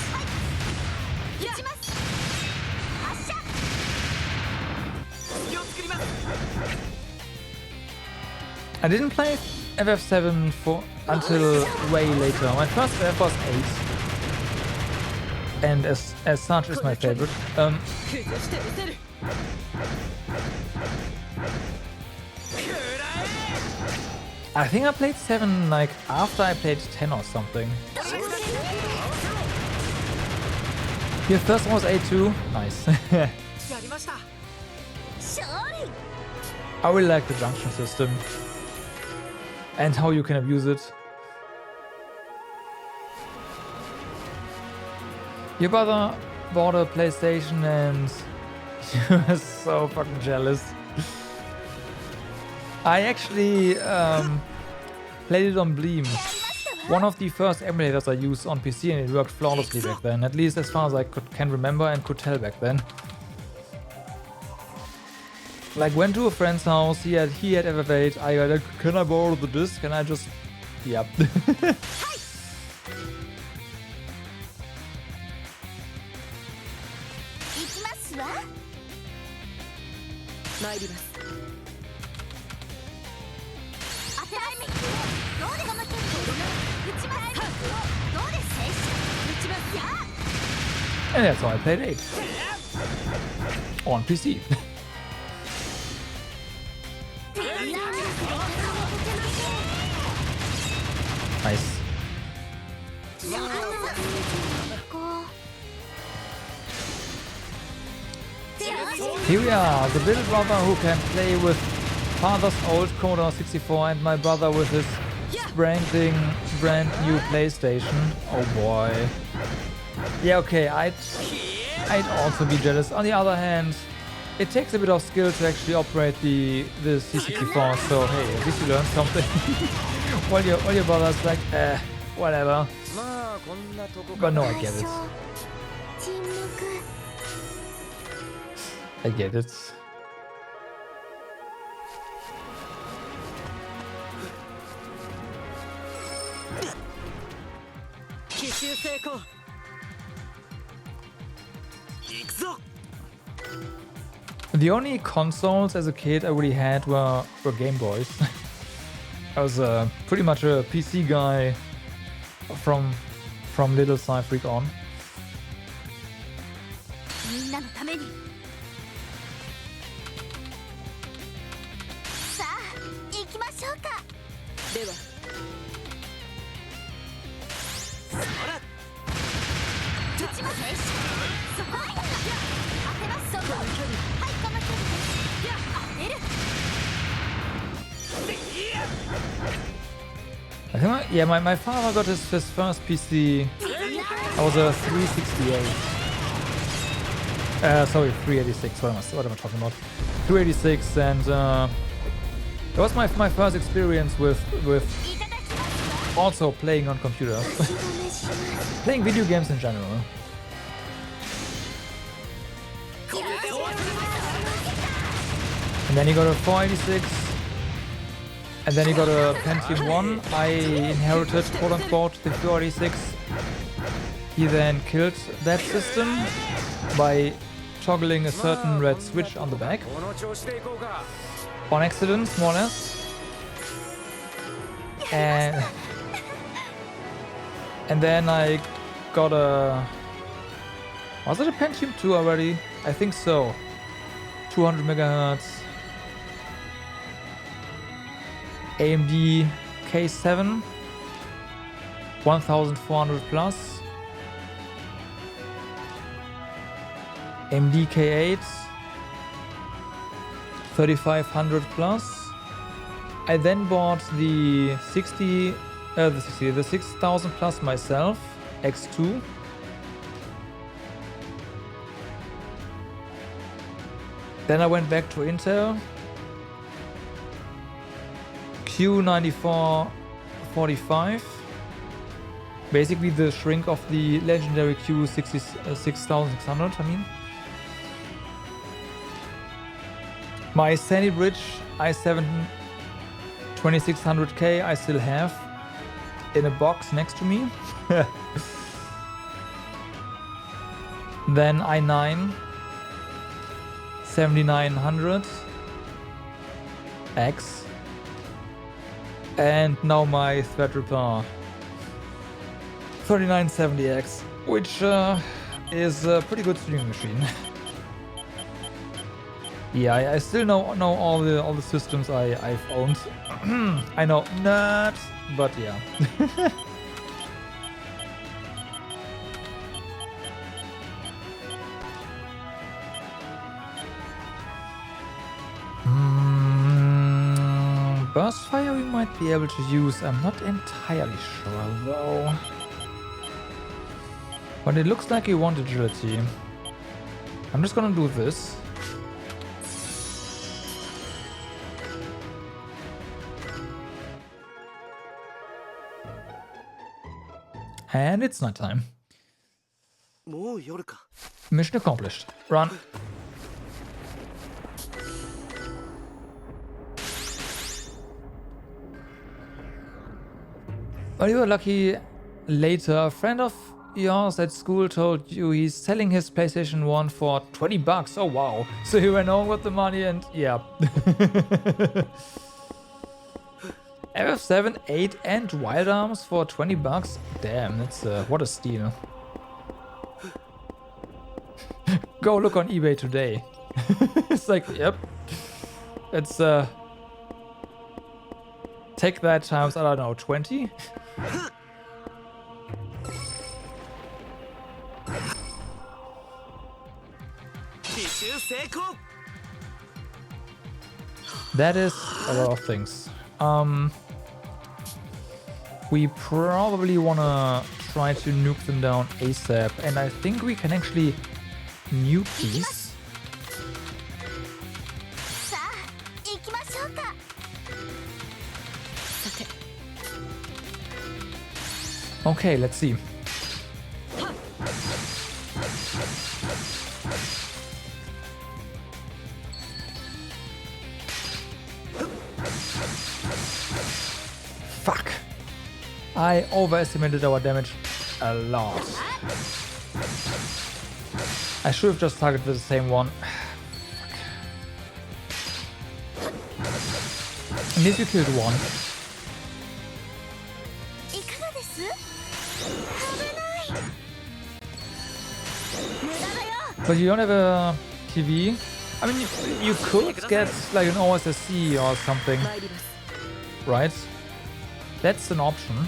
撃ちます発射 隙を作ります I didn't play FF7 until way later. My first FF was 8. And as such is my favorite. 崩してみせる I think I played 7 like after I played 10 or something. Your first one was 8 too? Nice. やりました 勝利 I really like the junction system. And how you can abuse it. Your brother bought a PlayStation and you were so fucking jealous. I actually played it on Bleem. One of the first emulators I used on PC, and it worked flawlessly back then. At least as far as I can remember and could tell back then. Like, went to a friend's house, he had FF8, I got, can I borrow the disc? And I just, yep. 行きますわ参ります当てられみどうでこの結構撃ちますどうです戦士撃ちますや And that's how I played 8. On PC. Nice. Here we are, the little brother who can play with father's old Commodore 64 and my brother with his spanking brand new PlayStation. Oh boy. Yeah, okay, I'd also be jealous. On the other hand, it takes a bit of skill to actually operate the C64, so hey, at least you learn something. while your brother's like, whatever. まあこんなとこ But no, I get it. 沈黙 I get it. 奇襲成功 行くぞ The only consoles as a kid I really had were Game Boys. I was pretty much a PC guy from Little Cyfreak on. みんなのためにさあ行きましょうかでは撃ちます戦士そこへ当てますそこはいこの距離です当てる I think yeah, my father got his first PC. I was a 368. Sorry, 386. What am I talking about? 386, and it was my first experience with also playing on computers, playing video games in general. And then he got a 486. And then he got a Pentium 1. I inherited, quote unquote, the 486. He then killed that system by toggling a certain red switch on the back. この調子でいこうか On accident, more or less. And then I got a... Was it a Pentium 2 already? I think so. 200 megahertz. AMD K7 1400 plus, AMD K8 3500 plus. I then bought the 6000 plus myself, X2. Then I went back to Intel. Q9445, basically the shrink of the legendary Q6600, I mean. My Sandy Bridge i7 2600K I still have. in a box next to me. Then I9 7900 X, and now my Threadripper 3970X, which is a pretty good streaming machine. Yeah, I still know all the systems I've owned. I know, not, but yeah. Burst fire we might be able to use. I'm not entirely sure though. But it looks like we want agility. I'm just gonna do this. And it's nighttime. もう夜か。 Mission accomplished. Run. Well, you were lucky. Later, a friend of yours at school told you he's selling his PlayStation 1 for 20 bucks. Oh wow. So he went home with the money and yeah. FF7, 8 and Wild Arms for 20 bucks? Damn, that's what a steal. Go look on eBay today. It's like, yep. It's take that times, I don't know, 20? That is a lot of things. We probably wanna try to nuke them down ASAP, and I think we can actually nuke these. さあ行きましょうか。 Okay, let's see. Fuck. I overestimated our damage a lot. I should have just targeted the same one. At least we killed one. いかがです？危ない。無駄だよ。 But you don't have a TV? I mean, you could get like an OSSC or something, right? That's an option.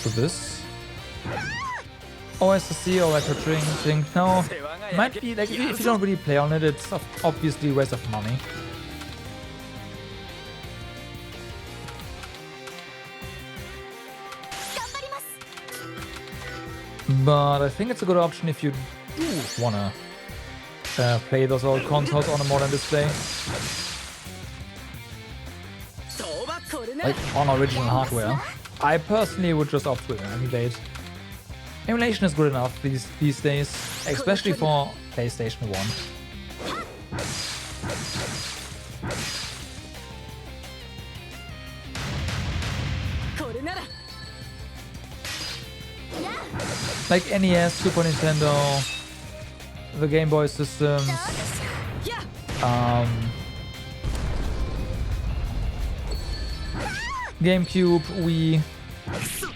So this OSSC or like a thing. No, might be like if you don't really play on it, it's obviously a waste of money. But I think it's a good option if you do wanna play those old consoles on a modern display. Like on original hardware. I personally would just opt to emulate. Emulation is good enough these days, especially for PlayStation 1. Like NES, Super Nintendo, the Game Boy systems, GameCube, Wii.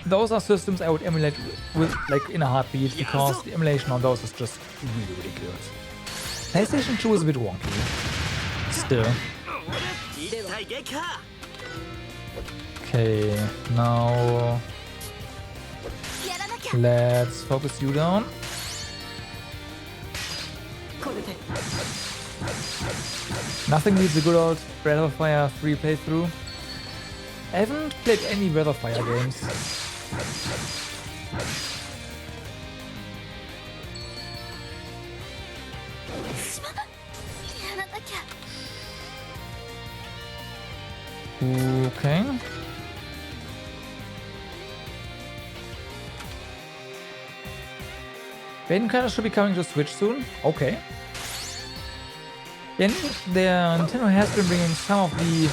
Those are systems I would emulate with like in a heartbeat because the emulation on those is just really, really good. PlayStation 2 is a bit wonky. Still. Okay, now let's focus you down. Nothing beats a good old Breath of Fire 3 playthrough. I haven't played any Breath of Fire games. Okay. Raiden Color should be coming to Switch soon. Okay. Yeah, Nintendo has been bringing some of the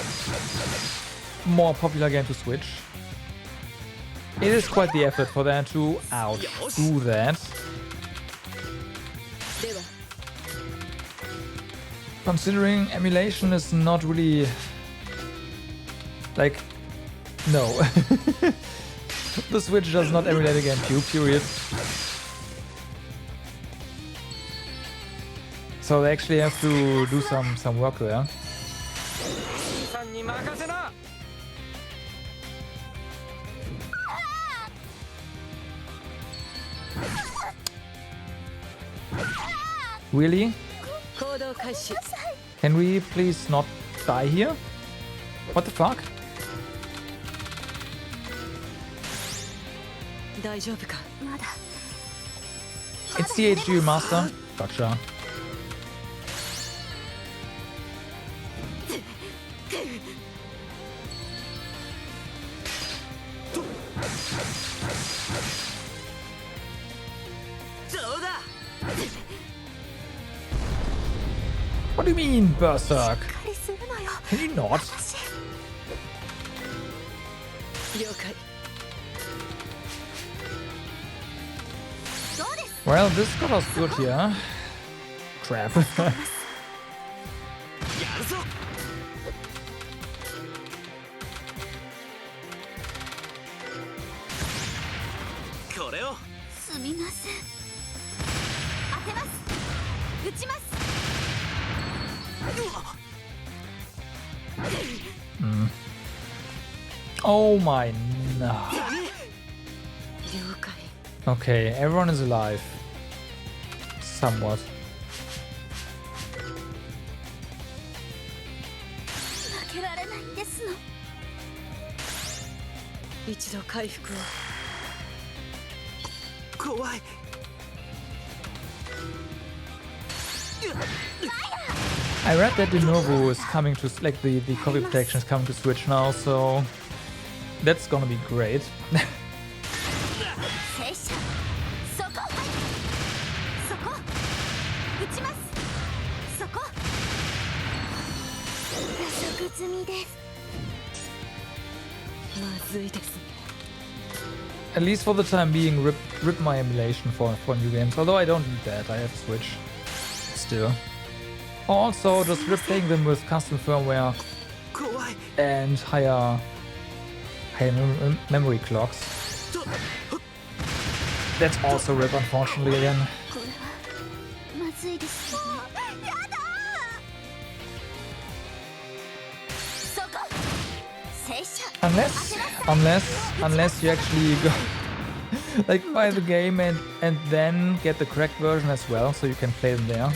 more popular games to Switch. It is quite the effort for them to do that. Considering emulation is not really like no. The Switch does not emulate a GameCube, period. So they actually have to do some work there. Really? Can we please not die here? What the fuck? It's the HD remaster. Gotcha. What do you mean, Berserk? Can you not? Well, this got us good here. Crap. Oh my no. Okay, everyone is alive. Somewhat. I read that the Novo is coming to, like, the copy protection is coming to Switch now, so that's gonna be great. At least for the time being, rip my emulation for new games. Although I don't need that, I have Switch still. Also, just replaying them with custom firmware and higher memory clocks. That's also rip, unfortunately, again. Unless you actually go like buy the game and then get the correct version as well, so you can play them there.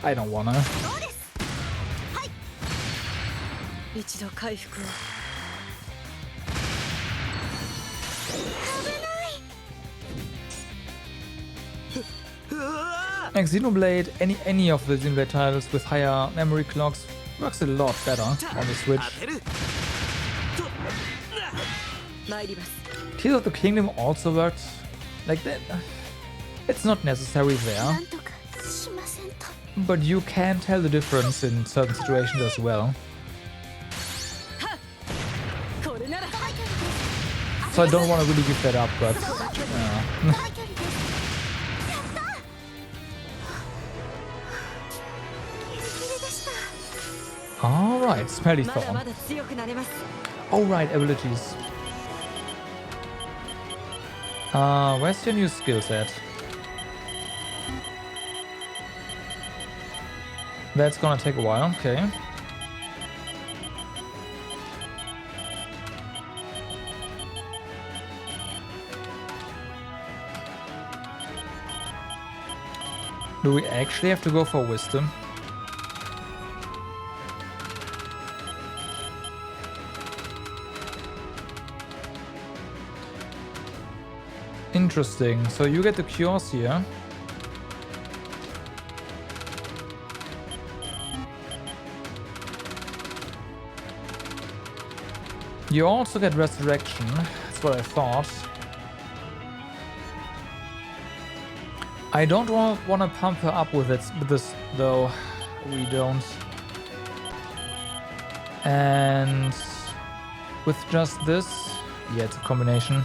I don't wanna. Like Xenoblade, any of the Xenoblade titles with higher memory clocks works a lot better on the Switch. Tears of the Kingdom also worked like that. It's not necessary there, but you can tell the difference in certain situations as well. So I don't want to really give that up, but Alright, Smelly Thorn. Alright, abilities. Where's your new skill set? That's gonna take a while, okay. Do we actually have to go for wisdom? Interesting. So you get the cures here. You also get resurrection. That's what I thought. I don't want to pump her up with this though. We don't. And with just this, yeah, it's a combination.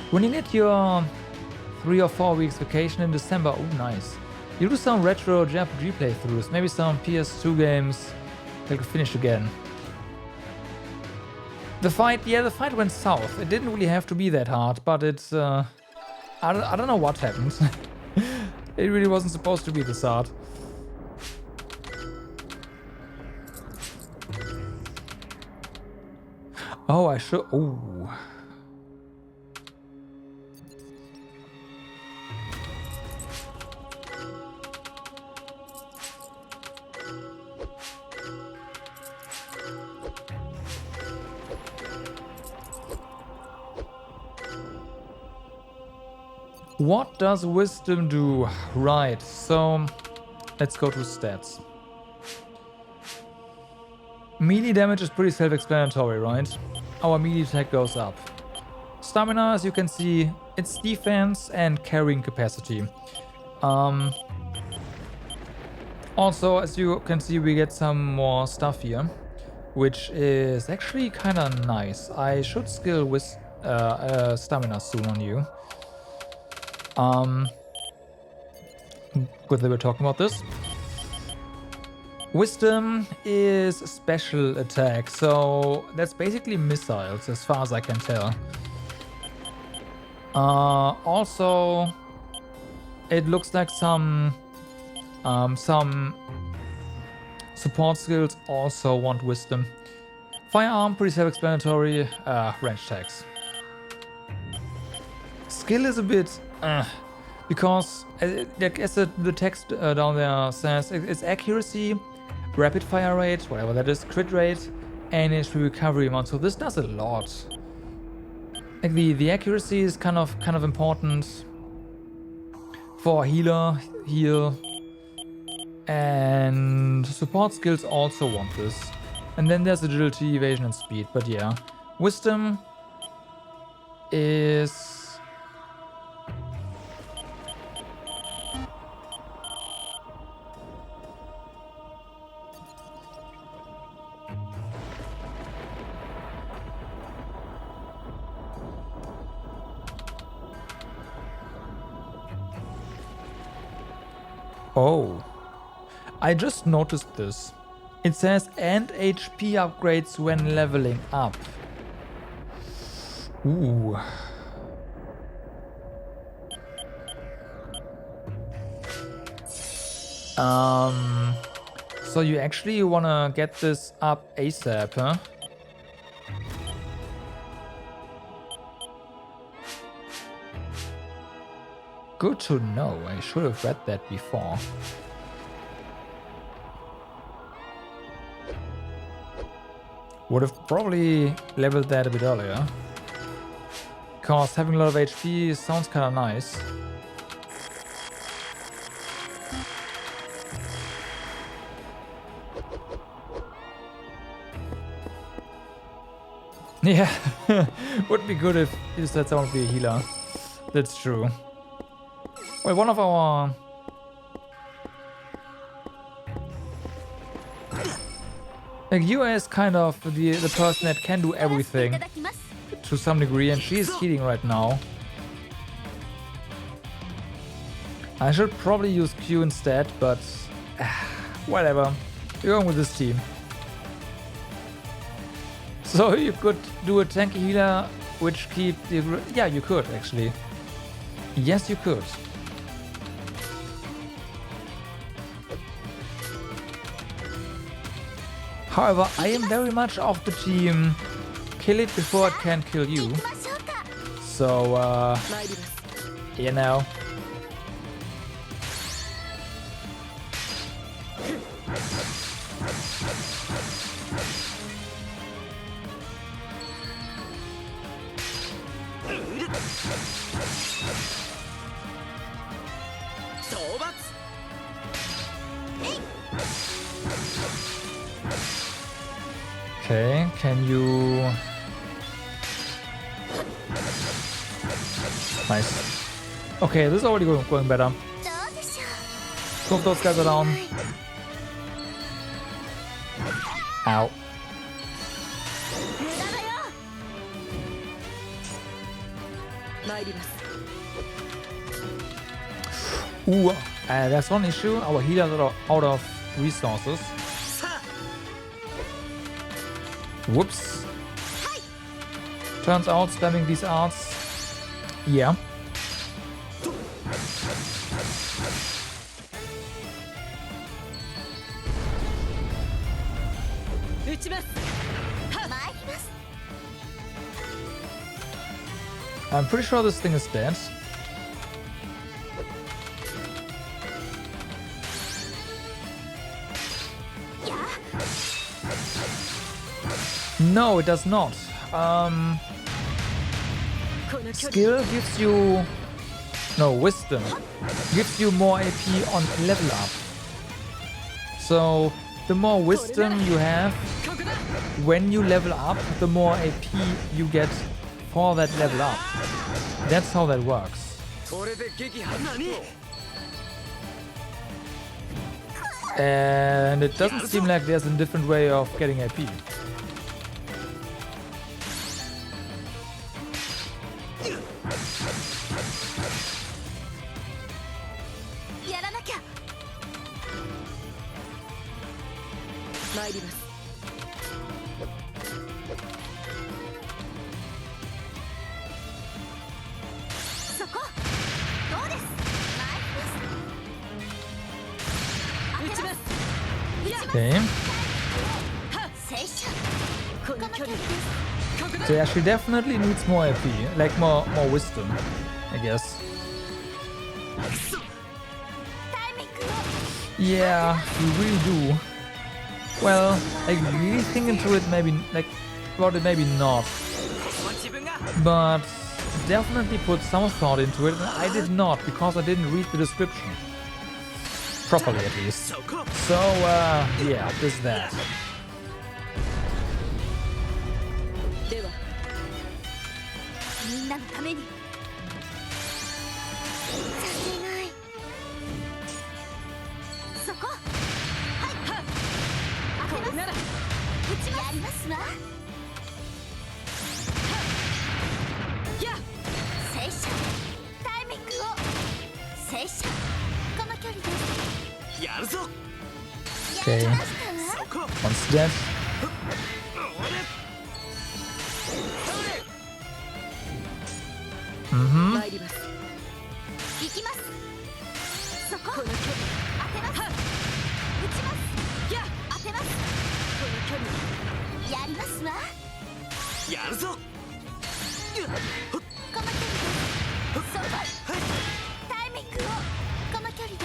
When you get your 3 or 4 weeks vacation in December, oh nice. You do some retro JRPG playthroughs, maybe some PS2 games that could finish again. The fight went south. It didn't really have to be that hard, but it's, I don't know what happened. It really wasn't supposed to be this hard. Oh, I should, oh. What does wisdom do? Right, so let's go to stats. Melee damage is pretty self-explanatory, right? Our melee attack goes up. Stamina, as you can see, it's defense and carrying capacity. Also, as you can see, we get some more stuff here, which is actually kind of nice. I should skill with stamina soon on you. Good that we're talking about this. Wisdom is special attack, so that's basically missiles as far as I can tell. Also, it looks like some support skills also want wisdom. Firearm, pretty self-explanatory. Range attacks. Skill is a bit because as the text down there says, it's accuracy, rapid fire rate, whatever that is, crit rate, and HP recovery amount. So this does a lot. Like the accuracy is kind of important for healer, heal, and support skills also want this. And then there's agility, evasion, and speed. But yeah, wisdom is. Oh, I just noticed this. It says and HP upgrades when leveling up. Ooh. So you actually wanna get this up ASAP, huh? Good to know. I should have read that before. Would have probably leveled that a bit earlier. Because having a lot of HP sounds kind of nice. Yeah, would be good if you said someone would be a healer. That's true. Well, one of our... Like, Yua is kind of the person that can do everything to some degree, and she is healing right now. I should probably use Q instead, but whatever. We're going with this team. So you could do a tanky healer, which keep the... Yeah, you could actually. Yes, you could. However, I am very much of the team kill it before it can kill you. So, you know. Okay, can you... Nice. Okay, this is already going better. どうでしょ Two of those guys are down. Ow. う無駄だよ参ります Ooh, there's one issue. Our healers are out of resources. Whoops. Turns out spamming these arts. Yeah. 撃ちます 参ります I'm pretty sure this thing is dead. No, it does not. この距離 Skill gives you... No, wisdom. Gives you more AP on level up. So, the more wisdom you have, ここだ when you level up, the more AP you get for that level up. That's how that works. これで撃破 And it doesn't seem like there's a different way of getting AP. やらなきゃ参りますそこどうです参ります撃ちます Okay. 青春この距離 So yeah, she definitely needs more AP. Like more wisdom, I guess. タイミングを Yeah, you really do. Well, like really think into it, maybe like about it, maybe not. この自分が But definitely put some thought into it. And I did not because I didn't read the description properly, at least. そこ So yeah, there's that. ではみんなのためにさせないそこはい当てますこれなら撃ちますやりますわや青春タイミングを青春この距離ですやるぞ Okay, やりましたわ そこ one's dead. 参ります行きますそここの距離当てます撃ちますや当てますこの距離やりますわやるぞこの距離ですそこタイミングをこの距離で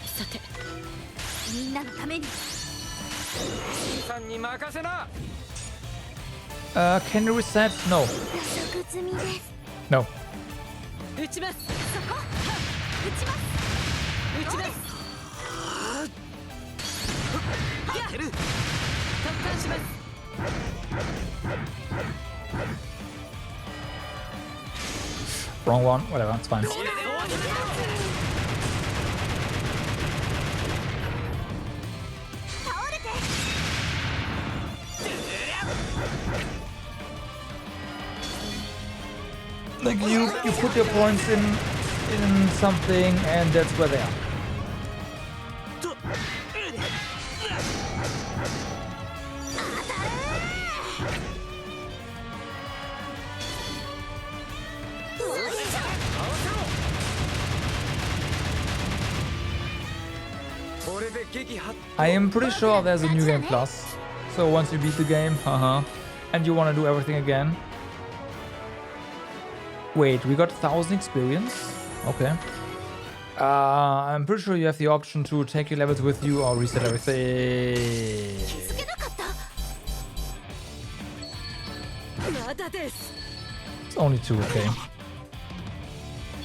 すさてみんなのためにさんに任せな Can you reset? No, 予測済みです no. 撃ちますそこ撃ちます撃ちます当てる突貫します Wrong one. Whatever, it's fine. 倒れて Like you put your points in something, and that's where they are. と これで撃破 I am pretty sure there's a new game plus. So once you beat the game, and you want to do everything again. Wait, we got 1,000 experience? Okay. I'm pretty sure you have the option to take your levels with you or reset everything. つけなかった まだです It's only 2, okay.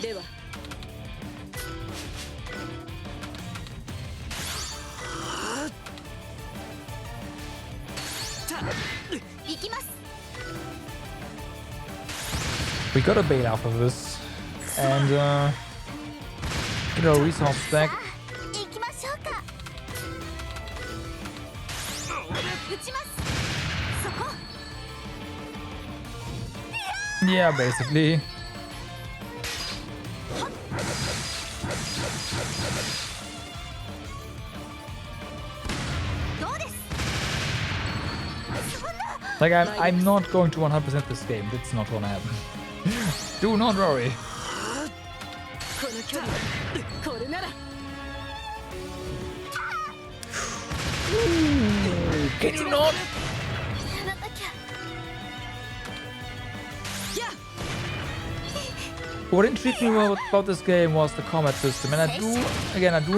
では行きます。 We gotta bail after this. And get our resources back. 行きましょうか。撃ちます。そこ。 Yeah, basically. どうです。 Like, I'm not going to 100% this game. That's not gonna happen. Do not worry. この距離これなら Can you not? やらなきゃ。 What intrigued me about this game was the combat system, and I do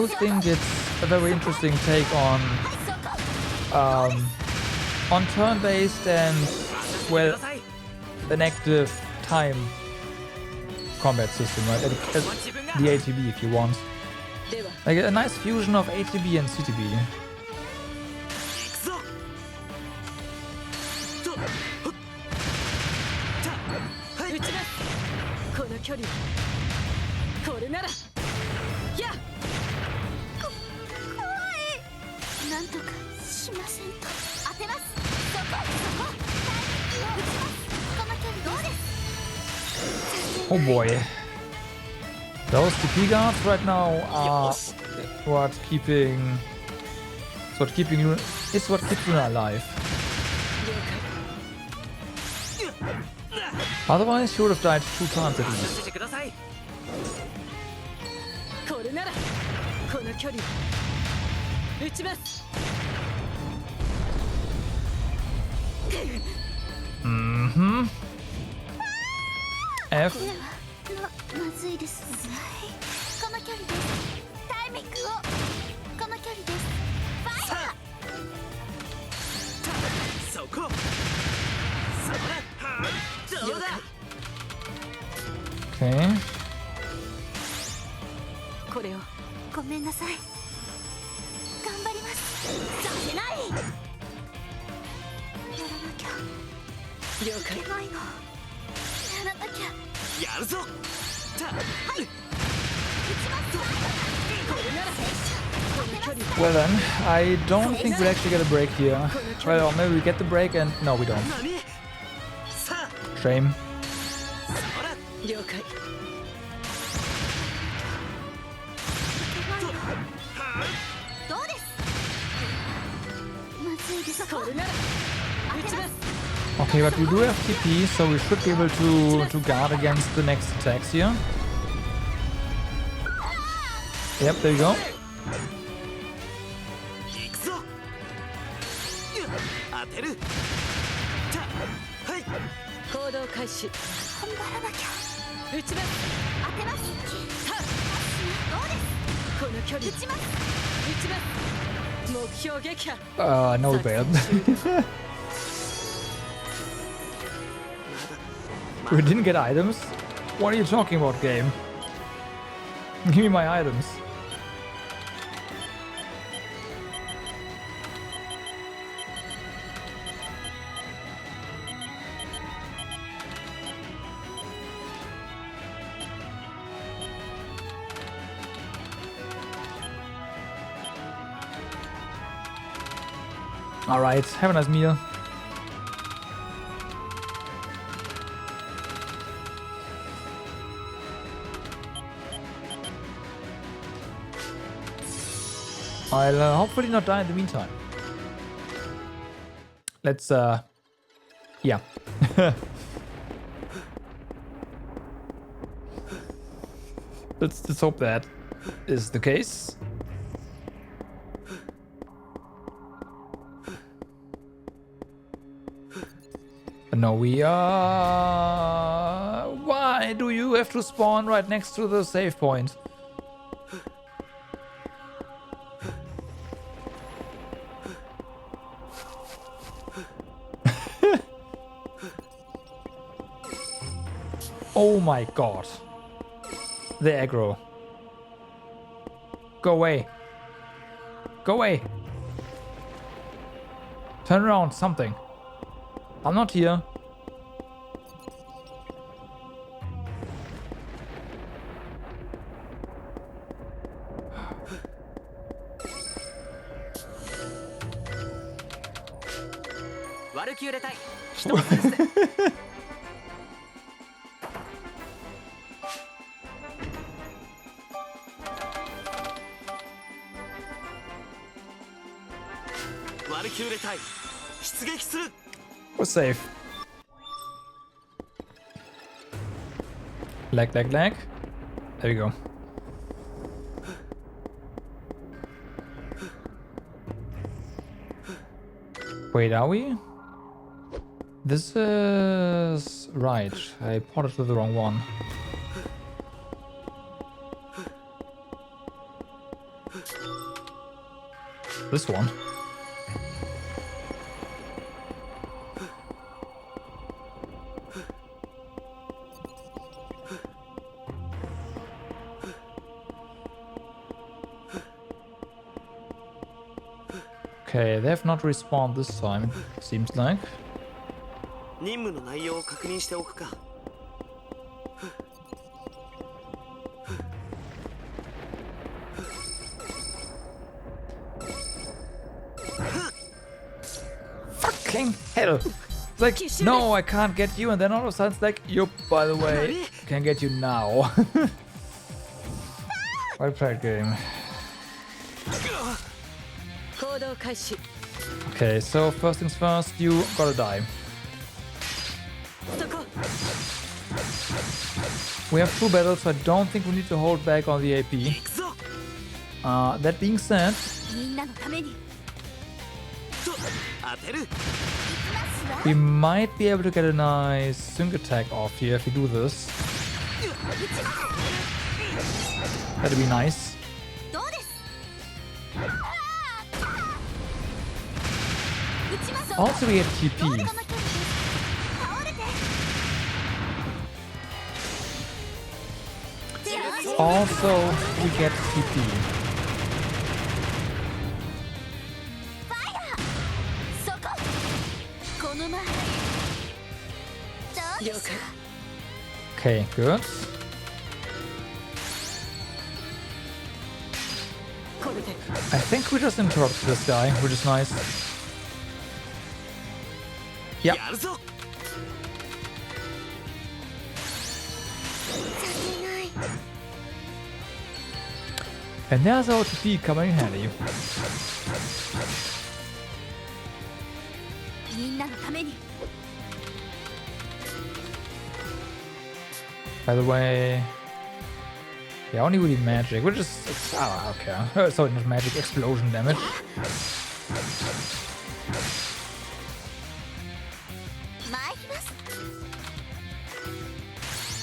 think it's a very interesting take on turn-based and, well, an active time combat system, right? The ATB, if you want, では like a nice fusion of ATB and CTB. 行くぞとほったはい撃ちますこの距離これならやなんとかしませんと。当てます。そこ。そこ。撃ちます。この距離どうです。 Oh boy. Those TP guards right now are what keeping it's what keeps Luna alive. Otherwise, she would have died 2 times at さ least. せてくださいこれならこの距離撃ちます Mm-hmm. F. これはまずいです。この距離です。タイミングを。この距離です。ファイヤー。そこそれはどうだ Okay. これをごめんなさい。頑張ります。させない。やらなきゃ。了解いけないの。やらなきゃ。やるぞたはい撃ちます。これならこの距離 Well then, I don't think we'll actually get a break here. Well, or maybe we get the break and no, we don't. 何さあ Shame. そら了解どうです。まずいです。これなら撃ちます Okay, but we do have TP, so we should be able to guard against the next attacks here. Yep, there you go. 行くぞ当てるたはい行動開始頑張らなきゃ。撃ちます当てます。さあどうです。この距離撃ちます。撃ちます目標撃破 No, we failed. We didn't get items? What are you talking about, game? Give me my items. Alright, have a nice meal. I'll hopefully not die in the meantime. Let's, yeah. Let's hope that is the case. No, we are... Why do you have to spawn right next to the save point? Oh my god. The aggro. Go away. Go away. Turn around, something. I'm not here. We're safe. Lag. There we go. Wait, are we? This is... right. I ported to the wrong one. This one. Okay, they have not respawned this time, it seems like. 任務の内容を確認しておくか。 Fucking hell! It's like, no, I can't get you, and then all of a sudden it's like, yup, by the way, can get you now. Well played game. Okay, so first things first, you gotta die. We have 2 battles, so I don't think we need to hold back on the AP. That being said, we might be able to get a nice sync attack off here if we do this. That'd be nice. Also, we get TP. Also, we get TP. Okay, good. I think we just interrupted this guy, which is nice. Yeah. And there's our TP coming in handy. By the way, yeah, only really magic, which is, oh, okay. So not magic, explosion damage.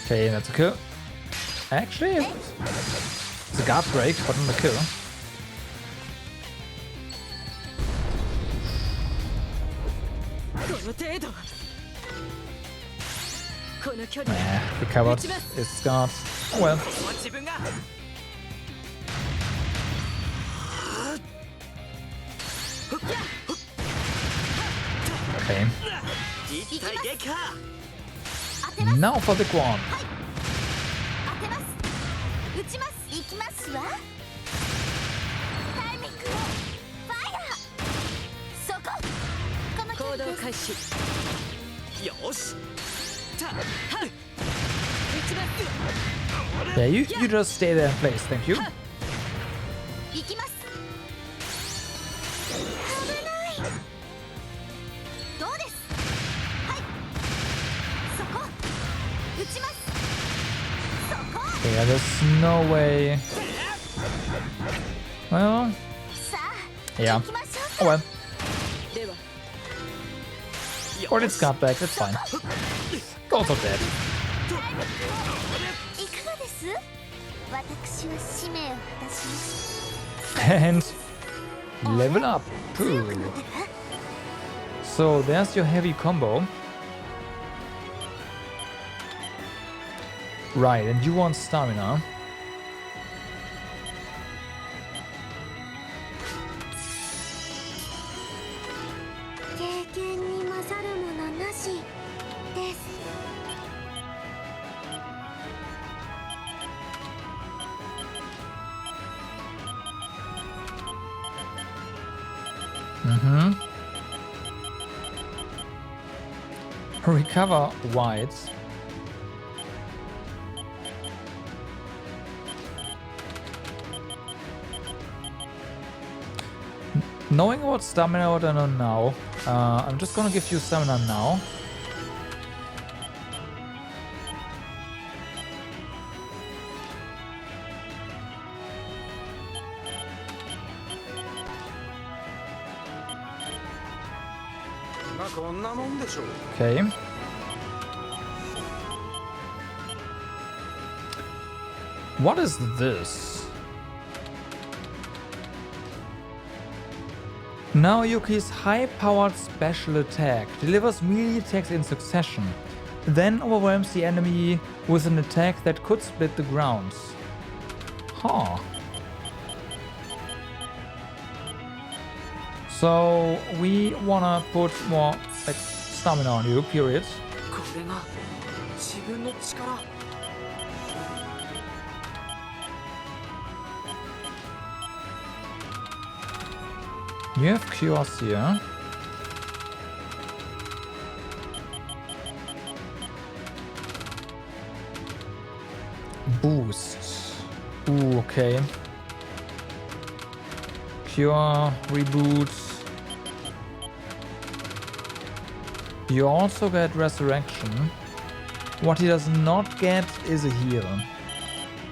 Okay, that's a kill. Actually, it's a guard break, but not a kill. Nah, recovered. It's scarred. Oh well. Okay. Now for the Quan. Yeah, you just stay there in place, thank you. Yeah, there's no way. Well, yeah. Oh well. Or it's got back, that's fine. Also dead. And level up. Ooh. So there's your heavy combo. Right, and you want stamina. Recover whites. Knowing what stamina what I know now, I'm just gonna give you stamina now. Okay. What is this? Now Yuki's high-powered special attack delivers melee attacks in succession, then overwhelms the enemy with an attack that could split the ground. Huh. So we wanna put more like stamina on you, period. これが自分の力。 You have cures here. Boost. Ooh, okay. Cure, reboot. You also get resurrection. What he does not get is a heal.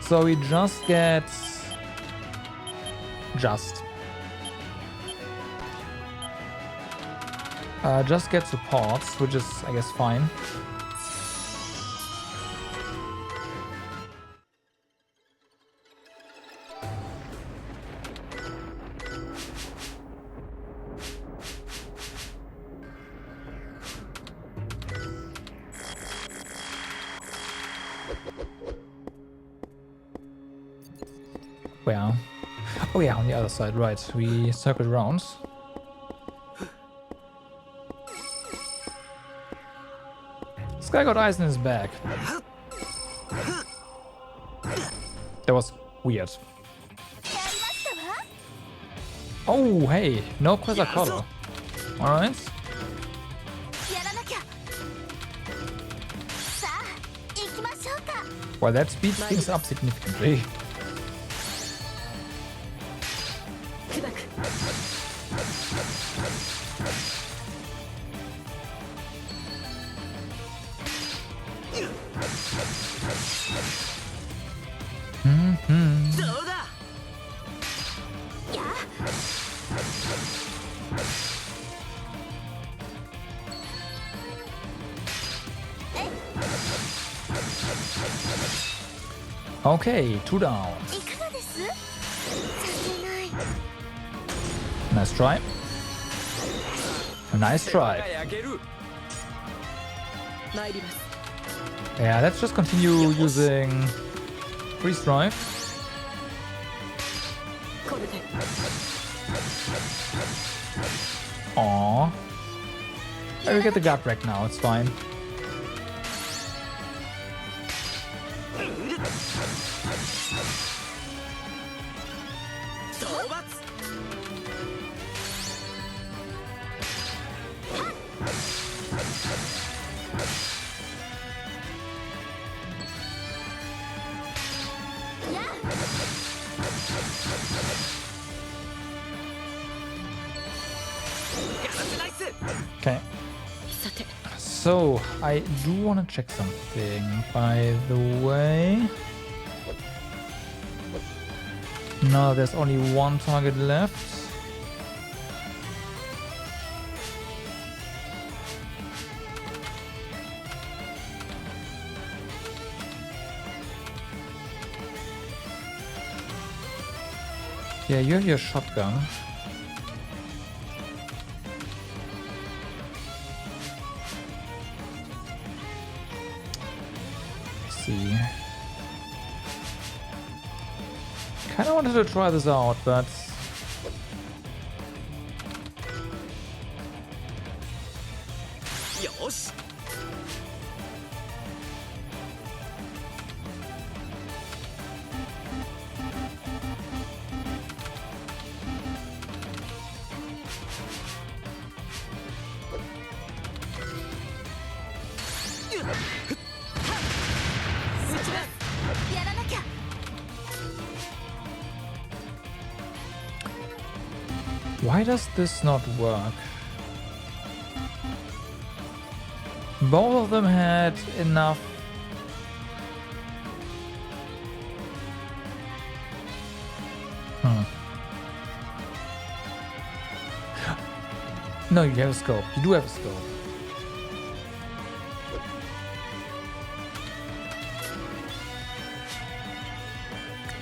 So he just gets... Just get supports, which is, I guess, fine. Where? Oh yeah, on the other side, right. We circled around. This guy got ice in his back. That was weird. Oh, hey, no Quasarcolor. Alright. Well, that speeds things up significantly. Okay, 2 down. Nice try. Nice try. Yeah, let's just continue using freeze drive. Aww. We get the gut wreck now, it's fine. Okay. So, I do want to check something, by the way. No, there's only one target left. Yeah, you have your shotgun. See. Kinda wanted to try this out, but やらなきゃ。 Why does this not work? Both of them had enough. No, you have a scope. You do have a scope.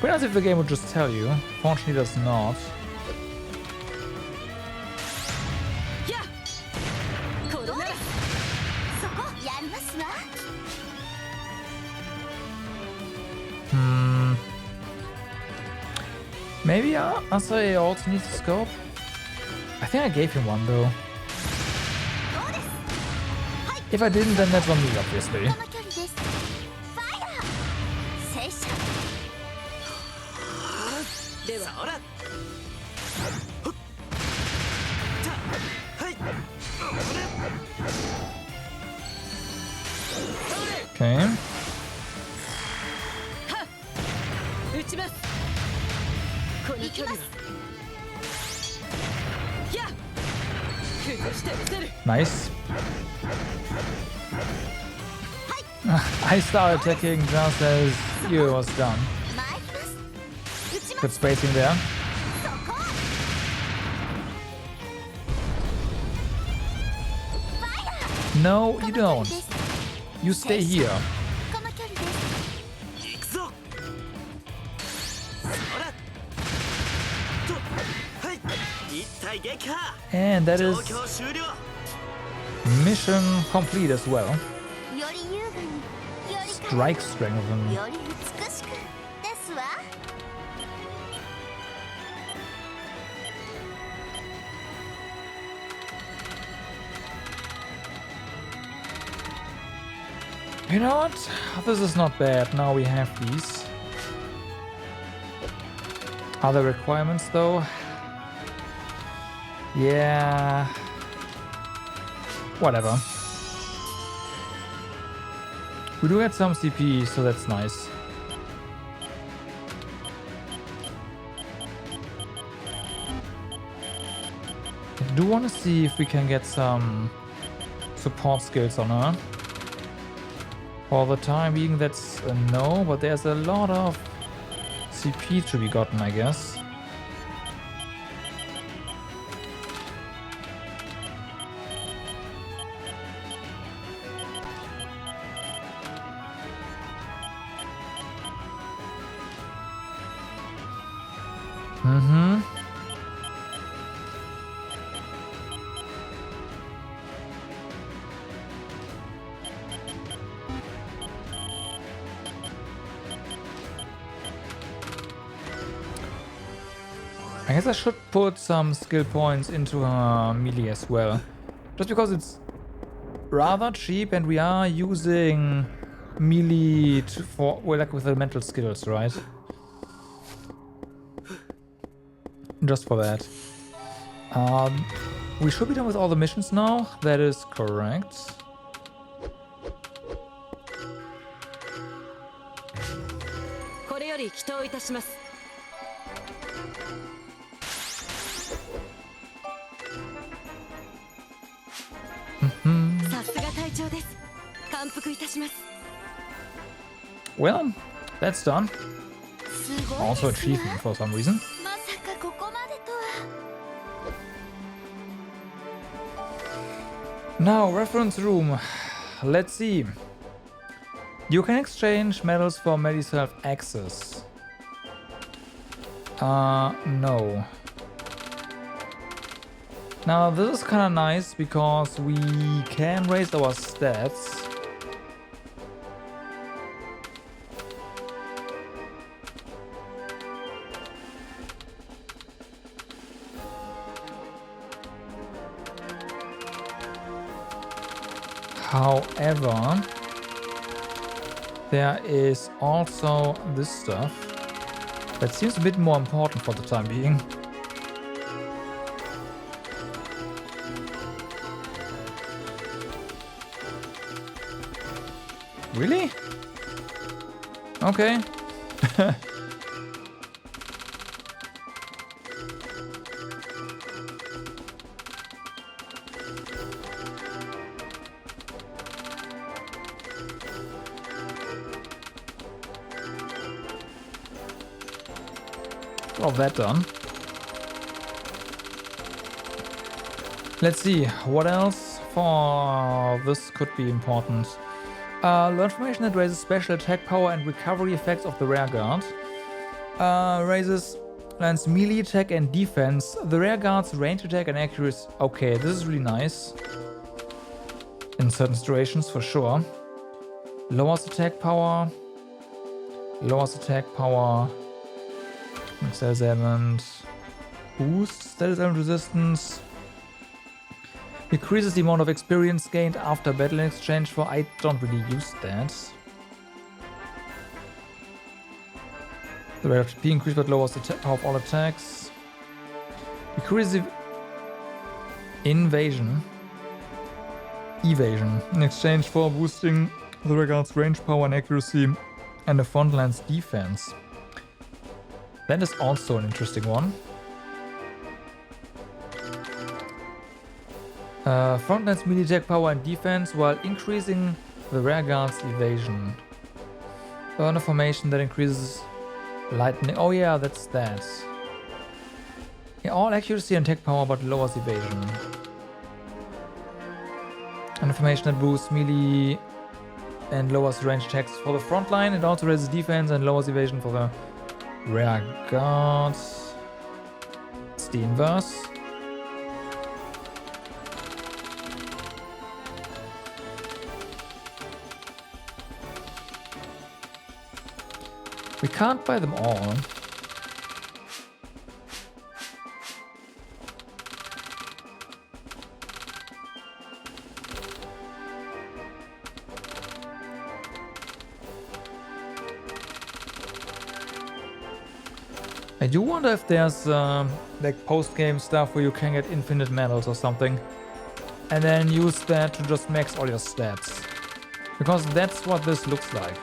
Pretty nice if the game would just tell you. Fortunately, it does not. どうです。そこやりますわ。 Maybe Asahi also needs a scope? I think I gave him one though. If I didn't, then that's on me, obviously. この距離です。ファイヤー。聖者。ではそらほっはい Okay. 撃ちます。この距離はやっ崩してみせる。 Nice. I start attacking just as you was done. 参ります。撃ちま Good す。 spacing there. そこ。ファイヤー。 No, この you 距離 don't. です。 You stay here. この距離です。行くぞそらとはい一体撃破 And that 状 is 況終了 mission complete as well. より優雅に、より Strike strengthen. より美しくですわ。 You know what? This is not bad. Now we have these. Other requirements though? Yeah. Whatever. We do get some CP, so that's nice. I do want to see if we can get some support skills on her. For the time being, that's a no, but there's a lot of CP to be gotten, I guess. Mm-hmm. I guess I should put some skill points into her melee as well. Just because it's rather cheap and we are using melee for, well, like with the mental skills, right? Just for that. We should be done with all the missions now. That is correct. Well, that's done. すごい Also ですわ。 achievement for some reason. まさかここまでとは。 Now, reference room. Let's see. You can exchange medals for Mediself access. No. Now, this is kind of nice because we can raise our stats. However, there is also this stuff that seems a bit more important for the time being. Really? Okay. All that done. Let's see, what else for this could be important. Learn information that raises special attack power and recovery effects of the rear guard. Raises lands melee attack and defense. The rear guard's range attack and accuracy. Okay, this is really nice. In certain situations, for sure. Lowers attack power. Lowers attack power. Status element. Boosts status element resistance. Decreases the amount of experience gained after battle in exchange for. I don't really use that. The rate of TP increased but lowers the power of all attacks. Decreases invasion. Evasion. In exchange for boosting the rearguard's range power and accuracy and the frontline's defense. That is also an interesting one. Frontline's melee attack power and defense while increasing the rearguard's evasion. Earn a formation that increases lightning. Oh yeah, that's that. Yeah, all accuracy and attack power but lowers evasion. An information that boosts melee and lowers range attacks for the front line. It also raises defense and lowers evasion for the rear guard. It's the inverse. We can't buy them all. I do wonder if there's like post-game stuff where you can get infinite medals or something and then use that to just max all your stats. Because that's what this looks like.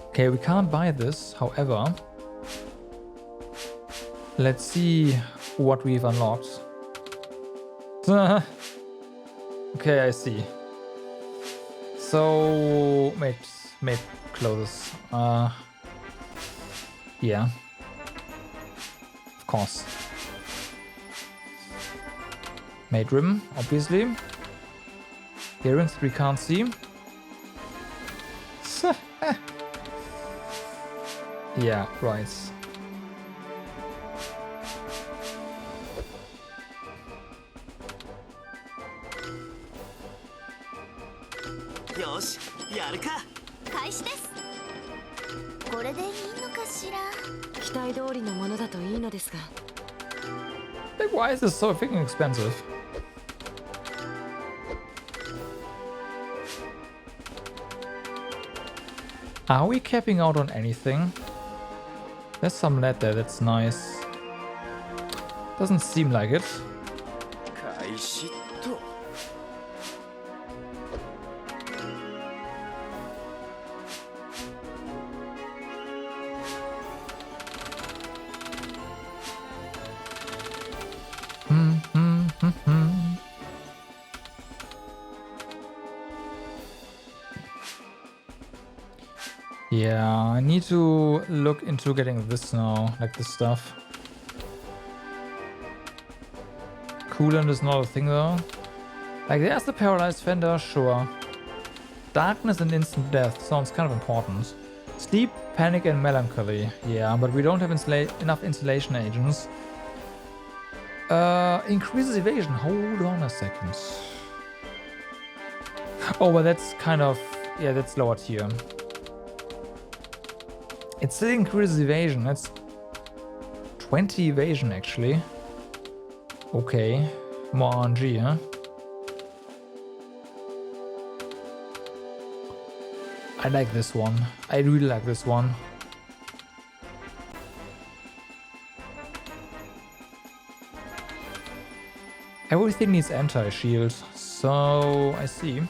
Okay, we can't buy this, however. Let's see what we've unlocked. Okay, I see. So, made clothes. Yeah. Of course. Made rim, obviously. Earrings we can't see. Yeah, right. Yosh, やるか。開始です。これでいいのかしら。期待通りのものだといいのですが。 Like, why is this so freaking expensive? Are we capping out on anything? There's some lead there, that's nice. Doesn't seem like it. 開始と。Yeah, I need to look into getting this now, like this stuff. Coolant is not a thing though. Like there's the paralyzed fender, sure. Darkness and instant death sounds kind of important. Sleep, panic and melancholy. Yeah, but we don't have enough insulation agents. Increases evasion. Hold on a second. Oh, but that's kind of... yeah, that's lower tier. It still increases evasion. That's 20 evasion actually. Okay. More RNG, huh? I like this one. I really like this one. Everything needs anti-shield, so I see.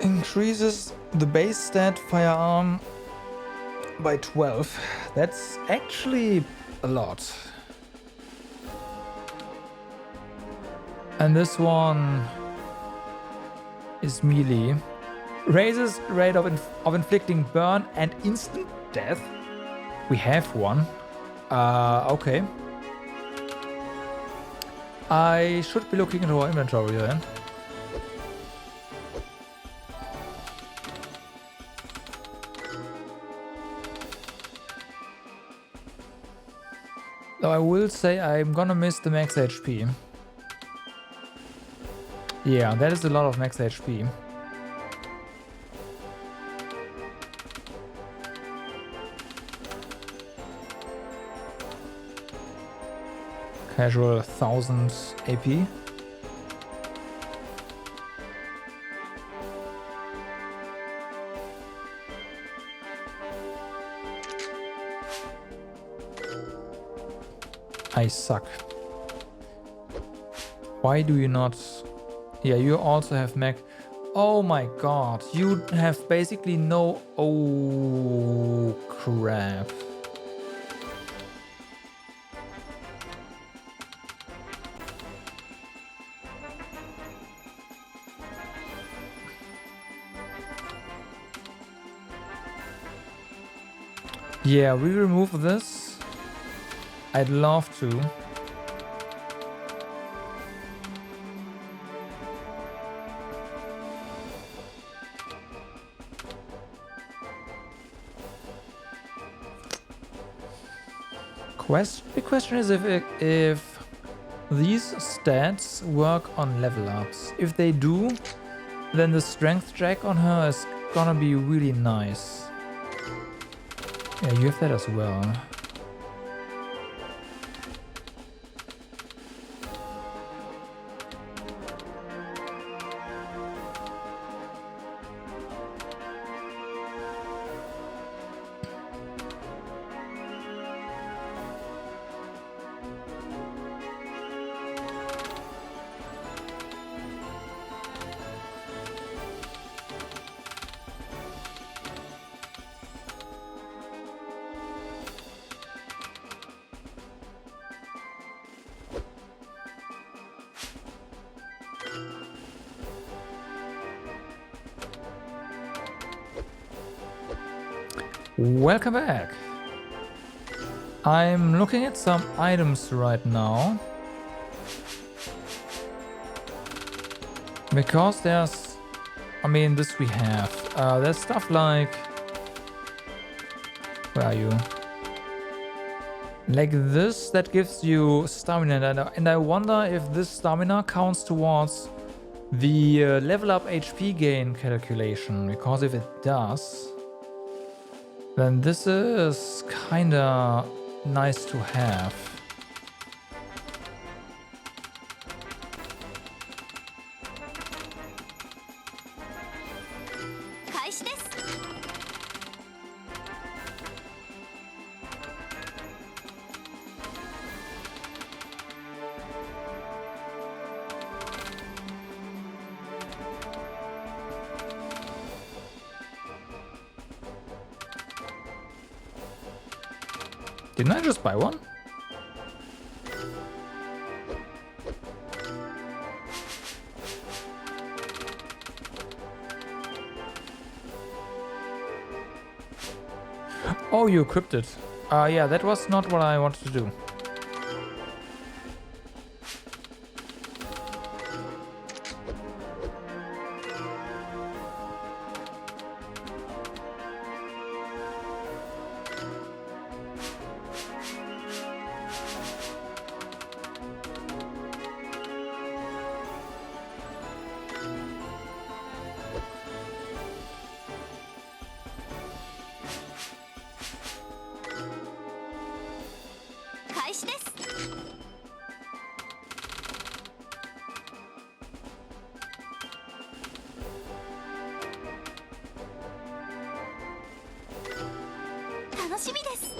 Increases the base stat firearm by 12. That's actually a lot. And this one is melee. Raises rate of inflicting burn and instant death. We have one. Okay. I should be looking into our inventory then. Though I will say I'm gonna miss the max HP. Yeah, that is a lot of max HP. Casual 1000 AP. I suck. Why do you not? Yeah, you also have mech. Oh my god, you have basically no. Oh crap. Yeah, we remove this. I'd love to. The question is if these stats work on level ups. If they do, then the strength check on her is gonna be really nice. Yeah, you have that as well. Welcome back. I'm looking at some items right now. Because there's... I mean, this we have. There's stuff like... Where are you? Like this, that gives you stamina. And I wonder if this stamina counts towards the level up HP gain calculation. Because if it does... then this is kinda nice to have. Didn't I just buy one? Oh, you equipped it. Yeah, that was not what I wanted to do. 開始です。楽しみです。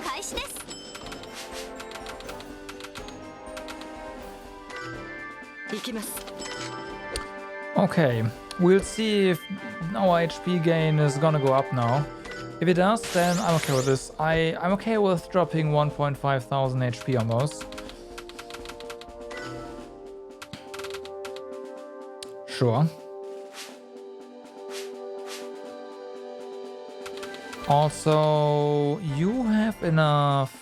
開始です。行きます。 Okay, we'll see if our HP gain is gonna go up now. If it does, then I'm okay with this. I'm okay with dropping 1.5 thousand HP almost. Sure. Also, you have enough.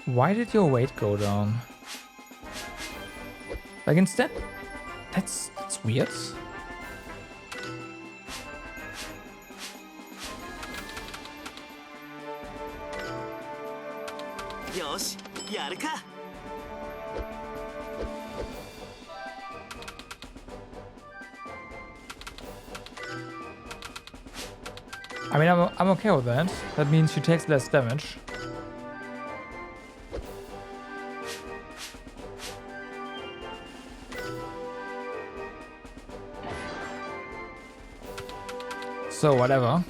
Why did your weight go down? Like instead, that's weird. よし、やるか。I mean, I'm okay with that. That means she takes less damage. So, whatever.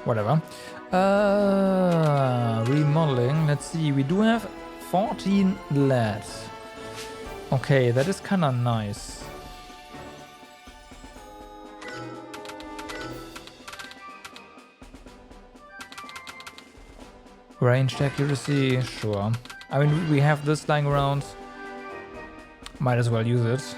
Whatever. Remodeling. Let's see. We do have 14 lead. Okay, that is kind of nice. Ranged accuracy, sure. I mean, we have this lying around. Might as well use it.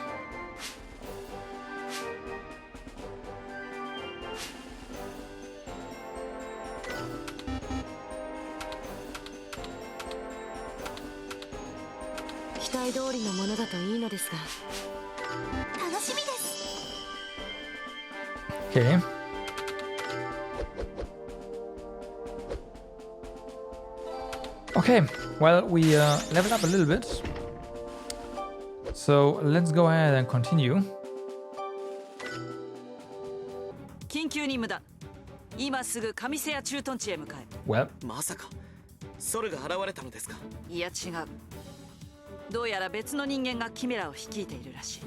Okay. Okay, well, we leveled up a little bit. So let's go ahead and continue. 緊急任務だ。今すぐ上瀬谷駐屯地へ向かえ。Well, まさかソルが現れたのですか。いや違う。どうやら別の人間がキメラを率いているらしい。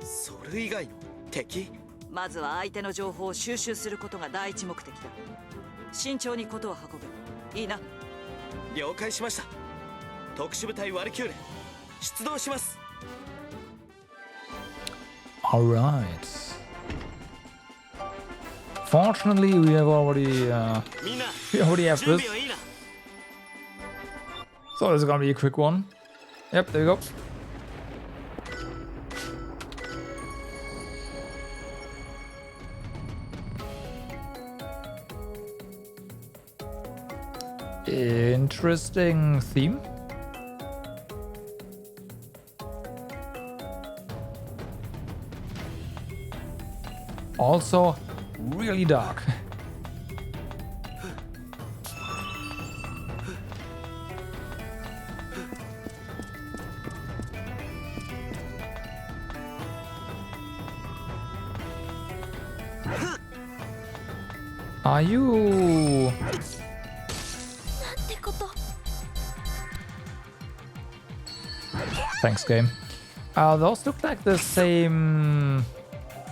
ソル以外の敵？まずは相手の情報を収集することが第一目的だ。慎重にことを運ぶ。いいな。了解しました。特殊部隊ワルキューレ出動します。alright. Fortunately, we have already have this. So this is gonna be a quick one. Yep, there you go. Interesting theme. Also really dark. Are you... Thanks, game. Those look like the same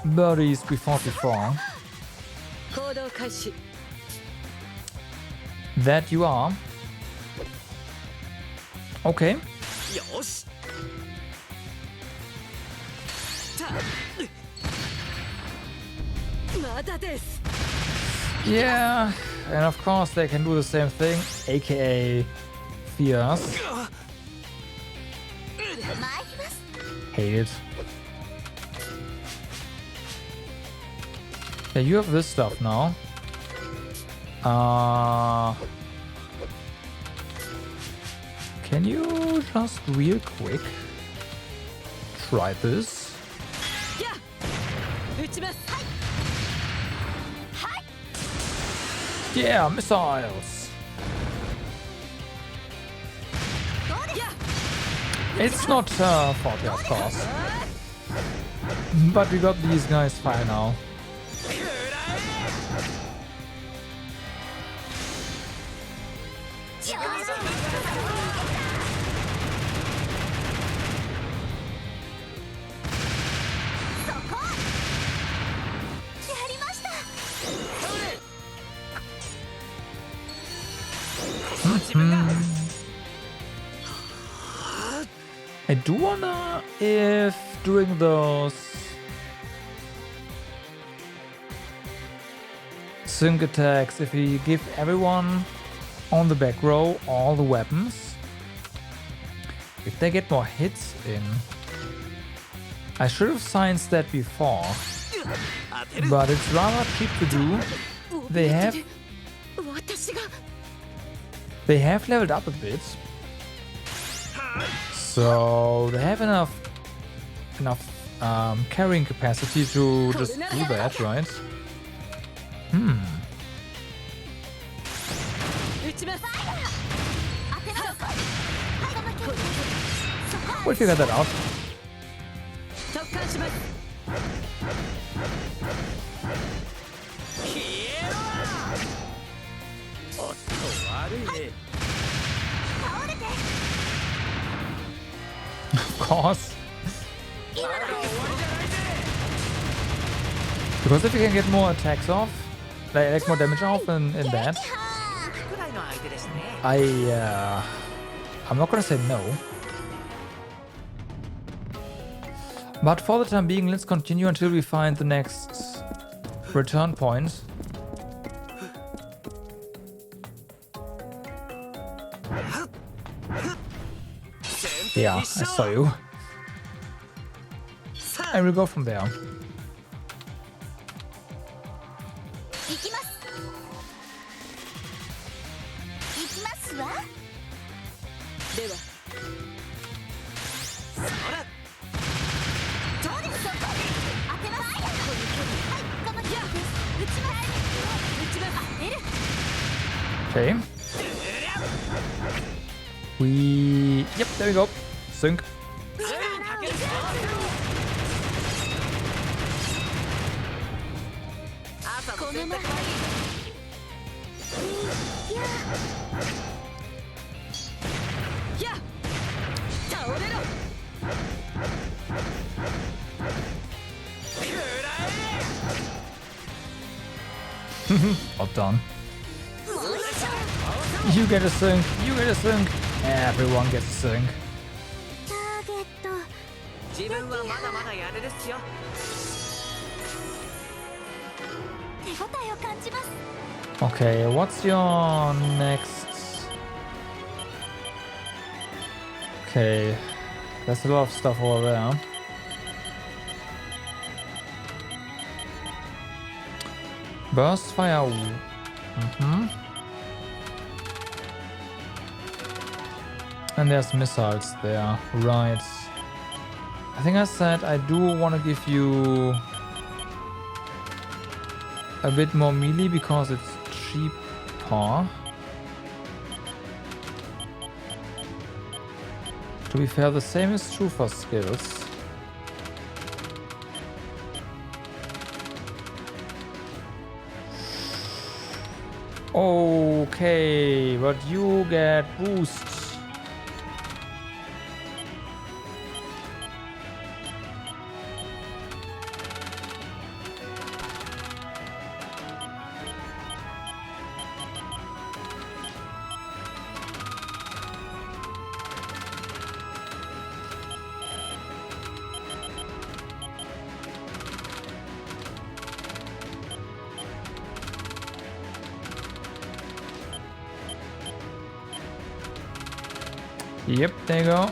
birdies we fought before. That you are. Okay. Yeah, and of course they can do the same thing, aka fierce. Hate it. Yeah, you have this stuff now. Can you just real quick try this? Yeah, missiles. It's not fault, yeah, of course. But we got these guys fine now. I do wonder if doing those sync attacks, if we give everyone on the back row all the weapons, if they get more hits in. I should have scienced that before, but it's rather cheap to do. They have leveled up a bit, so they have enough carrying capacity to just do that, right? We'll figure that out. Of course. Because if we can get more attacks off, like more damage off in that, I'm not gonna say no. But for the time being, let's continue until we find the next return point. Yeah, I saw you. And we'll go from there. Okay. Yep, there we go. Sync. Well done. You get a sync, you get a sync, everyone gets a sync. Okay, what's your next? Okay, there's a lot of stuff over there. Burst fire. And there's missiles there, right? I think I said I do want to give you a bit more melee because it's cheaper. To be fair, the same is true for skills. Okay, but you get boosts. Yep, there you go.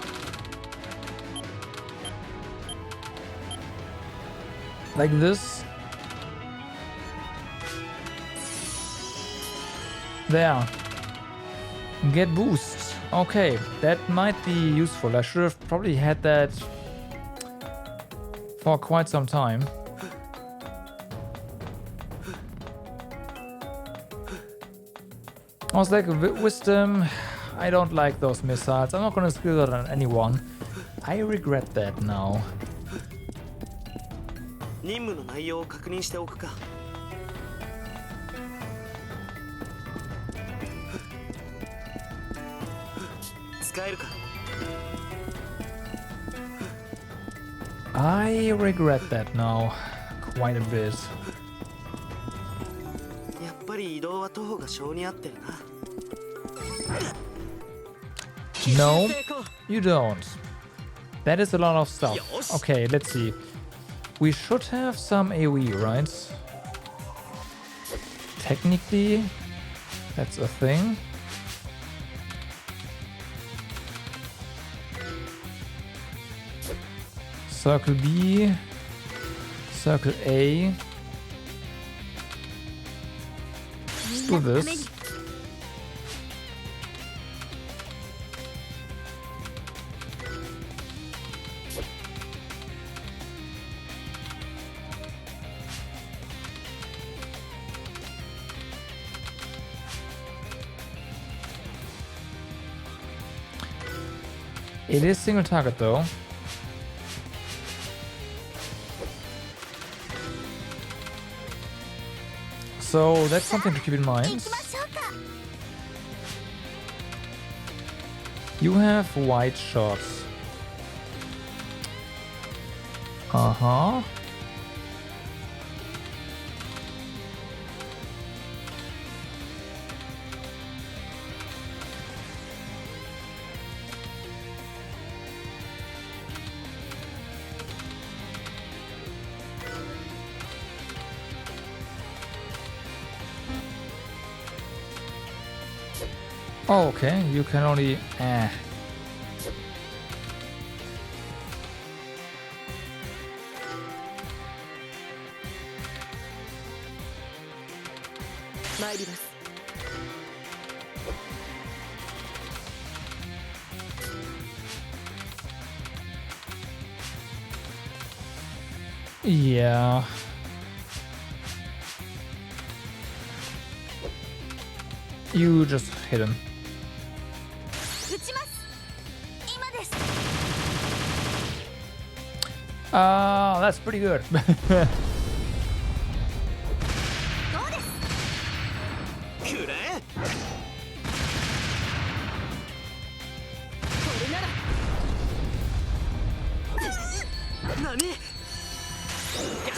Like this. There. Get boost. Okay, that might be useful. I should have probably had that for quite some time. I was like, wisdom, I don't like those missiles. I'm not gonna skill that on anyone. I regret that now. 任務の内容を確認しておくか。使えるか。 I regret that now quite a bit. やっぱり移動は徒歩が性に合ってるな。 No, you don't. That is a lot of stuff. Okay, let's see. We should have some AoE, right? Technically, that's a thing. Circle B, Circle A. Let's do this. It is single target though. So that's something to keep in mind. You have white shots. Uh-huh. Oh, okay, you can only... Yeah. You just hit him. That's pretty good.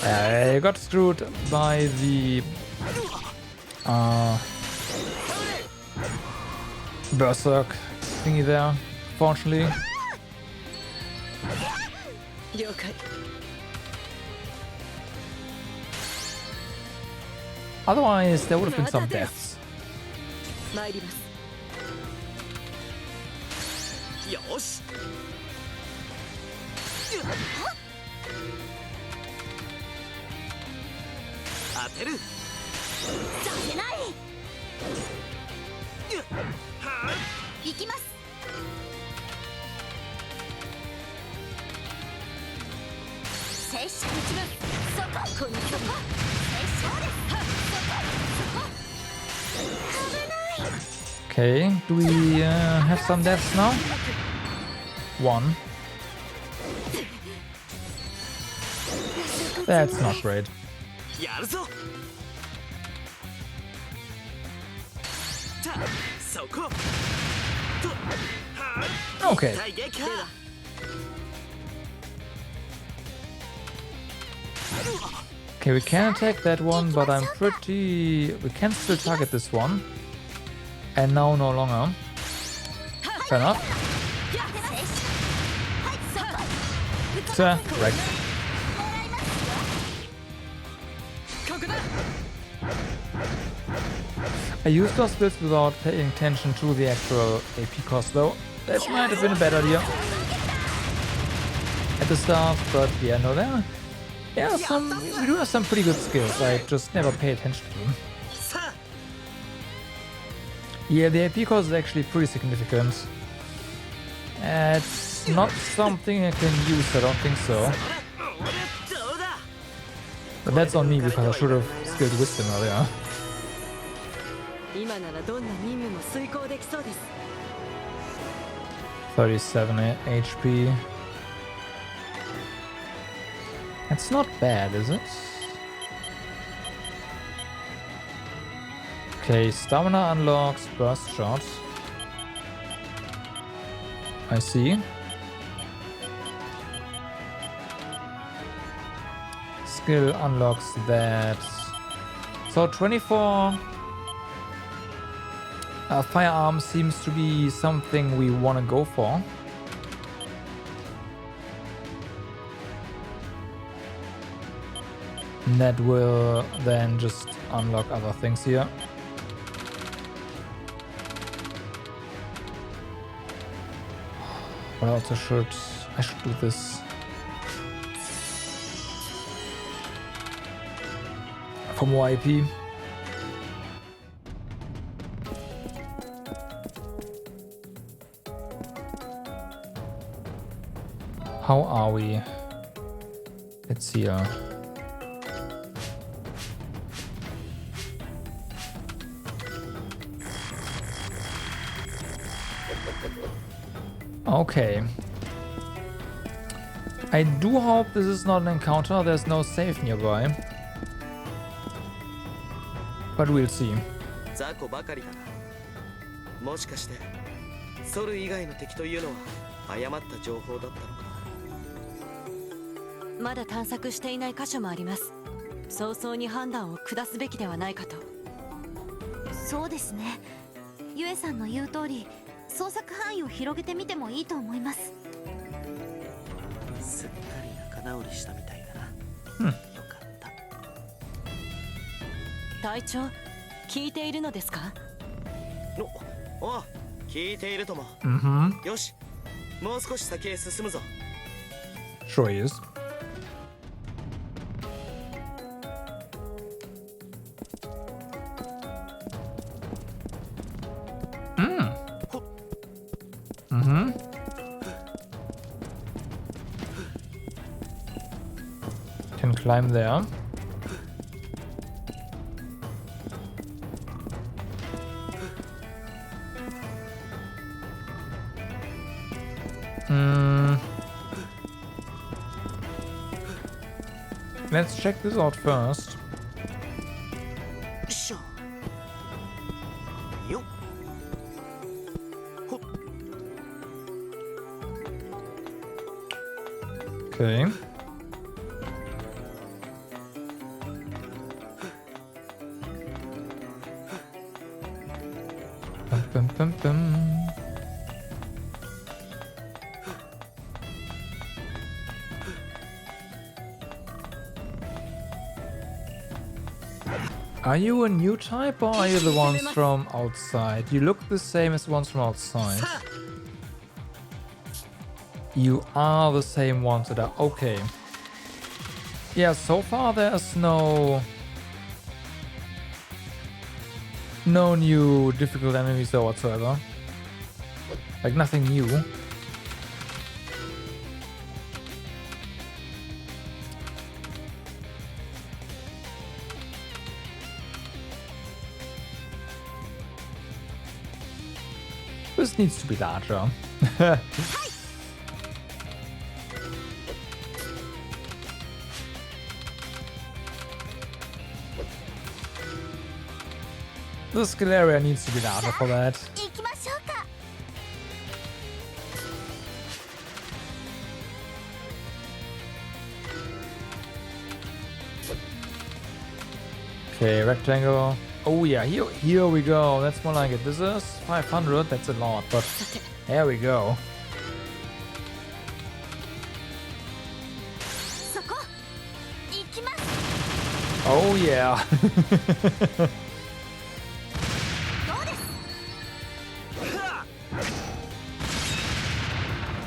I got screwed by the berserk thingy there, fortunately. Otherwise, there would have been some deaths. Okay, do we have some deaths now? One. That's not great. Okay. Okay, we can attack that one, but I'm pretty... We can still target this one. And now no longer. Fair enough. Correct. I used those skills without paying attention to the actual AP cost though. That might have been a bad idea at the start, but yeah, no, there. Yeah, we do have some pretty good skills. I just never pay attention to them. Yeah, the AP cost is actually pretty significant. It's not something I can use, I don't think so. But that's on me because I should have skilled wisdom earlier. 今ならどんな任務も遂行できそうです。37 HP. That's not bad, is it? Okay, stamina unlocks burst shot. I see. Skill unlocks that. So 24 firearm seems to be something we want to go for. And that will then just unlock other things here. But I also should do this for more IP. How are we? Let's see. Okay. I do hope this is not an encounter. There's no save nearby. But we'll see. 雑魚ばかりだな。もしかしてソル以外の敵というのは誤った情報だったのか。まだ探索していない箇所もあります。早々に判断を下すべきではないかと。そうですね。ゆえさんの言う通り、捜索範囲を広げてみてもいいと思います。すっかり仲直りしたみたいだな。よかった。隊長、聞いているのですか？お、聞いているとも。よし、もう少し先へ進むぞ。Sure he is. Can climb there. Let's check this out first. Okay. Bum, bum, bum. Are you a new type or are you the ones from outside? You look the same as ones from outside. You are the same ones that are... Okay. Yeah, so far there's no new difficult enemies there whatsoever. Like nothing new. This needs to be larger. The skill area needs to be larger for that. Okay, rectangle. Oh yeah, here we go. That's more like it. This is 500. That's a lot, but there we go. Oh yeah.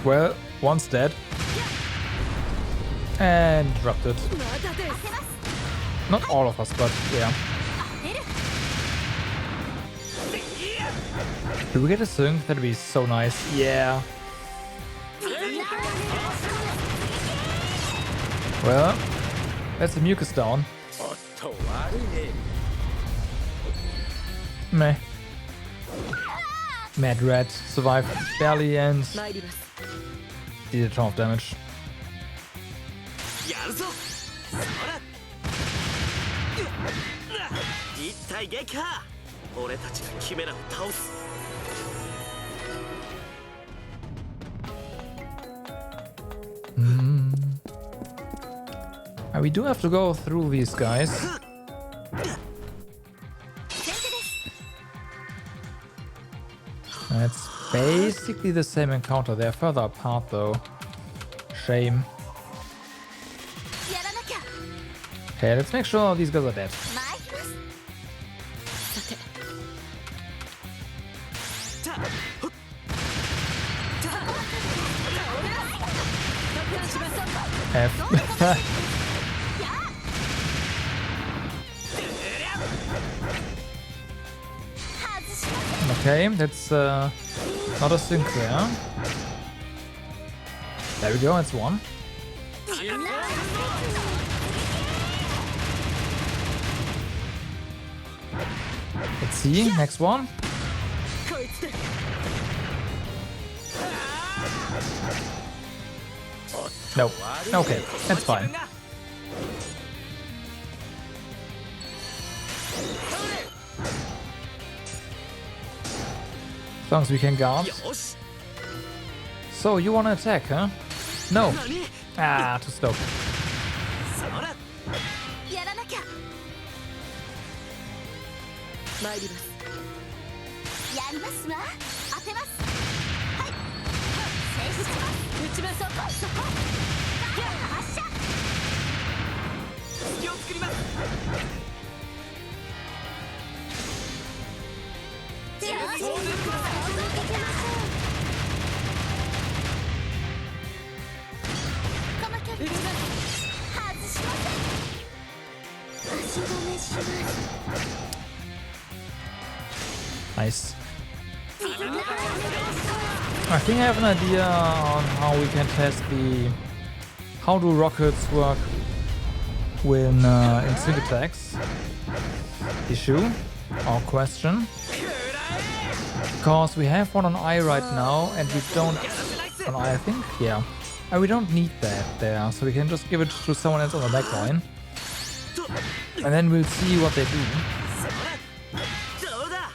Well, one's dead. And dropped it. Not all of us, but yeah. Do we get a sync? That'd be so nice. Yeah. Well, that's the mucus down. Meh. Mad Rat survived barely and 参ります did a ton of damage. やるぞそら一体撃破俺たちがキメラを倒す We do have to go through these guys. It's basically the same encounter. They're further apart though. Shame. やらなきゃ Okay, let's make sure these guys are dead. 参ります F. Okay, that's not a sync there. There we go, that's one. Let's see, next one. No, okay, that's fine. As long as we can guard. So, you wanna attack, huh? No. Ah, too slow. やらなきゃ参ります やりますわ当てますはい静止します撃ちますそこそこ発射隙を作ります よしそう続けましょうこの距離外しません足止めします Nice. I think I have an idea on how we can test the... How do rockets work when in sync attacks? Issue or question. Because we have one on I right now and we don't... On I think? Yeah. And we don't need that there, so we can just give it to someone else on the back line. And then we'll see what they do. どうだ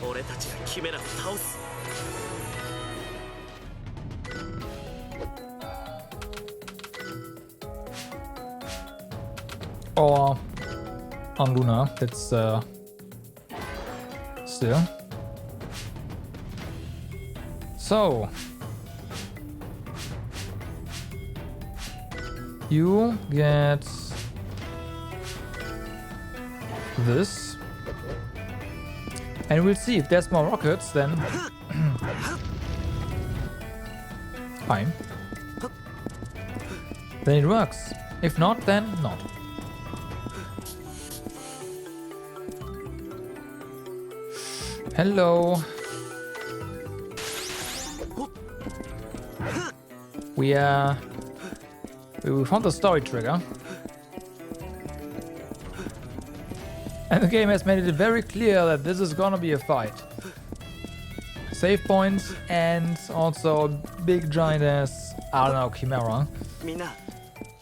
俺たちがキメラを倒す Or on Luna, that's still. So you get this, and we'll see if there's more rockets. Then fine. Then it works. If not, then not. Hello. We found the story trigger. And the game has made it very clear that this is gonna be a fight. Save points and also big giant ass, I don't know, Chimera. みんな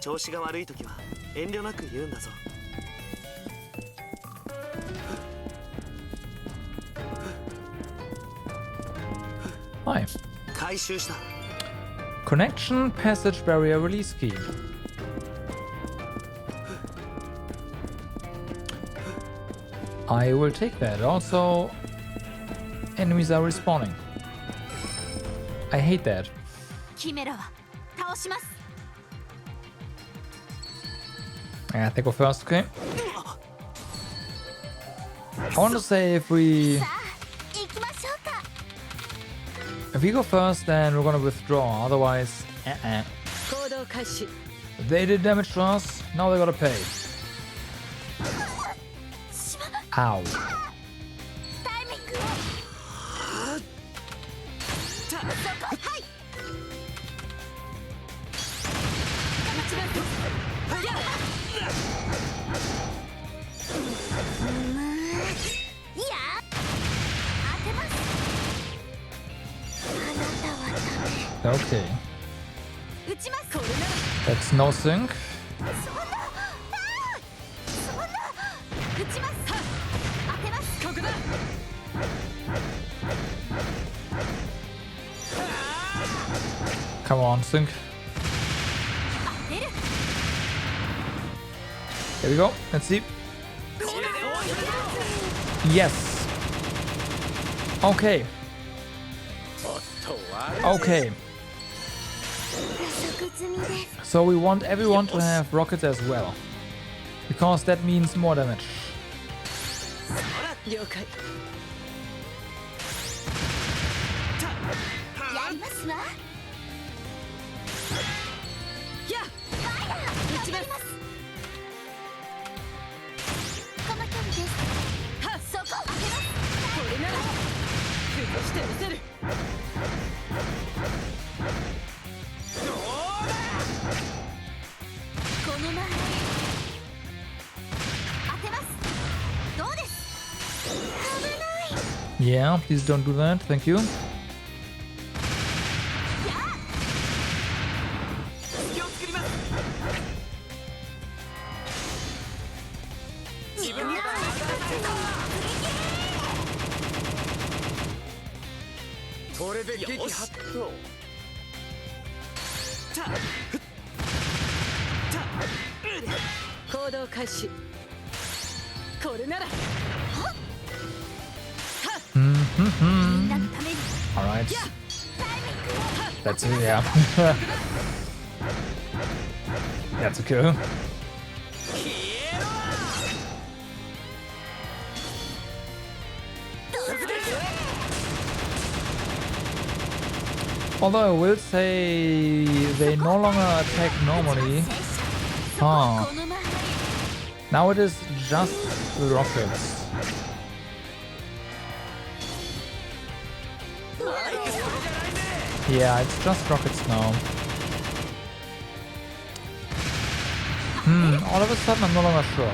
調子が悪い時は遠慮なく言うんだぞ Hi. 回収した Connection passage barrier release key. I will take that. Also, enemies are respawning. I hate that. キメラは倒します I think go first, okay? I want to say if we さあ行きましょうか if we go first, then we're gonna withdraw. Otherwise, 行動開始 they did damage to us. Now they gotta pay. Ow. タイミングをそこはいや Okay. 撃ちます。 That's no sync. 撃ちます。当てます。 Come on, sync. 当てる。 Here we go. Let's see. Yes. Okay. Okay. So we want everyone to have rockets as well. Because that means more damage. 了解。やりますわ。やっ撃ちます。この距離です。はっそこ当てます。これなら崩してみせる。この前当てます。どうです。危ない。 Yeah, please don't do that. Thank you. 隙を作ります。自分がこれで撃発動。行動開始。これなら Mm-hmm. みんなのために Alright. That's it, yeah. That's okay. Although I will say they no longer attack normally. Huh. この前 Now it is just the rockets. Yeah, it's just rockets now. All of a sudden I'm no longer sure.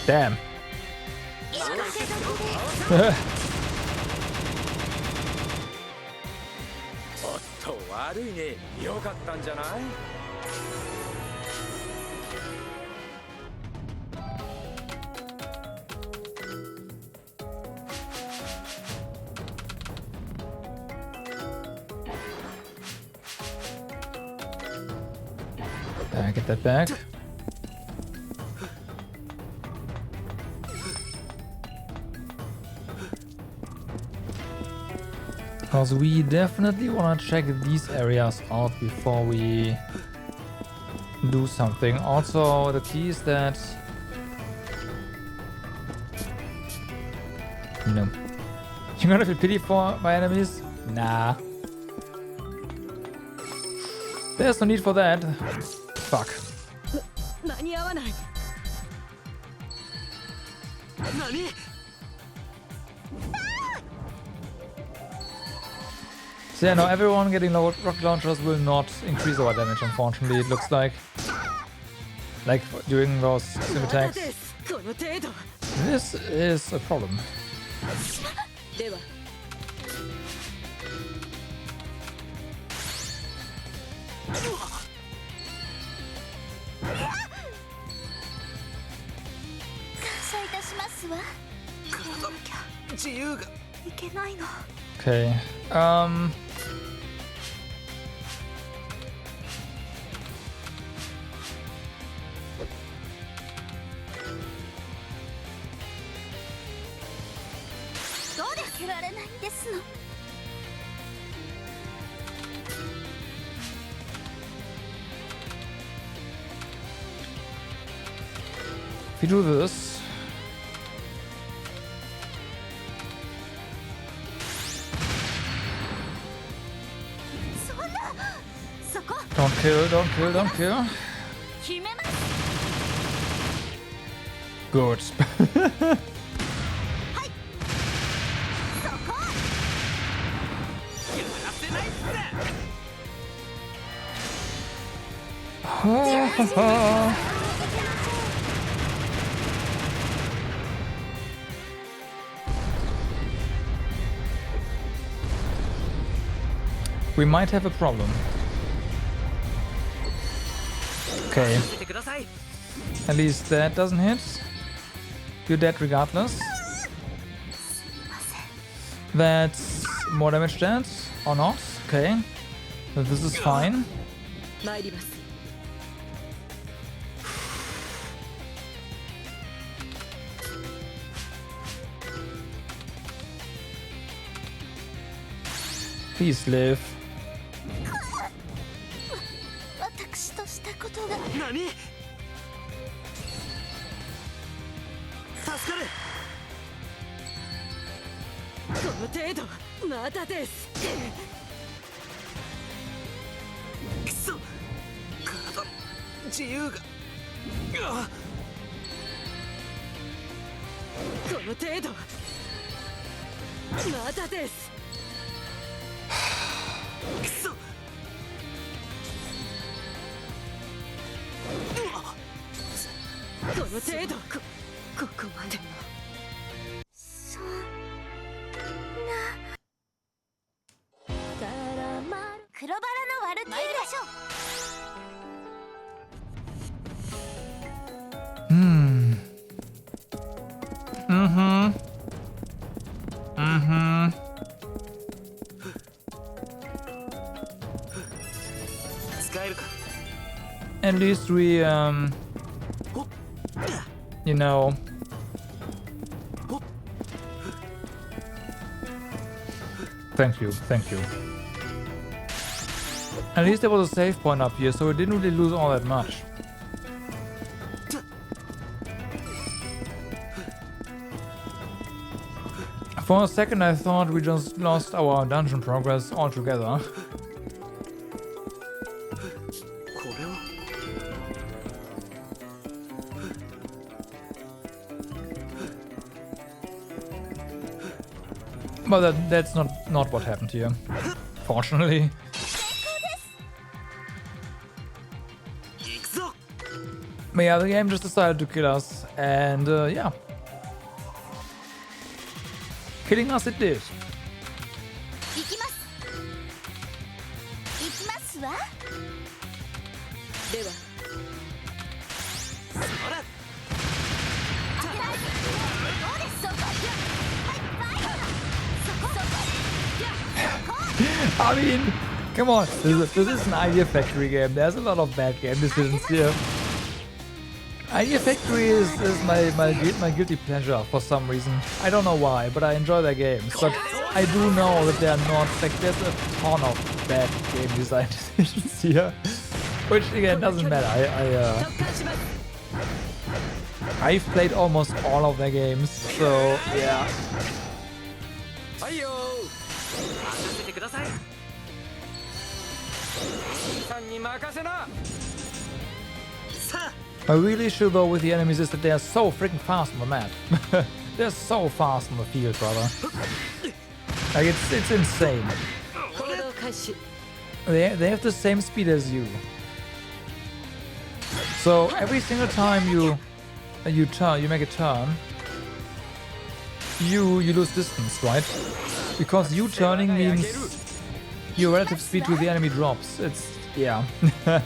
Damn. おっと悪いね。よかったんじゃない？ Get that back. Because we definitely want to check these areas out before we do something. Also, the key is that... No. You're gonna feel pity for my enemies? Nah. There's no need for that. Fuck. 間に合わない。何？ So yeah, no, everyone getting rocket launchers will not increase our damage, unfortunately, it looks like. Like during those sim まだ attacks. ですこの程度。 This is a problem. では 感謝いたしますわ。自由がいけないの。 Okay.どうで開けられないんですの。 If we do this... Don't kill, don't kill, don't kill. 決めます。 Good. そこ。We might have a problem. Okay. At least that doesn't hit. You're dead regardless. That's more damage dead or not? Okay. This is fine. 参ります Please live. 私としたことが何助かるこの程度まだですくそ体自由があこの程度まだですくそこの程度ここまでのそんな絡まる黒バラのワルキューレでしょ 使えるか At least we, you know. Thank you, thank you. At least there was a save point up here, so we didn't really lose all that much. For a second I thought we just lost our dungeon progress altogether. これは But that's not what happened here. Fortunately. 行くぞ But yeah, the game just decided to kill us, and yeah. Killing us it did. 行きます行きますわではほらどうですそこはいバイそこそこ I mean, come on, this is an Idea Factory game. There's a lot of bad game decisions here. Idea Factory is my guilty pleasure for some reason. I don't know why, but I enjoy their games. But I do know that they are not, like, there's a ton of bad game design decisions here. Which again doesn't matter. I've played almost all of their games, so yeah. はいよ任せてくださいさんに任せな My really issue though with the enemies is that they are so freaking fast on the map. They're so fast on the field, brother. Like it's insane. 行動開始 They have the same speed as you. So every single time you make a turn, you lose distance, right? Because you turning means your relative speed to the enemy drops. It's yeah. 当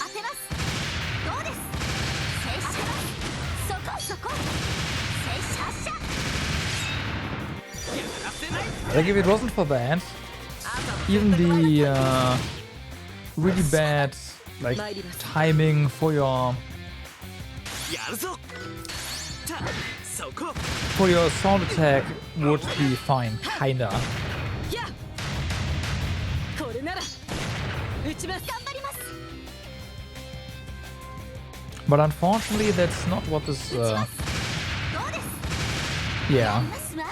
てますどうです静止そこそこ静止発射 Like if it wasn't for that, even the really bad like timing for your やるぞそこ for your assault attack would be fine, kinda. やこれなら撃ちます頑張ります But unfortunately, that's not what this. どうです Yeah. ますわ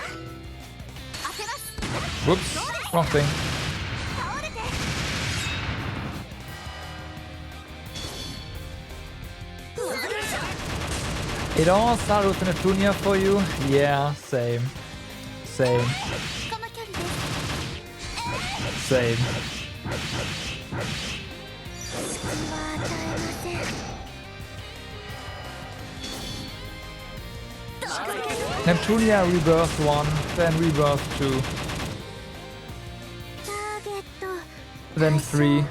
当てます Whoops. Wrong thing. 倒れて It all started with an Atunia for you? Yeah, same. Same. この距離です Same. 隙は与えません Neptunia Rebirth 1, then Rebirth 2. ターゲッ Then 3.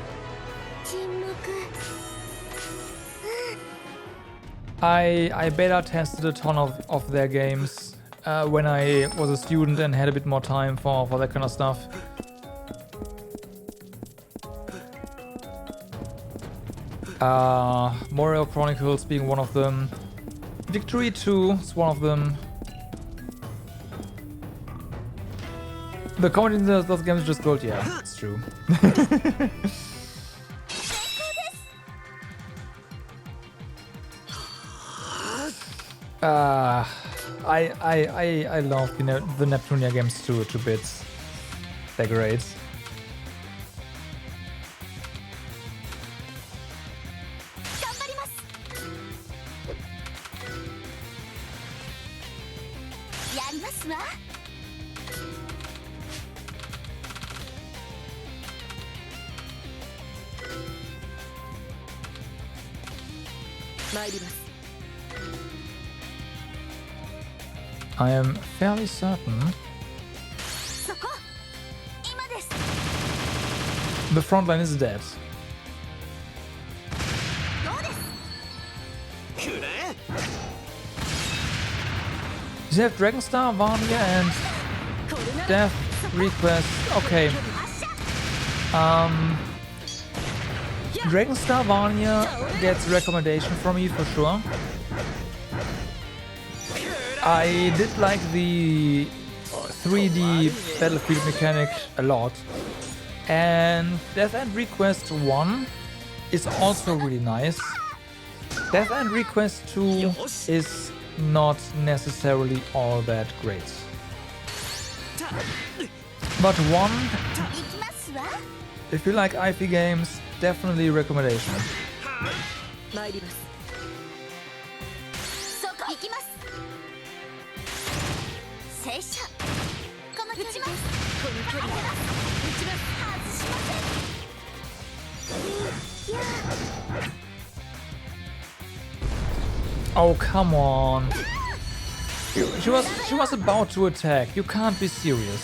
沈黙 I beta tested a ton of their games when I was a student and had a bit more time for that kind of stuff. Mario Chronicles being one of them. Victory 2 is one of them. The comedy in those games is just gold, yeah, it's true. I love the Neptunia games too to bits. They're great. 頑張りますやりますわ参ります I am fairly certain そこ今です the front line is dead. どうです くれ You have Dragonstar, Varnia, and Death Request. Okay. Dragonstar Varnia gets recommendation from me for sure. I did like the 3D battlefield mechanic a lot. And Death End Request 1 is also really nice. Death End Request 2 is not necessarily all that great. But 1, 行きますわ if you like IP games, definitely recommendation. 参ります そこ行きます聖書この距離ですこの距離打ちます外しませんいや Oh, come on. She was about to attack. You can't be serious.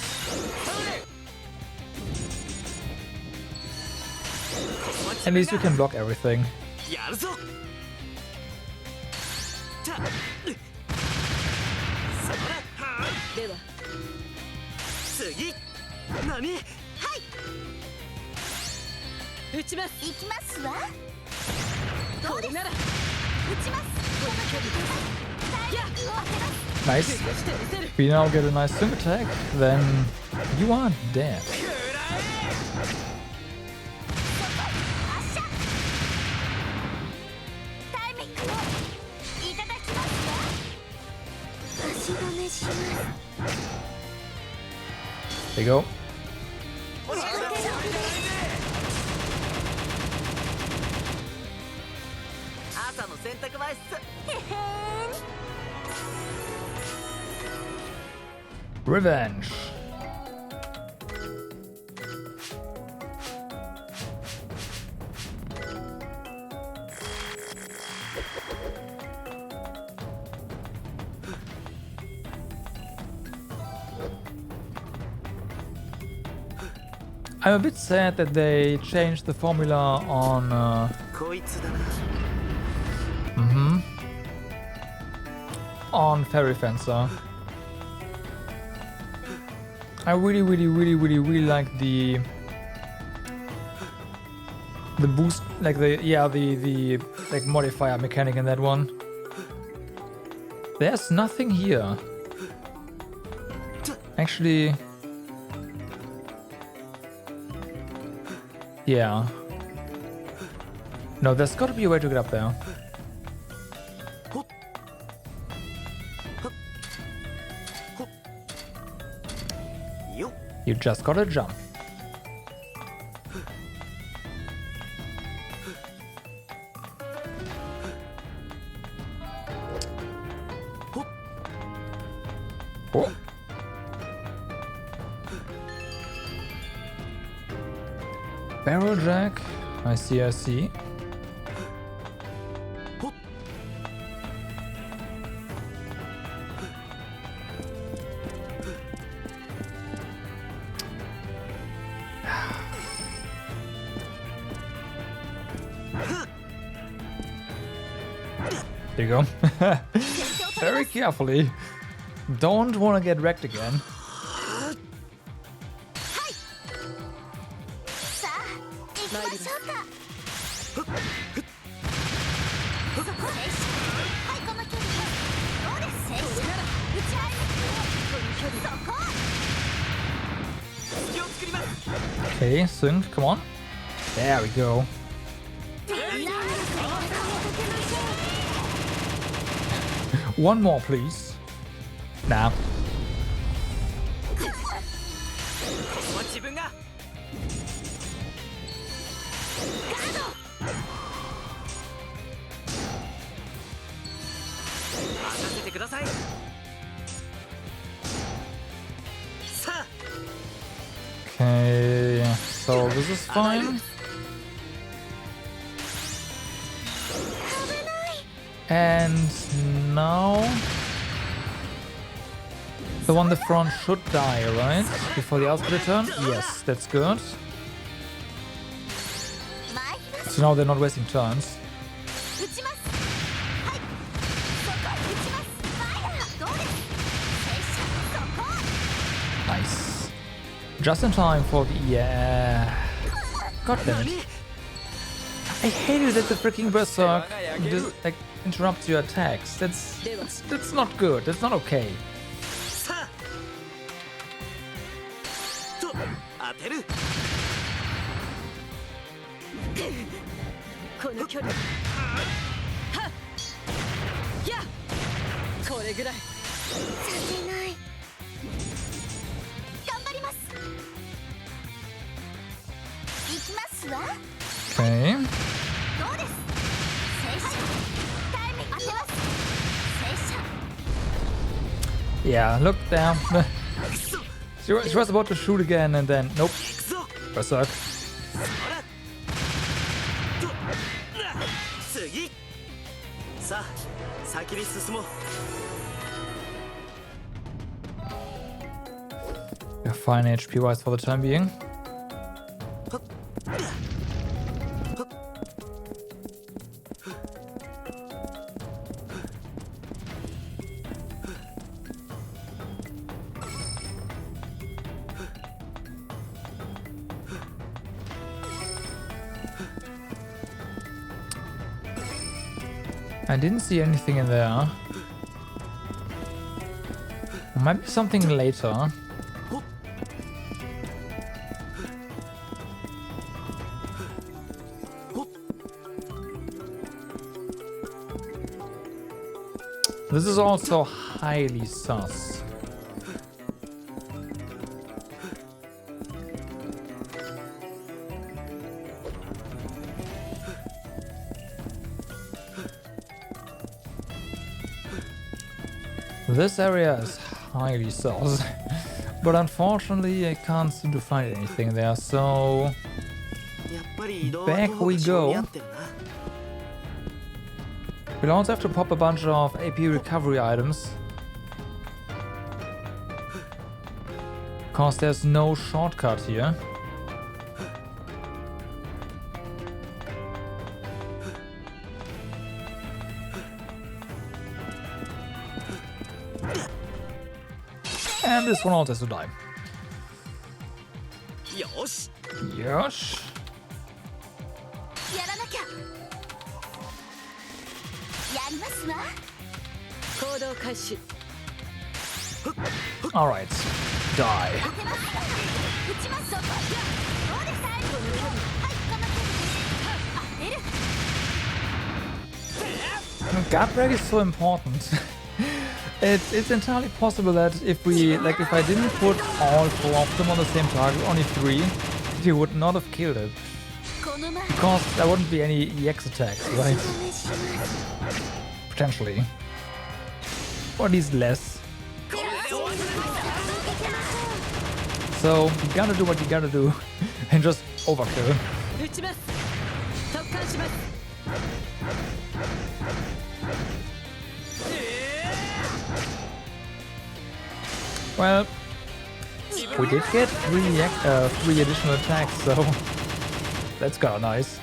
At least you can block everything. やるぞたそらはでは次何撃ちます行きますわこれなら打ちますこの距離ですタイミングを当てます Nice. してみせる We now get a nice sync attack. Then you are dead. 発射タイミングをいただきますわ足止めします There you go. 朝の洗濯前っす Revenge. I'm a bit sad that they changed the formula on こいつだな on Fairy Fencer. I really like the boost, like the like modifier mechanic in that one. There's nothing here. Actually, yeah. No, there's gotta be a way to get up there. You just gotta jump. Oh. Barrel jack. I see. There you go. Very carefully. Don't want to get wrecked again. さあ行きましょうかそこはいこの距離どうです戦車打ち合いそこ Okay, sync, come on. There we go. One more, please. Nah. 自分が任せてください。さあ Okay, so this is fine. And now the one in the front should die, right? Before the outsplit turn? Yes, that's good. So now they're not wasting turns. 撃ちますはいそこ撃ちますファイヤーどうです戦車そこ Nice. Just in time for the... Yeah. God damn it. I hate it that the freaking berserk just, like, interrupts your attacks. That's not good. That's not okay. さあと当てるこの距離はっやこれぐらいさせない頑張ります行きますわ Okay. どうです戦車タイミング当てます戦車 Yeah, look there. She was about to shoot again and then... Nope. 行くぞ Berserk. ほらとな次さあ先に進もう We're fine HP wise for the time being. I didn't see anything in there. Might be something later. This is also highly sus. This area is highly sus, but unfortunately I can't seem to find anything there, so やっぱり移動は Back 東 we 北 go. に合ってるな we'll also have to pop a bunch of AP recovery items. Cause there's no shortcut here. And this one also has to die. よし Yosh. やらなきゃやりますわ行動開始 Alright. Die. 当てます撃ちますそこどうです最後の距離はいこの距離です当てる Guard break is so important. It's entirely possible that if I didn't put all 4 of them on the same target, only 3, he would not have killed it. この前 Because there wouldn't be any EX attacks, right? Potentially. Or at least less. So, you gotta do what you gotta do. And just overkill. 撃ちます特艦します Well, we did get 3 additional attacks, so that's kinda nice.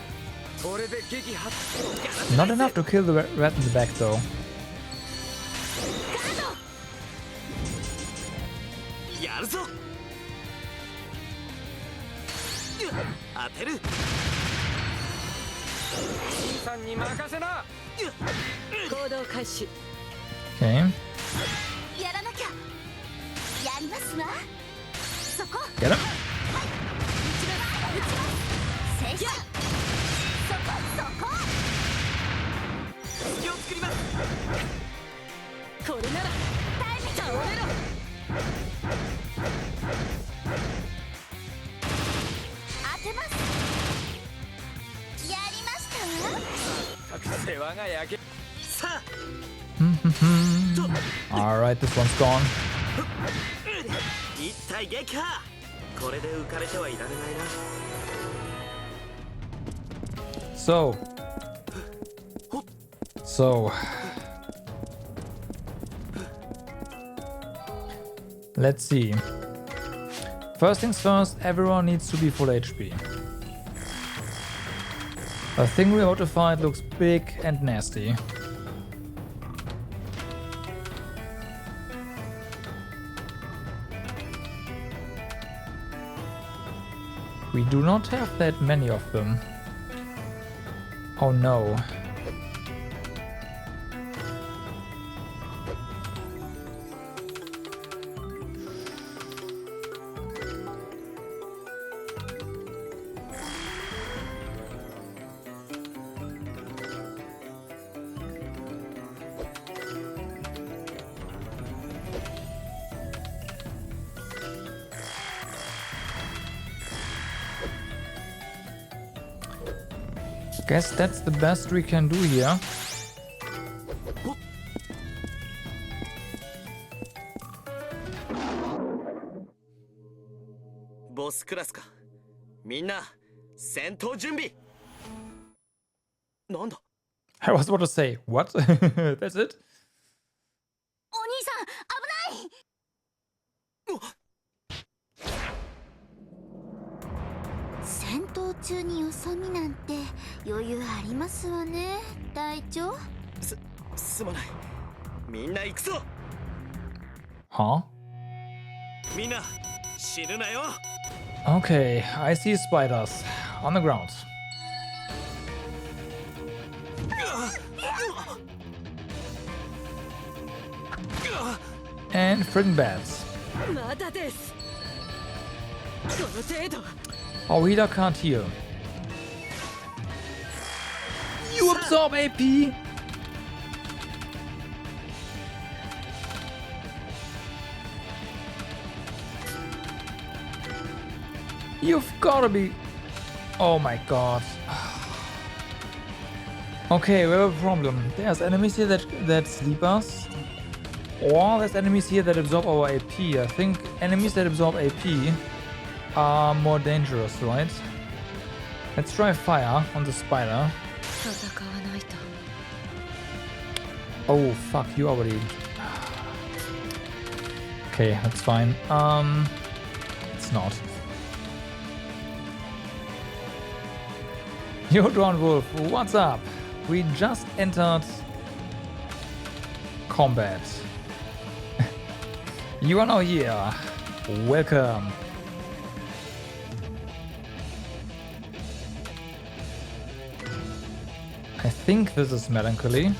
これで撃破 Not enough to kill the rat in the back though. やるぞ。当てる。新さんに任せな。行動開始。 Okay. やらなきゃ。やりますわ。そこ。 Get him. 戦車。そこそこ。隙を作ります。これならタイム倒れろ。当てます。やりましたわ。世話が焼け。さあ。 Alright, this one's gone. 一体撃破。これで浮かれてはいられないな。 So, let's see. First things first, everyone needs to be full HP. The thing we're about to fight looks big and nasty. We do not have that many of them. Oh no. Guess that's the best we can do here. ボスクラスか。みんな戦闘準備。なんだ。 I was about to say, what? That's it? お兄さん危ない。戦闘中によそ見なんて余裕ありますわね、隊長。すまない。みんな行くぞ。 Huh? みんな死ぬなよ。 Okay, I see spiders on the ground. And friggin' bats. まだです。この程度。 Our healer can't heal. You absorb AP! You've gotta be... Oh my god. Okay, we have a problem. There's enemies here that sleep us. Or there's enemies here that absorb our AP. I think enemies that absorb AP are more dangerous, right? Let's try fire on the spider. 戦わないと。 Oh fuck, you already... Okay, that's fine. It's not. Yo, Drone Wolf, what's up? We just entered combat. You are now here. Welcome. I think this is melancholy.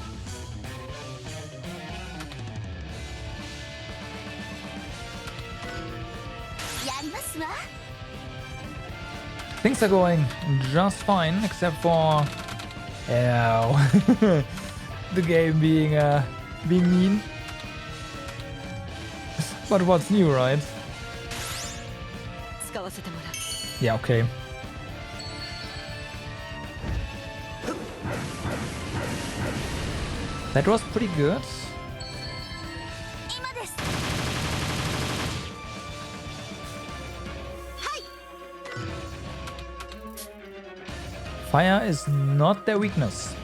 Things are going just fine, except for the game being mean. But what's new, right? 使わせてもらう。 Yeah, okay. That was pretty good. Fire is not their weakness.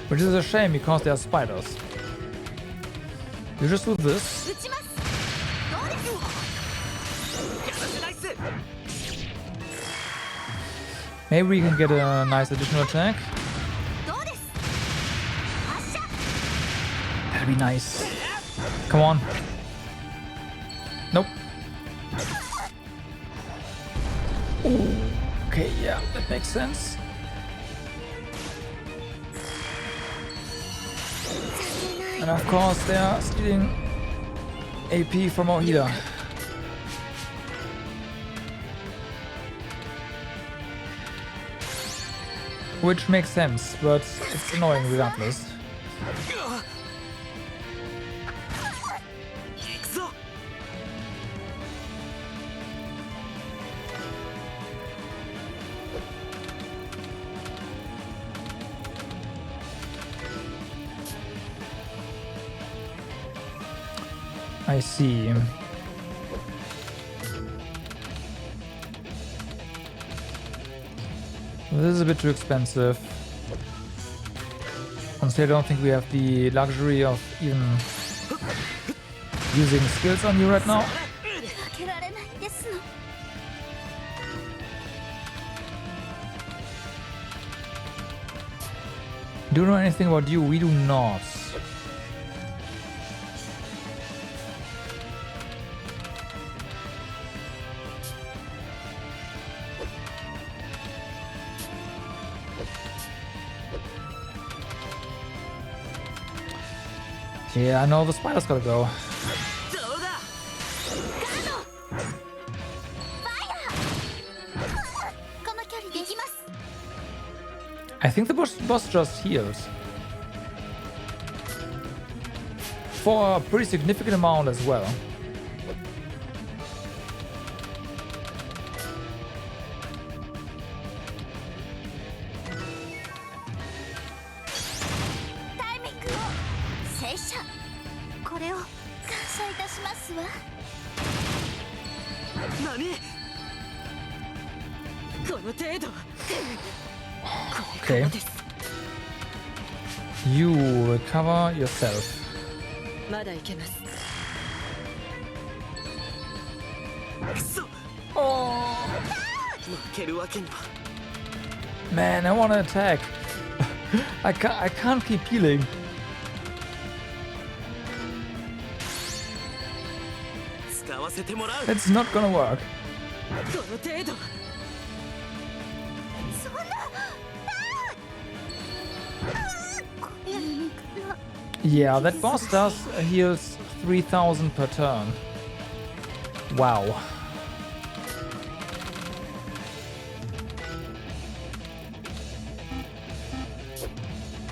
Which is a shame because they are spiders. You just do this. Maybe we can get a nice additional attack. どうです？発射。 That'd be nice. Come on. Nope. Okay, yeah, that makes sense. And of course, they are stealing AP from our healer. Which makes sense, but it's annoying regardless. 行くぞ。 I see. This is a bit too expensive. Honestly, I don't think we have the luxury of even using skills on you right now. 負けられないですの。 Do you know anything about you? We do not. Yeah, I know the spider's gotta go. どうだ。 この距離できます。 I think the boss just healed. For a pretty significant amount as well. Okay. You recover yourself. まだいけます。 くそ。負けるわけには。 Man, I wanna attack. I can't keep healing. 使わせてもらう。 It's not gonna work. この程度。 Yeah, that boss does heals 3,000 per turn. Wow.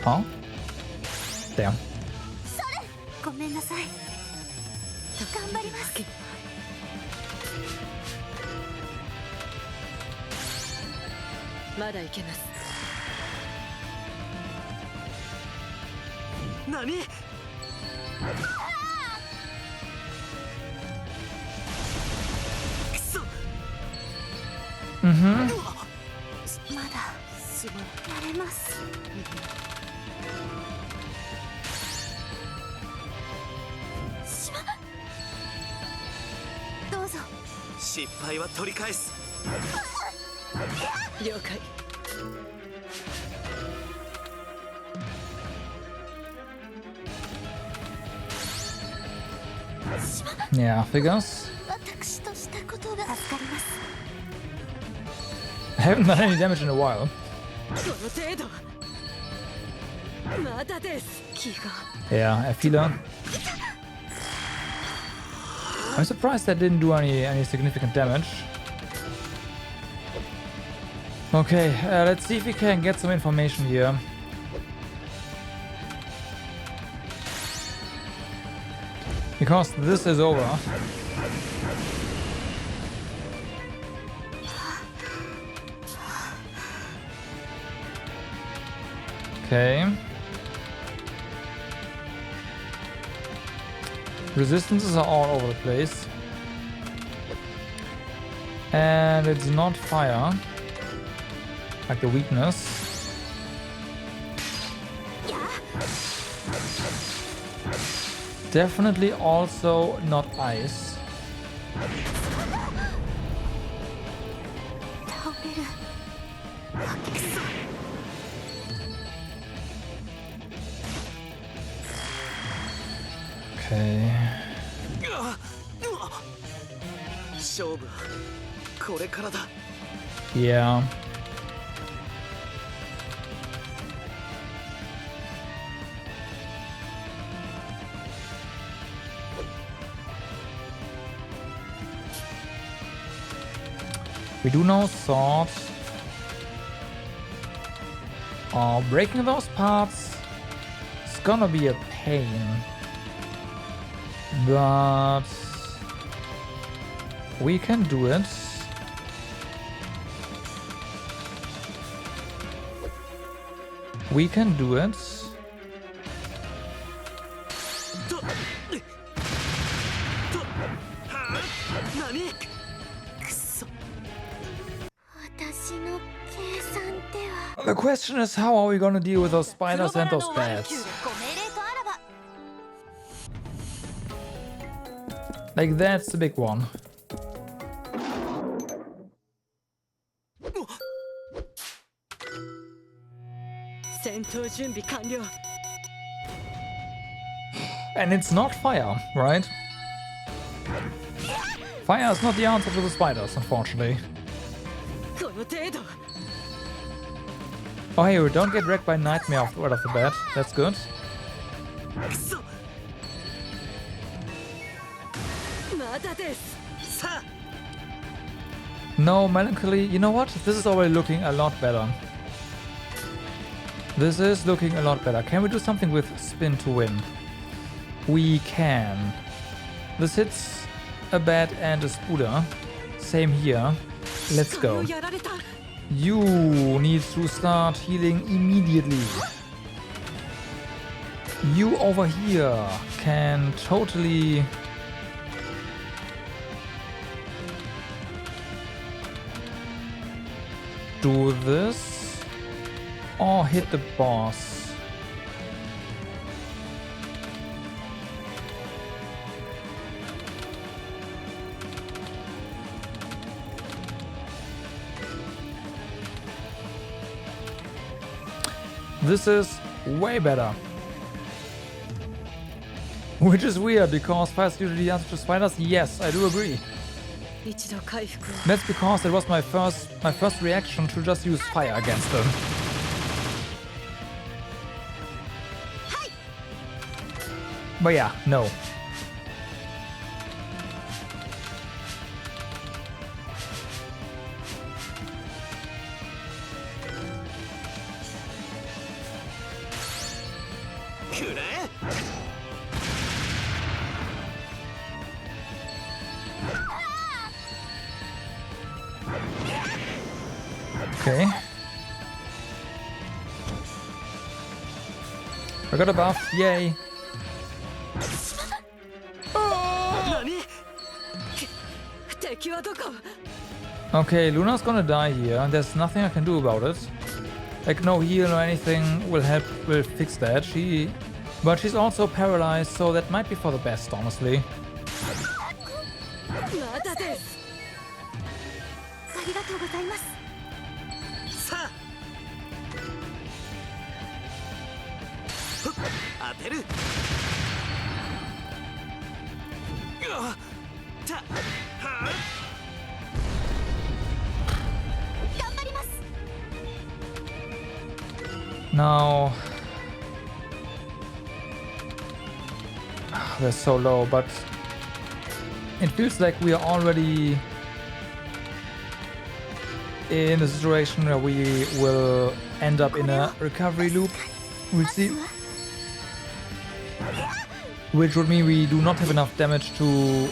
Huh? Damn. ごめんなさい。頑張ります。 まだいけます。 何。 くそ。 Mm-hmm. まだやれます。 どうぞ。 失敗は取り返す。 了解。 Yeah, figures. 私としたことが助かります。 I haven't done any damage in a while. この程度。まだです。気が。 Yeah, F healer. I'm surprised that didn't do any significant damage. Okay, let's see if we can get some information here. Because this is over. Okay. Resistances are all over the place. And it's not fire. Like the weakness. Definitely also not ice. 倒れる。Okay. 勝負はこれからだ。 Yeah. We do know sword. Oh, breaking those parts is gonna be a pain. But we can do it. We can do it. 何？くそ。私の計算では The question is, how are we gonna deal with those spiders and those 黒バラのワルキュ bats? ーレご命令とあらば Like, that's the big one. 戦闘準備完了。 And it's not fire, right? Fire is not the answer to the spiders, unfortunately. この程度。 Oh hey, we don't get wrecked by nightmare right off the bat. That's good. くそ。まだです。さあ。 No, melancholy. You know what? This is already looking a lot better. This is looking a lot better. Can we do something with spin to win? We can. This hits a bat and a Spooder. Same here. Let's go. やられた。 You need to start healing immediately. You over here can totally... do this or hit the boss. This is way better. Which is weird because fire is usually the answer to spiders. Yes, I do agree. 一度回復を。 That's because it was my first reaction to just use fire against them. But yeah, no. Okay. I got a buff, yay. 敵はどこ？ Okay, Luna's gonna die here. There's nothing I can do about it. Like no heal or anything will fix that. But she's also paralyzed, so that might be for the best, honestly. まだです。ありがとうございます。さあ。当てる。た。はあ。 頑張ります。 Now... they're so low, but... it feels like we are already... in a situation where we will end up in a recovery loop. We'll see. Which would mean we do not have enough damage to...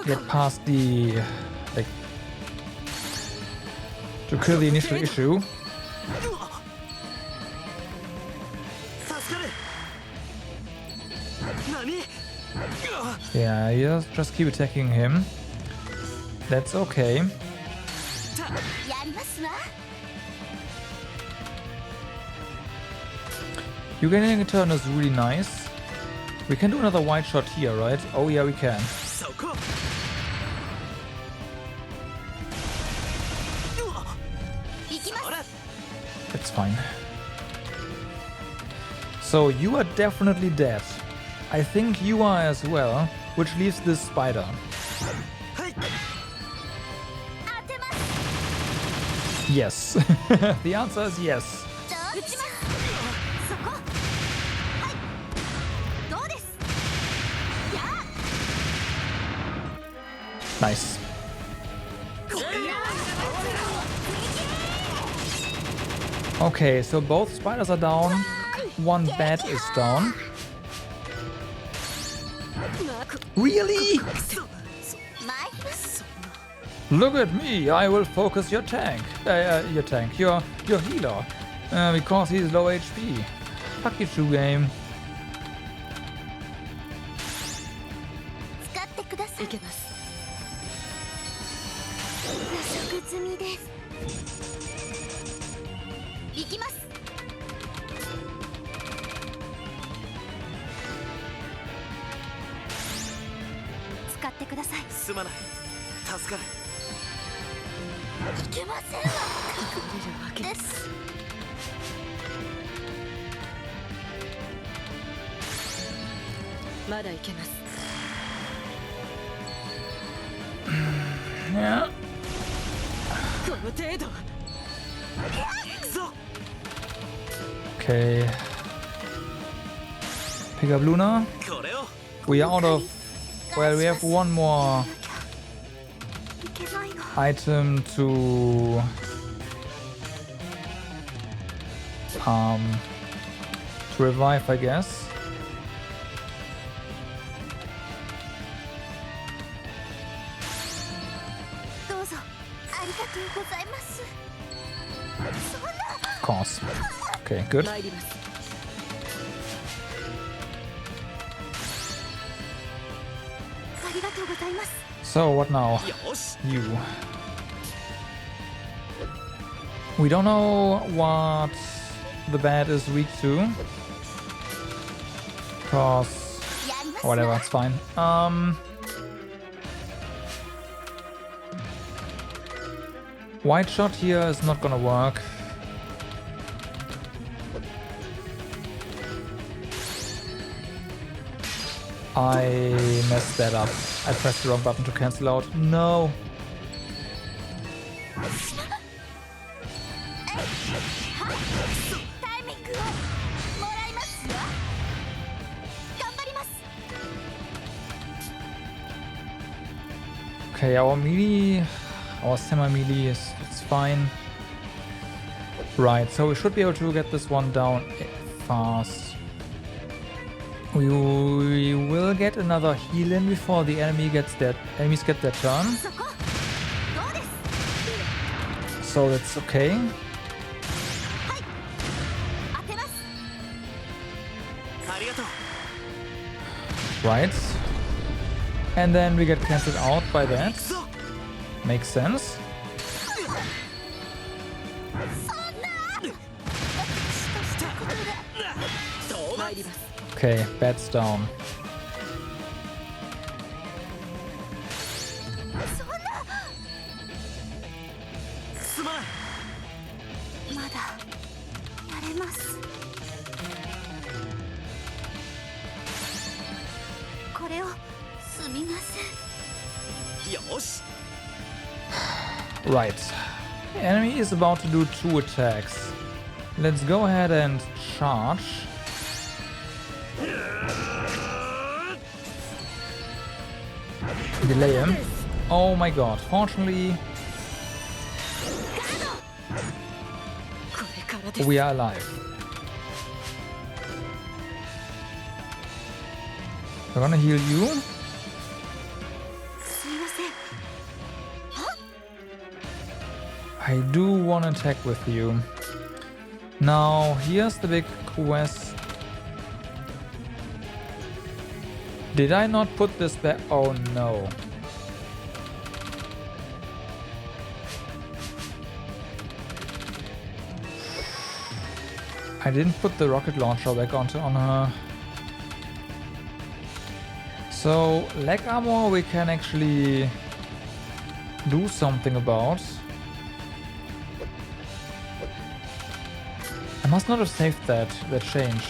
get past the... like... to kill the initial issue. Yeah, just keep attacking him. That's okay. やりますわ。 You getting a turn is really nice. We can do another wide shot here, right? Oh yeah, we can. It's fine. So you are definitely dead. I think you are as well, which leaves this spider. Yes. The answer is yes. Nice. Okay, so both spiders are down. One bat is down. Really? Look at me! I will focus your tank. Your healer. Because he's low HP. Fuck you, true game. いけます。夜食済みです。行きます。使ってください。すまない。助かる。いけませんわ。隠れるわけです。まだいけます。 Yeah. この程度。 Okay. Pick up Luna. We are out of... Well, we have one more item to revive, I guess. Of course. Okay, good. So what now? You. We don't know what the bat is weak to. Cause whatever, it's fine. White shot here is not gonna work. I messed that up. I pressed the wrong button to cancel out. No. Okay, our melee, our semi-melee is it's fine. Right, so we should be able to get this one down fast. We will get another heal in before the enemies get their turn. So that's okay. Right. And then we get cancelled out by that. Makes sense. Okay, bat's down. Right. The enemy is about to do 2 attacks. Let's go ahead and charge. Delay him. Oh my god. Fortunately, we are alive. We're gonna heal you. I do want to attack with you. Now, here's the big quest. Did I not put this back? Oh no. I didn't put the rocket launcher back on her. So, leg armor we can actually do something about. I must not have saved that change.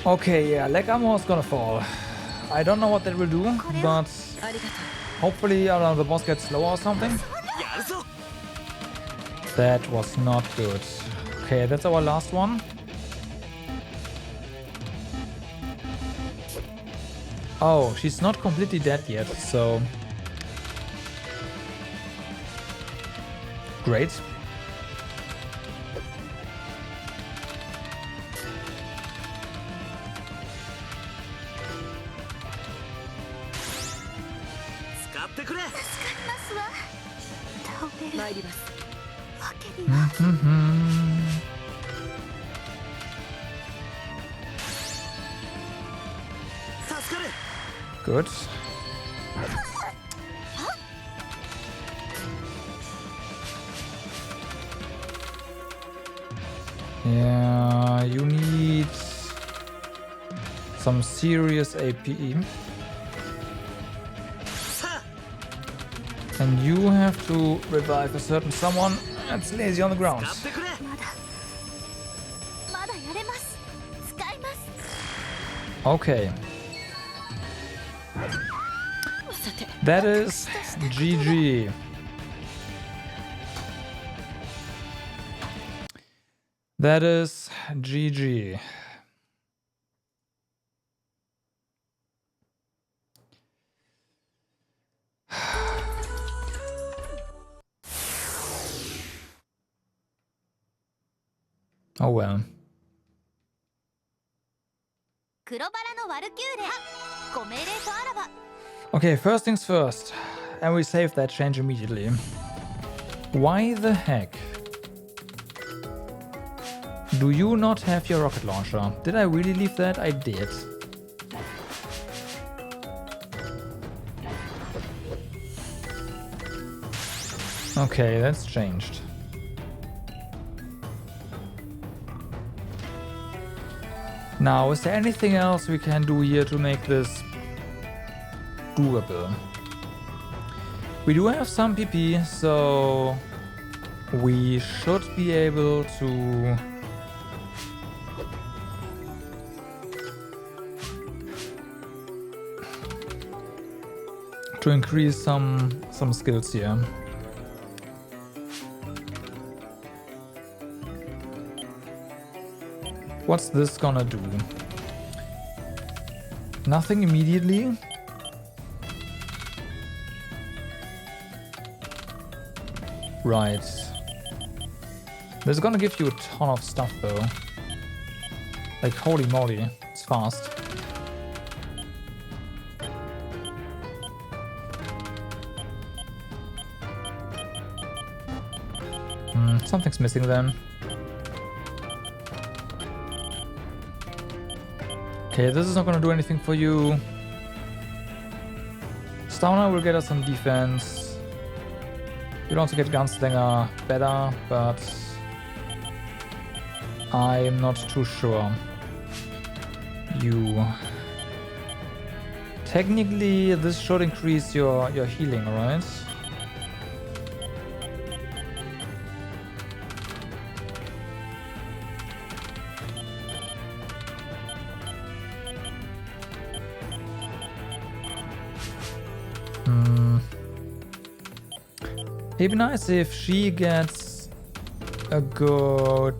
Okay, yeah, leg armor is gonna fall. I don't know what that will do, but hopefully I don't know, the boss gets slower or something. That was not good. Okay, that's our last one. Oh, she's not completely dead yet, so... Great. Good. Yeah, you need some serious APE. And you have to revive a certain someone that's lazy on the ground. Okay. That is GG. That is GG. Oh well. Okay, first things first. And we save that change immediately. Why the heck do you not have your rocket launcher? Did I really leave that? I did. Okay, that's changed. Now, is there anything else we can do here to make this doable? We do have some PP, so we should be able to increase some skills here. What's this gonna do? Nothing immediately. Right. This is gonna give you a ton of stuff though. Like holy moly, it's fast. Something's missing then. Okay, this is not gonna do anything for you. Stamina will get us some defense. You'll also get Gunslinger better, but I'm not too sure. You... Technically, this should increase your healing, right? It'd be nice if she gets a good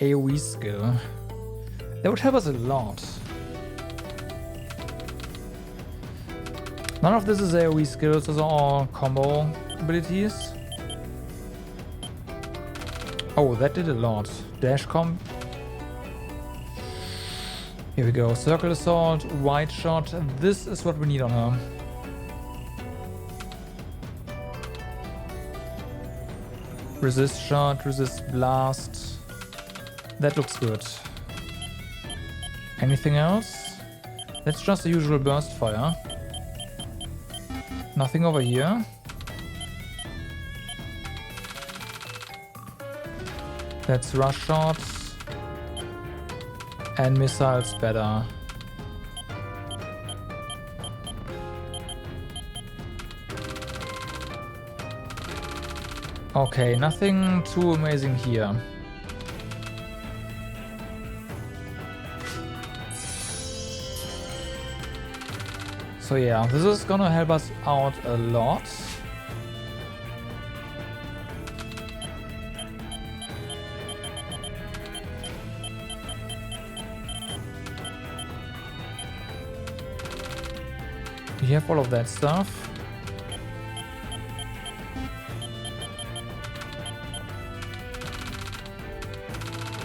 AoE skill. That would help us a lot. None of this is AoE skills, those are all combo abilities. Oh, that did a lot. Dash comp. Here we go. Circle Assault, Wide Shot. This is what we need on her. Resist shot, resist blast. That looks good. Anything else? That's just the usual burst fire. Nothing over here. That's rush shots. And missiles better. Okay, nothing too amazing here. So yeah, this is gonna help us out a lot. We have all of that stuff.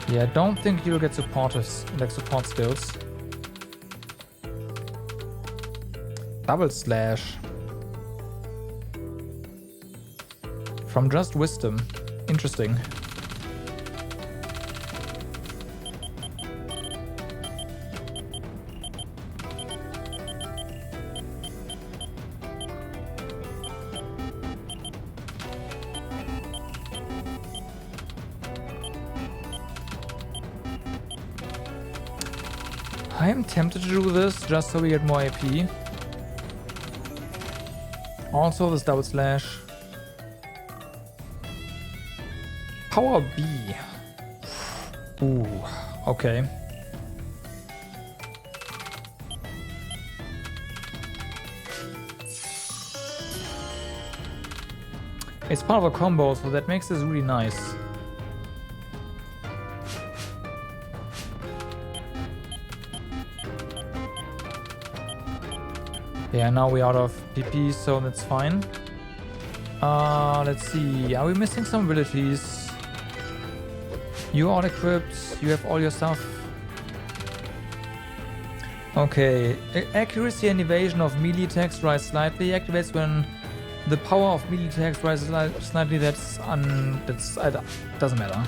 Yeah, I don't think you'll get support skills. Double slash. From just wisdom. Interesting. I am tempted to do this just so we get more AP. Also this double slash. Power B. Ooh, okay. It's part of a combo, so that makes this really nice. Yeah, now we're out of PP, so that's fine. Let's see. Are we missing some abilities? You're all equipped. You have all your stuff. Okay. Accuracy and evasion of melee attacks rise slightly. Activates when the power of melee attacks rises slightly. That doesn't matter.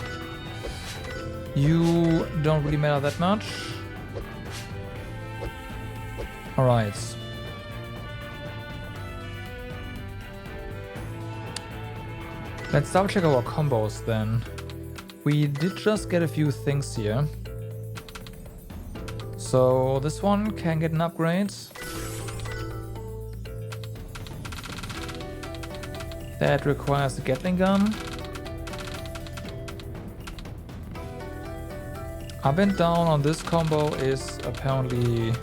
You don't really matter that much. All right. Let's double check our combos then. We did just get a few things here. So this one can get an upgrade. That requires a Gatling gun. Up and down on this combo is apparently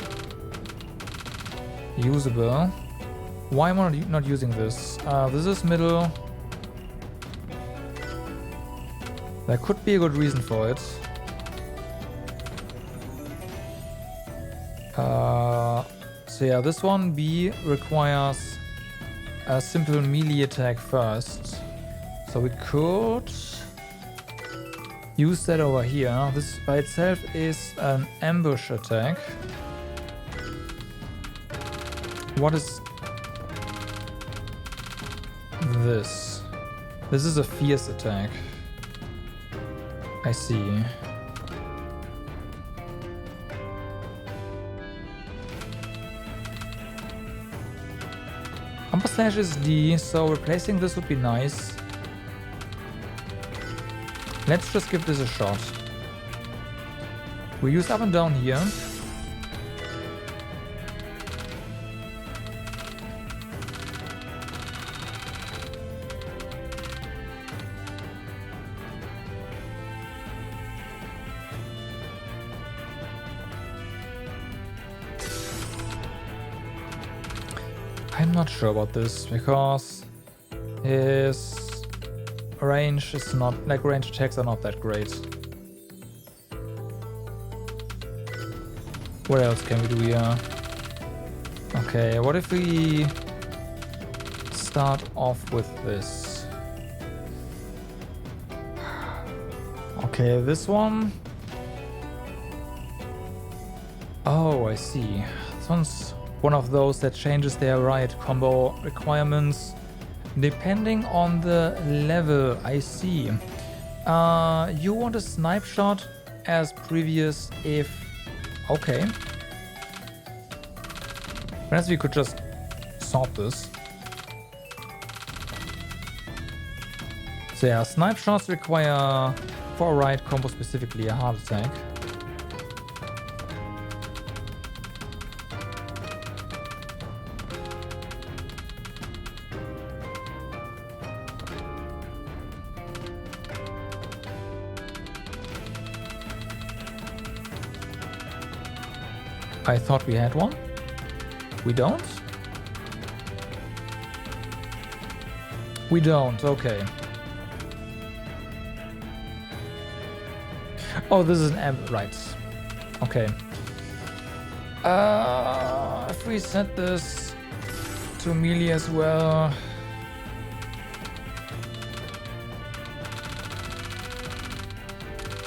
usable. Why am I not using this? This is middle. There could be a good reason for it. So yeah, this one B requires a simple melee attack first. So we could use that over here. This by itself is an ambush attack. What is this? This is a fierce attack. I see. Upper slash is D, so replacing this would be nice. Let's just give this a shot. We use up and down here. I'm not sure about this because his range is not, like, range attacks are not that great. What else can we do here? Okay, what if we start off with this? Okay, this one. Oh, I see. This one's one of those that changes their riot combo requirements depending on the level. I see. You want a snipe shot as previous if Okay. Perhaps we could just sort this. So yeah, snipe shots require, for a right combo specifically, a heart attack. I thought we had one. We don't? We don't, okay. Oh, this is an amp, right. Okay. If we set this to melee as well.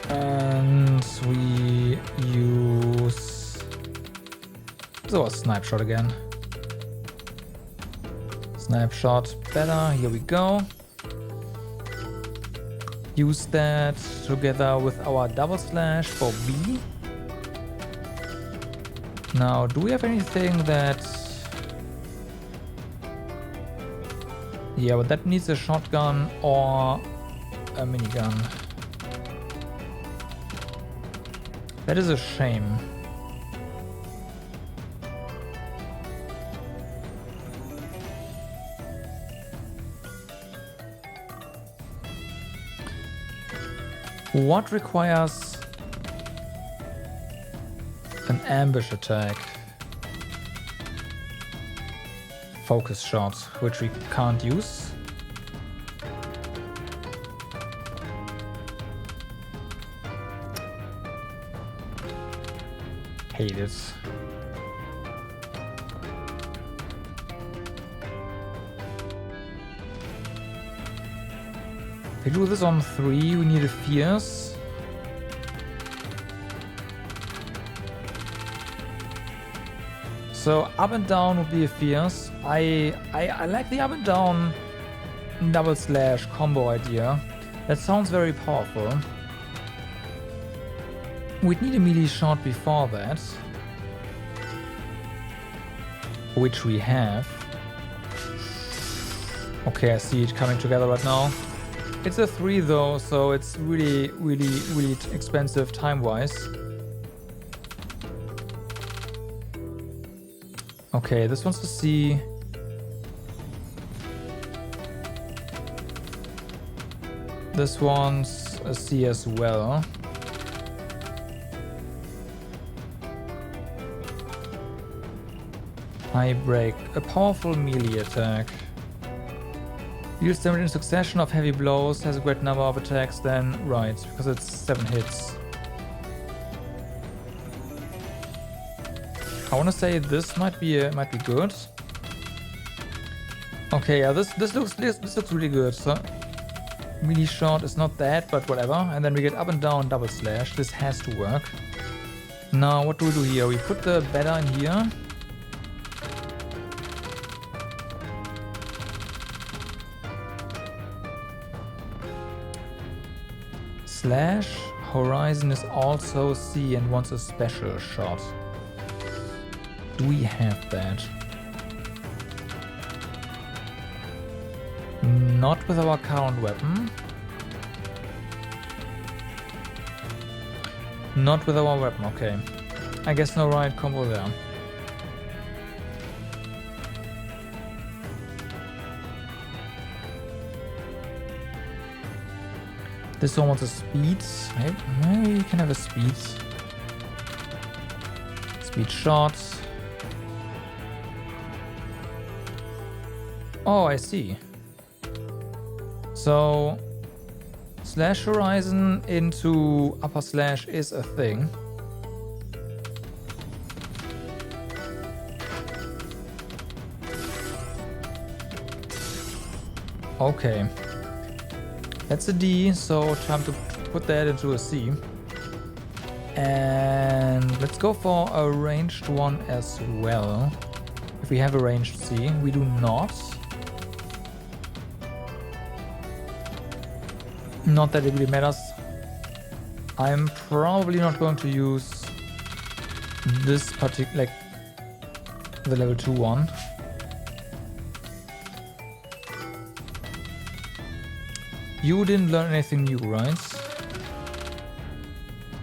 And we use... So a snipe shot again. Snipe shot better, here we go. Use that together with our double slash for B. Now, do we have anything that... Yeah, but that needs a shotgun or a minigun. That is a shame. What requires an ambush attack? Focus shot, which we can't use. Hate it. If we do this on 3, we need a fierce. So up and down would be a fierce. I like the up and down double slash combo idea. That sounds very powerful. We'd need a melee shot before that, which we have. Okay, I see it coming together right now. It's a 3 though, so it's really expensive time-wise. Okay, this one's a C. This one's a C as well. High break, a powerful melee attack. Deals damage in succession of heavy blows, has a great number of attacks, then right, because it's 7 hits. I want to say this might be good. Okay, yeah, this looks really good. So melee shot is not that, but whatever. And then we get up and down double slash. This has to work. Now, what do we do here? We put the better in here. Slash Horizon is also C and wants a special shot. Do we have that? Not with our current weapon. Not with our weapon, okay. I guess no right combo there. This one wants a speed. Maybe we can have a speed. Speed shot. Oh, I see. So slash horizon into upper slash is a thing. Okay. That's a D, so time to put that into a C. And let's go for a ranged one as well. If we have a ranged C, we do not. Not that it really matters. I'm probably not going to use this particular, like the level 2 one. You didn't learn anything new, right?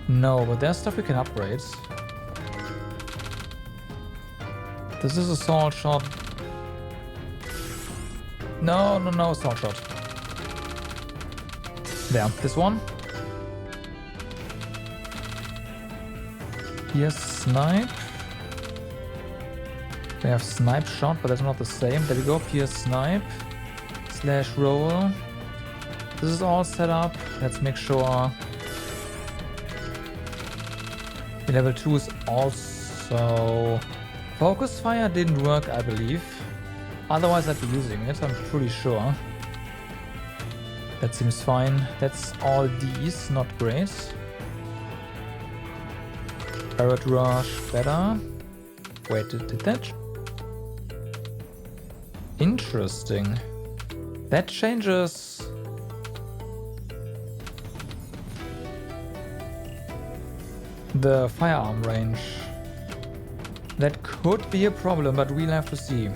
No, but there's stuff we can upgrade. This is assault shot. No, no, no, assault shot. There, this one. Here's snipe. We have snipe shot, but that's not the same. There we go. Pierce snipe. Slash roll. This is all set up. Let's make sure. The level 2 is also. Focus fire didn't work, I believe. Otherwise, I'd be using it. I'm pretty sure. That seems fine. That's all these. Not great. Barret rush, better. Wait, did that? Interesting. That changes. The firearm range. That could be a problem, but we'll have to see.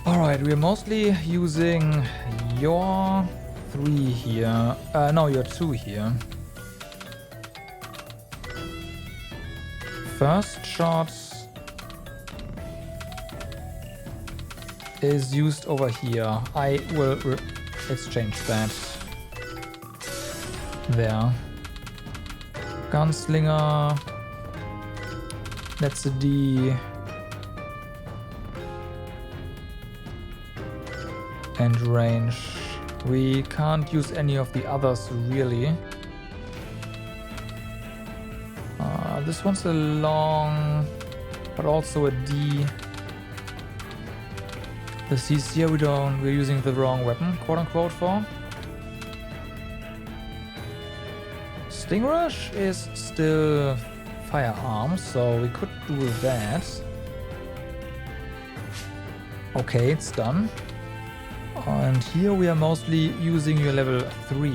Alright, we're mostly using your 3 here. No, your 2 here. First shot is used over here. I will exchange that. There. Gunslinger. That's a D. And range. We can't use any of the others really. This one's a long, but also a D. The C's here we're using the wrong weapon, quote unquote, for. Sting Rush is still firearm, so we could do that. Okay, it's done. And here we are mostly using your level 3.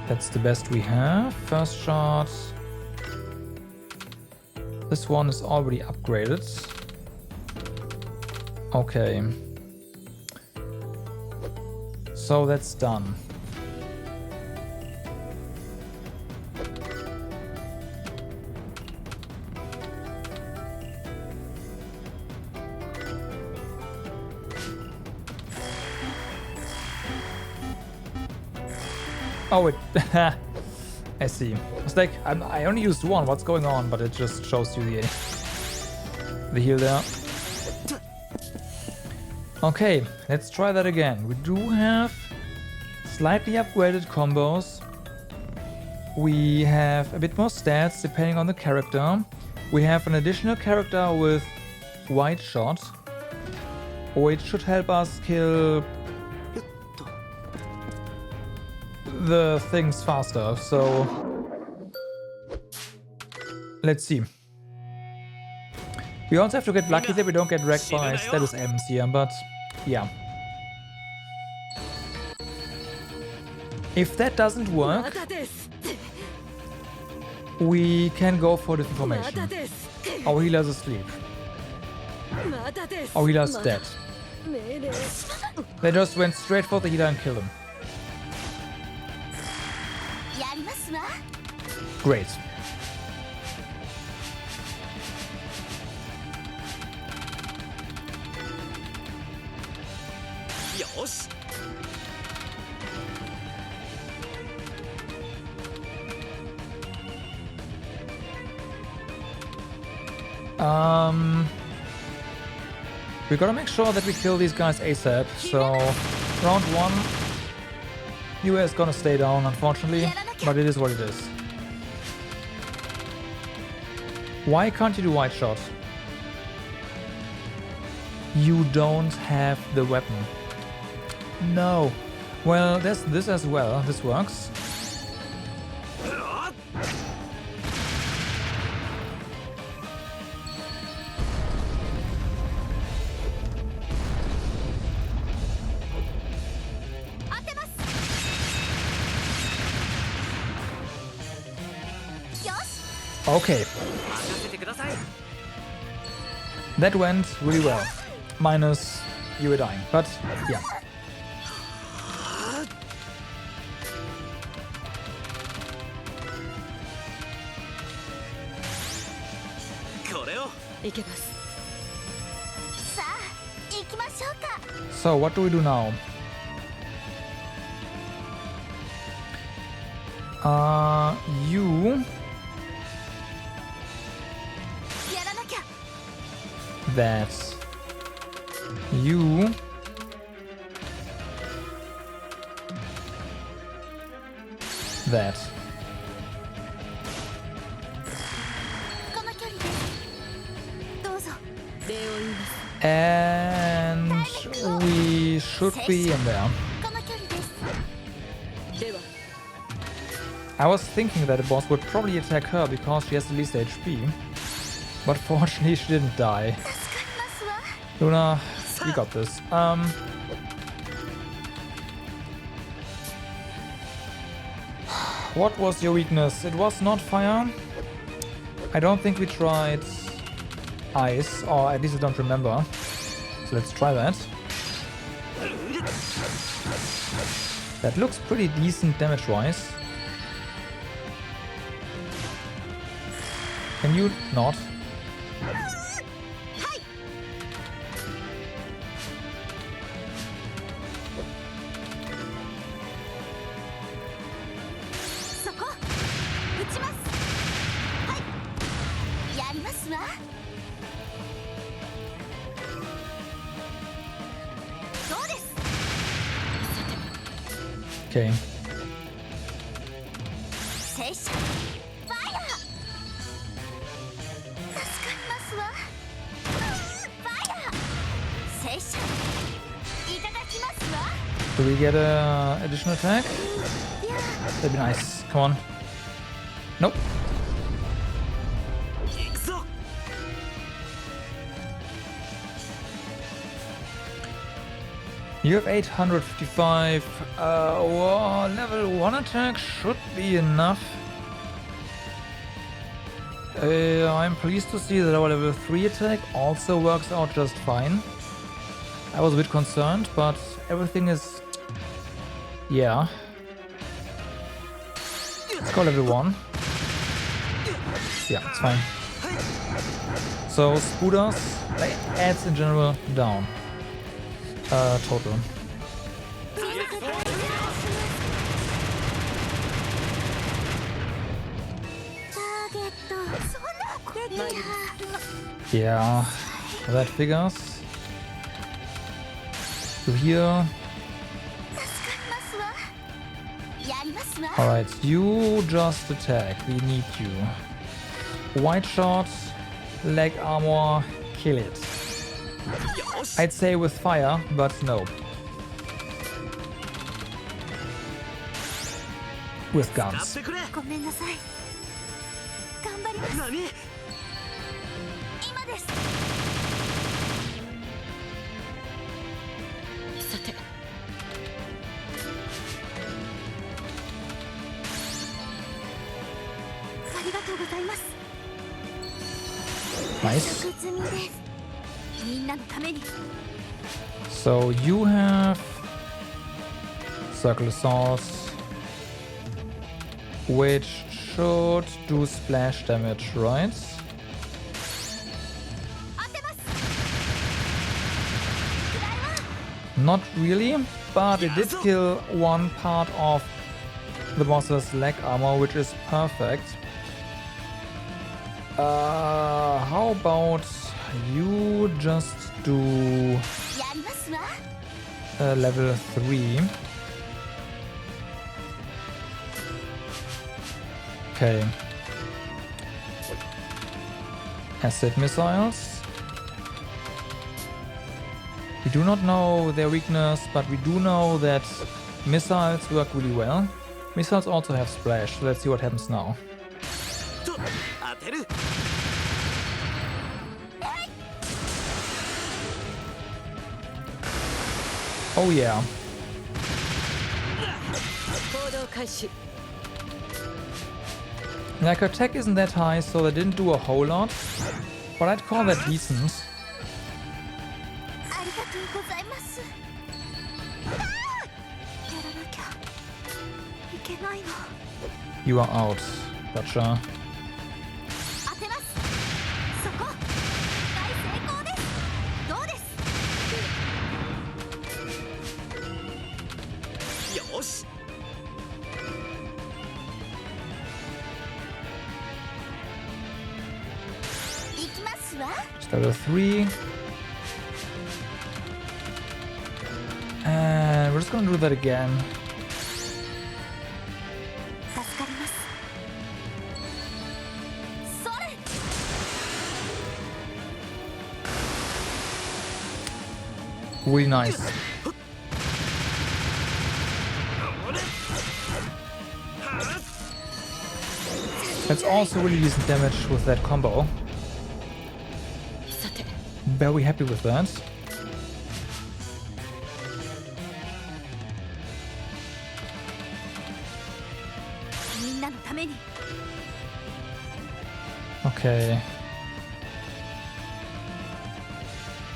That's the best we have. First shot. This one is already upgraded. Okay. So that's done. Oh, it. I see. It's like I only used one. What's going on? But it just shows you the heal there. Okay, let's try that again. We do have slightly upgraded combos. We have a bit more stats depending on the character. We have an additional character with white shot, which should help us kill the things faster, so let's see. We also have to get lucky that we don't get wrecked by status M's here, but yeah. If that doesn't work, we can go for the information. Our healer's asleep. Our healer's dead. They just went straight for the healer and killed him. Great. We gotta make sure that we kill these guys ASAP. So round 1, US is gonna stay down, unfortunately, but it is what it is. Why can't you do white shot? You don't have the weapon. No. Well, there's this as well. This works. Okay. 任せてください。 That went really well. Minus you were dying. But yeah. これをいけます。さあ行きましょうか。 So what do we do now? You やらなきゃ。 that you that この距離でどうぞ。礼を言います。 and we should be in there. この距離です。では I was thinking that the boss would probably attack her because she has the least HP, but fortunately she didn't die. 助かりますわ。 Luna, you got this. What was your weakness? It was not fire. I don't think we tried ice, or at least I don't remember. So let's try that. That looks pretty decent damage-wise. Can you not? Okay. 拙者ファイヤー。助かりますわ。ファイヤー。拙者いただきますわ。 Do we get a additional attack? That'd be nice. Come on. Nope. 行くぞ。 You have 855. Well, level 1 attack should be enough. I'm pleased to see that our level 3 attack also works out just fine. I was a bit concerned, but everything is... Yeah. Let's go level 1. Yeah, it's fine. So, Spudas, adds in general down. Total. Yeah, that figures. So here. Alright, you just attack. We need you. White shot, leg armor, kill it. I'd say with fire, but no. With guns. ごめんなさい。頑張ります。何？今です。さてありがとうございます。 Nice. 済みです。みんなのために。 So you have Circle Assault, which should do splash damage, right? 当てます。 Not really, but it did kill one part of the boss's leg armor, which is perfect. How about you just do やりますわ。 level 3? Okay. Acid missiles. We do not know their weakness, but we do know that missiles work really well. Missiles also have splash, so let's see what happens now. と当てる。 Oh yeah. 行動開始。Like, her attack isn't that high, so they didn't do a whole lot. But I'd call that decent. ありがとうございます。やらなきゃいけないの。 You are out. Gotcha. 当てます。そこ。大成功です。どうです。よし。行きますわ。 Level 3. And we're just gonna do that again. 助かります。それ。 Really nice. That's also really decent damage with that combo. さて Very happy with that. Okay.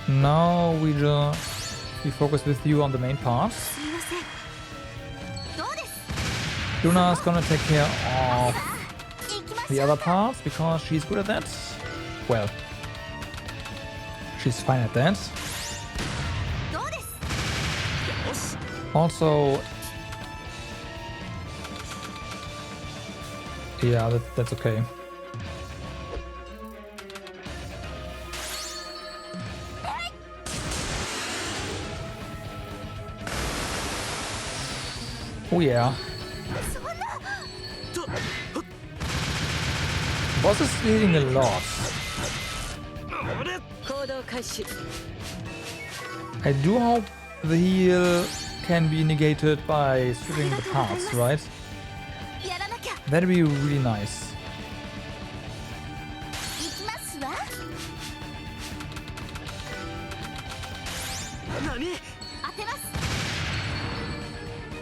Now we focus with you on the main part. すみません。どうです。 Luna's gonna take care of 行きまし the ょう。 other parts because she's good at that. Well, she's fine at that. どうです。 Also, yeah, that's okay. Oh yeah. そんな。 Boss is healing a lot. 行動開始 I do hope the heal can be negated by switching the parts, right? やらなきゃ。 That'd be really nice. 行きますわ。何？当てます。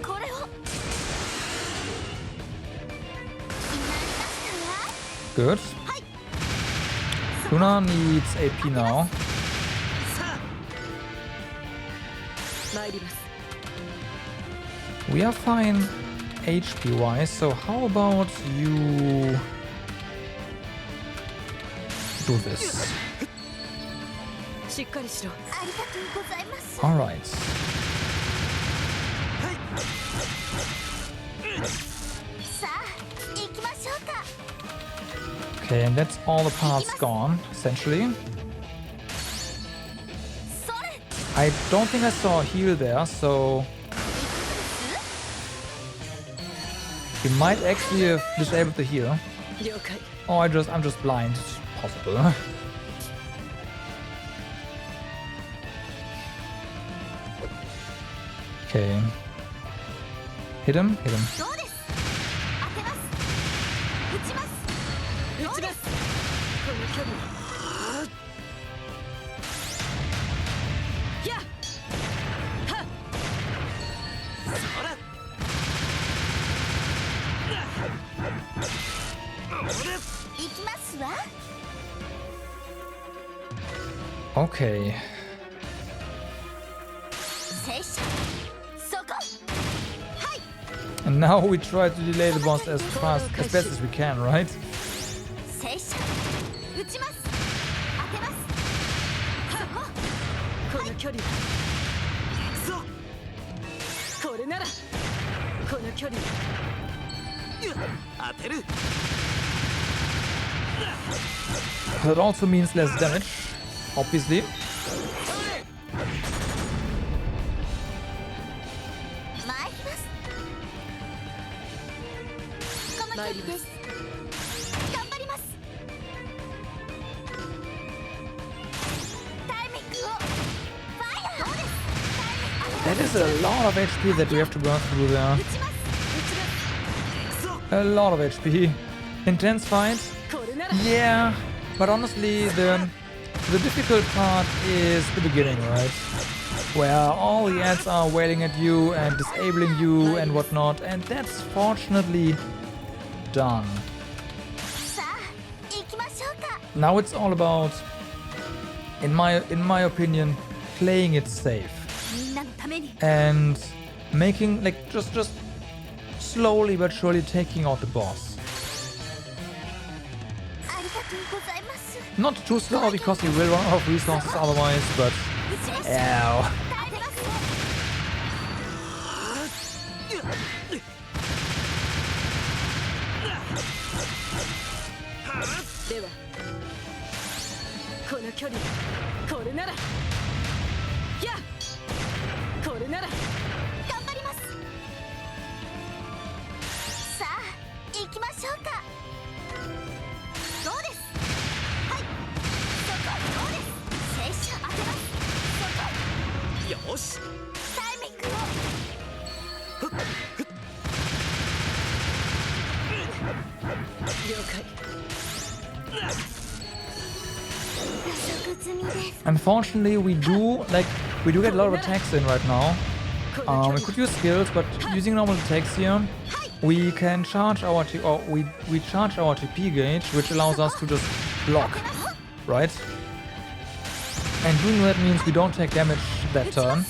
これを。決まりましたわ。 Good. Luna needs AP now. 参ります We are fine HP wise, so how about you do this? しっかりしろありがとうございます。 Alright. さあ、行きましょうか。 Okay, and that's all the parts gone, essentially. それ。 I don't think I saw a heal there, so he might actually have disabled the heal. 了解 Or I'm just blind. It's possible. Okay. Hit him, hit him. どうです。当てます。打ちます。打ちますこの距離やっはっ行きますわ。 Okay. 拙者。そこ。はい。 And now we try to delay the boss as best as we can, right? 拙者。打ちます。当てます。そこ。この距離これならこの距離当てる。 That also means less damage, obviously. 参ります。この距離です。頑張ります。タイミングを。ファイヤー。どうです。タイミング。 That is a lot of HP that we have to burn through there. 打ちます。 A lot of HP. Intense fight. これなら Yeah, but honestly, the difficult part is the beginning, right? Where all the ads are wailing at you and disabling you and whatnot, and that's fortunately done. Now it's all about, in my opinion, playing it safe みんなのために and making like just slowly but surely taking out the boss. ありがとうございます Not too slow because you will run out of resources otherwise, but 撃ちまし ow. た当てますではこの距離これならやこれなら頑張りますさあ行きましょうかどうですはいそこどうです静止当てますそこよしタイミングを了解 予測済みです Unfortunately, we do get a lot of attacks in right now. We could use skills, but using normal attacks here, we can charge our we charge our TP gauge, which allows us to just block, right? And doing that means we don't take damage that turn,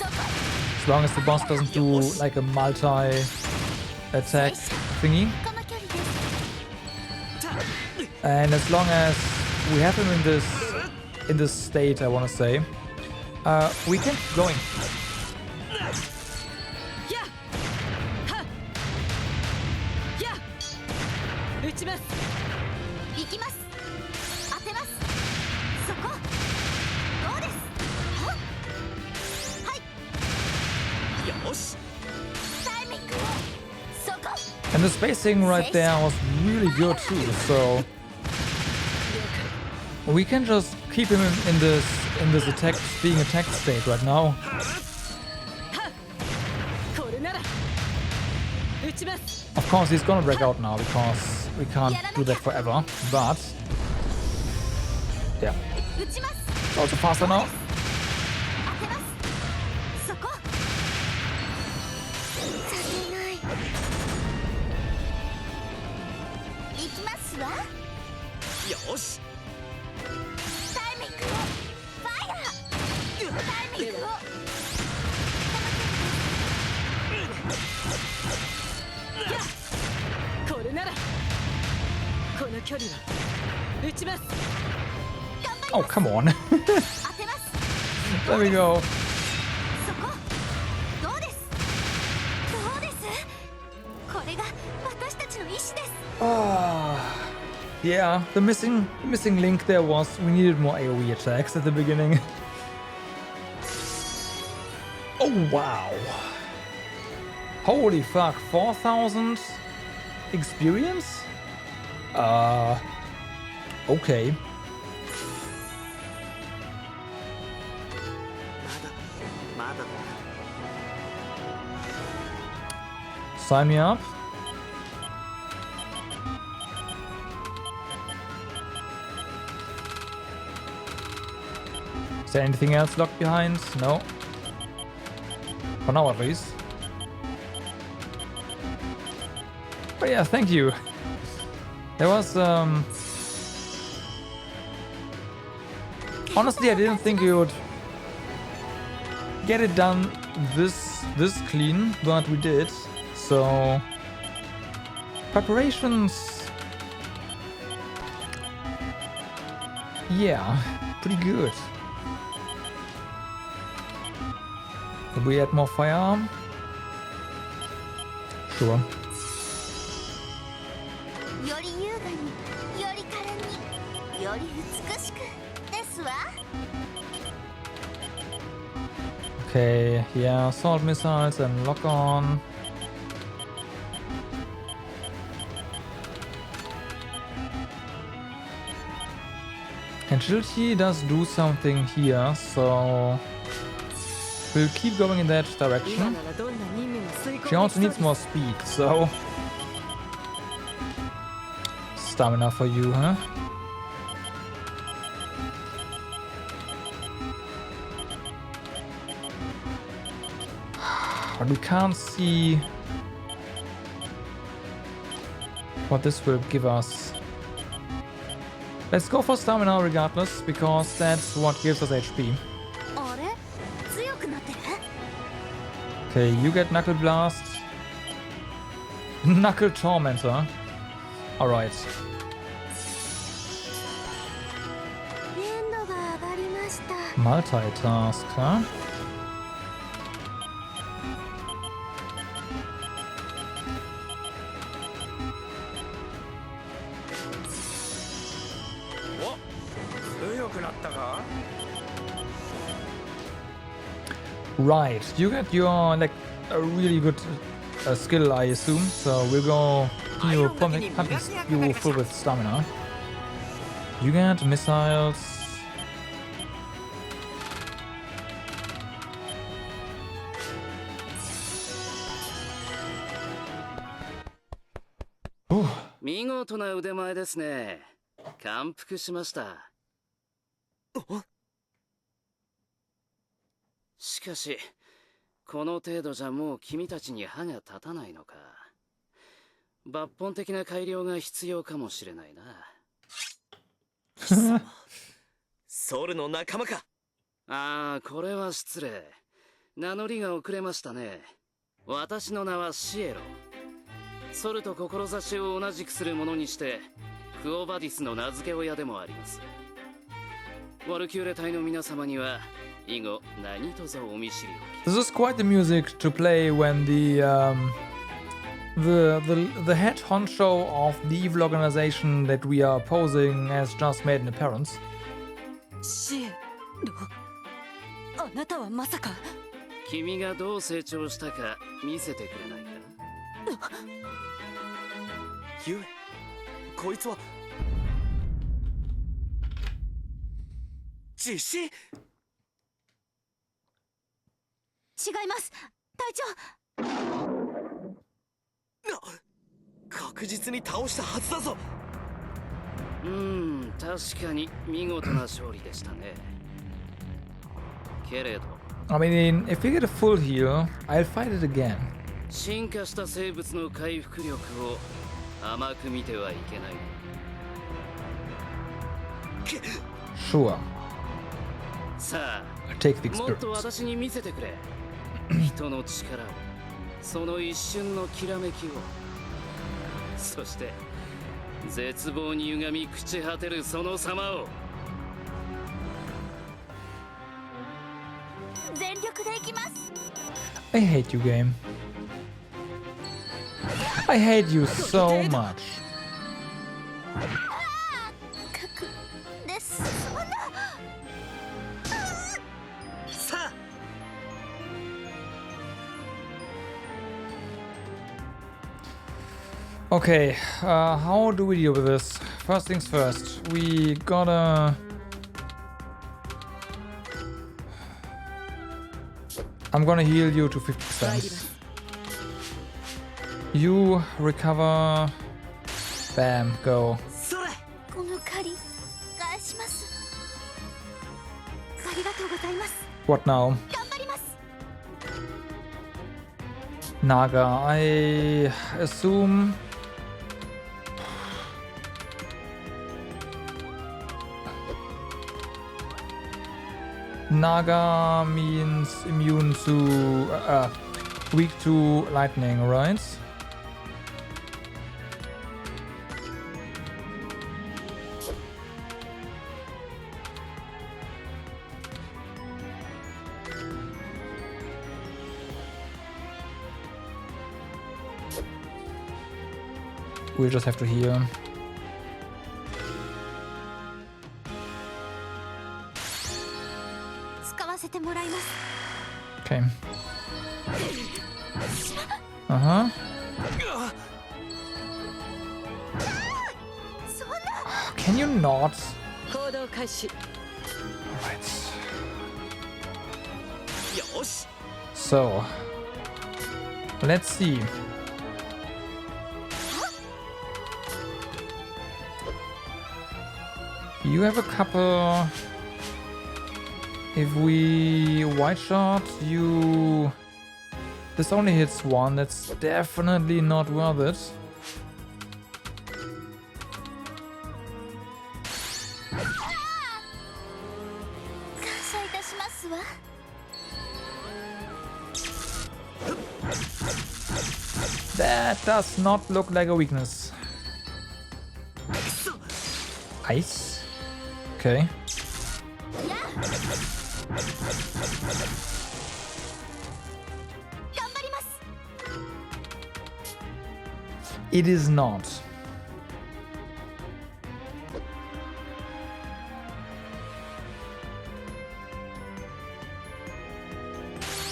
as long as the boss doesn't do like a multi-attack thingy. この距離です And as long as we have him in this state, I want to say, we can keep going. やはや撃ちます行きます当てますそこどうですはいよしタイミングをそこ And the spacing right there was really good too, so we can just keep him in this being attacked state right now. これなら撃ちます Of course, he's gonna break out now because we can't do that forever. But yeah, 撃ちます it's also faster now. 当てますそこさせない行きますわよしタイミングをファイヤータイミングをこれならこの距離は撃ちます Oh, come on. 当てます There we go. そこどうですどうですこれが私たちの意志です Yeah, the missing link there was we needed more AoE attacks at the beginning. Oh wow. Holy fuck, 4,000 experience? Okay. まだ Sign me up. Is there anything else locked behind? No. For now at least. But yeah, thank you. There was honestly, I didn't think you would get it done this clean, but we did. So preparations, yeah, pretty good. Could we add more firearm? Sure. より優雅により可憐により美しくですわ Okay, yeah, assault missiles and lock on. Agility does do something here, so we'll keep going in that 今 direction. ならどんな任務も遂行 She also でき needs そう more speed, so stamina for you, huh? But we can't see what this will give us. Let's go for stamina regardless, because that's what gives us HP. あれ強くなってる Okay, you get Knuckle Blast. Knuckle Tormentor. Alright. 粘度が上がりました Multitask, huh? Right, you get your like a really good skill, I assume. So we'll go continue pumping you full with stamina. You get missiles. Ooh. 見事な腕前ですね。感服しました。しかし、この程度じゃもう君たちに歯が立たないのか。抜本的な改良が必要かもしれないな。ソルの仲間か。ああ、これは失礼。名乗りが遅れましたね。私の名はシエロ。ソルと志を同じくする者にして、クオバディスの名付け親でもあります。ワルキューレ隊の皆様には、以後何卒お見知りおき。 This is quite the music to play when the head honcho of the evil organization that we are opposing has just made an appearance. シエロ、あなたはまさか。君がどう成長したか見せてくれないか。ゆえ、こいつは実施。違います隊長。確実に倒したはずだぞ。確かに見事な勝利でしたね。けれど I mean, if we get a full heal, I'll fight it again. 進化した生物の回復力を甘く見てはいけない。Sure. さ I'll take the あ、もっと experience. 私に見せてくれ。人の力を、その一瞬のきらめきを、そして絶望に歪み朽ち果てるその様を。全力でいきます I hate you, game. I hate you so much. 核ですそんなさあ。Okay, how do we deal with this? First things first, we gotta... I'm gonna heal you to 50%. You recover. Bam, go. それ。この借り返しますありがとうございます What now? 頑張ります Naga, I assume... Naga means immune to... weak to lightning, right? We'll just have to heal. Okay. Uh-huh. Can you not? 行動開始。 Alright. よし。 So, let's see. You have a couple. If we white shot, you... This only hits one, that's definitely not worth it. ますわ。 That does not look like a weakness. Ice? Okay. やあ、頑張ります。 It is not.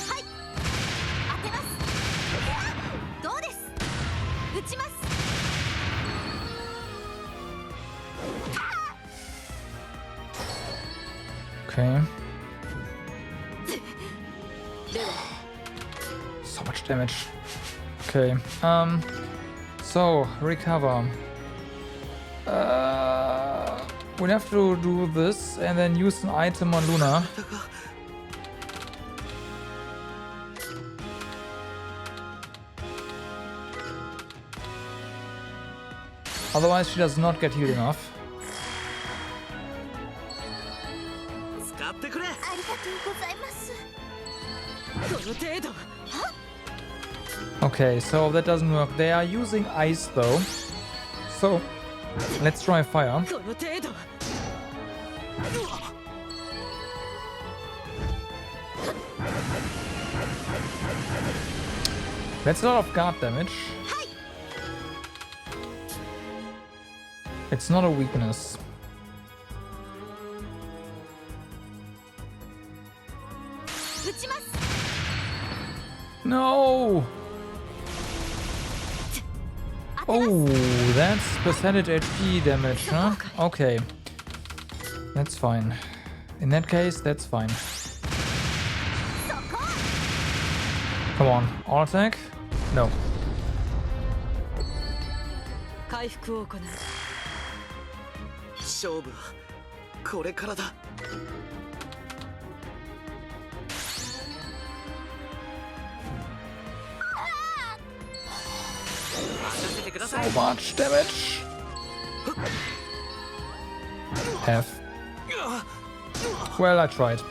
当てます。どうです。打ちます。 Okay. So much damage. Okay. So recover. We'll have to do this and then use an item on Luna. Otherwise, she does not get healed enough. 使ってくれ。ありがとうございます。 この程度 Okay, so that doesn't work. They are using ice though. So let's try fire. この程度 That's a lot of guard damage. It's not a weakness. 打ちます。 No! Oh, that's percentage HP damage, huh? Okay. That's fine. In that case, that's fine. Come on, all attack? No. 回復を行う勝負はこれからだ。 So much damage. F. Well, I tried. さ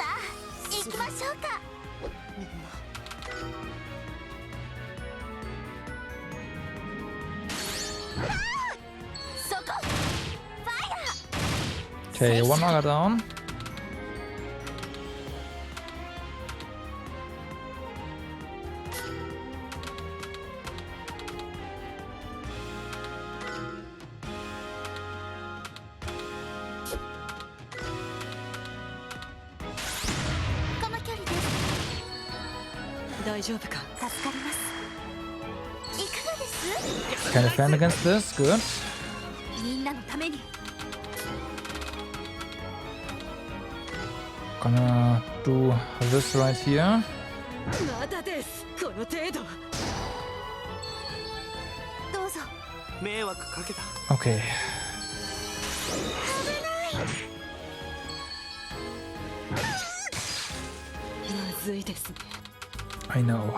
あ、行きましょうか。 そこ。ファイヤー。 Okay, one marker down. Can defend against this, good. みんなのために。 Gonna do this right here. まだですこの程度どうぞ。迷惑かけた。 Okay. まずいですね I know.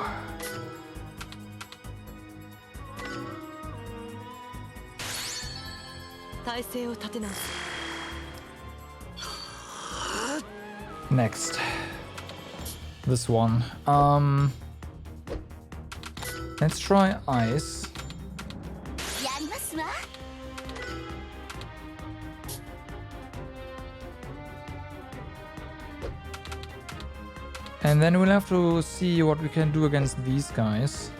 体勢を立て直す Next. This one. Let's try ice. やりますわ。 And then we'll have to see what we can do against these guys.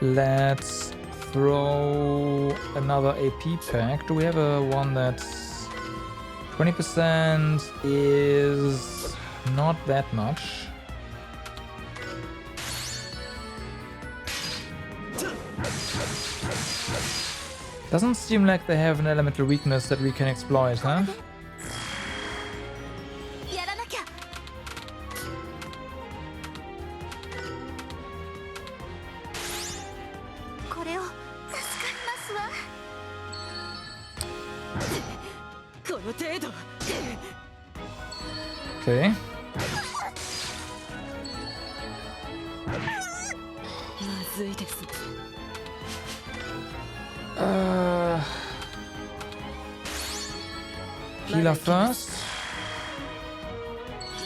Let's throw another AP pack. Do we have a one that's 20% is not that much. Doesn't seem like they have an elemental weakness that we can exploit, huh? やらなきゃ。 これを助かりますわ。 この程度 Okay. まずいですね Healer first.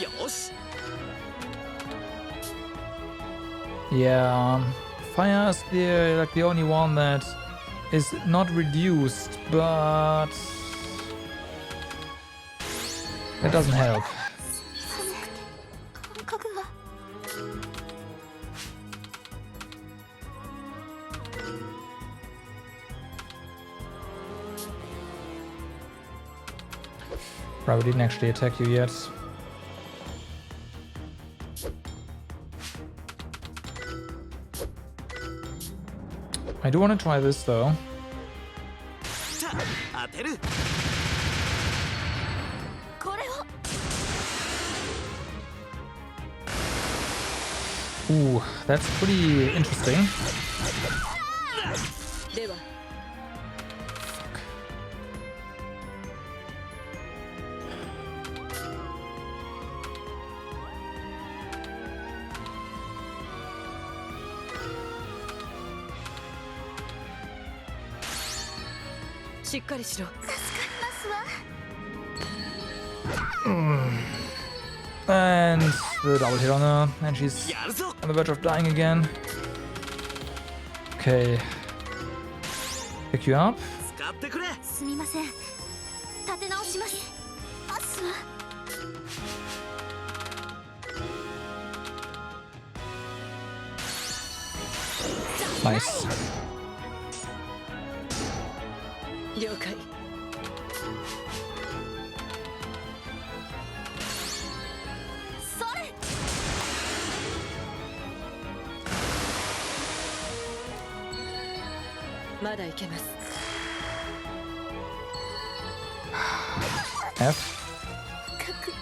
よし Yeah, fire is the only one that is not reduced, but that doesn't help. 寒くて感覚が Probably didn't actually attack you yet. I do want to try this though. さあ当てる これを Ooh, that's pretty interesting. では しっかりしろ And the double hit on her, and she's やるぞ on the verge of dying again. Okay. Pick you up. 使ってくれ すみません立て直しますパスは Nice. 了解 それ まだいけます F. 核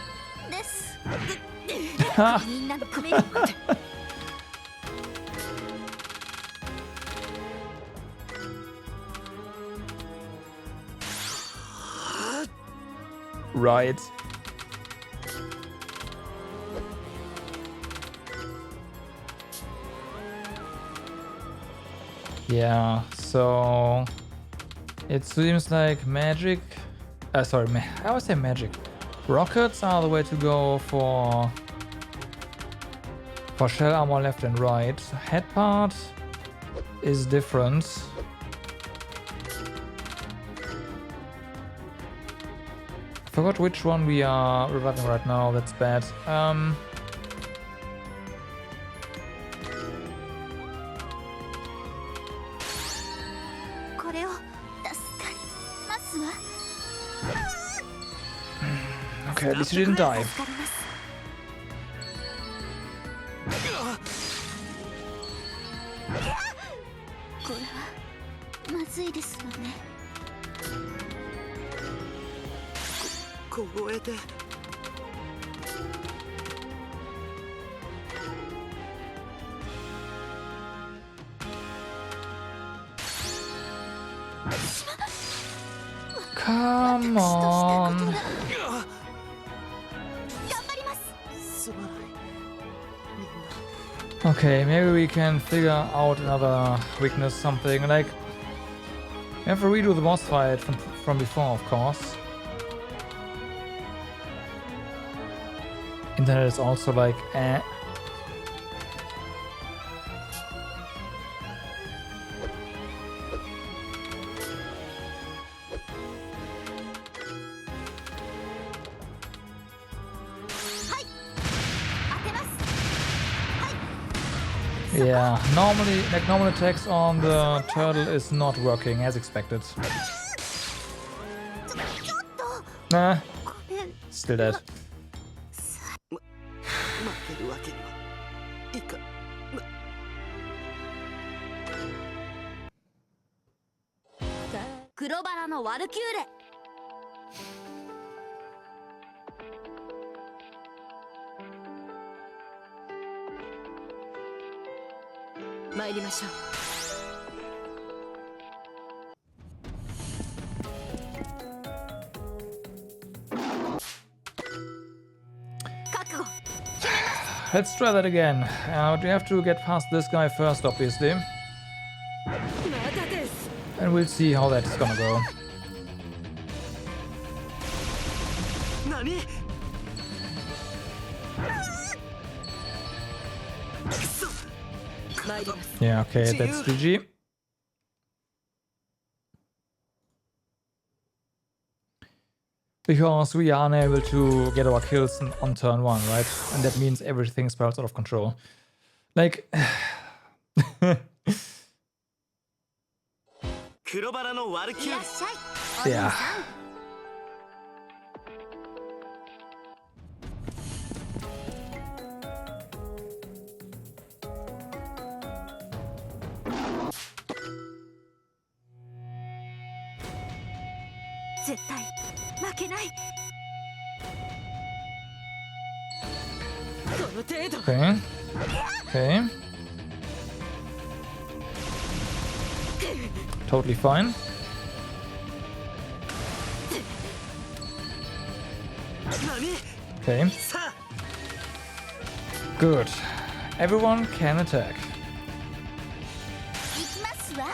です Ha! みんなのために Right. Yeah, so it seems like magic. Sorry, I always say magic. Rockets are the way to go for shell armor left and right. Head part is different. Forgot which one we are reviving right now. That's bad. これを助かりますわ Okay, at least you didn't die. 助かりますこれはまずいですわね 凍えて Come on. 頑張ります すまない Okay, maybe we can figure out another weakness, something like. We have to redo the boss fight from before, of course. Internet is also like, eh. Yeah, normally, like normal attacks on the turtle is not working as expected. Nah, ごめん still dead. 負けるわけにはいか 黒バラのワルキューレ 参りましょう 覚悟 Let's try that again. We have to get past this guy first, obviously. まだです And we'll see how that's gonna go. 何 Yeah, okay, that's GG. Because we are unable to get our kills on turn 1, right? And that means everything spirals out of control. Like... 黒バラのワルキューレ yeah. Okay. Okay. Totally fine. Okay. Good. Everyone can attack. 行きますわ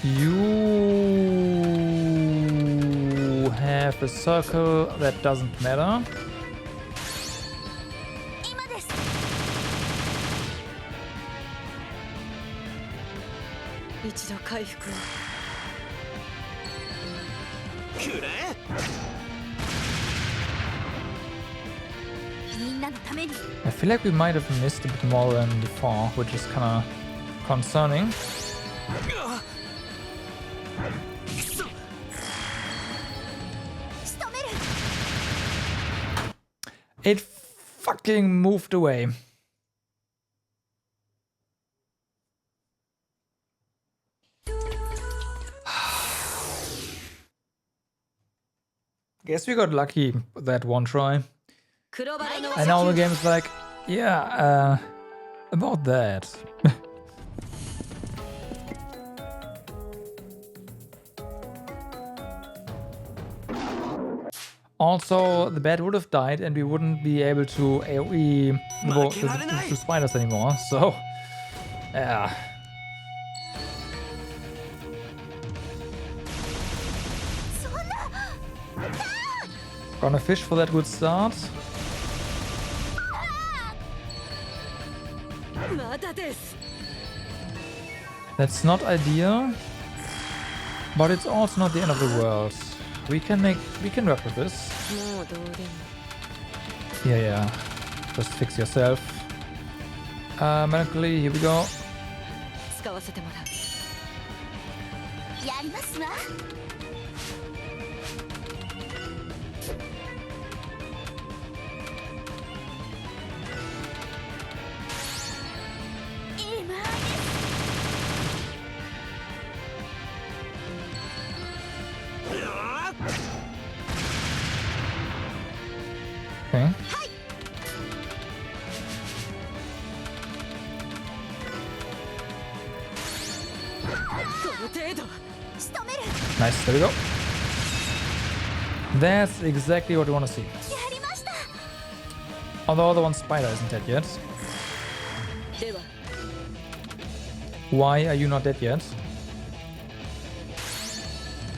You have a circle that doesn't matter. 今です 一度回復を くれ みんなのために I feel like we might have missed a bit more than before, which is kind of concerning. It fucking moved away. Guess we got lucky with that one try. 黒バラの And now the game is like, yeah, about that. Also, the bat would have died and we wouldn't be able to AoE the two spiders anymore, so... Yeah. Gonna fish for that good start. まだです That's not ideal, but it's also not the end of the world. We can work with this. もうどうでも Yeah. Just fix yourself. Melancholy, here we go. 使わせてもらう やりますわ Okay. Nice, there we go. That's exactly what we want to see. Although the one spider isn't dead yet. では Why are you not dead yet?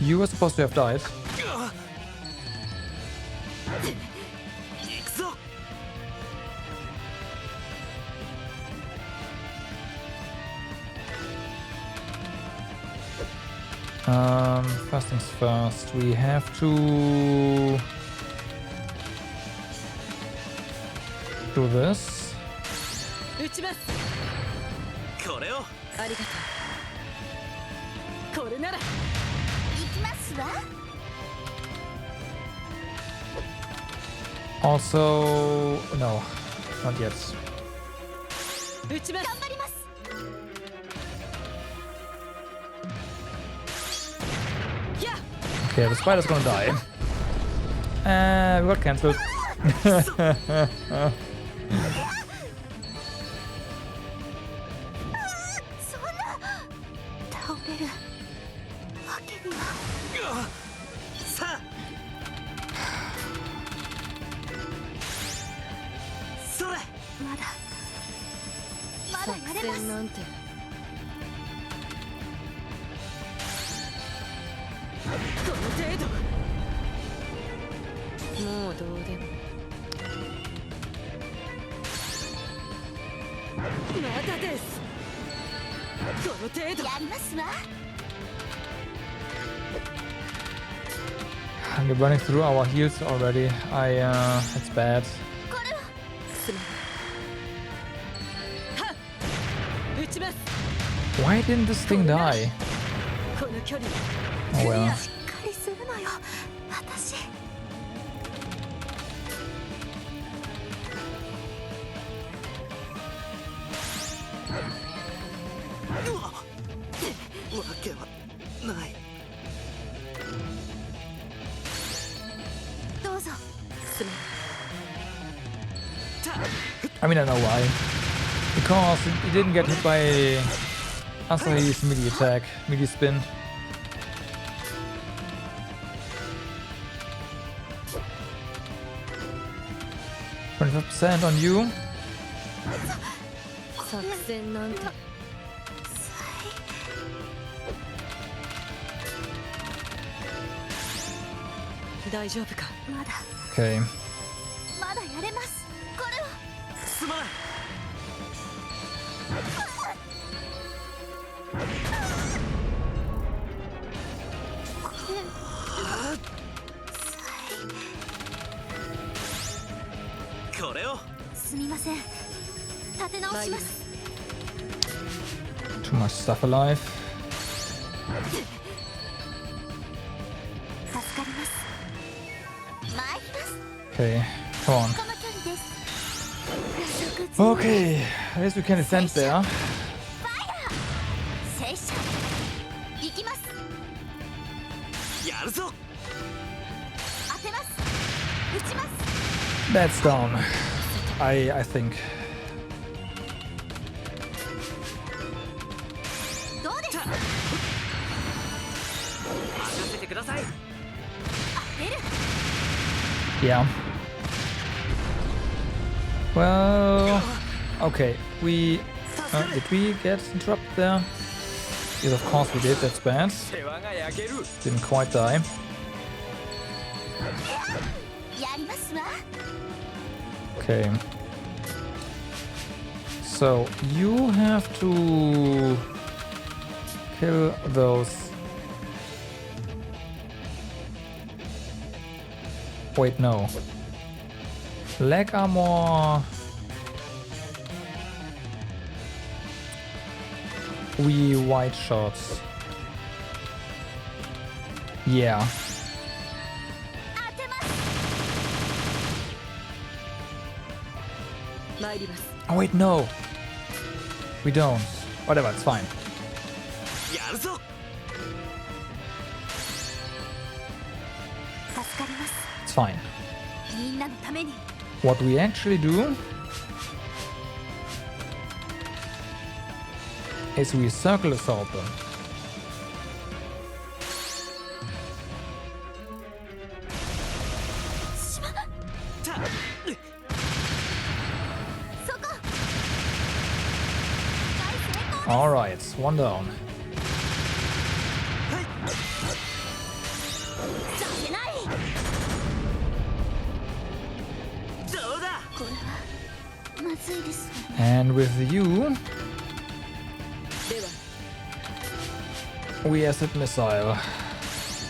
You were supposed to have died. 行くぞ First things first, we have to do this. 撃ちます これを ありがとうこれなら 行きますわ Also, no, not yet. 撃ちます頑張ります Okay, the spider's gonna die. We got cancelled. そんな倒れるわけには さあまだや作れます。戦なんてこの程度もうどうでもまだですこの程度やりますわ。 We're running through our heals already. It's bad. これはすまないはっ撃ちます Why didn't this thing die? この距離 Oh well. しっかりするのよ私。わけはない。どうぞ。すまない I mean, I know why. Because he didn't get hit by Asahi's melee attack, melee spin. %on you. 作戦なんて大丈夫かまだ Okay. まだやれます。これはすまない。これを。すみません。立て直します。 Too much stuff alive. 助かります。参ります。 Okay, come on. この距離です。 Okay, I guess we can defend there. 聖書行きます。やるぞ。当てます。撃ちます。 That's down. I think. どうです。任せてください出る。 Yeah. Well, okay. Did we get interrupted there? Yes, of course we did. That's bad. 世話が焼ける Didn't quite die. やりますわ。 Okay. So you have to kill those. Wait, no. Leg armor. We white shots. Yeah. 当てます。参ります Oh wait, no. We don't. Whatever, it's fine. やるぞ。助かります。 It's fine. みんなのために。 What we actually do is we circle assault them. そこ。 Alright, one down. させない。どうだ。これはまずいです。 And with you, では we acid missile.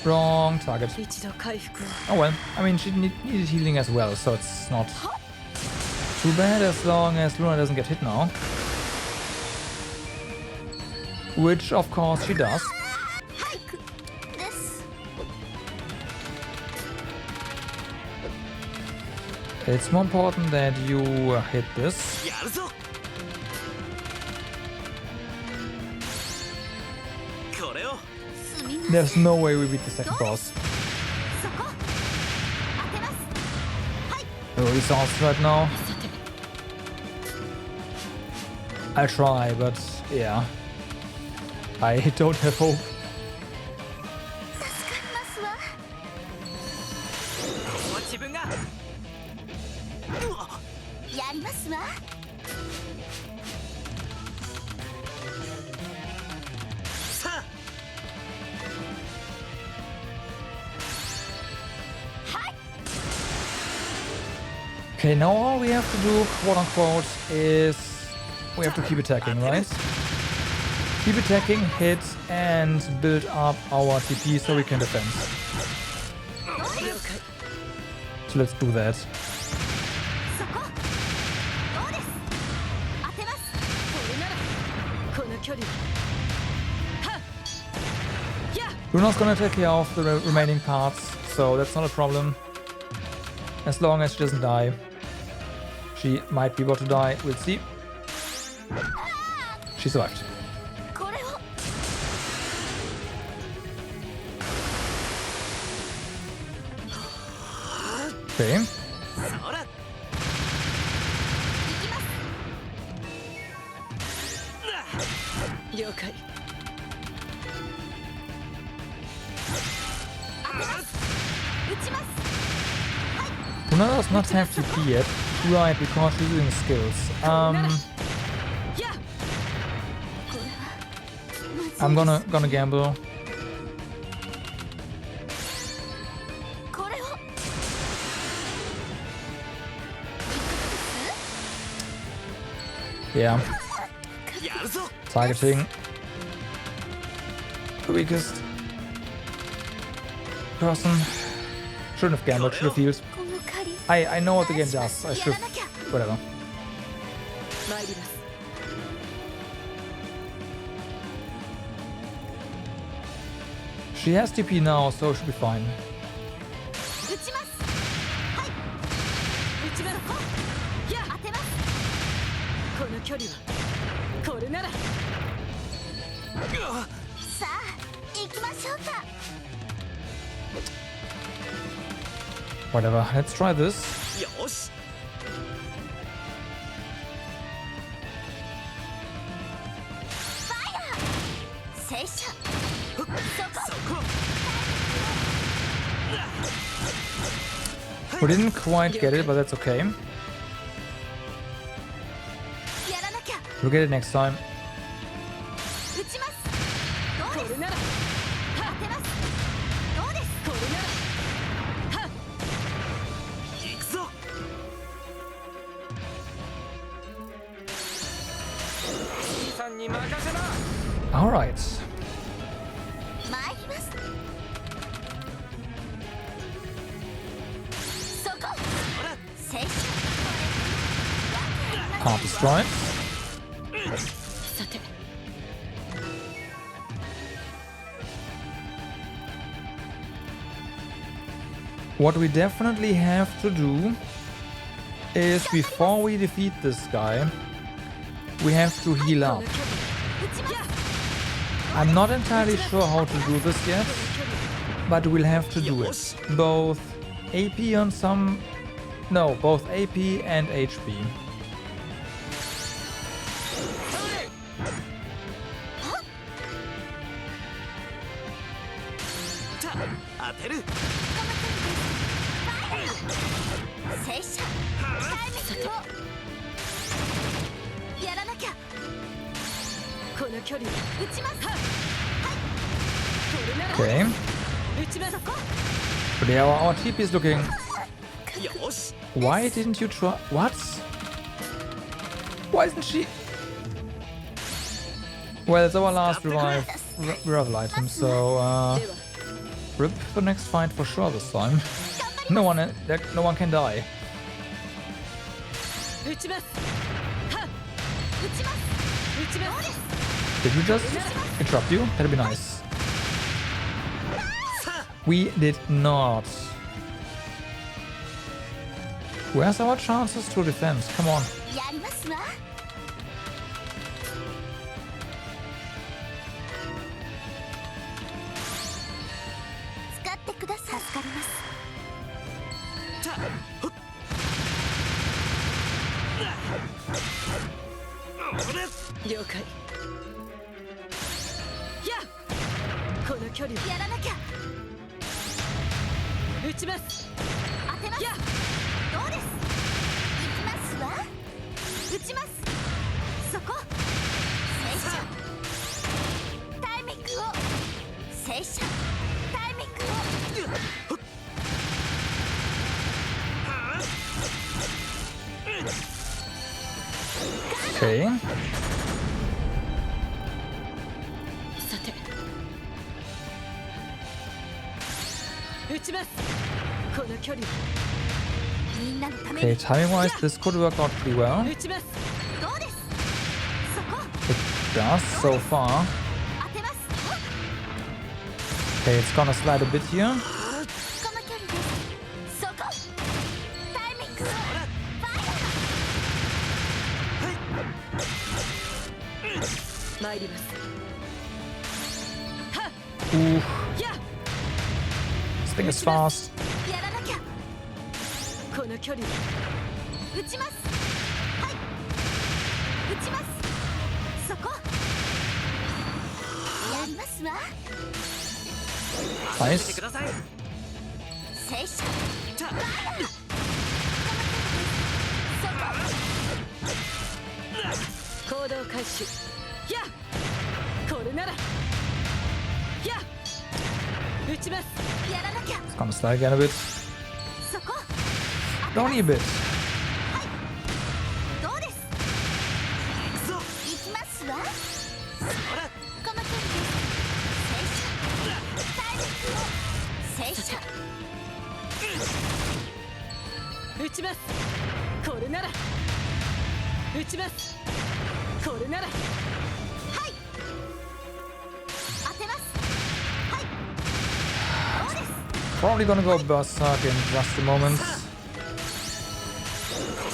Wrong target. 一度回復を Oh well, I mean, she needed healing as well, so it's not too bad as long as Luna doesn't get hit now. Which, of course, she does. はいくです。 It's more important that you hit this. やるぞ。これを。すみません。 There's no way we beat the second boss. そこ。当てます。はい。 No results right now. I'll try, but yeah. I don't have hope. 助かりますわ。ここは自分がやりますわ。 Okay, now all we have to do, quote unquote, is we have to keep attacking, right? Keep attacking, hit, and build up our TP so we can defend. So let's do that. そこ。どうです。当てます。これならこの距離。はっ。や。 Luna's gonna take care of the remaining parts, so that's not a problem. As long as she doesn't die. She might be about to die, we'll see. She survived. これを。 Okay. そら。行きます。了解。 当てます。撃ちます。 Luna does not have TP yet. Right, because she's using skills. I'm gonna gamble. これを。 Yeah. やるぞ。 Targeting the weakest person. Shouldn't have gambled, should have healed. この狩り。 I know what the game does. I should have. Whatever. 参ります。 She has TP now, so she'll be fine. 撃ちます。はい。撃ちます。や当てます。この距離はこれなら。さあ行きましょうか。 Whatever. Let's try this. よし。 聖者。 We didn't quite get it, but that's okay. やらなきゃ。 We'll get it next time. 撃ちます。どうです。当てます。どうです。行くぞ。 さんに任せな。 Alright. 参ります。そこ。聖者。 Can't destroy. さて。 What we definitely have to do is, before we defeat this guy, we have to heal up. 撃ちます。 I'm not entirely sure how to do this yet, but we'll have to do it. Both AP on some... No, both AP and HP. 当てる。聖者。タイミングを。やらなきゃ。この距離は撃ちます。 Okay. 撃ちます。 But yeah, our TP is looking... よし。 Why didn't you try... What? Why isn't she... Well, it's our last revival item, so rip the next fight for sure this time. No one can die. 撃ちます。撃ちます。 撃ちます。 Did we just interrupt you? That'd be nice. We did not. Where's our chances to defend? Come on. やりますわ。使ってください。助かります。 了解。やこの距離はやらなきゃ。撃ちます。当てます。どうです。行きますわ。打ちます。そこ戦車タイミングを戦車タイミングを Okay. さて撃ちます。この距離みんなのため Okay, に timing-wise, this could work out pretty well. 撃ちます。どうです。そこ It does so far. 当てます。 Okay, it's gonna slide a bit here. この距離です。そこタイミングをファイ参ります。 Ooh, や this thing is fast. ヤーやらなきゃ。この距離撃ちます。はい撃ちます。そこやりますわ。 Nice. ください。戦車ファイヤーそこ行動開始。やこれならや撃ちます。やらなきゃ。 It's gonna slide again a bit. そこ Only a bit. どうです。行きますわ。この距離です。戦車タイミングを戦車撃ちます。これなら撃ちます。これならはい当てます。はいどうです。 Probably gonna go berserk in just a moment. こ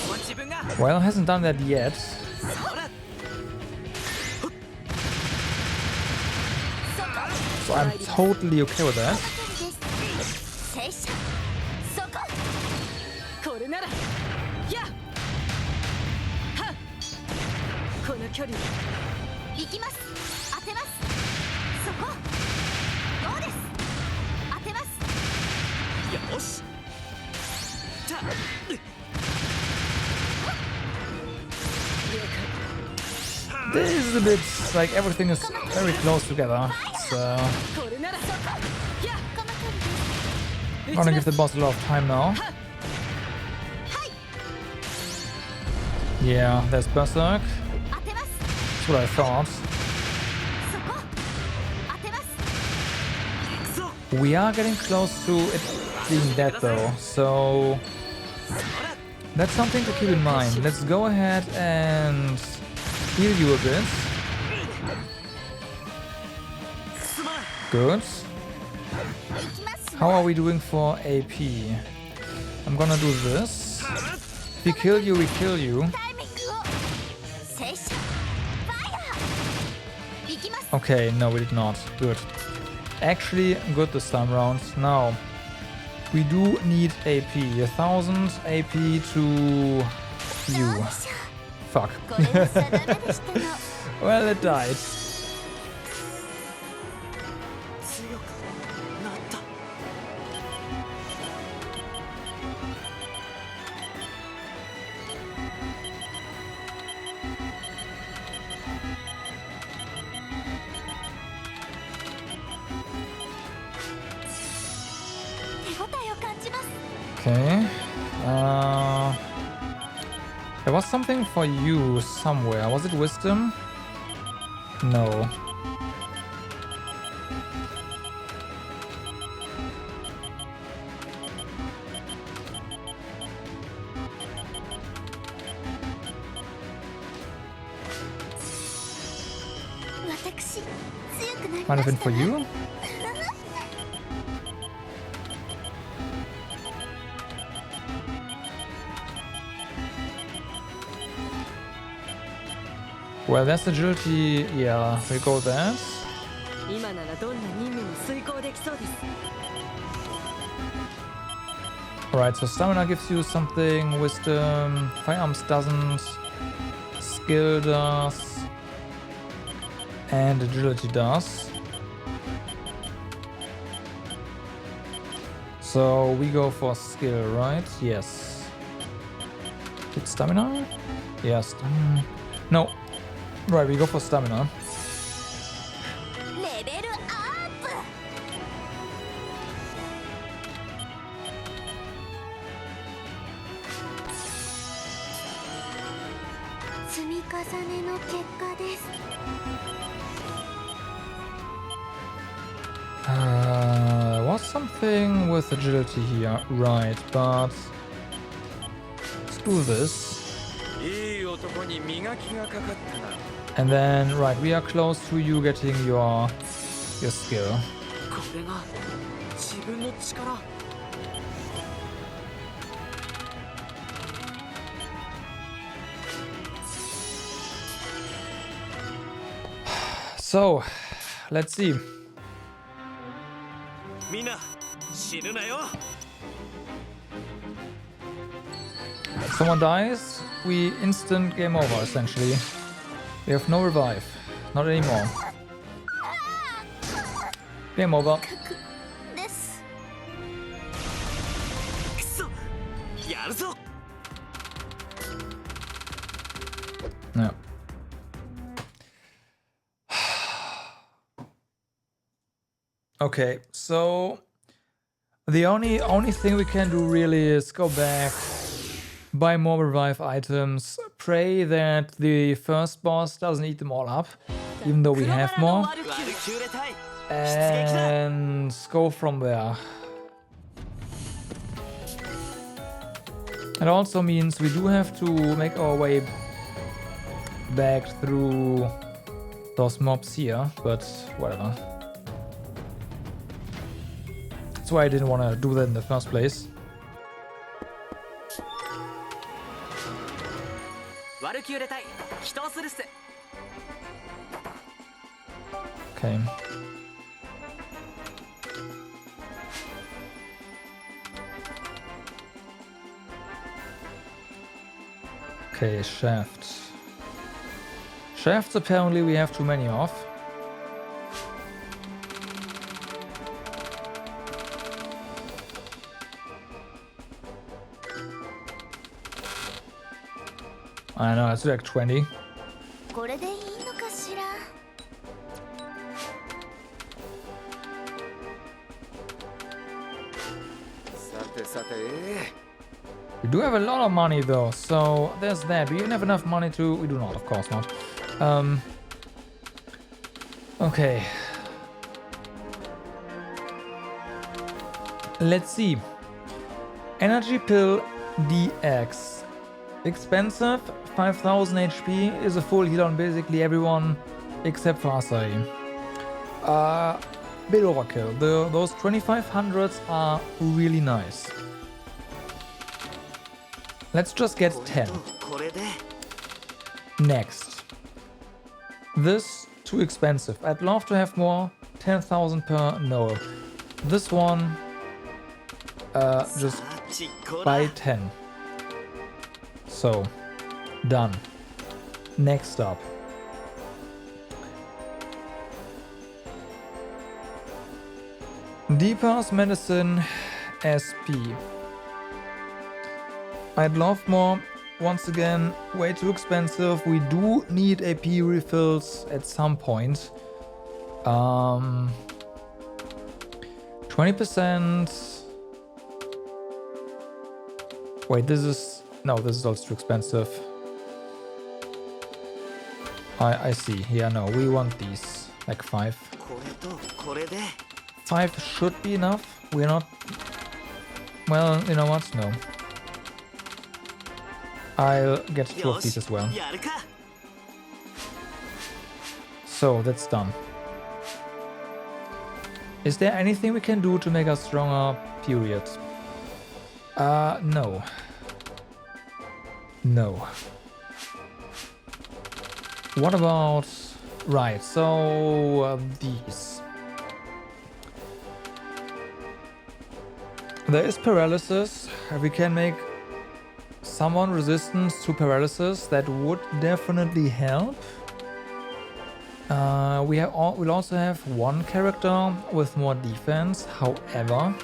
こは自分が。 Well, hasn't done that yet. ほら So I'm totally okay with that. 戦車そここれならやはこの距離行きます。当てます。そこどうです。当てます。よし。じゃあ This is a bit like everything is very close together. So これならそこやこの距離です。 I'm gonna give the boss a lot of time now. Yeah, there's berserk. 当てます。 That's what I thought. そこ当てます。 We are getting close to it being dead though, so that's something to keep in mind. Let's go ahead and heal you a bit. Good. 行きます。 How are we doing for AP? I'm gonna do this. If we kill you, we kill you. タイミングを戦車ファイヤー行きます。 Okay, no, we did not. Good. Actually, good this time round. Now, we do need AP. 1000 AP to you. Fuck. これは定めでしたの。 Well, it died. 強くなった。手応えを感じます。 Okay. There was something for you somewhere. Was it wisdom? No. Might have been for you? Well, that's agility. Yeah, we go that. 今ならどんな任務も遂行できそうです。 Alright, so stamina gives you something, wisdom, firearms doesn't, skill does, and agility does. So we go for skill, right? Yes. it stamina? Yes. No. Right, we go for stamina. レベルアップ。積み重ねの結果です。Was something with agility here, right? But screw this. いい男に磨きがかかったな。 And then, right, we are close to you getting your skill. これが自分の力。 So, let's see. みんな死ぬなよ。 If someone dies, we instant game over, essentially. We have no revive. Not anymore. Game over. です。くそ、やるぞ。 Yeah. Okay, so the only thing we can do really is go back, buy more revive items, pray that the first boss doesn't eat them all up, even though we have more, ワルキューレ隊 and go from there. It also means we do have to make our way back through those mobs here, but whatever. That's why I didn't want to do that in the first place. ワルキューレ隊起動するっす。 Okay. Okay, shaft. Shafts apparently we have too many of. I know, it's like 20. これでいいのかしら。 さてさて。 We do have a lot of money though, so there's that. We even have enough money to... We do not, of course not. Okay. Let's see. Energy Pill DX. Expensive, 5000 HP, is a full heal on basically everyone except for Asahi. Bit overkill. Those 2500s are really nice. Let's just get 10. これで Next. This, too expensive. I'd love to have more. 10,000 per, no. This one, just さあ実行だ buy 10. So, done. Next up. Deepa's Medicine SP. I'd love more. Once again, way too expensive. We do need AP refills at some point. 20%. Wait, this is... No, this is also too expensive. I see. Yeah, no, we want these. Like 5. これとこれで 5 should be enough. We're not... Well, you know what? No. I'll get 2 of よ these し as well. やるか So, that's done. Is there anything we can do to make us stronger? Period. No. No. What about... Right, so... these. There is paralysis. We can make someone resistance to paralysis. That would definitely help. We'll also have one character with more defense. However,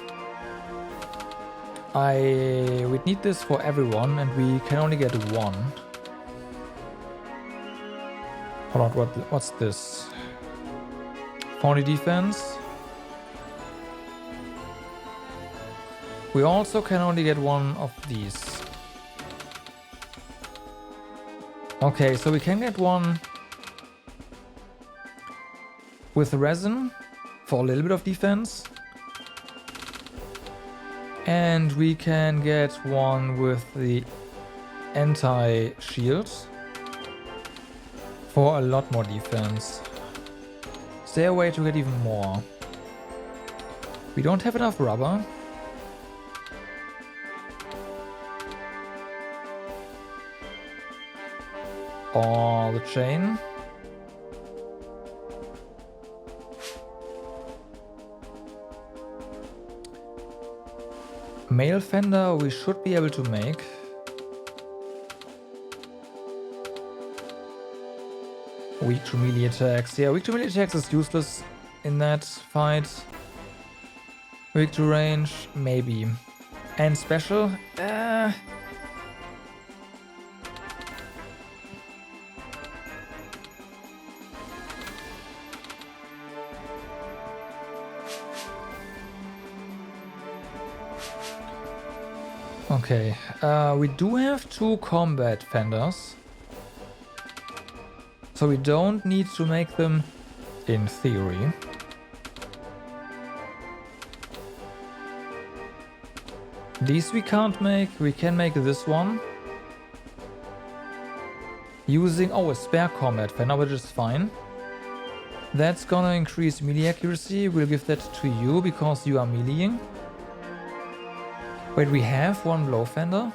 we'd need this for everyone, and we can only get one. Hold on, what's this? 40 defense. We also can only get one of these. Okay, so we can get one with resin for a little bit of defense. And we can get one with the anti-shield for a lot more defense. Is there a way to get even more? We don't have enough rubber. Or the chain. Male fender we should be able to make. Weak to melee attacks. Yeah, weak to melee attacks is useless in that fight. Weak to range, maybe. And special? Okay, we do have 2 combat fenders. So we don't need to make them in theory. These we can't make. We can make this one. Using, a spare combat fender, which is fine. That's gonna increase melee accuracy. We'll give that to you because you are meleeing. Wait, we have 1 blow fender?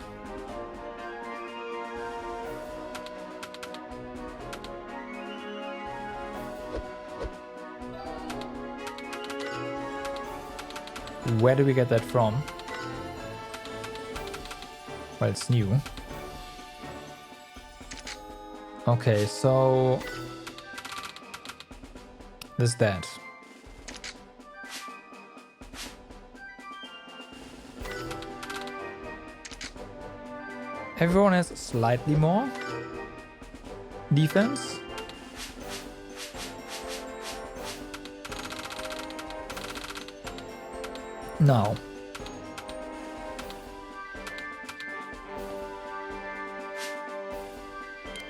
Where do we get that from? Well, it's new. Okay, so there's that. Everyone has slightly more defense. Now,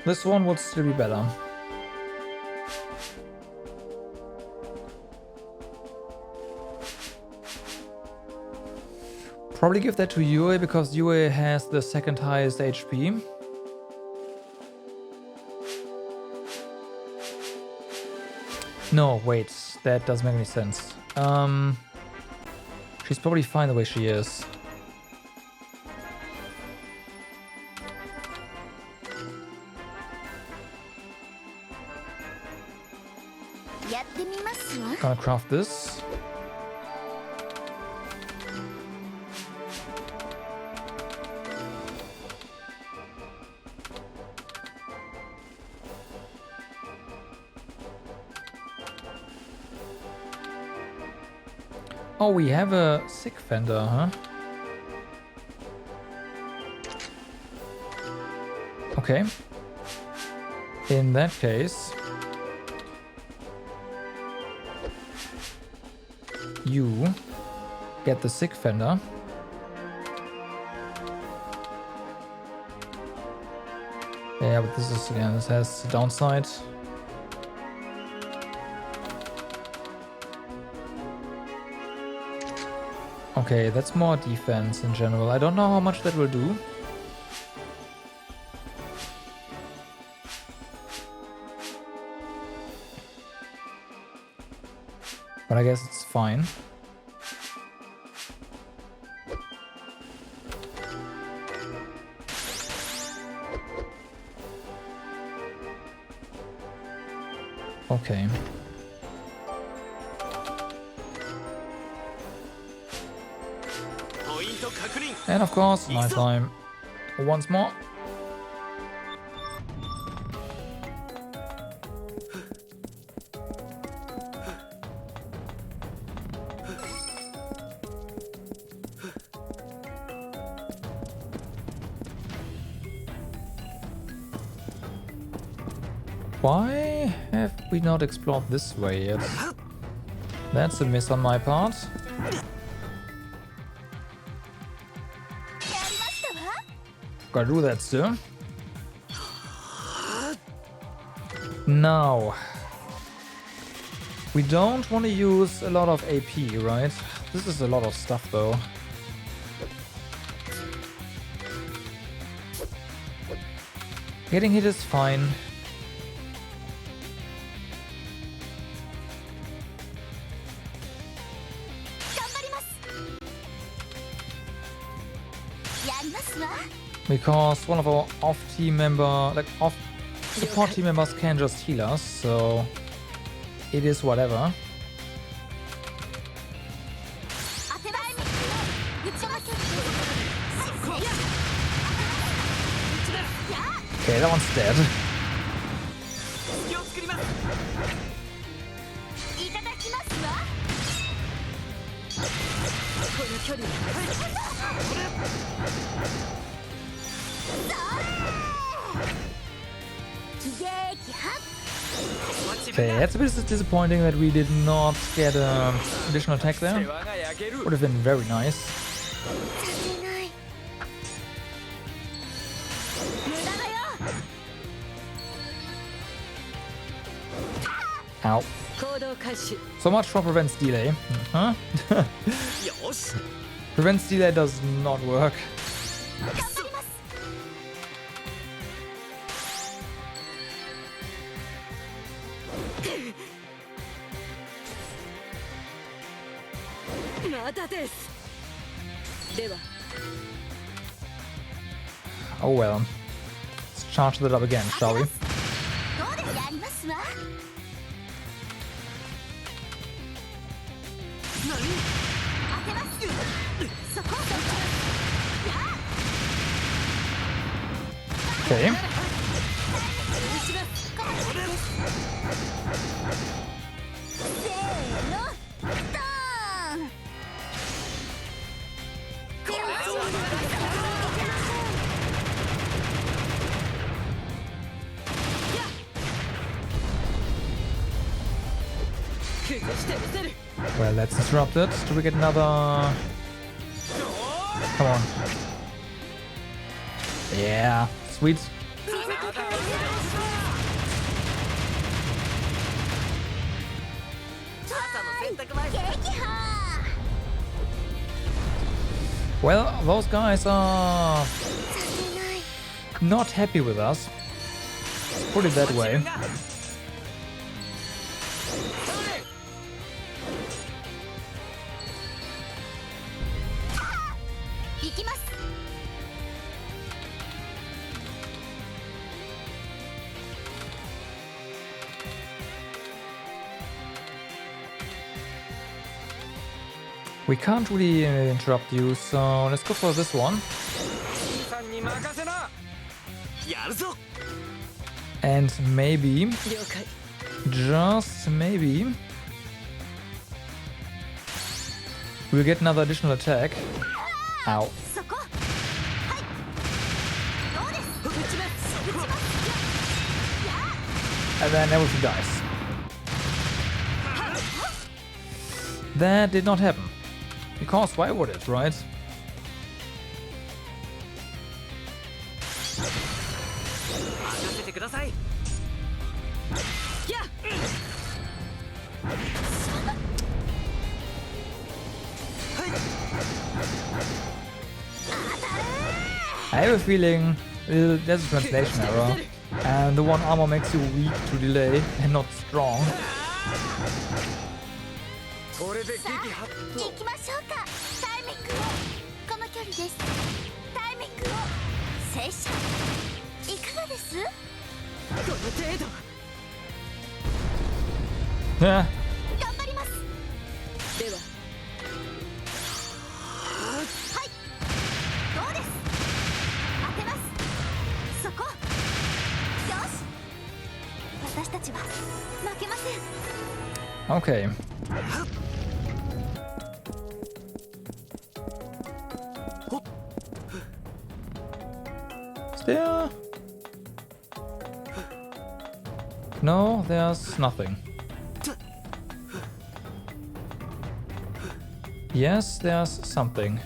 this one would still be better. Probably give that to Yue because Yue has the 2nd highest HP. No, wait, that doesn't make any sense. She's probably fine the way she is. Gonna craft this. Oh, we have a sick fender, huh? Okay. In that case, you get the sick fender. Yeah, but this is, again, this has downside. Okay, that's more defense in general. I don't know how much that will do. But I guess it's fine. Okay. And of course, nighttime once more. Why have we not explored this way yet? That's a miss on my part. Gotta do that still. Now, we don't want to use a lot of AP, right? This is a lot of stuff though. Getting hit is fine. Because one of our off-team member, like support team members can just heal us, so it is whatever. Okay, that one's dead. Okay, it's a bit disappointing that we did not get an additional attack there. Would have been very nice. Ow. So much for prevents delay. Huh? Prevents delay does not work. Oh well. Let's charge that up again, shall we? Okay. Well, let's disrupt it. Do we get another... Come on. Yeah, sweet. Well, those guys are not happy with us. Let's put it that way. We can't really interrupt you, so let's go for this one. And maybe, just maybe, we'll get another additional attack. Ow. And then everything dies. That did not happen. Because why would it, right? I have a feeling there's a translation error, and the one armor makes you weak to delay and not strong. Yeah. Okay. Is there... No, there's nothing. Yes, there's something.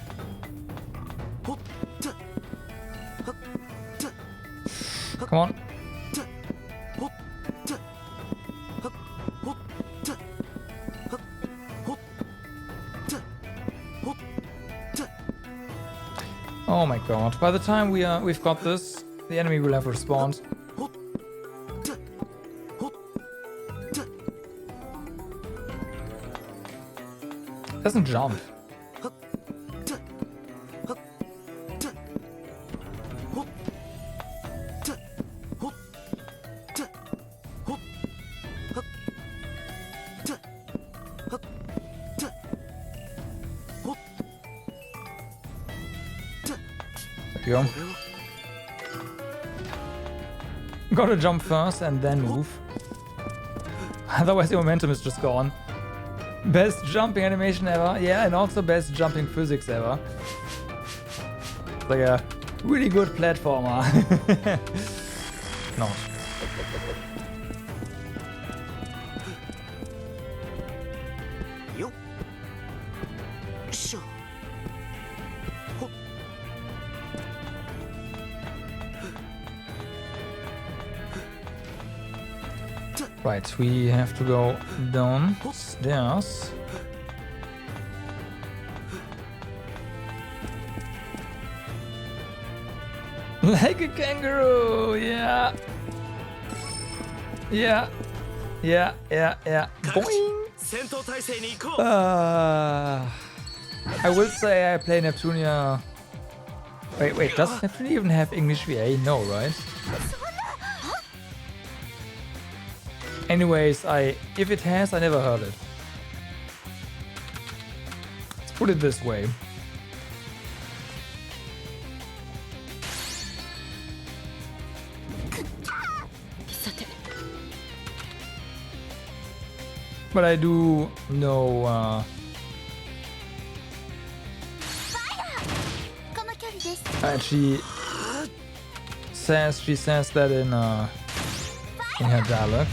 Come on. Oh my god. By the time we've got this, the enemy will have respawned. Doesn't jump. There you go. Gotta jump first and then move. Otherwise the momentum is just gone. Best jumping animation ever. Yeah, and also best jumping physics ever. Like a really good platformer. No. Yo. Sure. Right, we have to go downstairs. Like a kangaroo, yeah. Yeah. Yeah, yeah, yeah. Boing. I will say I play Neptunia. Wait, does Neptunia even have English VA? No, right? Anyways, if it has, I never heard it. Let's put it this way. But I do know she says that in her dialogue.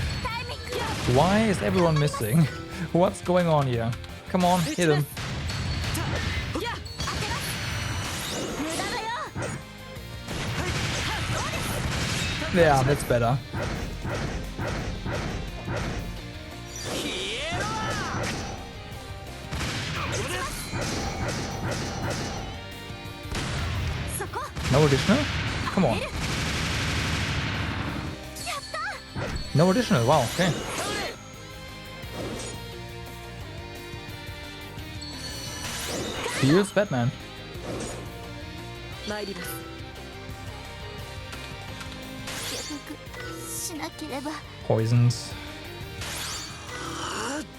Why is everyone missing? What's going on here? Come on, hit him. Yeah, that's better. No additional? Come on. No additional, wow, okay. Here's Batman. Poisons.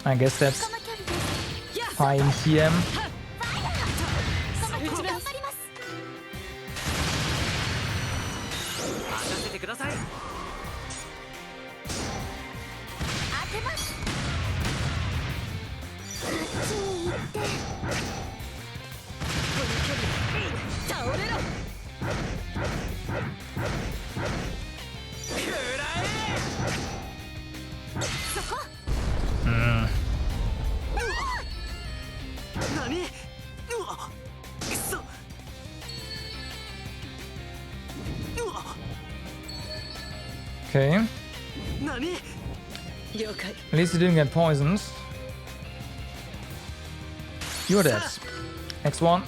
I guess that's fine TM. Okay. At least you didn't get poisoned. You're dead. Next one.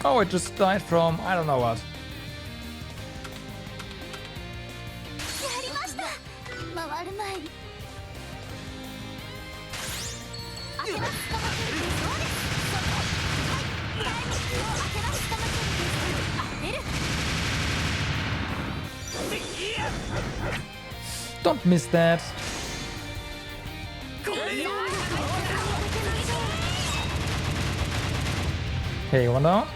Oh, it just died from I don't know what. Don't miss that. Okay, one down.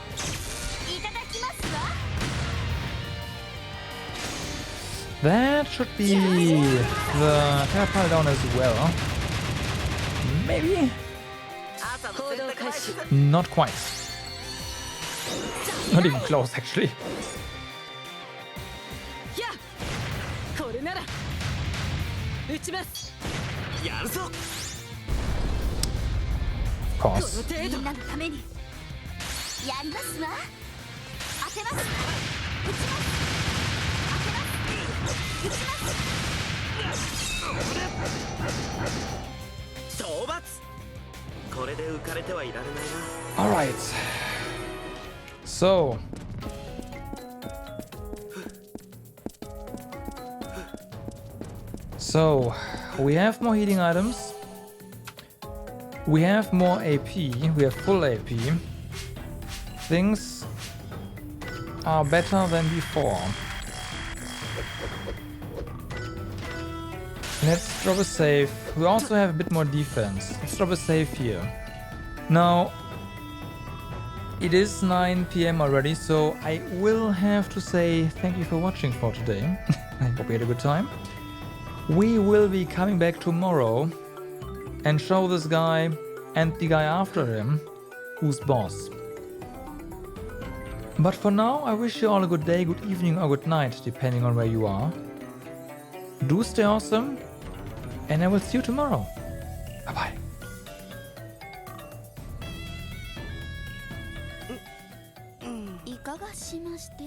That should be the Terrapile down as well. Maybe? Not quite. Not even close, actually. やあこれなら撃ちます。やるぞ。 Of この course. 程度みんなのためにやりますわ。当てます。撃ちます。当てます。撃ちます。討伐。これで浮かれてはいられないな。 Alright. So. So, we have more healing items. We have more AP. We have full AP. Things are better than before. Let's drop a save. We also have a bit more defense. Let's drop a save here. Now, it is 9 PM already, so I will have to say thank you for watching for today. I hope you had a good time. We will be coming back tomorrow and show this guy and the guy after him who's boss. But for now, I wish you all a good day, good evening or good night, depending on where you are. Do stay awesome, and I will see you tomorrow. Bye bye. いかがしまして？